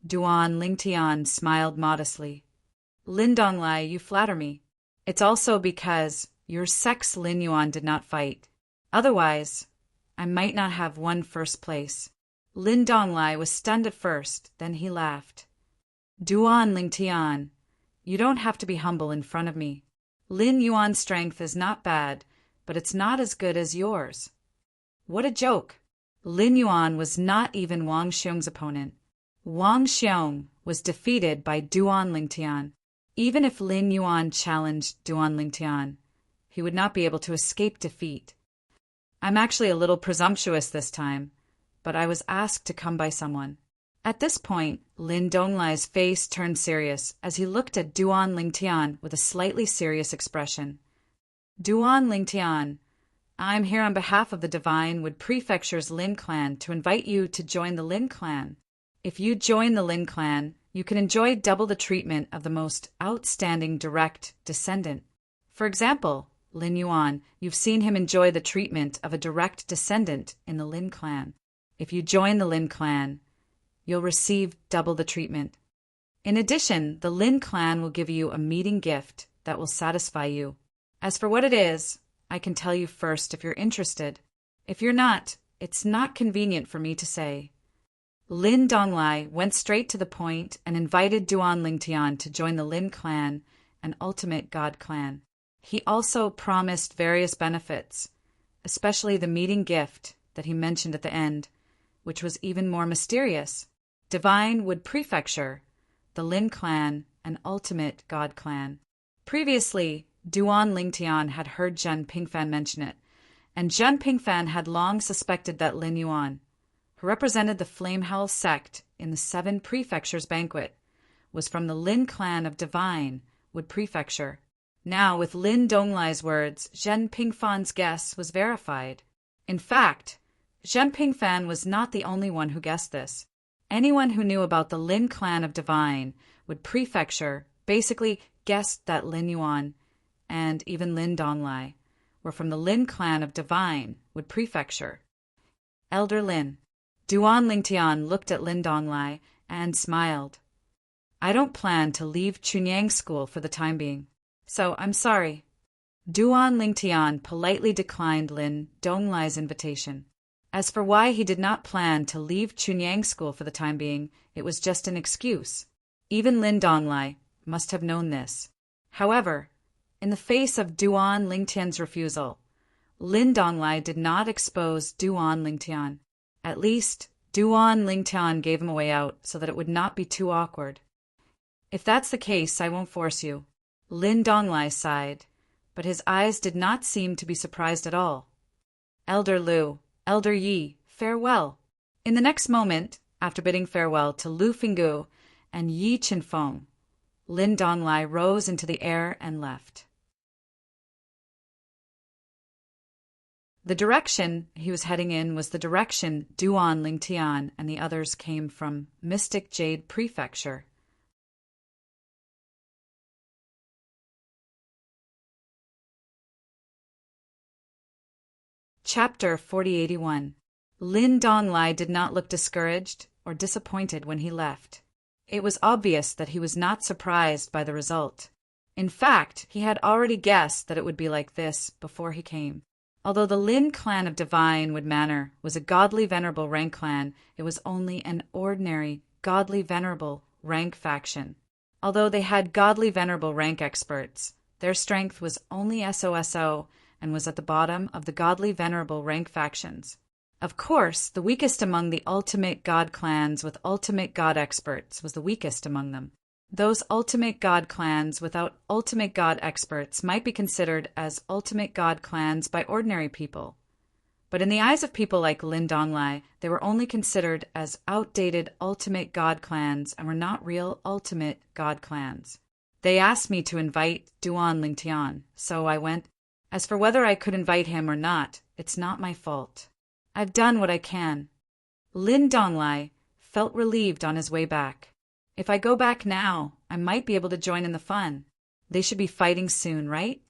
Duan Lingtian smiled modestly. Lin Donglai, you flatter me. It's also because your sex Lin Yuan did not fight. Otherwise, I might not have won first place. Lin Donglai was stunned at first, then he laughed. Duan Lingtian, you don't have to be humble in front of me. Lin Yuan's strength is not bad, but it's not as good as yours. What a joke! Lin Yuan was not even Wang Xiong's opponent. Wang Xiong was defeated by Duan Lingtian. Even if Lin Yuan challenged Duan Lingtian, he would not be able to escape defeat. I'm actually a little presumptuous this time, but I was asked to come by someone. At this point, Lin Donglai's face turned serious as he looked at Duan Lingtian with a slightly serious expression. Duan Lingtian, I'm here on behalf of the Divine Wood Prefecture's Lin clan to invite you to join the Lin clan. If you join the Lin clan, you can enjoy double the treatment of the most outstanding direct descendant. For example, Lin Yuan, you've seen him enjoy the treatment of a direct descendant in the Lin clan. If you join the Lin clan, you'll receive double the treatment. In addition, the Lin clan will give you a meeting gift that will satisfy you. As for what it is, I can tell you first if you're interested. If you're not, it's not convenient for me to say. Lin Donglai went straight to the point and invited Duan Lingtian to join the Lin clan, an ultimate god clan. He also promised various benefits, especially the meeting gift that he mentioned at the end, which was even more mysterious. Divine Wood Prefecture, the Lin clan, an ultimate god clan. Previously, Duan Lingtian had heard Zhen Pingfan mention it, and Zhen Pingfan had long suspected that Lin Yuan, who represented the Flamehowl sect in the Seven Prefectures banquet, was from the Lin clan of Divine Wood Prefecture. Now, with Lin Donglai's words, Zhen Pingfan's guess was verified. In fact, Zhen Pingfan was not the only one who guessed this. Anyone who knew about the Lin clan of Divine Wood Prefecture basically guessed that Lin Yuan and even Lin Donglai were from the Lin clan of Divine Wood Prefecture. Elder Lin. Duan Lingtian looked at Lin Donglai and smiled. I don't plan to leave Chunyang school for the time being, so I'm sorry. Duan Lingtian politely declined Lin Donglai's invitation. As for why he did not plan to leave Chunyang school for the time being, it was just an excuse. Even Lin Donglai must have known this. However, in the face of Duan Lingtian's refusal, Lin Donglai did not expose Duan Lingtian. At least, Duan Lingtian gave him a way out so that it would not be too awkward. If that's the case, I won't force you. Lin Donglai sighed, but his eyes did not seem to be surprised at all. Elder Lu, Elder Yi, farewell. In the next moment, after bidding farewell to Lu Finggu and Yi Qinfeng, Lin Donglai rose into the air and left. The direction he was heading in was the direction Duan Lingtian and the others came from, Mystic Jade Prefecture. Chapter 4081. Lin Donglai did not look discouraged or disappointed when he left. It was obvious that he was not surprised by the result. In fact, he had already guessed that it would be like this before he came. Although the Lin clan of Divine Wood Manor was a godly venerable rank clan, it was only an ordinary godly venerable rank faction. Although they had godly venerable rank experts, their strength was only SOSO and was at the bottom of the godly venerable rank factions. Of course, the weakest among the ultimate god clans with ultimate god experts was the weakest among them. Those ultimate god clans without ultimate god experts might be considered as ultimate god clans by ordinary people. But in the eyes of people like Lin Donglai, they were only considered as outdated ultimate god clans and were not real ultimate god clans. They asked me to invite Duan Lingtian, so I went. As for whether I could invite him or not, it's not my fault. I've done what I can. Lin Donglai felt relieved on his way back. If I go back now, I might be able to join in the fun. They should be fighting soon, right?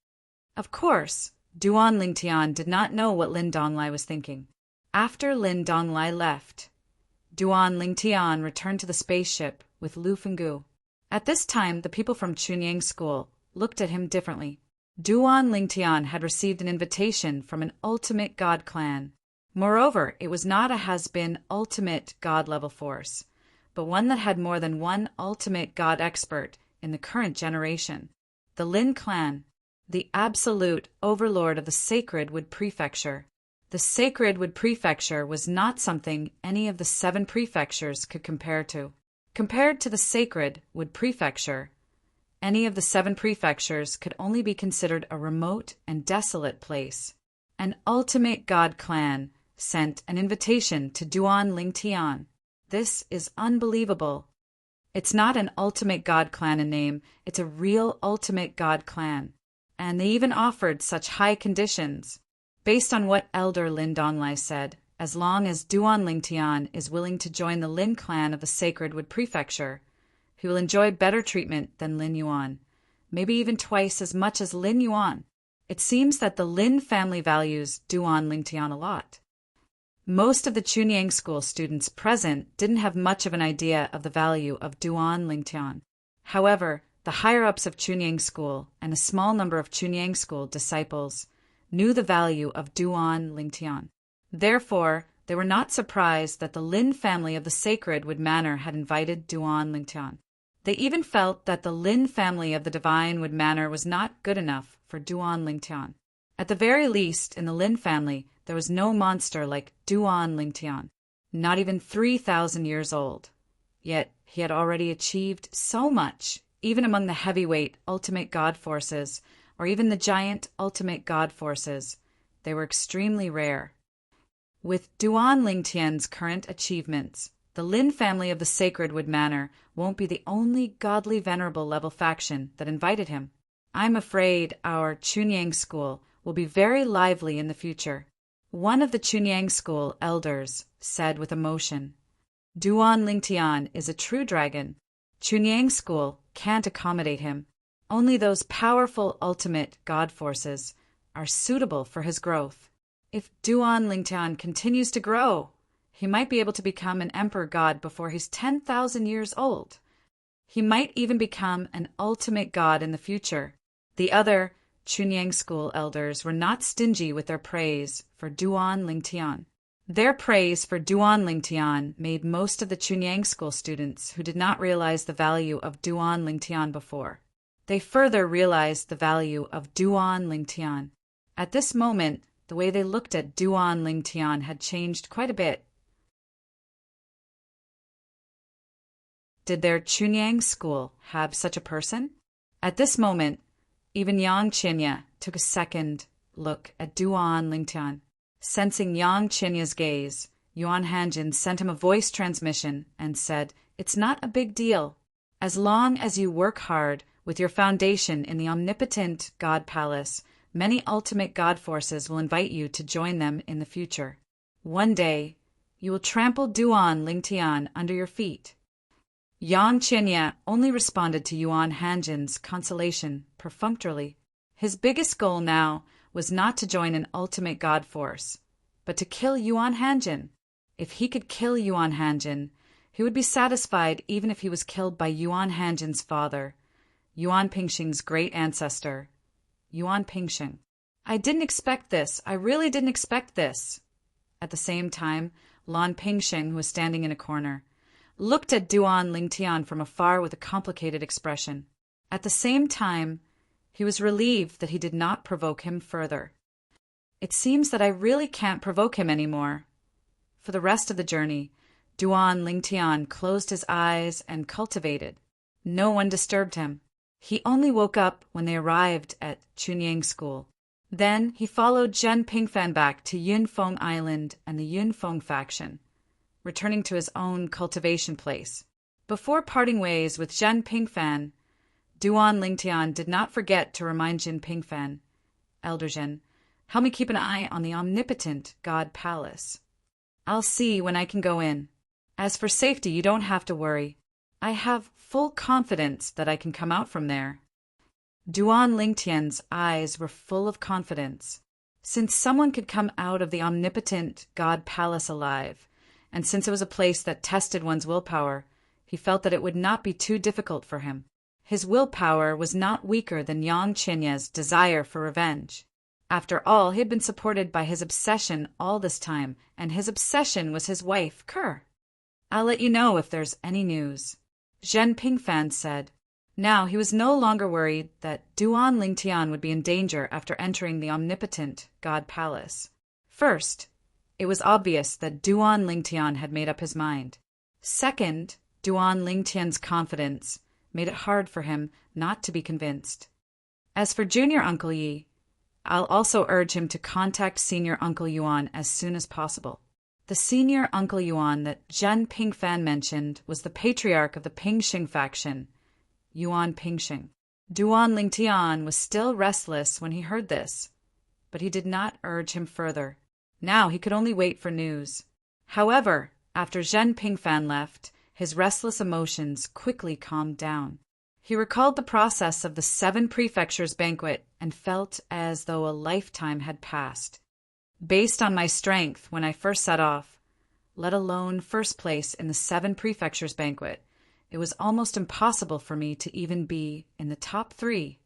Of course, Duan Lingtian did not know what Lin Donglai was thinking. After Lin Donglai left, Duan Lingtian returned to the spaceship with Lu Finggu. At this time, the people from Chunyang School looked at him differently. Duan Lingtian had received an invitation from an ultimate god clan. Moreover, it was not a has-been ultimate god-level force, but one that had more than one ultimate god expert in the current generation. The Lin clan, the absolute overlord of the Sacred Wood Prefecture. The Sacred Wood Prefecture was not something any of the 7 prefectures could compare to. Compared to the Sacred Wood Prefecture, any of the 7 prefectures could only be considered a remote and desolate place. An ultimate god clan sent an invitation to Duan Lingtian. This is unbelievable. It's not an ultimate god clan in name, it's a real ultimate god clan. And they even offered such high conditions. Based on what Elder Lin Donglai said, as long as Duan Lingtian is willing to join the Lin clan of the Sacred Wood Prefecture, he will enjoy better treatment than Lin Yuan, maybe even twice as much as Lin Yuan. It seems that the Lin family values Duan Lingtian a lot. Most of the Chunyang School students present didn't have much of an idea of the value of Duan Lingtian. However, the higher-ups of Chunyang School and a small number of Chunyang School disciples knew the value of Duan Lingtian. Therefore, They were not surprised that the Lin family of the sacred Wood Manor had invited Duan Lingtian. They even felt that the Lin family of the divine Wood Manor was not good enough for Duan Lingtian. At the very least, in the Lin family, there was no monster like Duan Lingtian, not even 3,000 years old. Yet he had already achieved so much, even among the heavyweight ultimate god forces, or even the giant ultimate god forces. They were extremely rare. With Duan Lingtian's current achievements, the Lin family of the sacred Wood Manor won't be the only godly venerable level faction that invited him. I'm afraid our Chunyang school will be very lively in the future. One of the Chunyang school elders said with emotion, Duan Lingtian is a true dragon. Chunyang school can't accommodate him. Only those powerful ultimate god forces are suitable for his growth. If Duan Lingtian continues to grow, he might be able to become an emperor god before he's 10,000 years old. He might even become an ultimate god in the future. The other Chunyang school elders were not stingy with their praise for Duan Lingtian. Their praise for Duan Lingtian made most of the Chunyang school students who did not realize the value of Duan Lingtian before. They further realized the value of Duan Lingtian. At this moment, the way they looked at Duan Lingtian had changed quite a bit. Did their Chunyang school have such a person? At this moment, even Yang Qinya took a second look at Duan Lingtian. Sensing Yang Qinya's gaze, Yuan Hanjin sent him a voice transmission and said, It's not a big deal. As long as you work hard with your foundation in the omnipotent God Palace, many ultimate god forces will invite you to join them in the future. One day, you will trample Duan Lingtian under your feet. Yang Qinya only responded to Yuan Hanjin's consolation perfunctorily. His biggest goal now was not to join an ultimate god force, but to kill Yuan Hanjin. If he could kill Yuan Hanjin, he would be satisfied even if he was killed by Yuan Hanjin's father, Yuan Pingxing's great ancestor, Yuan Pingxing. I didn't expect this. I really didn't expect this. At the same time, Lan Pingxing, who was standing in a corner, looked at Duan Lingtian from afar with a complicated expression. At the same time, he was relieved that he did not provoke him further. It seems that I really can't provoke him anymore. For the rest of the journey, Duan Lingtian closed his eyes and cultivated. No one disturbed him. He only woke up when they arrived at Chunyang School. Then he followed Zhen Pingfan back to Yunfeng Island and the Yunfeng faction, returning to his own cultivation place. Before parting ways with Zhen Pingfan, Duan Lingtian did not forget to remind Jin Pingfan, Elder Jin, help me keep an eye on the omnipotent God Palace. I'll see when I can go in. As for safety, you don't have to worry. I have full confidence that I can come out from there. Duan Lingtian's eyes were full of confidence. Since someone could come out of the omnipotent God Palace alive, and since it was a place that tested one's willpower, he felt that it would not be too difficult for him. His willpower was not weaker than Yang Qinya's desire for revenge. After all, he had been supported by his obsession all this time, and his obsession was his wife, Kerr. I'll let you know if there's any news, Zhen Pingfan said. Now he was no longer worried that Duan Lingtian would be in danger after entering the omnipotent God Palace. First, it was obvious that Duan Lingtian had made up his mind. Second, Duan Lingtian's confidence made it hard for him not to be convinced. As for Junior Uncle Yi, I'll also urge him to contact Senior Uncle Yuan as soon as possible. The Senior Uncle Yuan that Zhen Pingfan mentioned was the patriarch of the Pingxing faction, Yuan Pingxing. Duan Lingtian was still restless when he heard this, but he did not urge him further. Now he could only wait for news. However, after Zhen Pingfan left, his restless emotions quickly calmed down. He recalled the process of the 7 prefectures banquet and felt as though a lifetime had passed. Based on my strength when I first set off, let alone first place in the 7 prefectures banquet, it was almost impossible for me to even be in the top 3.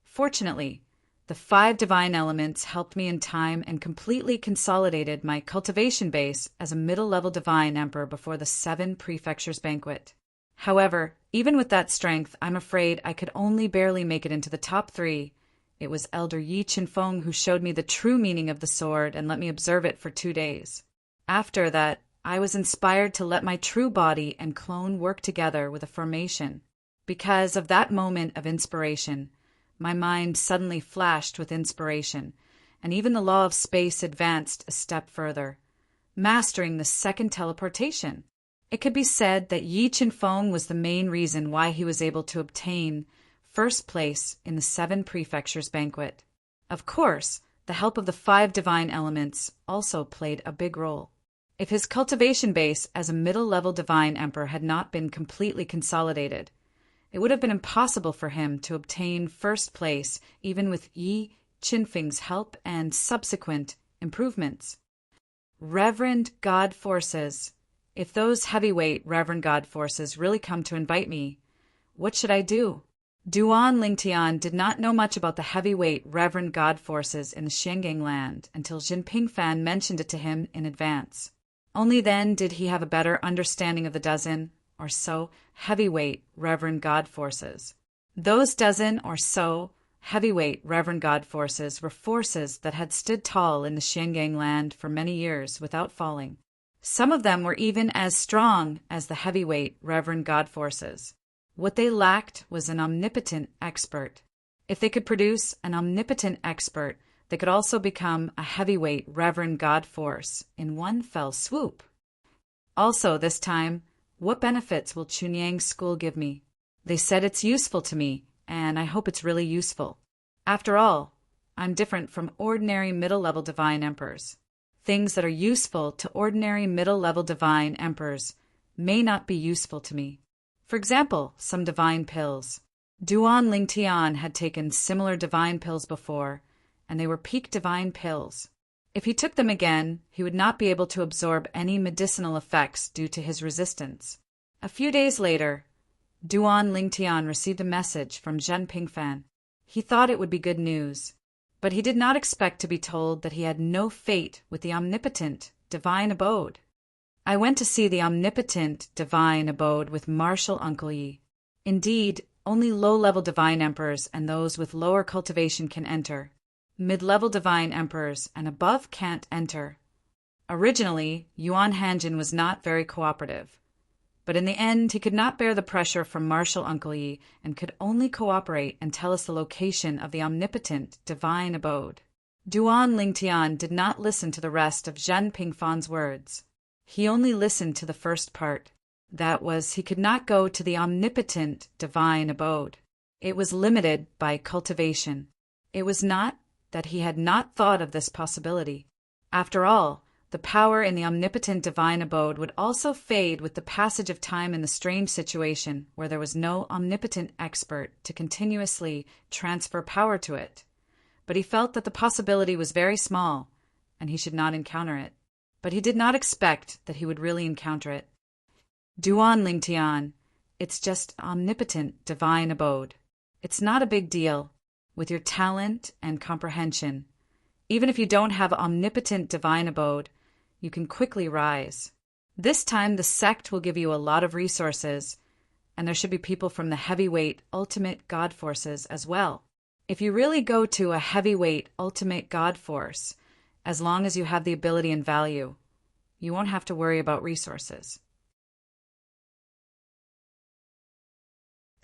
Fortunately, The 5 divine elements helped me in time and completely consolidated my cultivation base as a middle-level divine emperor before the 7 prefectures banquet. However, even with that strength, I'm afraid I could only barely make it into the top 3. It was Elder Yi Qinfeng who showed me the true meaning of the sword and let me observe it for 2 days. After that, I was inspired to let my true body and clone work together with a formation. Because of that moment of inspiration, my mind suddenly flashed with inspiration, and even the law of space advanced a step further, mastering the second teleportation. It could be said that Yi Qinfeng was the main reason why he was able to obtain first place in the 7 prefectures banquet. Of course, the help of the 5 divine elements also played a big role. If his cultivation base as a middle-level divine emperor had not been completely consolidated, it would have been impossible for him to obtain first place even with Yi Qinfeng's help and subsequent improvements. Reverend God Forces. If those heavyweight Reverend God Forces really come to invite me, what should I do? Duan Lingtian did not know much about the heavyweight Reverend God Forces in the Xiangang land until Jinping Fan mentioned it to him in advance. Only then did he have a better understanding of the dozen or so heavyweight Reverend God Forces. Those dozen or so heavyweight Reverend God Forces were forces that had stood tall in the Xiangang land for many years without falling. Some of them were even as strong as the heavyweight Reverend God Forces. What they lacked was an omnipotent expert. If they could produce an omnipotent expert, they could also become a heavyweight Reverend God Force in one fell swoop. Also, this time, what benefits will Chunyang's school give me? They said it's useful to me, and I hope it's really useful. After all, I'm different from ordinary middle-level divine emperors. Things that are useful to ordinary middle-level divine emperors may not be useful to me. For example, some divine pills. Duan Lingtian had taken similar divine pills before, and they were peak divine pills. If he took them again, he would not be able to absorb any medicinal effects due to his resistance. A few days later, Duan Lingtian received a message from Zhen Pingfan. He thought it would be good news, but he did not expect to be told that he had no fate with the omnipotent divine abode. I went to see the omnipotent divine abode with Marshal Uncle Yi. Indeed, only low-level divine emperors and those with lower cultivation can enter. Mid-level divine emperors and above can't enter. Originally, Yuan Hanjin was not very cooperative, but in the end he could not bear the pressure from Marshal Uncle Yi and could only cooperate and tell us the location of the omnipotent divine abode. Duan Lingtian did not listen to the rest of Zhen Pingfan's words. He only listened to the first part. That was, he could not go to the omnipotent divine abode. It was limited by cultivation. It was not that he had not thought of this possibility. After all, the power in the omnipotent divine abode would also fade with the passage of time in the strange situation where there was no omnipotent expert to continuously transfer power to it. But he felt that the possibility was very small, and he should not encounter it. But he did not expect that he would really encounter it. Duan Lingtian, it's just omnipotent divine abode. It's not a big deal. With your talent and comprehension, even if you don't have omnipotent divine abode, you can quickly rise. This time the sect will give you a lot of resources, and there should be people from the heavyweight ultimate God forces as well. If you really go to a heavyweight ultimate God force, as long as you have the ability and value, you won't have to worry about resources.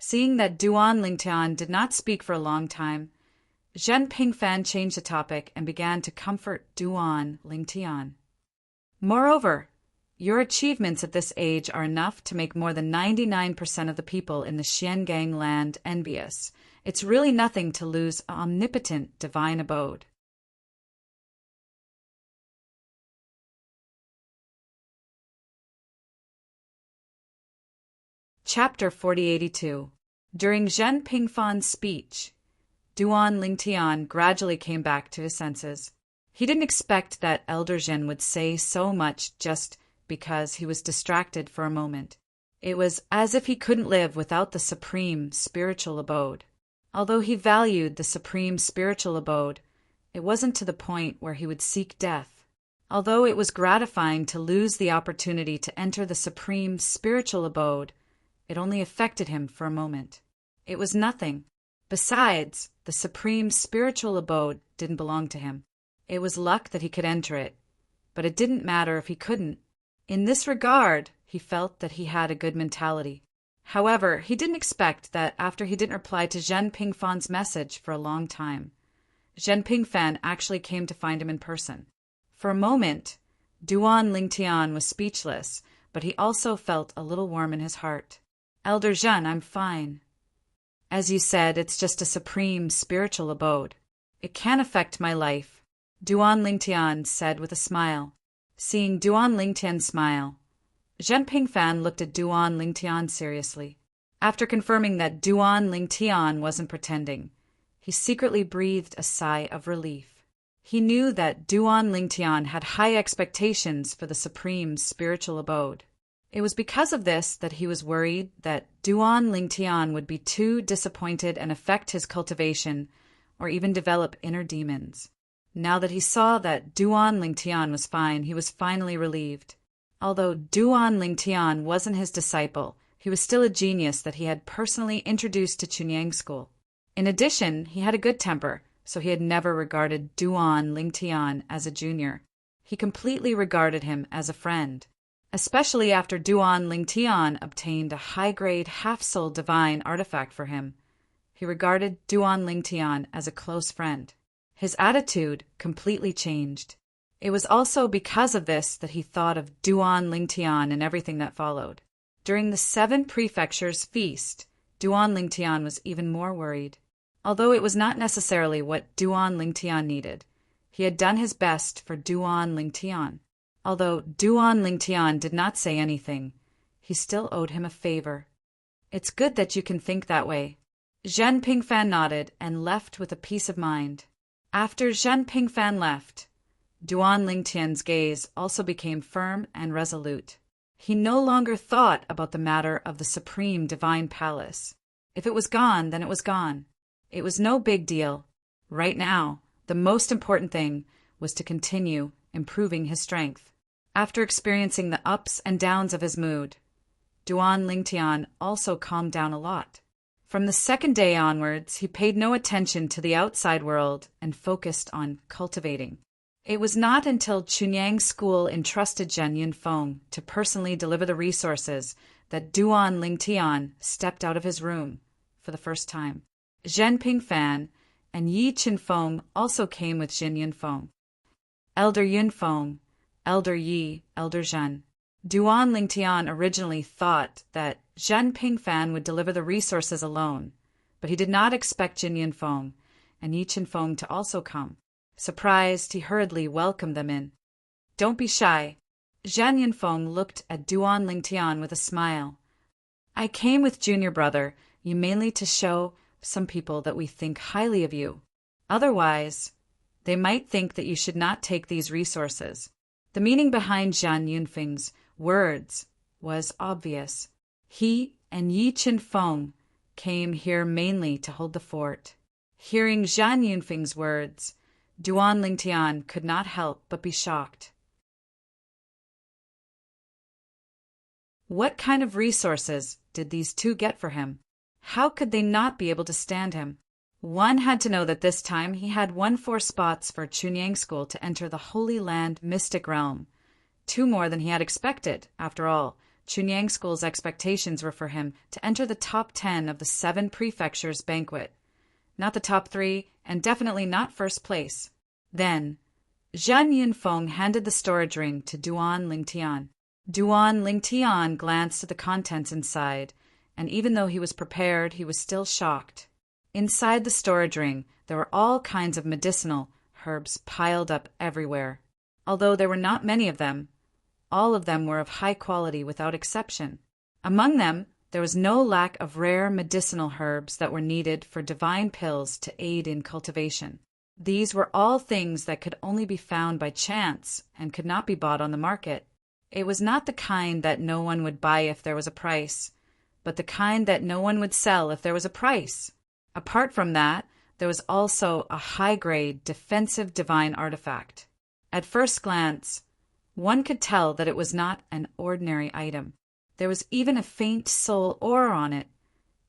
Seeing that Duan Lingtian did not speak for a long time, Zhen Pingfan changed the topic and began to comfort Duan Lingtian. Moreover, your achievements at this age are enough to make more than 99% of the people in the Xiangang land envious. It's really nothing to lose omnipotent divine abode. Chapter 4082. During Zhen Pingfan's speech, Duan Lingtian gradually came back to his senses. He didn't expect that Elder Zhen would say so much just because he was distracted for a moment. It was as if he couldn't live without the supreme spiritual abode. Although he valued the supreme spiritual abode, it wasn't to the point where he would seek death. Although it was gratifying to lose the opportunity to enter the supreme spiritual abode, it only affected him for a moment. It was nothing. Besides, the supreme spiritual abode didn't belong to him. It was luck that he could enter it, but it didn't matter if he couldn't. In this regard, he felt that he had a good mentality. However, he didn't expect that after he didn't reply to Zhen Pingfan's message for a long time, Zhen Pingfan actually came to find him in person. For a moment, Duan Lingtian was speechless, but he also felt a little warm in his heart. Elder Zhen, I'm fine. As you said, it's just a supreme spiritual abode. It can't affect my life, Duan Lingtian said with a smile. Seeing Duan Lingtian smile, Zhen Pingfan looked at Duan Lingtian seriously. After confirming that Duan Lingtian wasn't pretending, he secretly breathed a sigh of relief. He knew that Duan Lingtian had high expectations for the supreme spiritual abode. It was because of this that he was worried that Duan Lingtian would be too disappointed and affect his cultivation or even develop inner demons. Now that he saw that Duan Lingtian was fine, he was finally relieved. Although Duan Lingtian wasn't his disciple, he was still a genius that he had personally introduced to Chunyang School. In addition, he had a good temper, so he had never regarded Duan Lingtian as a junior. He completely regarded him as a friend. Especially after Duan Lingtian obtained a high-grade half-soul divine artifact for him. He regarded Duan Lingtian as a close friend. His attitude completely changed. It was also because of this that he thought of Duan Lingtian and everything that followed. During the 7 Prefectures feast, Duan Lingtian was even more worried. Although it was not necessarily what Duan Lingtian needed, he had done his best for Duan Lingtian. Although Duan Lingtian did not say anything, he still owed him a favor. It's good that you can think that way. Zhen Pingfan nodded and left with a peace of mind. After Zhen Pingfan left, Duan Lingtian's gaze also became firm and resolute. He no longer thought about the matter of the supreme divine palace. If it was gone, then it was gone. It was no big deal. Right now, the most important thing was to continue improving his strength. After experiencing the ups and downs of his mood, Duan Lingtian also calmed down a lot. From the second day onwards, he paid no attention to the outside world and focused on cultivating. It was not until Chunyang School entrusted Zhen Yunfeng to personally deliver the resources that Duan Lingtian stepped out of his room for the first time. Zhen Pingfan and Yi Qinfeng also came with Zhen Yunfeng. Elder Yunfeng, Elder Yi, Elder Zhen. Duan Lingtian originally thought that Zhen Pingfan would deliver the resources alone, but he did not expect Zhen Yunfeng and Yi Qinfeng to also come. Surprised, he hurriedly welcomed them in. Don't be shy. Zhen Yunfeng looked at Duan Lingtian with a smile. I came with Junior Brother, you mainly to show some people that we think highly of you. Otherwise, they might think that you should not take these resources. The meaning behind Zhen Yunfeng's words was obvious. He and Yi Qinfeng came here mainly to hold the fort. Hearing Zhen Yunfeng's words, Duan Lingtian could not help but be shocked. What kind of resources did these two get for him? How could they not be able to stand him? One had to know that this time he had 1-4 spots for Chunyang School to enter the Holy Land Mystic Realm. 2 more than he had expected. After all, Chunyang School's expectations were for him to enter the top 10 of the 7 Prefectures banquet. Not the top 3, and definitely not first place. Then, Zhen Yunfeng handed the storage ring to Duan Lingtian. Duan Lingtian glanced at the contents inside, and even though he was prepared, he was still shocked. Inside the storage ring, there were all kinds of medicinal herbs piled up everywhere. Although there were not many of them, all of them were of high quality without exception. Among them, there was no lack of rare medicinal herbs that were needed for divine pills to aid in cultivation. These were all things that could only be found by chance and could not be bought on the market. It was not the kind that no one would buy if there was a price, but the kind that no one would sell if there was a price. Apart from that, there was also a high-grade defensive divine artifact. At first glance, one could tell that it was not an ordinary item. There was even a faint soul aura on it,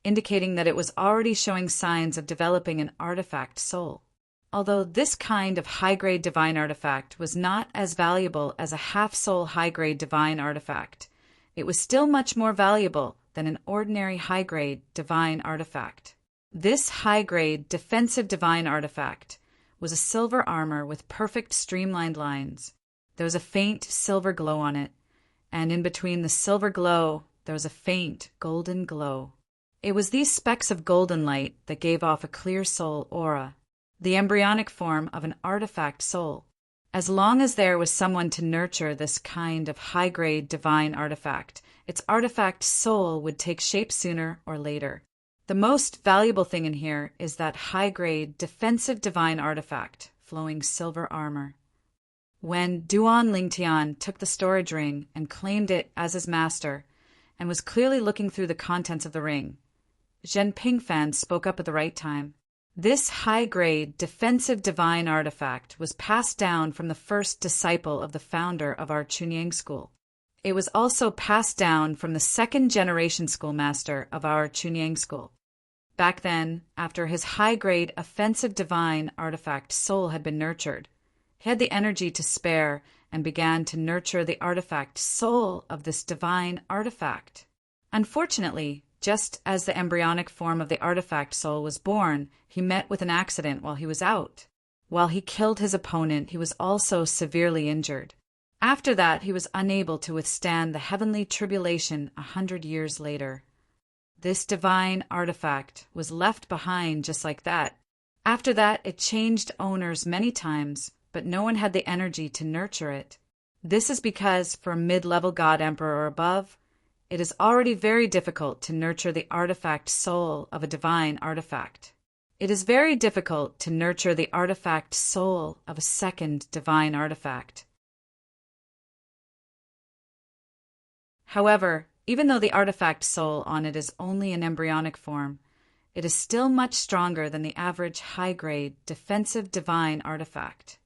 indicating that it was already showing signs of developing an artifact soul. Although this kind of high-grade divine artifact was not as valuable as a half-soul high-grade divine artifact, it was still much more valuable than an ordinary high-grade divine artifact. This high-grade defensive divine artifact was a silver armor with perfect streamlined lines. There was a faint silver glow on it, and in between the silver glow there was a faint golden glow. It was these specks of golden light that gave off a clear soul aura, the embryonic form of an artifact soul. As long as there was someone to nurture this kind of high-grade divine artifact, its artifact soul would take shape sooner or later. The most valuable thing in here is that high-grade defensive divine artifact, flowing silver armor. When Duan Lingtian took the storage ring and claimed it as his master, and was clearly looking through the contents of the ring, Zhen Pingfan spoke up at the right time. This high-grade defensive divine artifact was passed down from the first disciple of the founder of our Chunying school. It was also passed down from the second-generation schoolmaster of our Chunying school. Back then, after his high-grade offensive divine artifact soul had been nurtured, he had the energy to spare and began to nurture the artifact soul of this divine artifact. Unfortunately, just as the embryonic form of the artifact soul was born, he met with an accident while he was out. While he killed his opponent, he was also severely injured. After that, he was unable to withstand the heavenly tribulation 100 years later. This divine artifact was left behind just like that. After that, it changed owners many times, but no one had the energy to nurture it. This is because for a mid-level god emperor or above, it is already very difficult to nurture the artifact soul of a divine artifact. It is very difficult to nurture the artifact soul of a second divine artifact. However, even though the artifact soul on it is only in embryonic form, it is still much stronger than the average high-grade defensive divine artifact.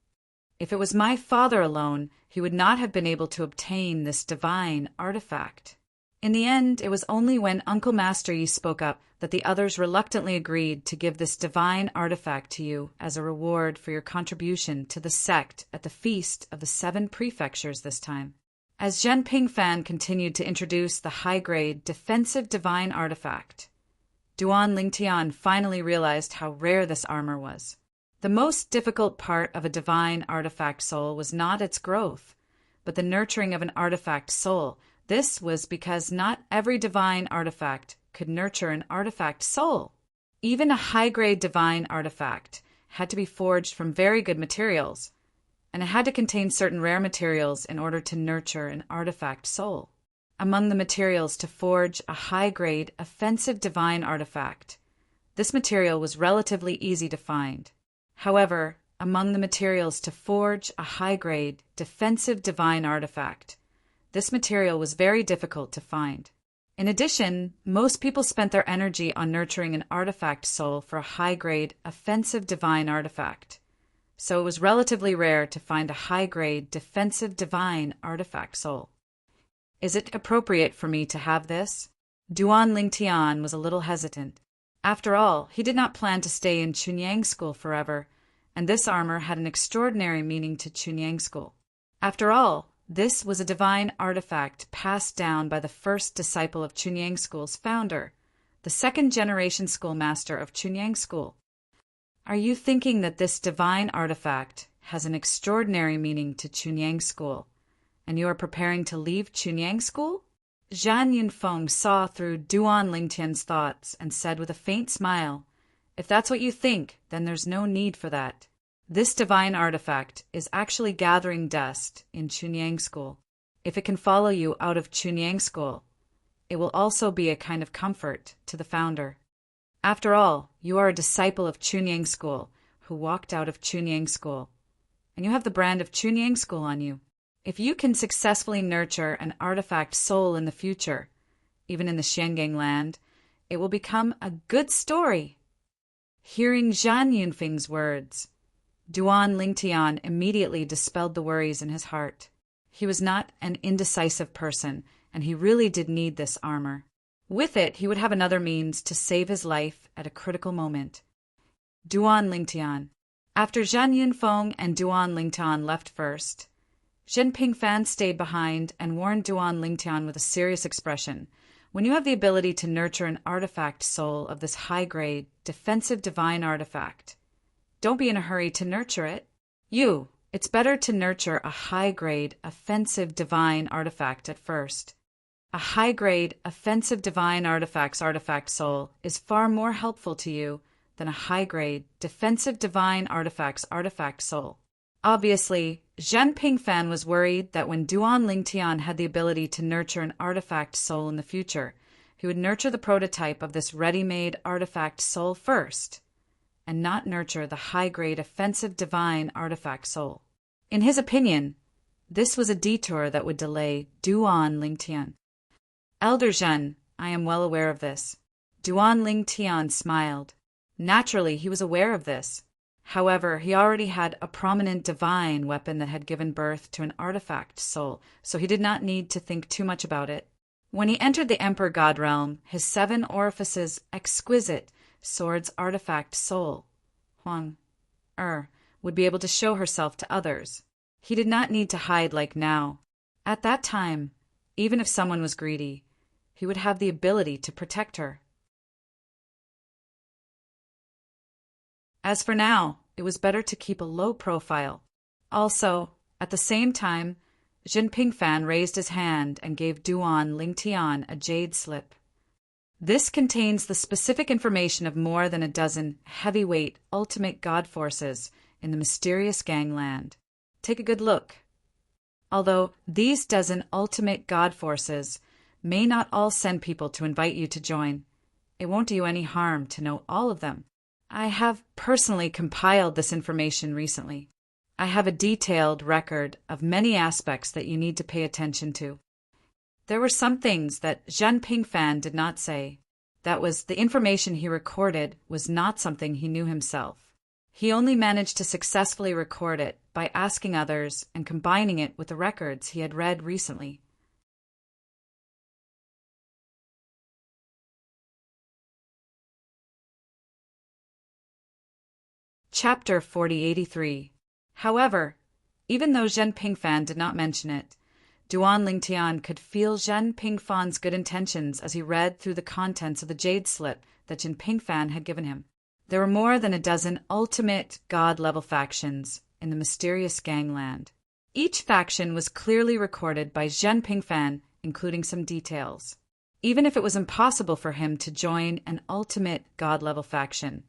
If it was my father alone, he would not have been able to obtain this divine artifact. In the end, it was only when Uncle Master Yi spoke up that the others reluctantly agreed to give this divine artifact to you as a reward for your contribution to the sect at the Feast of the 7 Prefectures this time. As Zhen Pingfan continued to introduce the high-grade defensive divine artifact, Duan Lingtian finally realized how rare this armor was. The most difficult part of a divine artifact soul was not its growth, but the nurturing of an artifact soul. This was because not every divine artifact could nurture an artifact soul. Even a high-grade divine artifact had to be forged from very good materials, and it had to contain certain rare materials in order to nurture an artifact soul. Among the materials to forge a high-grade offensive divine artifact, this material was relatively easy to find. However, among the materials to forge a high-grade defensive divine artifact, this material was very difficult to find. In addition, most people spent their energy on nurturing an artifact soul for a high-grade offensive divine artifact, so it was relatively rare to find a high-grade defensive divine artifact soul. Is it appropriate for me to have this? Duan Lingtian was a little hesitant. After all, he did not plan to stay in Chunying school forever, and this armor had an extraordinary meaning to Chunying school. After all, this was a divine artifact passed down by the first disciple of Chunying school's founder, the second-generation schoolmaster of Chunying school. Are you thinking that this divine artifact has an extraordinary meaning to Chunying school, and you are preparing to leave Chunying school? Zhan Yunfeng saw through Duan Lingtian's thoughts and said with a faint smile, "If that's what you think, then there's no need for that. This divine artifact is actually gathering dust in Chunying school. If it can follow you out of Chunying school, it will also be a kind of comfort to the founder. After all, you are a disciple of Chunying school who walked out of Chunying school, and you have the brand of Chunying school on you. If you can successfully nurture an artifact soul in the future, even in the Xiangang land, it will become a good story Hearing Zhan Yunfeng's words, Duan Lingtian immediately dispelled the worries in his heart. He was not an indecisive person, and he really did need this armor. With it, he would have another means to save his life at a critical moment. Duan Lingtian. After Zhan Yunfeng and Duan Lingtian left first, Zhen Pingfan stayed behind and warned Duan Lingtian with a serious expression. When you have the ability to nurture an artifact soul of this high-grade, defensive divine artifact, don't be in a hurry to nurture it. It's better to nurture a high-grade, offensive divine artifact at first. A high-grade, offensive divine artifact soul is far more helpful to you than a high-grade, defensive divine artifact soul. Obviously, Zhen Pingfan was worried that when Duan Lingtian had the ability to nurture an artifact soul in the future, he would nurture the prototype of this ready-made artifact soul first, and not nurture the high-grade offensive divine artifact soul. In his opinion, this was a detour that would delay Duan Lingtian. Elder Zhen, I am well aware of this. Duan Lingtian smiled. Naturally, he was aware of this. However, he already had a prominent divine weapon that had given birth to an artifact soul, so he did not need to think too much about it. When he entered the Emperor God realm, his 7 orifices exquisite sword's artifact soul, Huang would be able to show herself to others. He did not need to hide like now. At that time, even if someone was greedy, he would have the ability to protect her. As for now, it was better to keep a low profile. Also, at the same time, Zhen Pingfan raised his hand and gave Duan Lingtian a jade slip. This contains the specific information of more than a dozen heavyweight ultimate god forces in the mysterious gangland. Take a good look. Although these dozen ultimate god forces may not all send people to invite you to join, it won't do you any harm to know all of them. I have personally compiled this information recently. I have a detailed record of many aspects that you need to pay attention to. There were some things that Zhen Pingfan did not say. That was, the information he recorded was not something he knew himself. He only managed to successfully record it by asking others and combining it with the records he had read recently. Chapter 4083. However, even though Zhen Pingfan did not mention it, Duan Lingtian could feel Zhen Pingfan's good intentions as he read through the contents of the jade slip that Zhen Pingfan had given him. There were more than a dozen ultimate god-level factions in the mysterious gangland. Each faction was clearly recorded by Zhen Pingfan, including some details. Even if it was impossible for him to join an ultimate god-level faction,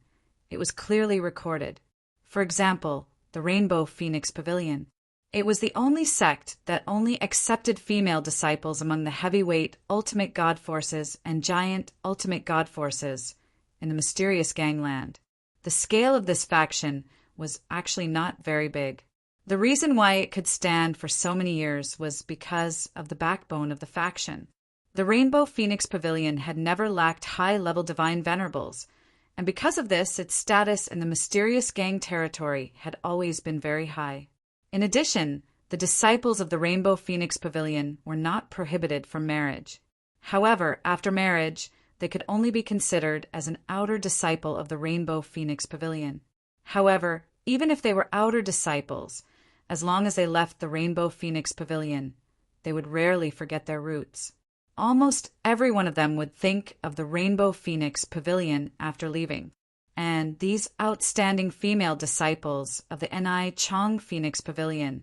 it was clearly recorded. For example, the Rainbow Phoenix Pavilion. It was the only sect that only accepted female disciples among the heavyweight ultimate god forces and giant ultimate god forces in the mysterious gangland. The scale of this faction was actually not very big. The reason why it could stand for so many years was because of the backbone of the faction. The Rainbow Phoenix Pavilion had never lacked high-level divine venerables, and because of this, its status in the mysterious gang territory had always been very high. In addition, the disciples of the Rainbow Phoenix Pavilion were not prohibited from marriage. However, after marriage, they could only be considered as an outer disciple of the Rainbow Phoenix Pavilion. However, even if they were outer disciples, as long as they left the Rainbow Phoenix Pavilion, they would rarely forget their roots. Almost every one of them would think of the Rainbow Phoenix Pavilion after leaving. And these outstanding female disciples of the Ni Chong Phoenix Pavilion,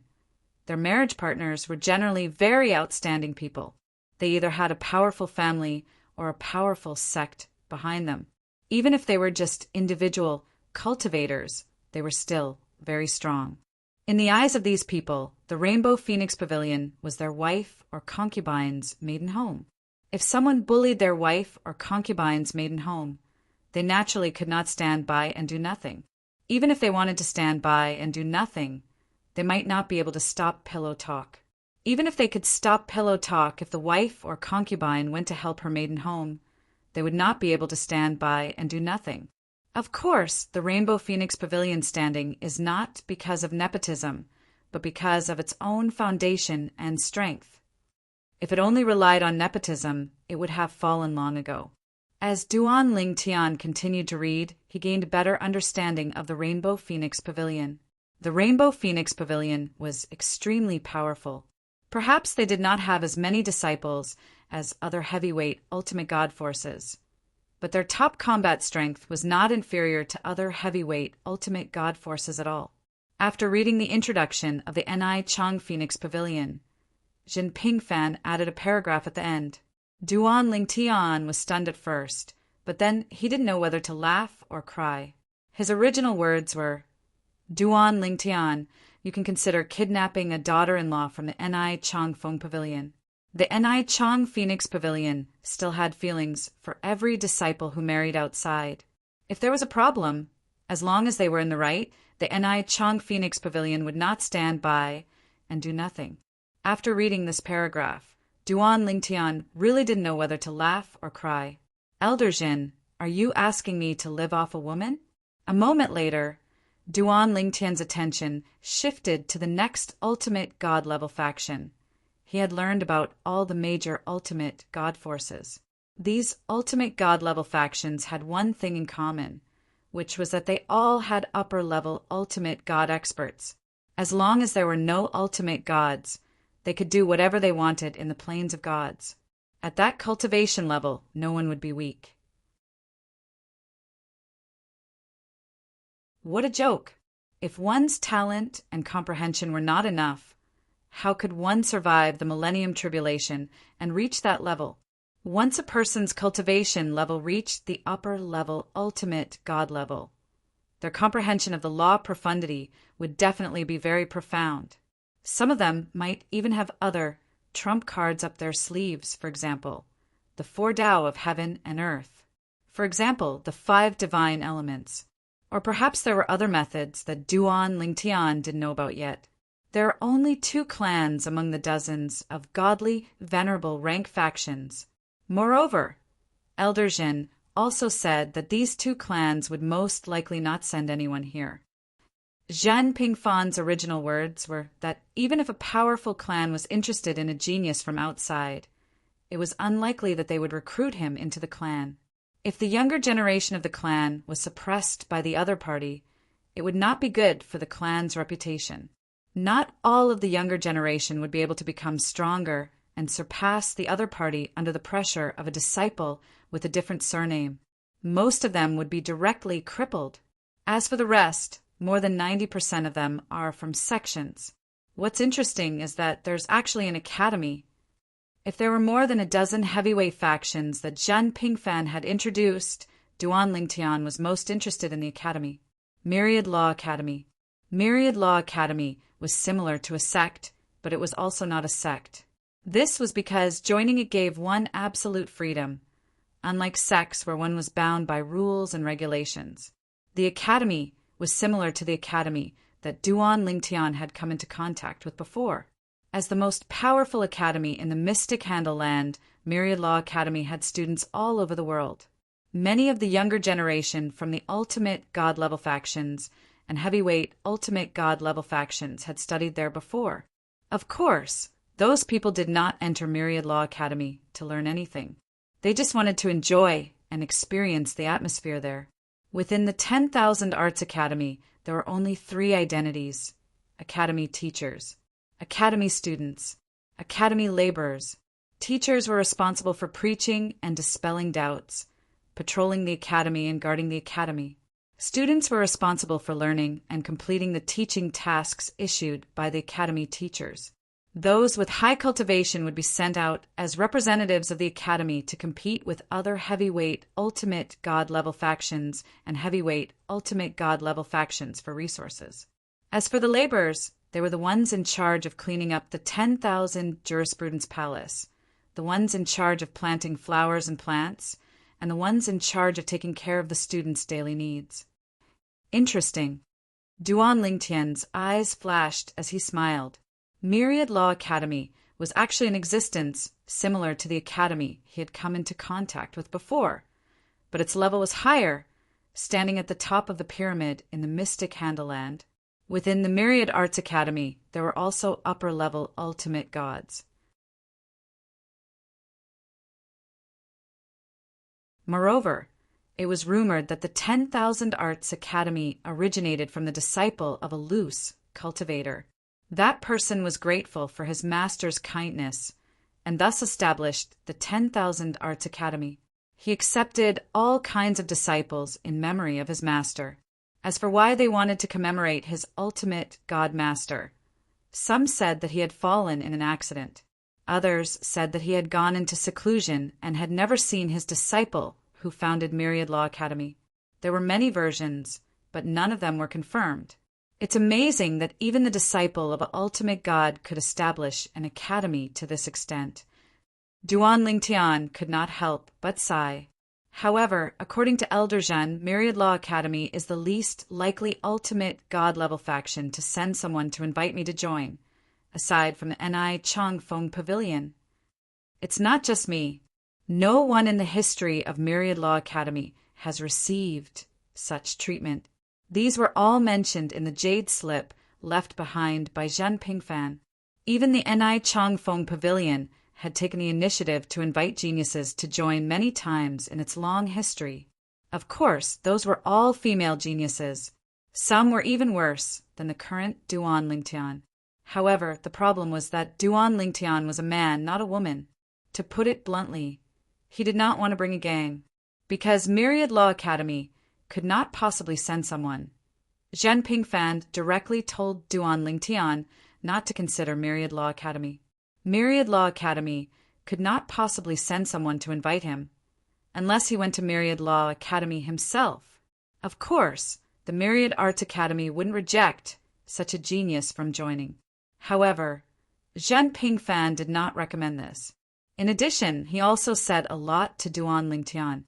their marriage partners were generally very outstanding people. They either had a powerful family or a powerful sect behind them. Even if they were just individual cultivators, they were still very strong. In the eyes of these people, the Rainbow Phoenix Pavilion was their wife or concubine's maiden home. If someone bullied their wife or concubine's maiden home, they naturally could not stand by and do nothing. Even if they wanted to stand by and do nothing, they might not be able to stop pillow talk. Even if they could stop pillow talk if the wife or concubine went to help her maiden home, they would not be able to stand by and do nothing. Of course, the Rainbow Phoenix Pavilion standing is not because of nepotism, but because of its own foundation and strength. If it only relied on nepotism, it would have fallen long ago. As Duan Ling Tian continued to read, he gained a better understanding of the Rainbow Phoenix Pavilion. The Rainbow Phoenix Pavilion was extremely powerful. Perhaps they did not have as many disciples as other heavyweight ultimate god forces, but their top combat strength was not inferior to other heavyweight ultimate god forces at all. After reading the introduction of the Ni Chang Phoenix Pavilion, Jin Pingfan added a paragraph at the end. Duan Ling Tian was stunned at first, but then he didn't know whether to laugh or cry. His original words were, Duan Ling Tian, you can consider kidnapping a daughter-in-law from the Ni Chang Feng Pavilion. The Ni Chang Phoenix Pavilion still had feelings for every disciple who married outside. If there was a problem, as long as they were in the right, the Ni Chang Phoenix Pavilion would not stand by and do nothing. After reading this paragraph, Duan Ling Tian really didn't know whether to laugh or cry. Elder Jin, are you asking me to live off a woman? A moment later, Duan Ling Tian's attention shifted to the next ultimate god-level faction. He had learned about all the major ultimate god forces. These ultimate god-level factions had one thing in common, which was that they all had upper-level ultimate god experts. As long as there were no ultimate gods, they could do whatever they wanted in the planes of gods. At that cultivation level, no one would be weak. What a joke! If one's talent and comprehension were not enough, how could one survive the Millennium Tribulation and reach that level? Once a person's cultivation level reached the upper level ultimate god level, their comprehension of the law of profundity would definitely be very profound. Some of them might even have other trump cards up their sleeves, for example, the 4 Tao of heaven and earth. For example, the 5 divine elements. Or perhaps there were other methods that Duan Ling Tian didn't know about yet. There are only 2 clans among the dozens of godly, venerable rank factions. Moreover, Elder Jin also said that these 2 clans would most likely not send anyone here. Zhan Pingfan's original words were that even if a powerful clan was interested in a genius from outside, it was unlikely that they would recruit him into the clan. If the younger generation of the clan was suppressed by the other party, it would not be good for the clan's reputation. Not all of the younger generation would be able to become stronger and surpass the other party under the pressure of a disciple with a different surname. Most of them would be directly crippled. As for the rest, more than 90% of them are from sections. What's interesting is that there's actually an academy. If there were more than a dozen heavyweight factions that Zhan Pingfan had introduced, Duan Ling Tian was most interested in the academy. Myriad Law Academy. Myriad Law Academy was similar to a sect, but it was also not a sect. This was because joining it gave one absolute freedom, unlike sects where one was bound by rules and regulations. The academy was similar to the academy that Duan Ling Tian had come into contact with before. As the most powerful academy in the Mystic Handle Land, Myriad Law Academy had students all over the world. Many of the younger generation from the ultimate god-level factions and heavyweight ultimate god-level factions had studied there before. Of course, those people did not enter Myriad Law Academy to learn anything. They just wanted to enjoy and experience the atmosphere there. Within the 10,000 Arts Academy, there were only 3 identities: academy teachers, academy students, academy laborers. Teachers were responsible for preaching and dispelling doubts, patrolling the academy and guarding the academy. Students were responsible for learning and completing the teaching tasks issued by the academy teachers. Those with high cultivation would be sent out as representatives of the academy to compete with other heavyweight ultimate god-level factions and heavyweight ultimate god-level factions for resources. As for the laborers, they were the ones in charge of cleaning up the 10,000 Jurisprudence Palace, the ones in charge of planting flowers and plants, and the ones in charge of taking care of the students' daily needs. Interesting. Duan Ling Tian's eyes flashed as he smiled. Myriad Law Academy was actually in existence similar to the academy he had come into contact with before, but its level was higher, standing at the top of the pyramid in the mystic Handleland. Within the Myriad Arts Academy, there were also upper-level ultimate gods. Moreover, it was rumored that the 10,000 Arts Academy originated from the disciple of a loose cultivator. That person was grateful for his master's kindness, and thus established the 10,000 Arts Academy. He accepted all kinds of disciples in memory of his master. As for why they wanted to commemorate his ultimate god master, some said that he had fallen in an accident. Others said that he had gone into seclusion and had never seen his disciple who founded Myriad Law Academy. There were many versions, but none of them were confirmed. It's amazing that even the disciple of an ultimate god could establish an academy to this extent. Duan Lingtian could not help but sigh. However, according to Elder Zhen, Myriad Law Academy is the least likely ultimate god-level faction to send someone to invite me to join, aside from the Ni Chang Feng Pavilion. It's not just me. No one in the history of Myriad Law Academy has received such treatment. These were all mentioned in the jade slip left behind by Zhen Pingfan. Even the Ni Chang Feng Pavilion had taken the initiative to invite geniuses to join many times in its long history. Of course, those were all female geniuses. Some were even worse than the current Duan Lingtian. However, the problem was that Duan Lingtian was a man, not a woman. To put it bluntly, he did not want to bring a gang, because Myriad Law Academy could not possibly send someone. Zhen Pingfan directly told Duan Lingtian not to consider Myriad Law Academy. Myriad Law Academy could not possibly send someone to invite him, unless he went to Myriad Law Academy himself. Of course, the Myriad Arts Academy wouldn't reject such a genius from joining. However, Zhen Pingfan did not recommend this. In addition, he also said a lot to Duan Lingtian.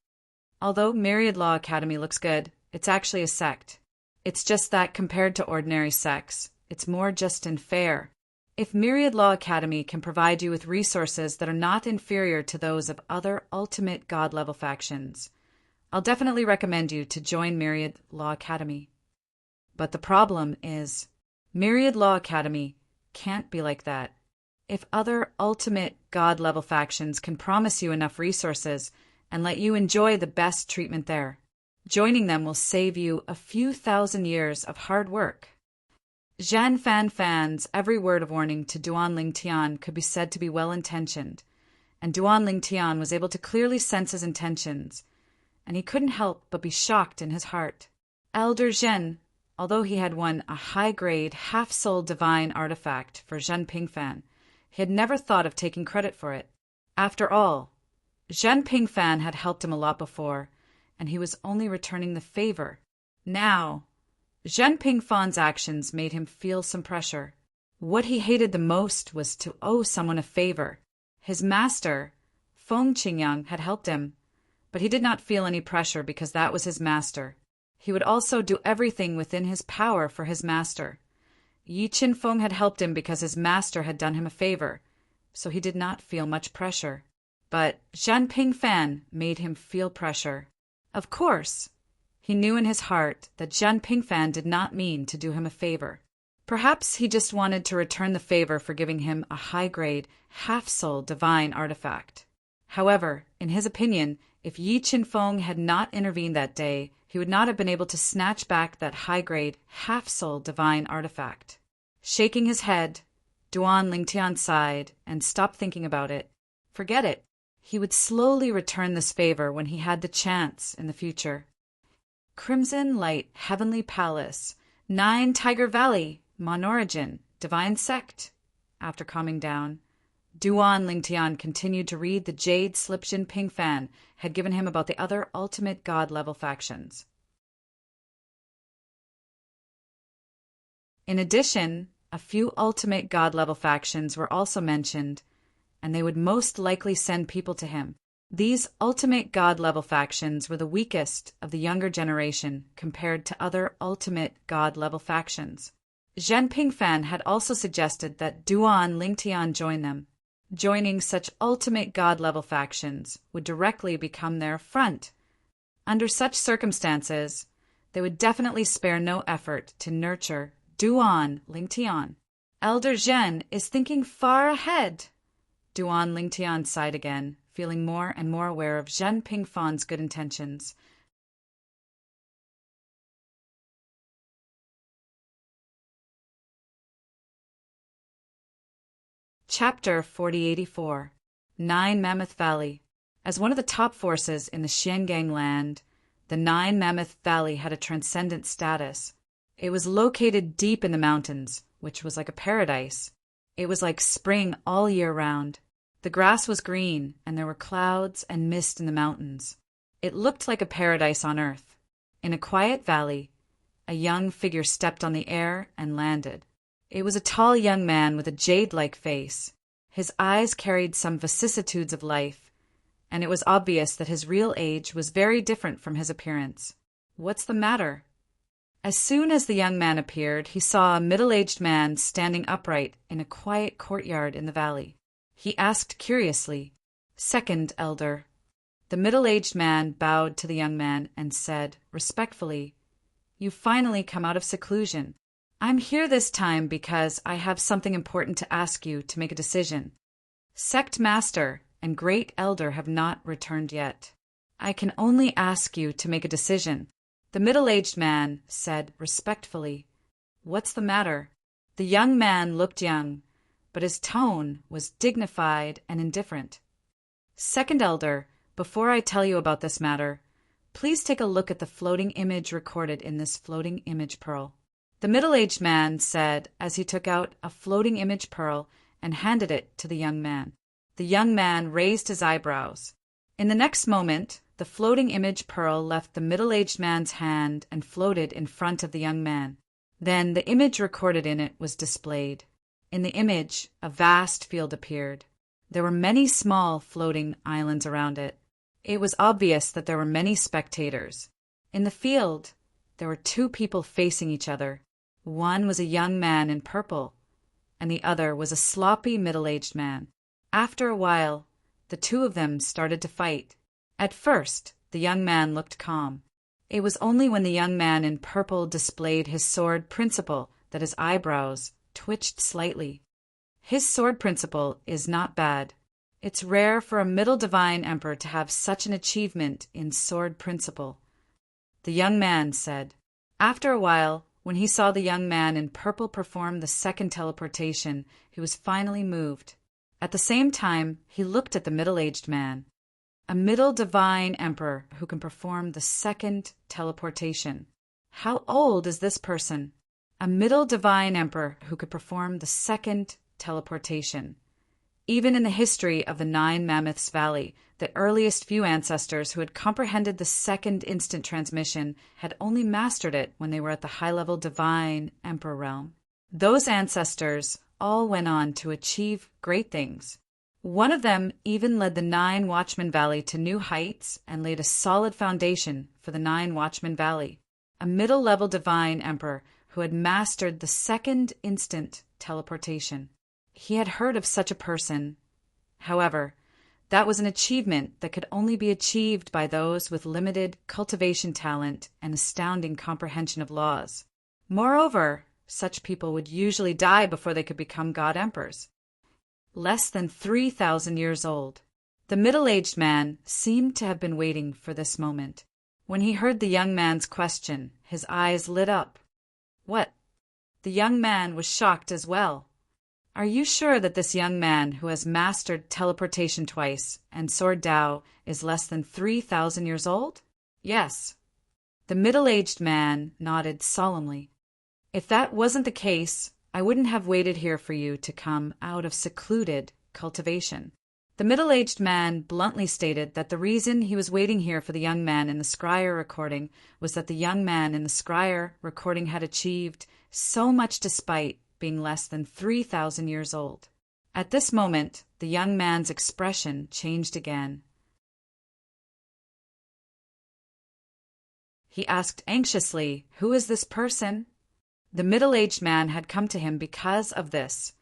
Although Myriad Law Academy looks good, it's actually a sect. It's just that compared to ordinary sects, it's more just and fair. If Myriad Law Academy can provide you with resources that are not inferior to those of other ultimate god-level factions, I'll definitely recommend you to join Myriad Law Academy. But the problem is, Myriad Law Academy can't be like that. If other ultimate god-level factions can promise you enough resources and let you enjoy the best treatment there, joining them will save you a few thousand years of hard work. Zhan Fan's every word of warning to Duan Lingtian could be said to be well-intentioned, and Duan Lingtian was able to clearly sense his intentions, and he couldn't help but be shocked in his heart. Elder Zhen, although he had won a high-grade, half-soul divine artifact for Zhen Pingfan, he had never thought of taking credit for it. After all, Zhen Pingfan had helped him a lot before, and he was only returning the favor. Now, Zhen Pingfan's actions made him feel some pressure. What he hated the most was to owe someone a favor. His master, Feng Qingyang, had helped him, but he did not feel any pressure because that was his master. He would also do everything within his power for his master. Yi Qinfeng had helped him because his master had done him a favor, so he did not feel much pressure. But Zhen Pingfan made him feel pressure. Of course, he knew in his heart that Zhen Pingfan did not mean to do him a favor. Perhaps he just wanted to return the favor for giving him a high-grade, half-soul divine artifact. However, in his opinion, if Yi Qinfeng had not intervened that day, he would not have been able to snatch back that high-grade, half-soul divine artifact. Shaking his head, Duan Lingtian sighed and stopped thinking about it. Forget it. He would slowly return this favor when he had the chance in the future. Crimson Light Heavenly Palace, 9 Tiger Valley, Monorigin, Divine Sect. After calming down, Duan Lingtian continued to read the jade slip Zhen Pingfan had given him about the other ultimate god-level factions. In addition, a few ultimate god-level factions were also mentioned, and they would most likely send people to him. These ultimate god-level factions were the weakest of the younger generation compared to other ultimate god-level factions. Zhen Pingfan had also suggested that Duan Lingtian join them. Joining such ultimate god-level factions would directly become their front. Under such circumstances, they would definitely spare no effort to nurture Duan Lingtian. Elder Zhen is thinking far ahead. Duan Lingtian sighed again, feeling more and more aware of Zhen Pingfan's good intentions. Chapter 4084. Nine Mammoth Valley. As one of the top forces in the Xiangang land, the Nine Mammoth Valley had a transcendent status. It was located deep in the mountains, which was like a paradise. It was like spring all year round. The grass was green, and there were clouds and mist in the mountains. It looked like a paradise on earth. In a quiet valley, a young figure stepped on the air and landed. It was a tall young man with a jade-like face. His eyes carried some vicissitudes of life, and it was obvious that his real age was very different from his appearance. "What's the matter?" As soon as the young man appeared, he saw a middle-aged man standing upright in a quiet courtyard in the valley. He asked curiously, "Second elder." The middle-aged man bowed to the young man and said, respectfully, "You've finally come out of seclusion. I'm here this time because I have something important to ask you to make a decision. Sect Master and Great Elder have not returned yet. I can only ask you to make a decision." The middle-aged man said respectfully, "What's the matter?" The young man looked young, but his tone was dignified and indifferent. "Second Elder, before I tell you about this matter, please take a look at the floating image recorded in this floating image pearl." The middle-aged man said as he took out a floating image pearl and handed it to the young man. The young man raised his eyebrows. In the next moment, the floating image pearl left the middle-aged man's hand and floated in front of the young man. Then the image recorded in it was displayed. In the image, a vast field appeared. There were many small floating islands around it. It was obvious that there were many spectators. In the field, there were two people facing each other. One was a young man in purple, and the other was a sloppy middle-aged man. After a while, the two of them started to fight. At first, the young man looked calm. It was only when the young man in purple displayed his sword principle that his eyebrows twitched slightly. His sword principle is not bad. It's rare for a middle divine emperor to have such an achievement in sword principle, the young man said. After a while, when he saw the young man in purple perform the second teleportation, he was finally moved. At the same time, he looked at the middle-aged man. A middle divine emperor who can perform the second teleportation. How old is this person? A middle divine emperor who could perform the second teleportation. Even in the history of the Nine Mammoths Valley, the earliest few ancestors who had comprehended the second instant transmission had only mastered it when they were at the high-level divine emperor realm. Those ancestors all went on to achieve great things. One of them even led the Nine Watchmen Valley to new heights and laid a solid foundation for the Nine Watchmen Valley. A middle-level divine emperor who had mastered the second instant teleportation. He had heard of such a person. However, that was an achievement that could only be achieved by those with limited cultivation talent and astounding comprehension of laws. Moreover, such people would usually die before they could become god emperors. Less than 3,000 years old. The middle-aged man seemed to have been waiting for this moment. When he heard the young man's question, his eyes lit up. "What?" The young man was shocked as well. "Are you sure that this young man who has mastered teleportation twice and Sword Dao is less than 3,000 years old?" "Yes." The middle-aged man nodded solemnly. "If that wasn't the case, I wouldn't have waited here for you to come out of secluded cultivation." The middle-aged man bluntly stated that the reason he was waiting here for the young man in the scryer recording was that the young man in the scryer recording had achieved so much despite being less than 3,000 years old. At this moment, the young man's expression changed again. He asked anxiously, "Who is this person?" The middle-aged man had come to him because of this,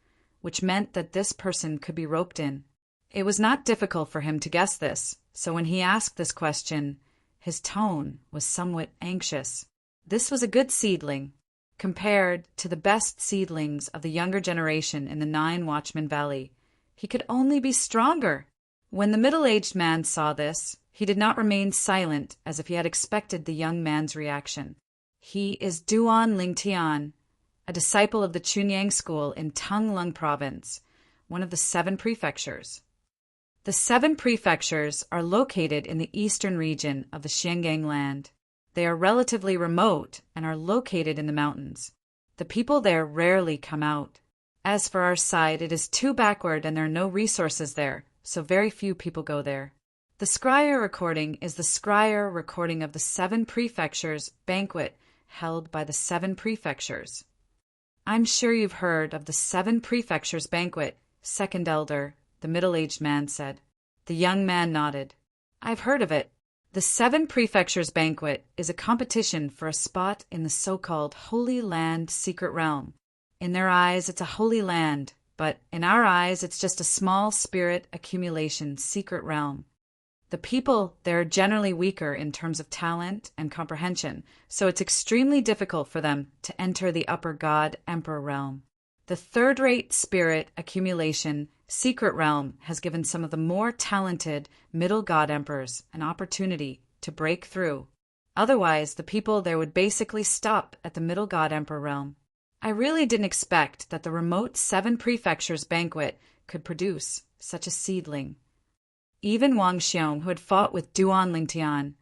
which meant that this person could be roped in. It was not difficult for him to guess this, so when he asked this question, His tone was somewhat anxious. This was a good seedling, compared to the best seedlings of the younger generation in the Nine Watchmen Valley. He could only be stronger. When the middle-aged man saw this, he did not remain silent as if he had expected the young man's reaction. He is Duan Lingtian, a disciple of the Chunyang school in Tanglung Province, one of the 7 prefectures. The 7 prefectures are located in the eastern region of the Xiangang land. They are relatively remote and are located in the mountains. The people there rarely come out. As for our side, it is too backward and there are no resources there, so very few people go there. The Scryer recording is the Scryer recording of the 7 prefectures banquet held by the 7 prefectures. I'm sure you've heard of the 7 prefectures banquet, second elder, the middle-aged man said. The young man nodded. I've heard of it. The 7 prefectures banquet is a competition for a spot in the so-called Holy Land secret realm. In their eyes, it's a holy land, but in our eyes, it's just a small spirit accumulation secret realm. The people there are generally weaker in terms of talent and comprehension, so it's extremely difficult for them to enter the upper god-emperor realm. The third-rate spirit accumulation secret realm has given some of the more talented middle god-emperors an opportunity to break through. Otherwise, the people there would basically stop at the middle god-emperor realm. I really didn't expect that the remote 7 prefectures banquet could produce such a seedling. Even Wang Xiong, who had fought with Duan Lingtian,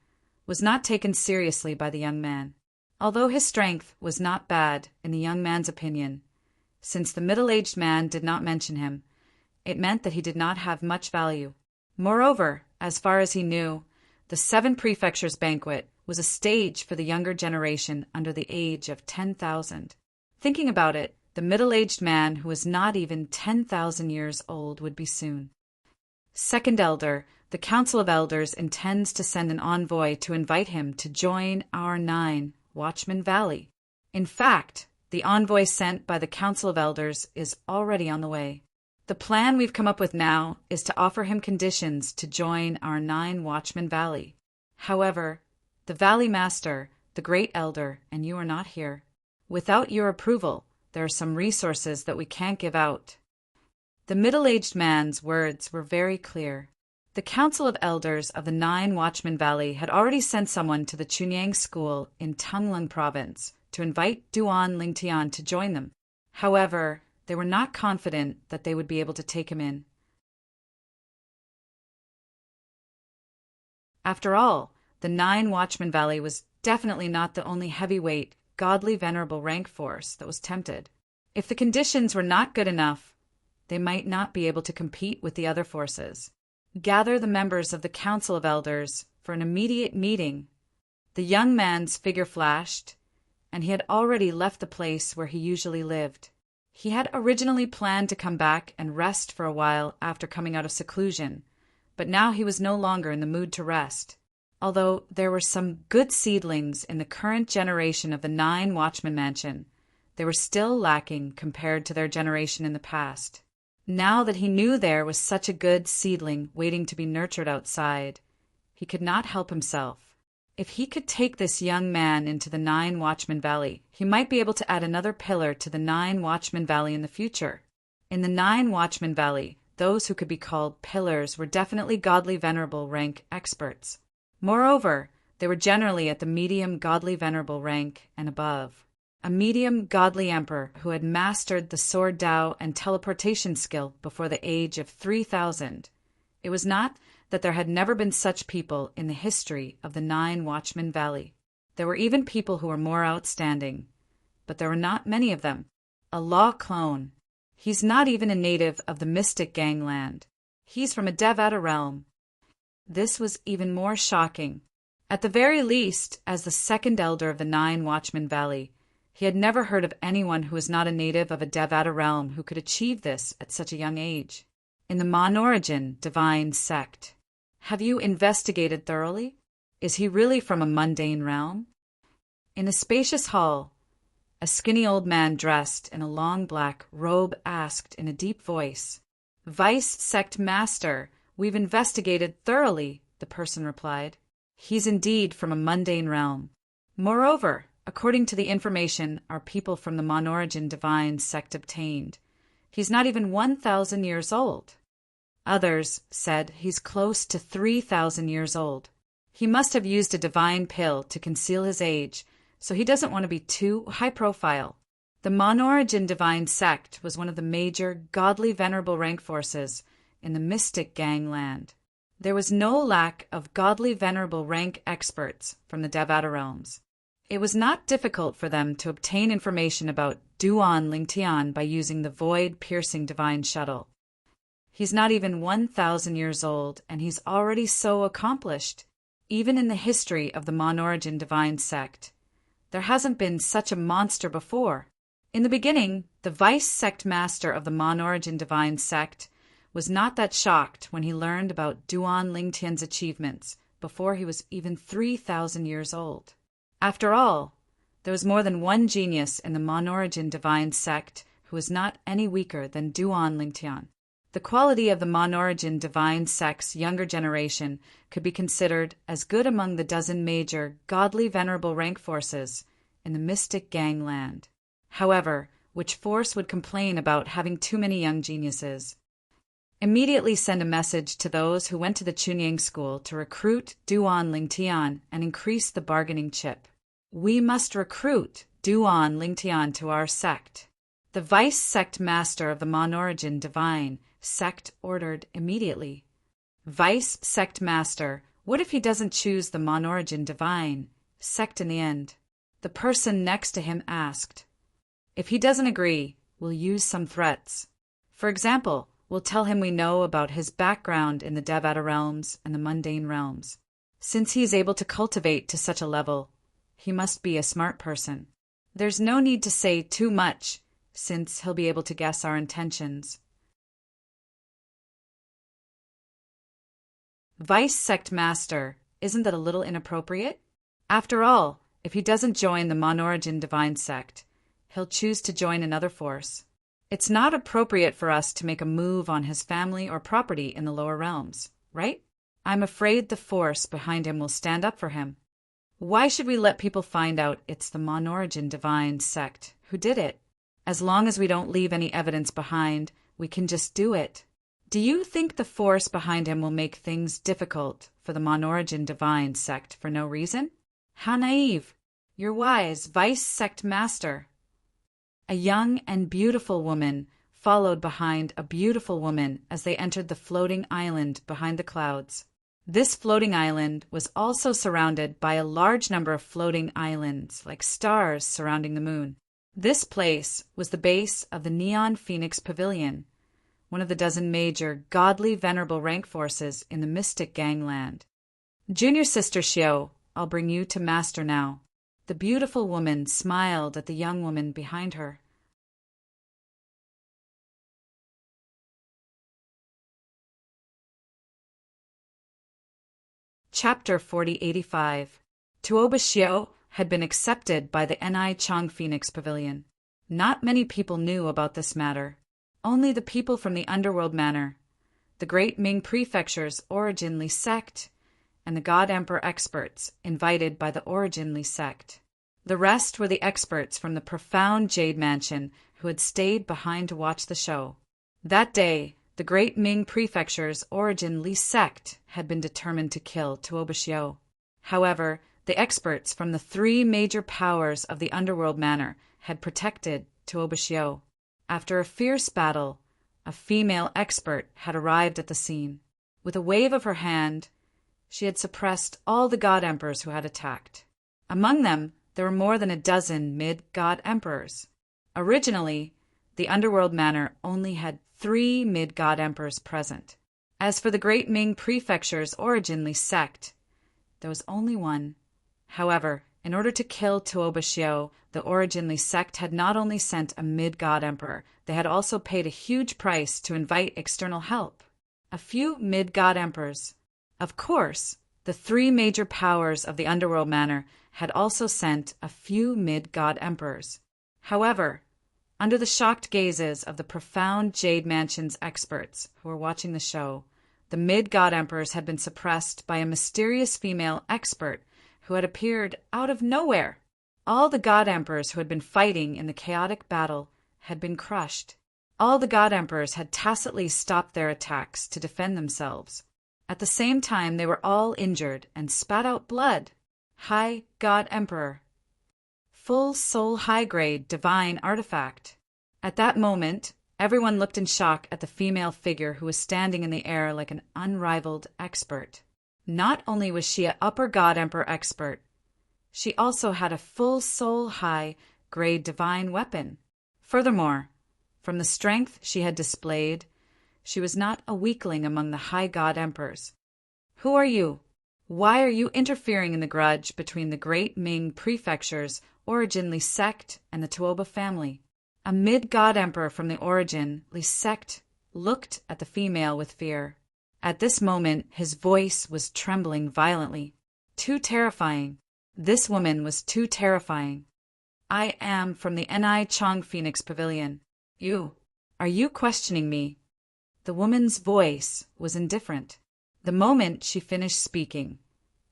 was not taken seriously by the young man. Although his strength was not bad in the young man's opinion, since the middle-aged man did not mention him, it meant that he did not have much value. Moreover, as far as he knew, the 7 prefectures banquet was a stage for the younger generation under the age of 10,000. Thinking about it, the middle-aged man who was not even 10,000 years old would be soon. Second elder, the Council of Elders intends to send an envoy to invite him to join our 9 Watchmen Valley. In fact, the envoy sent by the Council of Elders is already on the way. The plan we've come up with now is to offer him conditions to join our 9 Watchmen Valley. However, the Valley Master, the Great Elder, and you are not here. Without your approval, there are some resources that we can't give out. The middle-aged man's words were very clear. The Council of Elders of the 9 Watchmen Valley had already sent someone to the Chunyang school in Tanglung Province to invite Duan Lingtian to join them. However, they were not confident that they would be able to take him in. After all, the 9 Watchmen Valley was definitely not the only heavyweight, godly venerable rank force that was tempted. If the conditions were not good enough, they might not be able to compete with the other forces. Gather the members of the Council of Elders for an immediate meeting. The young man's figure flashed, and he had already left the place where he usually lived. He had originally planned to come back and rest for a while after coming out of seclusion, but now he was no longer in the mood to rest. Although there were some good seedlings in the current generation of the 9 Watchmen Mansion, they were still lacking compared to their generation in the past. Now that he knew there was such a good seedling waiting to be nurtured outside, he could not help himself. If he could take this young man into the 9 Watchmen Valley, he might be able to add another pillar to the 9 Watchmen Valley in the future. In the 9 Watchmen Valley, those who could be called pillars were definitely godly venerable rank experts. Moreover, they were generally at the medium godly venerable rank and above. A medium godly emperor who had mastered the sword Dao and teleportation skill before the age of 3,000. It was not that there had never been such people in the history of the 9 Watchmen Valley. There were even people who were more outstanding, but there were not many of them. A law clone. He's not even a native of the Mystic Gangland. He's from a Devata realm. This was even more shocking. At the very least, as the second elder of the 9 Watchmen Valley, he had never heard of anyone who was not a native of a Devata realm who could achieve this at such a young age. In the Monorigin divine sect. Have you investigated thoroughly? Is he really from a mundane realm? In a spacious hall, a skinny old man dressed in a long black robe asked in a deep voice. Vice Sect Master, we've investigated thoroughly, the person replied. He's indeed from a mundane realm. Moreover, according to the information our people from the Monorigin divine sect obtained, he's not even 1,000 years old. Others said he's close to 3,000 years old. He must have used a divine pill to conceal his age, so he doesn't want to be too high profile. The Monorigin divine sect was one of the major, godly, venerable rank forces in the mystic gangland. There was no lack of godly, venerable rank experts from the Devata realms. It was not difficult for them to obtain information about Duan Lingtian by using the void-piercing divine shuttle. He's not even 1,000 years old, and he's already so accomplished. Even in the history of the Monorigin divine sect, there hasn't been such a monster before. In the beginning, the vice-sect master of the Monorigin divine sect was not that shocked when he learned about Duan Lingtian's achievements before he was even 3,000 years old. After all, there was more than one genius in the Monorigin divine sect who was not any weaker than Duan Lingtian. The quality of the Monorigin divine sect's younger generation could be considered as good among the dozen major, godly, venerable rank forces in the mystic gangland. However, which force would complain about having too many young geniuses? Immediately send a message to those who went to the Chunying school to recruit Duan Lingtian and increase the bargaining chip. We must recruit Duan Lingtian to our sect. The vice-sect master of the Monorigin divine sect ordered immediately. Vice-sect master, what if he doesn't choose the Monorigin divine sect in the end? The person next to him asked. If he doesn't agree, we'll use some threats. For example, we'll tell him we know about his background in the Devata realms and the mundane realms. Since he is able to cultivate to such a level, he must be a smart person. There's no need to say too much, since he'll be able to guess our intentions. Vice-sect master, isn't that a little inappropriate? After all, if he doesn't join the Monorigin divine sect, he'll choose to join another force. It's not appropriate for us to make a move on his family or property in the lower realms, right? I'm afraid the force behind him will stand up for him. Why should we let people find out it's the Monorigin divine sect who did it? As long as we don't leave any evidence behind, we can just do it. Do you think the force behind him will make things difficult for the Monorigin divine sect for no reason? How naive! You're wise, vice-sect master. A young and beautiful woman followed behind a beautiful woman as they entered the floating island behind the clouds. This floating island was also surrounded by a large number of floating islands, like stars surrounding the moon. This place was the base of the Neon Phoenix Pavilion, one of the dozen major, godly, venerable rank forces in the mystic gangland. Junior Sister Xiao, I'll bring you to Master now. The beautiful woman smiled at the young woman behind her. Chapter 4085. Tuoba Xiao had been accepted by the Ni Chang Phoenix Pavilion. Not many people knew about this matter. Only the people from the Underworld Manor, the Great Ming Prefecture's Originally sect, and the God Emperor experts invited by the Originally sect. The rest were the experts from the profound Jade Mansion who had stayed behind to watch the show. That day, the Great Ming Prefecture's Originally sect had been determined to kill Tuoba Xiao. However, the experts from the three major powers of the Underworld Manor had protected Tuoba Xiao. After a fierce battle, a female expert had arrived at the scene. With a wave of her hand, she had suppressed all the God Emperors who had attacked. Among them, there were more than a dozen mid-God Emperors. Originally, the Underworld Manor only had 3 mid-God Emperors present. As for the Great Ming Prefecture's Originally sect, there was only one. However, in order to kill Tuoba Xiao, the Originally sect had not only sent a mid-God emperor, they had also paid a huge price to invite external help. A few mid-God emperors. Of course, the 3 major powers of the Underworld Manor had also sent a few mid-God emperors. However, under the shocked gazes of the profound Jade Mansion's experts who were watching the show, The mid-god emperors had been suppressed by a mysterious female expert who had appeared out of nowhere. All the god emperors who had been fighting in the chaotic battle had been crushed. All the god emperors had tacitly stopped their attacks to defend themselves. At the same time, they were all injured and spat out blood. High God Emperor. Full soul high-grade divine artifact. At that moment, everyone looked in shock at the female figure who was standing in the air like an unrivaled expert. Not only was she an upper God Emperor expert, she also had a full soul high-grade divine weapon. Furthermore, from the strength she had displayed, she was not a weakling among the high god emperors. Who are you? Why are you interfering in the grudge between the great Ming prefecture's Origin sect and the Tuoba family? A mid-god emperor from the Origin sect looked at the female with fear. At this moment, his voice was trembling violently. Too terrifying. This woman was too terrifying. I am from the Ni Chong Phoenix Pavilion. Are you questioning me? The woman's voice was indifferent. The moment she finished speaking,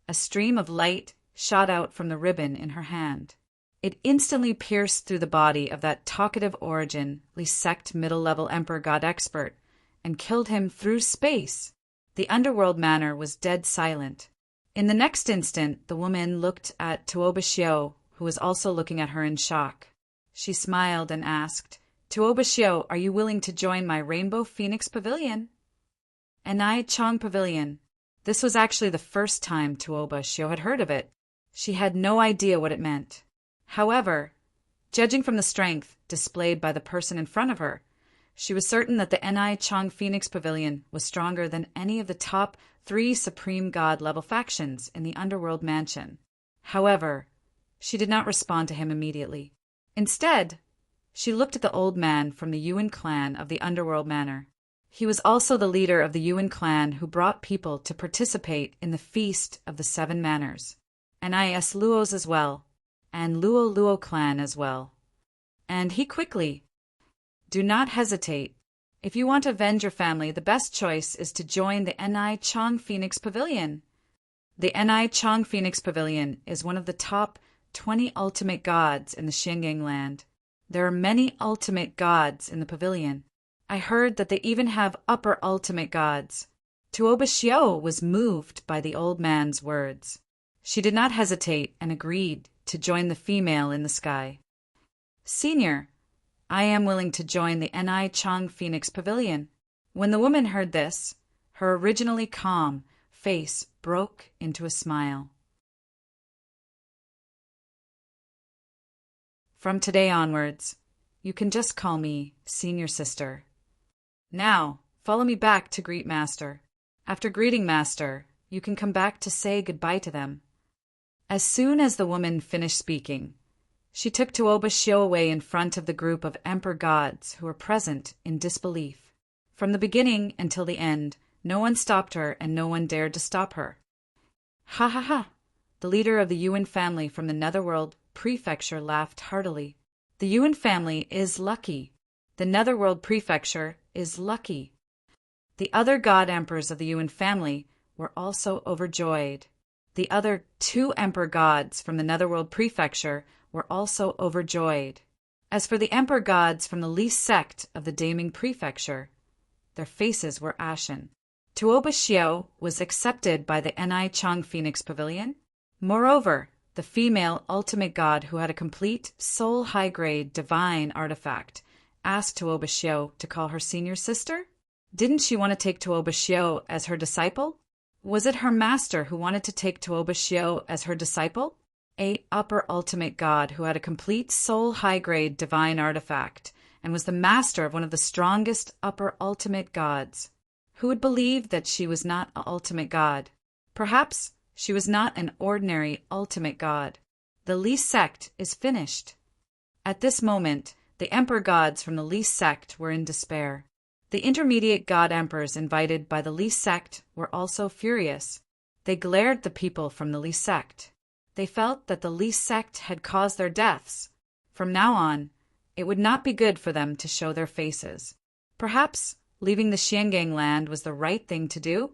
a stream of light shot out from the ribbon in her hand. It instantly pierced through the body of that talkative Origin sect middle-level emperor god expert and killed him through space. The underworld manor was dead silent. In the next instant, the woman looked at Tuoba Xiao, who was also looking at her in shock. She smiled and asked, Tuoba Xiao, are you willing to join my Rainbow Phoenix Pavilion? Ni Chong Pavilion. This was actually the first time Tuoba Xiao had heard of it. She had no idea what it meant. However, judging from the strength displayed by the person in front of her, she was certain that the Ni Chong Phoenix Pavilion was stronger than any of the top 3 Supreme God-level factions in the Underworld Mansion. However, she did not respond to him immediately. Instead, she looked at the old man from the Yuan clan of the Underworld Manor. He was also the leader of the Yuan clan who brought people to participate in the Feast of the Seven Manors. Nis Luos as well, and Luo clan as well. And he quickly, do not hesitate. If you want to avenge your family, the best choice is to join the Ni Chong Phoenix Pavilion. The Ni Chong Phoenix Pavilion is one of the top 20 ultimate gods in the Xingyang land. There are many ultimate gods in the pavilion. I heard that they even have upper ultimate gods. Tuoba Xiao was moved by the old man's words. She did not hesitate and agreed to join the female in the sky. Senior, I am willing to join the Ni Chong Phoenix Pavilion. When the woman heard this, her originally calm face broke into a smile. From today onwards, you can just call me Senior Sister. Now, follow me back to greet Master. After greeting Master, you can come back to say goodbye to them. As soon as the woman finished speaking, she took Tuoba Xiao away in front of the group of Emperor gods who were present in disbelief. From the beginning until the end, no one stopped her and no one dared to stop her. Ha ha ha! The leader of the Yuan family from the Netherworld Prefecture laughed heartily. The Yuan family is lucky. The Netherworld Prefecture is lucky. The other god emperors of the Yuan family were also overjoyed. The other 2 emperor gods from the Netherworld Prefecture were also overjoyed. As for the emperor gods from the least sect of the Daming Prefecture, their faces were ashen. Tuoba Xiao was accepted by the Ni Chong Phoenix Pavilion. Moreover, the female ultimate god who had a complete soul high-grade divine artifact asked Tuoba Xiao to call her senior sister. Didn't she want to take Tuoba Xiao as her disciple? Was it her master who wanted to take Tuoba Xiao as her disciple? A upper ultimate god who had a complete soul high-grade divine artifact and was the master of one of the strongest upper ultimate gods. Who would believe that she was not an ultimate god? Perhaps she was not an ordinary ultimate god. The Li sect is finished. At this moment, the emperor gods from the Li sect were in despair. The intermediate god emperors invited by the Li sect were also furious. They glared at the people from the Li sect. They felt that the Li sect had caused their deaths. From now on, it would not be good for them to show their faces. Perhaps Leaving the Xiangang land was the right thing to do.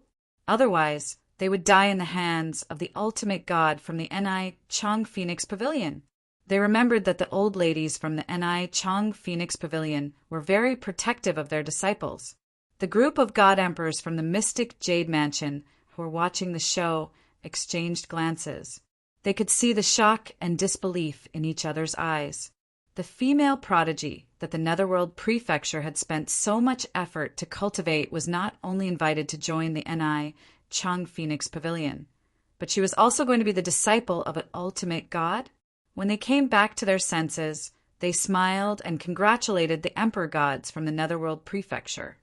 Otherwise, they would die in the hands of the ultimate god from the Ni Chang Phoenix Pavilion. They remembered that the old ladies from the Ni Chang Phoenix Pavilion were very protective of their disciples. The group of god emperors from the mystic Jade Mansion who were watching the show exchanged glances. They could see the shock and disbelief in each other's eyes. The female prodigy that the Netherworld Prefecture had spent so much effort to cultivate was not only invited to join the Ni Chang Phoenix Pavilion, but she was also going to be the disciple of an ultimate god. When they came back to their senses, they smiled and congratulated the emperor gods from the Netherworld Prefecture.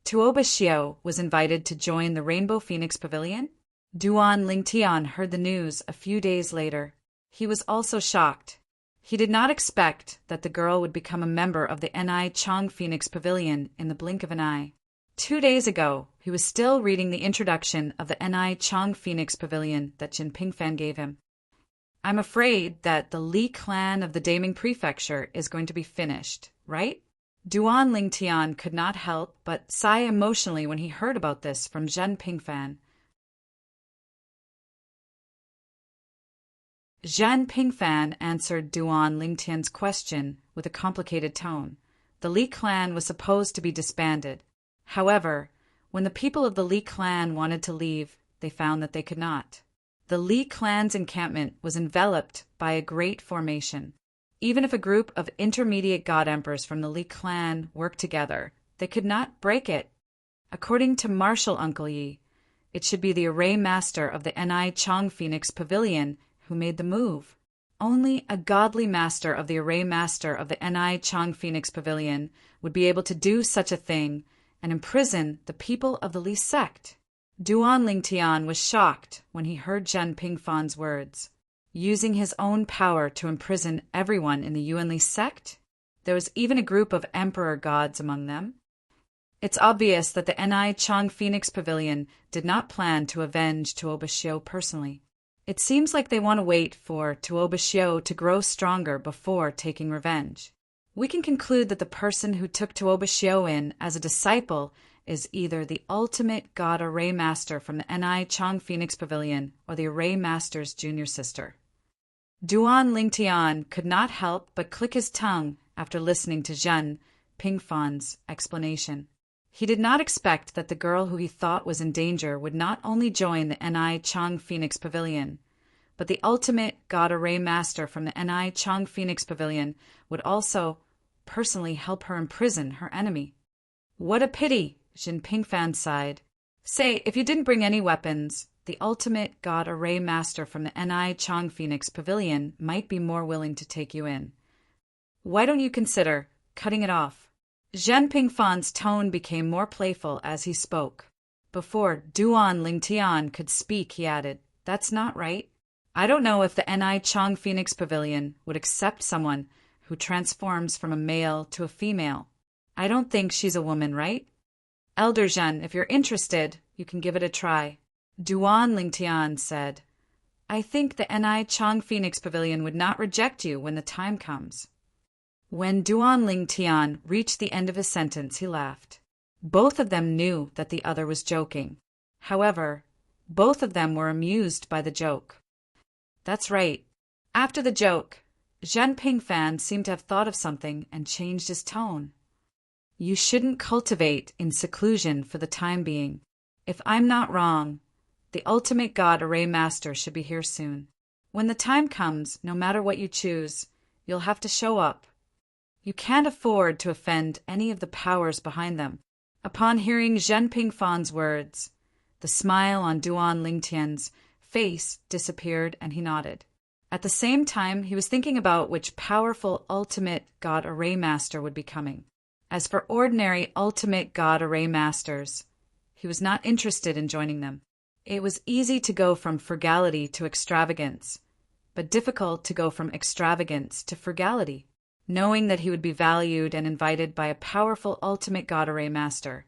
Tuoba Xiao was invited to join the Rainbow Phoenix Pavilion. Duan Lingtian heard the news a few days later. He was also shocked. He did not expect that the girl would become a member of the Ni Chang Phoenix Pavilion in the blink of an eye. 2 days ago, he was still reading the introduction of the Ni Chang Phoenix Pavilion that Jin Pingfan gave him. I'm afraid that the Li clan of the Daming Prefecture is going to be finished, right? Duan Lingtian could not help but sigh emotionally when he heard about this from Zhen Pingfan. Zhen Pingfan answered Duan Lingtian's question with a complicated tone. The Li clan was supposed to be disbanded. However, when the people of the Li clan wanted to leave, they found that they could not. The Li clan's encampment was enveloped by a great formation. Even if a group of intermediate god emperors from the Li clan worked together, they could not break it. According to Marshal Uncle Yi, it should be the array master of the Ni Chang Phoenix Pavilion who made the move. Only a godly master of the array master of the Ni Chang Phoenix Pavilion would be able to do such a thing and imprison the people of the Li sect. Duan Lingtian was shocked when he heard Zhen Pingfan's words. Using his own power to imprison everyone in the Yuan Li sect? There was even a group of emperor gods among them. It's obvious that the Ni Chang Phoenix Pavilion did not plan to avenge Tuoba Xiao personally. It seems like they want to wait for Tuoba Xiao to grow stronger before taking revenge. We can conclude that the person who took Tuoba Xiao in as a disciple is either the ultimate god array master from the Ni Chang Phoenix Pavilion or the array master's junior sister. Duan Lingtian could not help but click his tongue after listening to Zhen Pingfan's explanation. He did not expect that the girl who he thought was in danger would not only join the Ni Chang Phoenix Pavilion, but the ultimate god array master from the Ni Chang Phoenix Pavilion would also personally help her imprison her enemy. What a pity, Jin Pingfan sighed. Say, if you didn't bring any weapons, the ultimate god array master from the Ni Chang Phoenix Pavilion might be more willing to take you in. Why don't you consider cutting it off? Zhen Pingfan's tone became more playful as he spoke. Before Duan Lingtian could speak, he added, That's not right. I don't know if the Ni Chang Phoenix Pavilion would accept someone who transforms from a male to a female. I don't think she's a woman, right? Elder Zhen, if you're interested, you can give it a try. Duan Lingtian said, I think the Ni Chang Phoenix Pavilion would not reject you when the time comes. When Duan Lingtian reached the end of his sentence, he laughed. Both of them knew that the other was joking. However, both of them were amused by the joke. That's right. After the joke, Zhen Pingfan seemed to have thought of something and changed his tone. You shouldn't cultivate in seclusion for the time being. If I'm not wrong, the ultimate god array master should be here soon. When the time comes, no matter what you choose, you'll have to show up. You can't afford to offend any of the powers behind them. Upon hearing Zhen Pingfan's words, the smile on Duan Lingtian's face disappeared and he nodded. At the same time, he was thinking about which powerful ultimate god array master would be coming. As for ordinary ultimate god array masters, he was not interested in joining them. It was easy to go from frugality to extravagance, but difficult to go from extravagance to frugality. Knowing that he would be valued and invited by a powerful ultimate god array master,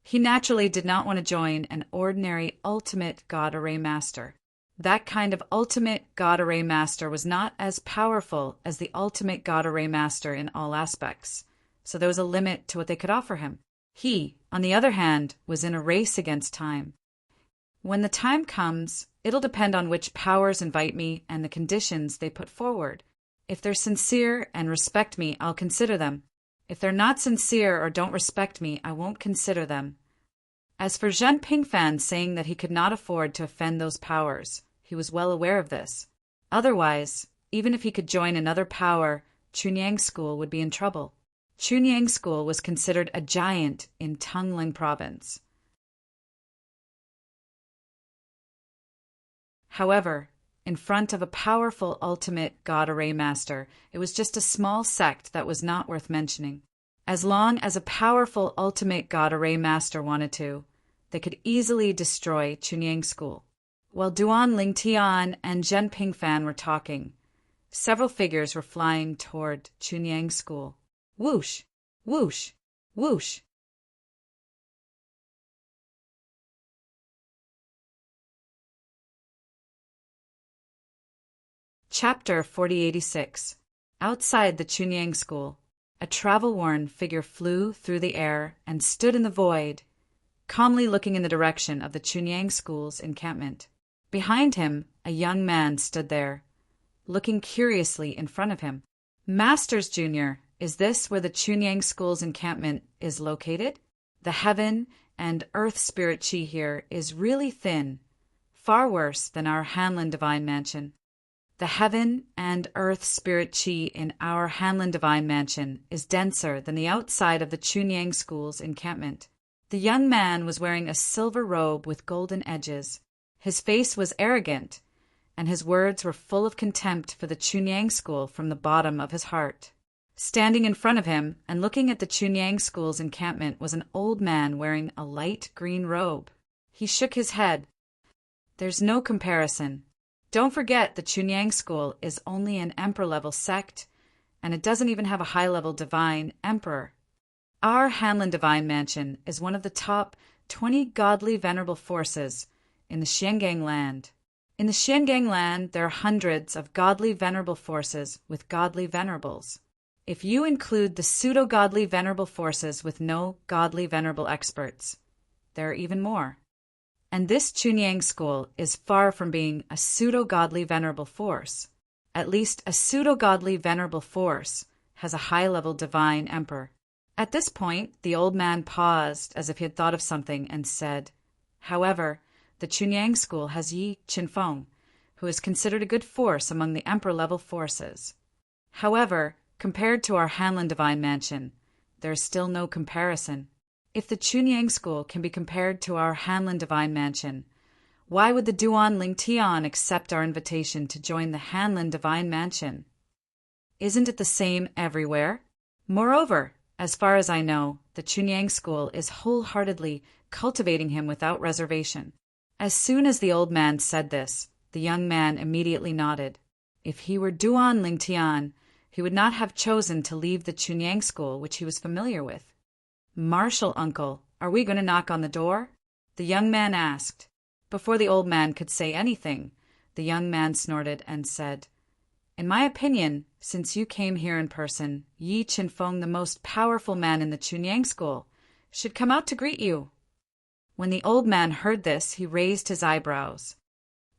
he naturally did not want to join an ordinary ultimate god array master. That kind of ultimate god array master was not as powerful as the ultimate god array master in all aspects, so there was a limit to what they could offer him. He, on the other hand, was in a race against time. When the time comes, it'll depend on which powers invite me and the conditions they put forward. If they're sincere and respect me, I'll consider them. If they're not sincere or don't respect me, I won't consider them. As for Zhen Pingfan saying that he could not afford to offend those powers, he was well aware of this. Otherwise, even if he could join another power, Chunyang School would be in trouble. Chunyang School was considered a giant in Tongling Province. However, in front of a powerful ultimate God Array Master, it was just a small sect that was not worth mentioning. As long as a powerful ultimate God Array Master wanted to, they could easily destroy Chunyang School. While Duan Lingtian and Zhen Pingfan were talking, several figures were flying toward Chunyang School. Whoosh! Whoosh! Whoosh! Chapter 4086. Outside the Chunyang School, a travel-worn figure flew through the air and stood in the void, calmly looking in the direction of the Chunyang School's encampment. Behind him, a young man stood there, looking curiously in front of him. Masters Junior, is this where the Chunyang School's encampment is located? The heaven and earth spirit chi here is really thin, far worse than our Hanlin Divine Mansion. The heaven and earth spirit chi in our Hanlin Divine Mansion is denser than the outside of the Chunyang School's encampment. The young man was wearing a silver robe with golden edges. His face was arrogant, and his words were full of contempt for the Chunyang School from the bottom of his heart. Standing in front of him and looking at the Chunyang School's encampment was an old man wearing a light green robe. He shook his head. There's no comparison. Don't forget the Chunyang School is only an emperor-level sect, and it doesn't even have a high-level divine emperor. Our Hanlin Divine Mansion is one of the top 20 godly venerable forces in the Xiangang land. In the Xiangang land, there are hundreds of godly venerable forces with godly venerables. If you include the pseudo-godly venerable forces with no godly venerable experts, there are even more. And this Chunyang School is far from being a pseudo-godly venerable force. At least a pseudo-godly venerable force has a high-level divine emperor. At this point, the old man paused as if he had thought of something and said, however, the Chunyang School has Yi Qinfeng, who is considered a good force among the emperor-level forces. However, compared to our Hanlin Divine Mansion, there is still no comparison. If the Chunyang School can be compared to our Hanlin Divine Mansion, why would the Duan Lingtian accept our invitation to join the Hanlin Divine Mansion? Isn't it the same everywhere? Moreover, as far as I know, the Chunyang School is wholeheartedly cultivating him without reservation. As soon as the old man said this, the young man immediately nodded. If he were Duan Lingtian, he would not have chosen to leave the Chunyang School, which he was familiar with. Marshal uncle, are we going to knock on the door? The young man asked. Before the old man could say anything, the young man snorted and said, in my opinion, since you came here in person, Yi Qinfeng, the most powerful man in the Chunyang School, should come out to greet you. When the old man heard this, he raised his eyebrows.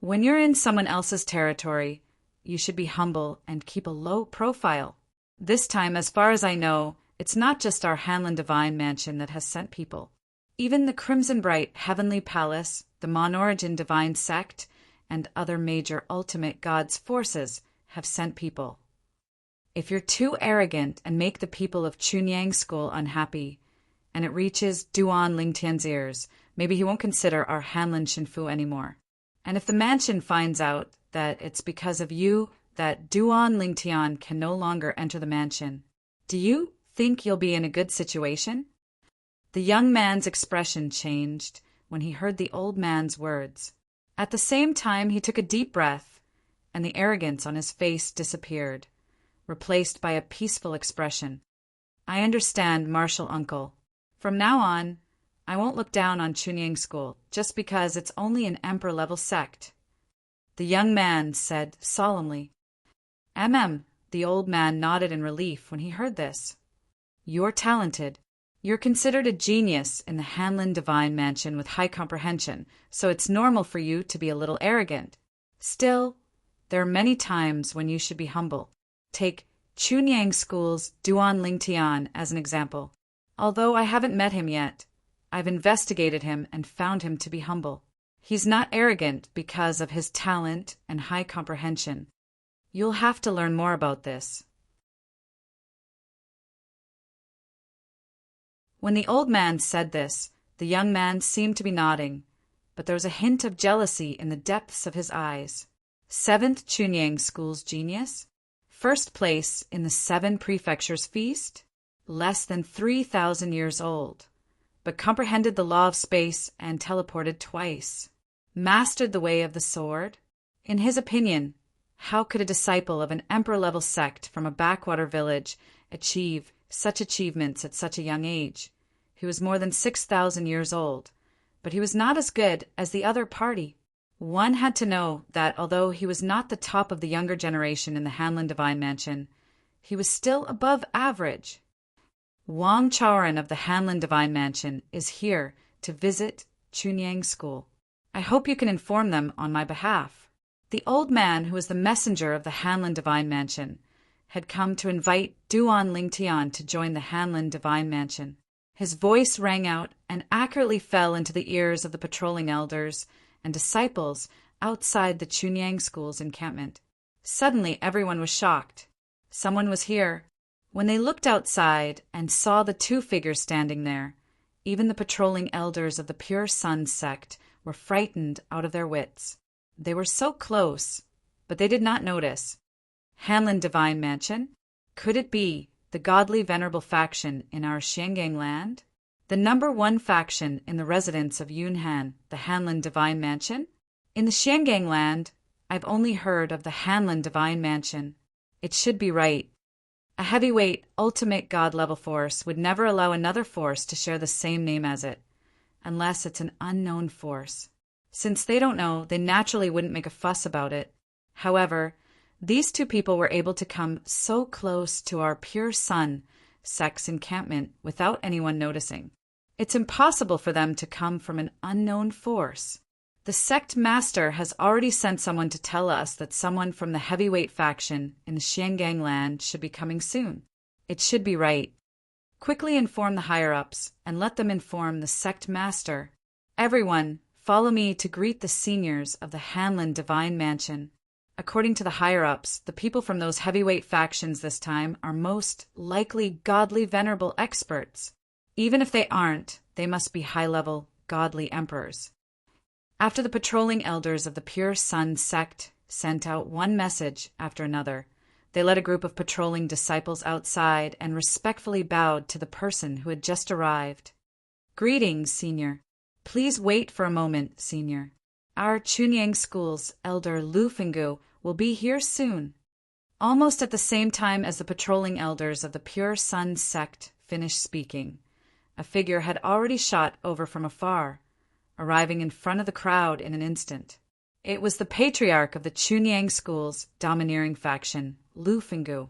When you're in someone else's territory, you should be humble and keep a low profile. This time, as far as I know, it's not just our Hanlin Divine Mansion that has sent people. Even the Crimson Bright Heavenly Palace, the Monarch Divine Sect, and other major ultimate gods' forces have sent people. If you're too arrogant and make the people of Chunyang School unhappy, and it reaches Duan Lingtian's ears, maybe he won't consider our Hanlin Shinfu anymore. And if the mansion finds out that it's because of you that Duan Lingtian can no longer enter the mansion, do you think you'll be in a good situation? The young man's expression changed when he heard the old man's words. At the same time, he took a deep breath, and the arrogance on his face disappeared, replaced by a peaceful expression. I understand, Marshal Uncle. From now on, I won't look down on Chunyang School just because it's only an emperor-level sect. The young man said solemnly. The old man nodded in relief when he heard this. You're talented. You're considered a genius in the Hanlin Divine Mansion with high comprehension, so it's normal for you to be a little arrogant. Still, there are many times when you should be humble. Take Chunyang School's Duan Lingtian as an example. Although I haven't met him yet, I've investigated him and found him to be humble. He's not arrogant because of his talent and high comprehension. You'll have to learn more about this. When the old man said this, the young man seemed to be nodding, but there was a hint of jealousy in the depths of his eyes. 7th Chunyang School's genius? First place in the 7 prefectures feast? Less than 3,000 years old, but comprehended the law of space and teleported twice. Mastered the way of the sword? In his opinion, how could a disciple of an emperor-level sect from a backwater village achieve such achievements at such a young age? He was more than 6,000 years old, but he was not as good as the other party. One had to know that although he was not the top of the younger generation in the Hanlin Divine Mansion, he was still above average. Wang Chaoran of the Hanlin Divine Mansion is here to visit Chunyang School. I hope you can inform them on my behalf. The old man, who was the messenger of the Hanlin Divine Mansion, had come to invite Duan Lingtian to join the Hanlin Divine Mansion. His voice rang out and accurately fell into the ears of the patrolling elders and disciples outside the Chunyang School's encampment. Suddenly everyone was shocked. Someone was here. When they looked outside and saw the 2 figures standing there, even the patrolling elders of the Pure Sun sect were frightened out of their wits. They were so close, but they did not notice. Hanlin Divine Mansion? Could it be the godly venerable faction in our Xiangang land? The number 1 faction in the residence of Yunhan, the Hanlin Divine Mansion? In the Xiangang land, I've only heard of the Hanlin Divine Mansion. It should be right. A heavyweight, ultimate god-level force would never allow another force to share the same name as it, unless it's an unknown force. Since they don't know, they naturally wouldn't make a fuss about it. However, these 2 people were able to come so close to our Pure Sun sect's encampment without anyone noticing. It's impossible for them to come from an unknown force. The sect master has already sent someone to tell us that someone from the heavyweight faction in the Xiangang land should be coming soon. It should be right. Quickly inform the higher-ups and let them inform the sect master. Everyone, follow me to greet the seniors of the Hanlin Divine Mansion. According to the higher-ups, the people from those heavyweight factions this time are most likely godly venerable experts. Even if they aren't, they must be high-level godly emperors. After the patrolling elders of the Pure Sun sect sent out one message after another, they led a group of patrolling disciples outside and respectfully bowed to the person who had just arrived. Greetings, Senior. Please wait for a moment, Senior. Our Chunyang School's elder Lu Fingu will be here soon. Almost at the same time as the patrolling elders of the Pure Sun sect finished speaking, a figure had already shot over from afar, arriving in front of the crowd in an instant. It was the patriarch of the Chunyang School's domineering faction, Lu Fingu.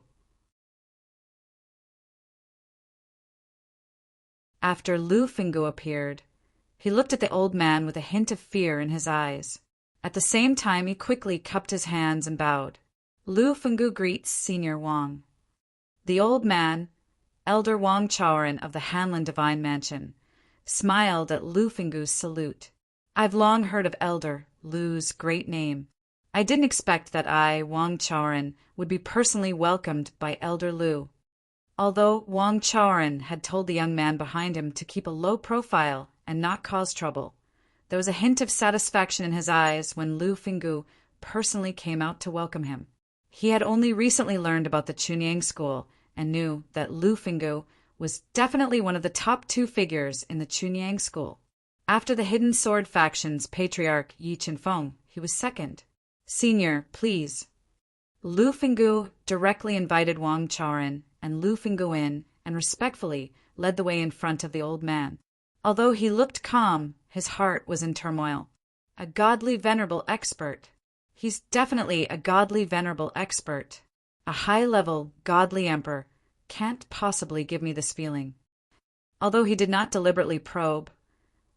After Lu Fingu appeared, he looked at the old man with a hint of fear in his eyes. At the same time, he quickly cupped his hands and bowed. Lu Fingu greets Senior Wang. The old man, Elder Wang Chaoran of the Hanlin Divine Mansion, smiled at Lu Fingu's salute. I've long heard of Elder Lu's great name. I didn't expect that I, Wang Chaoran, would be personally welcomed by Elder Lu. Although Wang Chaoran had told the young man behind him to keep a low profile and not cause trouble, there was a hint of satisfaction in his eyes when Lu Fingu personally came out to welcome him. He had only recently learned about the Chunyang School and knew that Lu Fingu was definitely one of the top 2 figures in the Chunyang School. After the Hidden Sword faction's patriarch Yi Chenfeng, he was second. Senior, please. Lu Fingu directly invited Wang Chaoran and Lu Fingu in and respectfully led the way in front of the old man. Although he looked calm, his heart was in turmoil. A godly venerable expert. He's definitely a godly venerable expert. A high-level godly emperor can't possibly give me this feeling. Although he did not deliberately probe,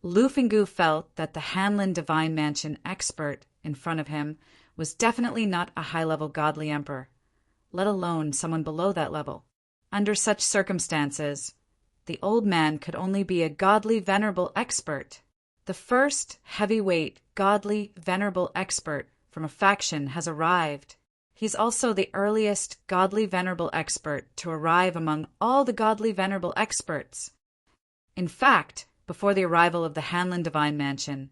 Lu Fenggu felt that the Hanlin Divine Mansion expert in front of him was definitely not a high-level godly emperor, let alone someone below that level. Under such circumstances, the old man could only be a godly venerable expert. The first heavyweight godly venerable expert from a faction has arrived. He's also the earliest godly venerable expert to arrive among all the godly venerable experts. In fact, before the arrival of the Hanlin Divine Mansion,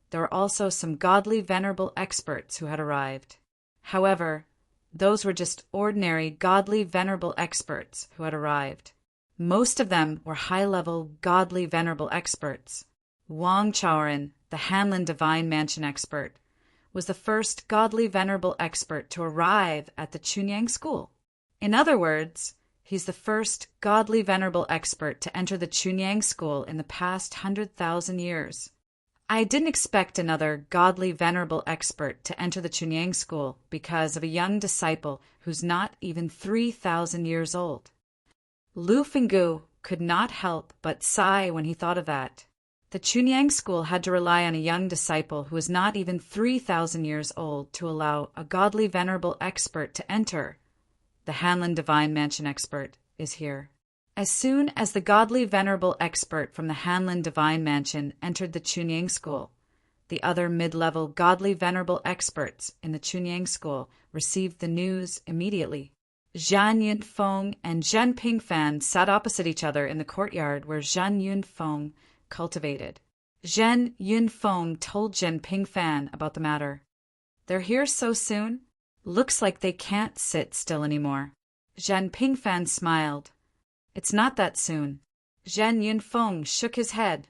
there were also some godly venerable experts who had arrived. However, those were just ordinary godly venerable experts who had arrived. Most of them were high-level godly venerable experts. Wang Chaoren, the Hanlin Divine Mansion expert, was the first godly venerable expert to arrive at the Chunyang School. In other words, he's the first godly venerable expert to enter the Chunyang School in the past 100,000 years. I didn't expect another godly venerable expert to enter the Chunyang School because of a young disciple who's not even 3,000 years old. Lu Fenggu could not help but sigh when he thought of that. The Chunyang School had to rely on a young disciple who was not even 3,000 years old to allow a godly venerable expert to enter. The Hanlin Divine Mansion expert is here. As soon as the godly venerable expert from the Hanlin Divine Mansion entered the Chunyang School, the other mid-level godly venerable experts in the Chunyang School received the news immediately. Zhan Yunfeng and Zhen Pingfan sat opposite each other in the courtyard where Zhan Yunfeng cultivated. Zhen Yunfeng told Zhen Pingfan about the matter. "They're here so soon? Looks like they can't sit still anymore." Zhen Pingfan smiled. "It's not that soon." Zhen Yunfeng shook his head.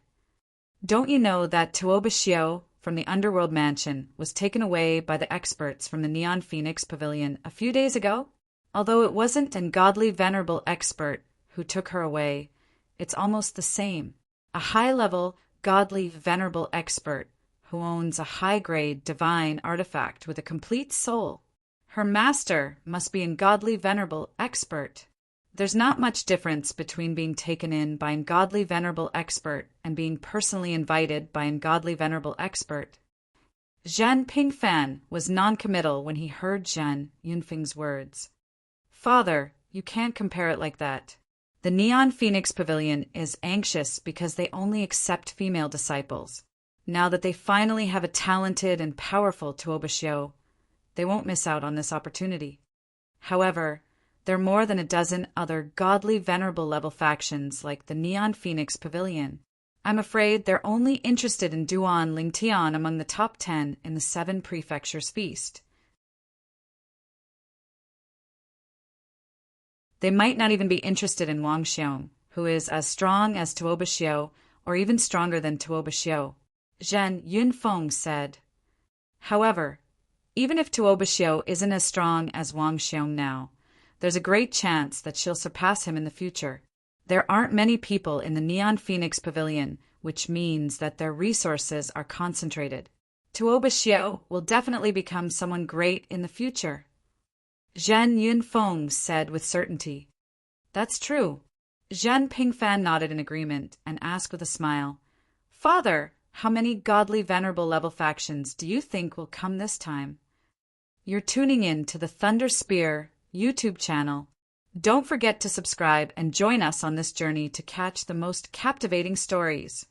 "Don't you know that Tuoba Xiao from the Underworld Mansion was taken away by the experts from the Neon Phoenix Pavilion a few days ago? Although it wasn't an godly venerable expert who took her away, it's almost the same. A high-level, godly venerable expert who owns a high-grade divine artifact with a complete soul. Her master must be an godly venerable expert. There's not much difference between being taken in by an godly venerable expert and being personally invited by an godly venerable expert." Zhen Pingfan was non-committal when he heard Zhen Yunfeng's words. "Father, you can't compare it like that. The Neon Phoenix Pavilion is anxious because they only accept female disciples. Now that they finally have a talented and powerful Tuoba Xiao, they won't miss out on this opportunity. However, there are more than a dozen other godly venerable level factions like the Neon Phoenix Pavilion. I'm afraid they're only interested in Duan Lingtian among the top 10 in the 7 Prefectures Feast. They might not even be interested in Wang Xiong, who is as strong as Tuoba Xiao or even stronger than Tuoba Xiao," Zhen Yunfeng said. "However, even if Tuoba Xiao isn't as strong as Wang Xiong now, there's a great chance that she'll surpass him in the future. There aren't many people in the Neon Phoenix Pavilion, which means that their resources are concentrated. Tuoba Xiao will definitely become someone great in the future," Zhen Yunfeng said with certainty. "That's true." Zhen Pingfan nodded in agreement and asked with a smile, "Father, how many godly venerable level factions do you think will come this time?" You're tuning in to the Thunder Spear YouTube channel. Don't forget to subscribe and join us on this journey to catch the most captivating stories.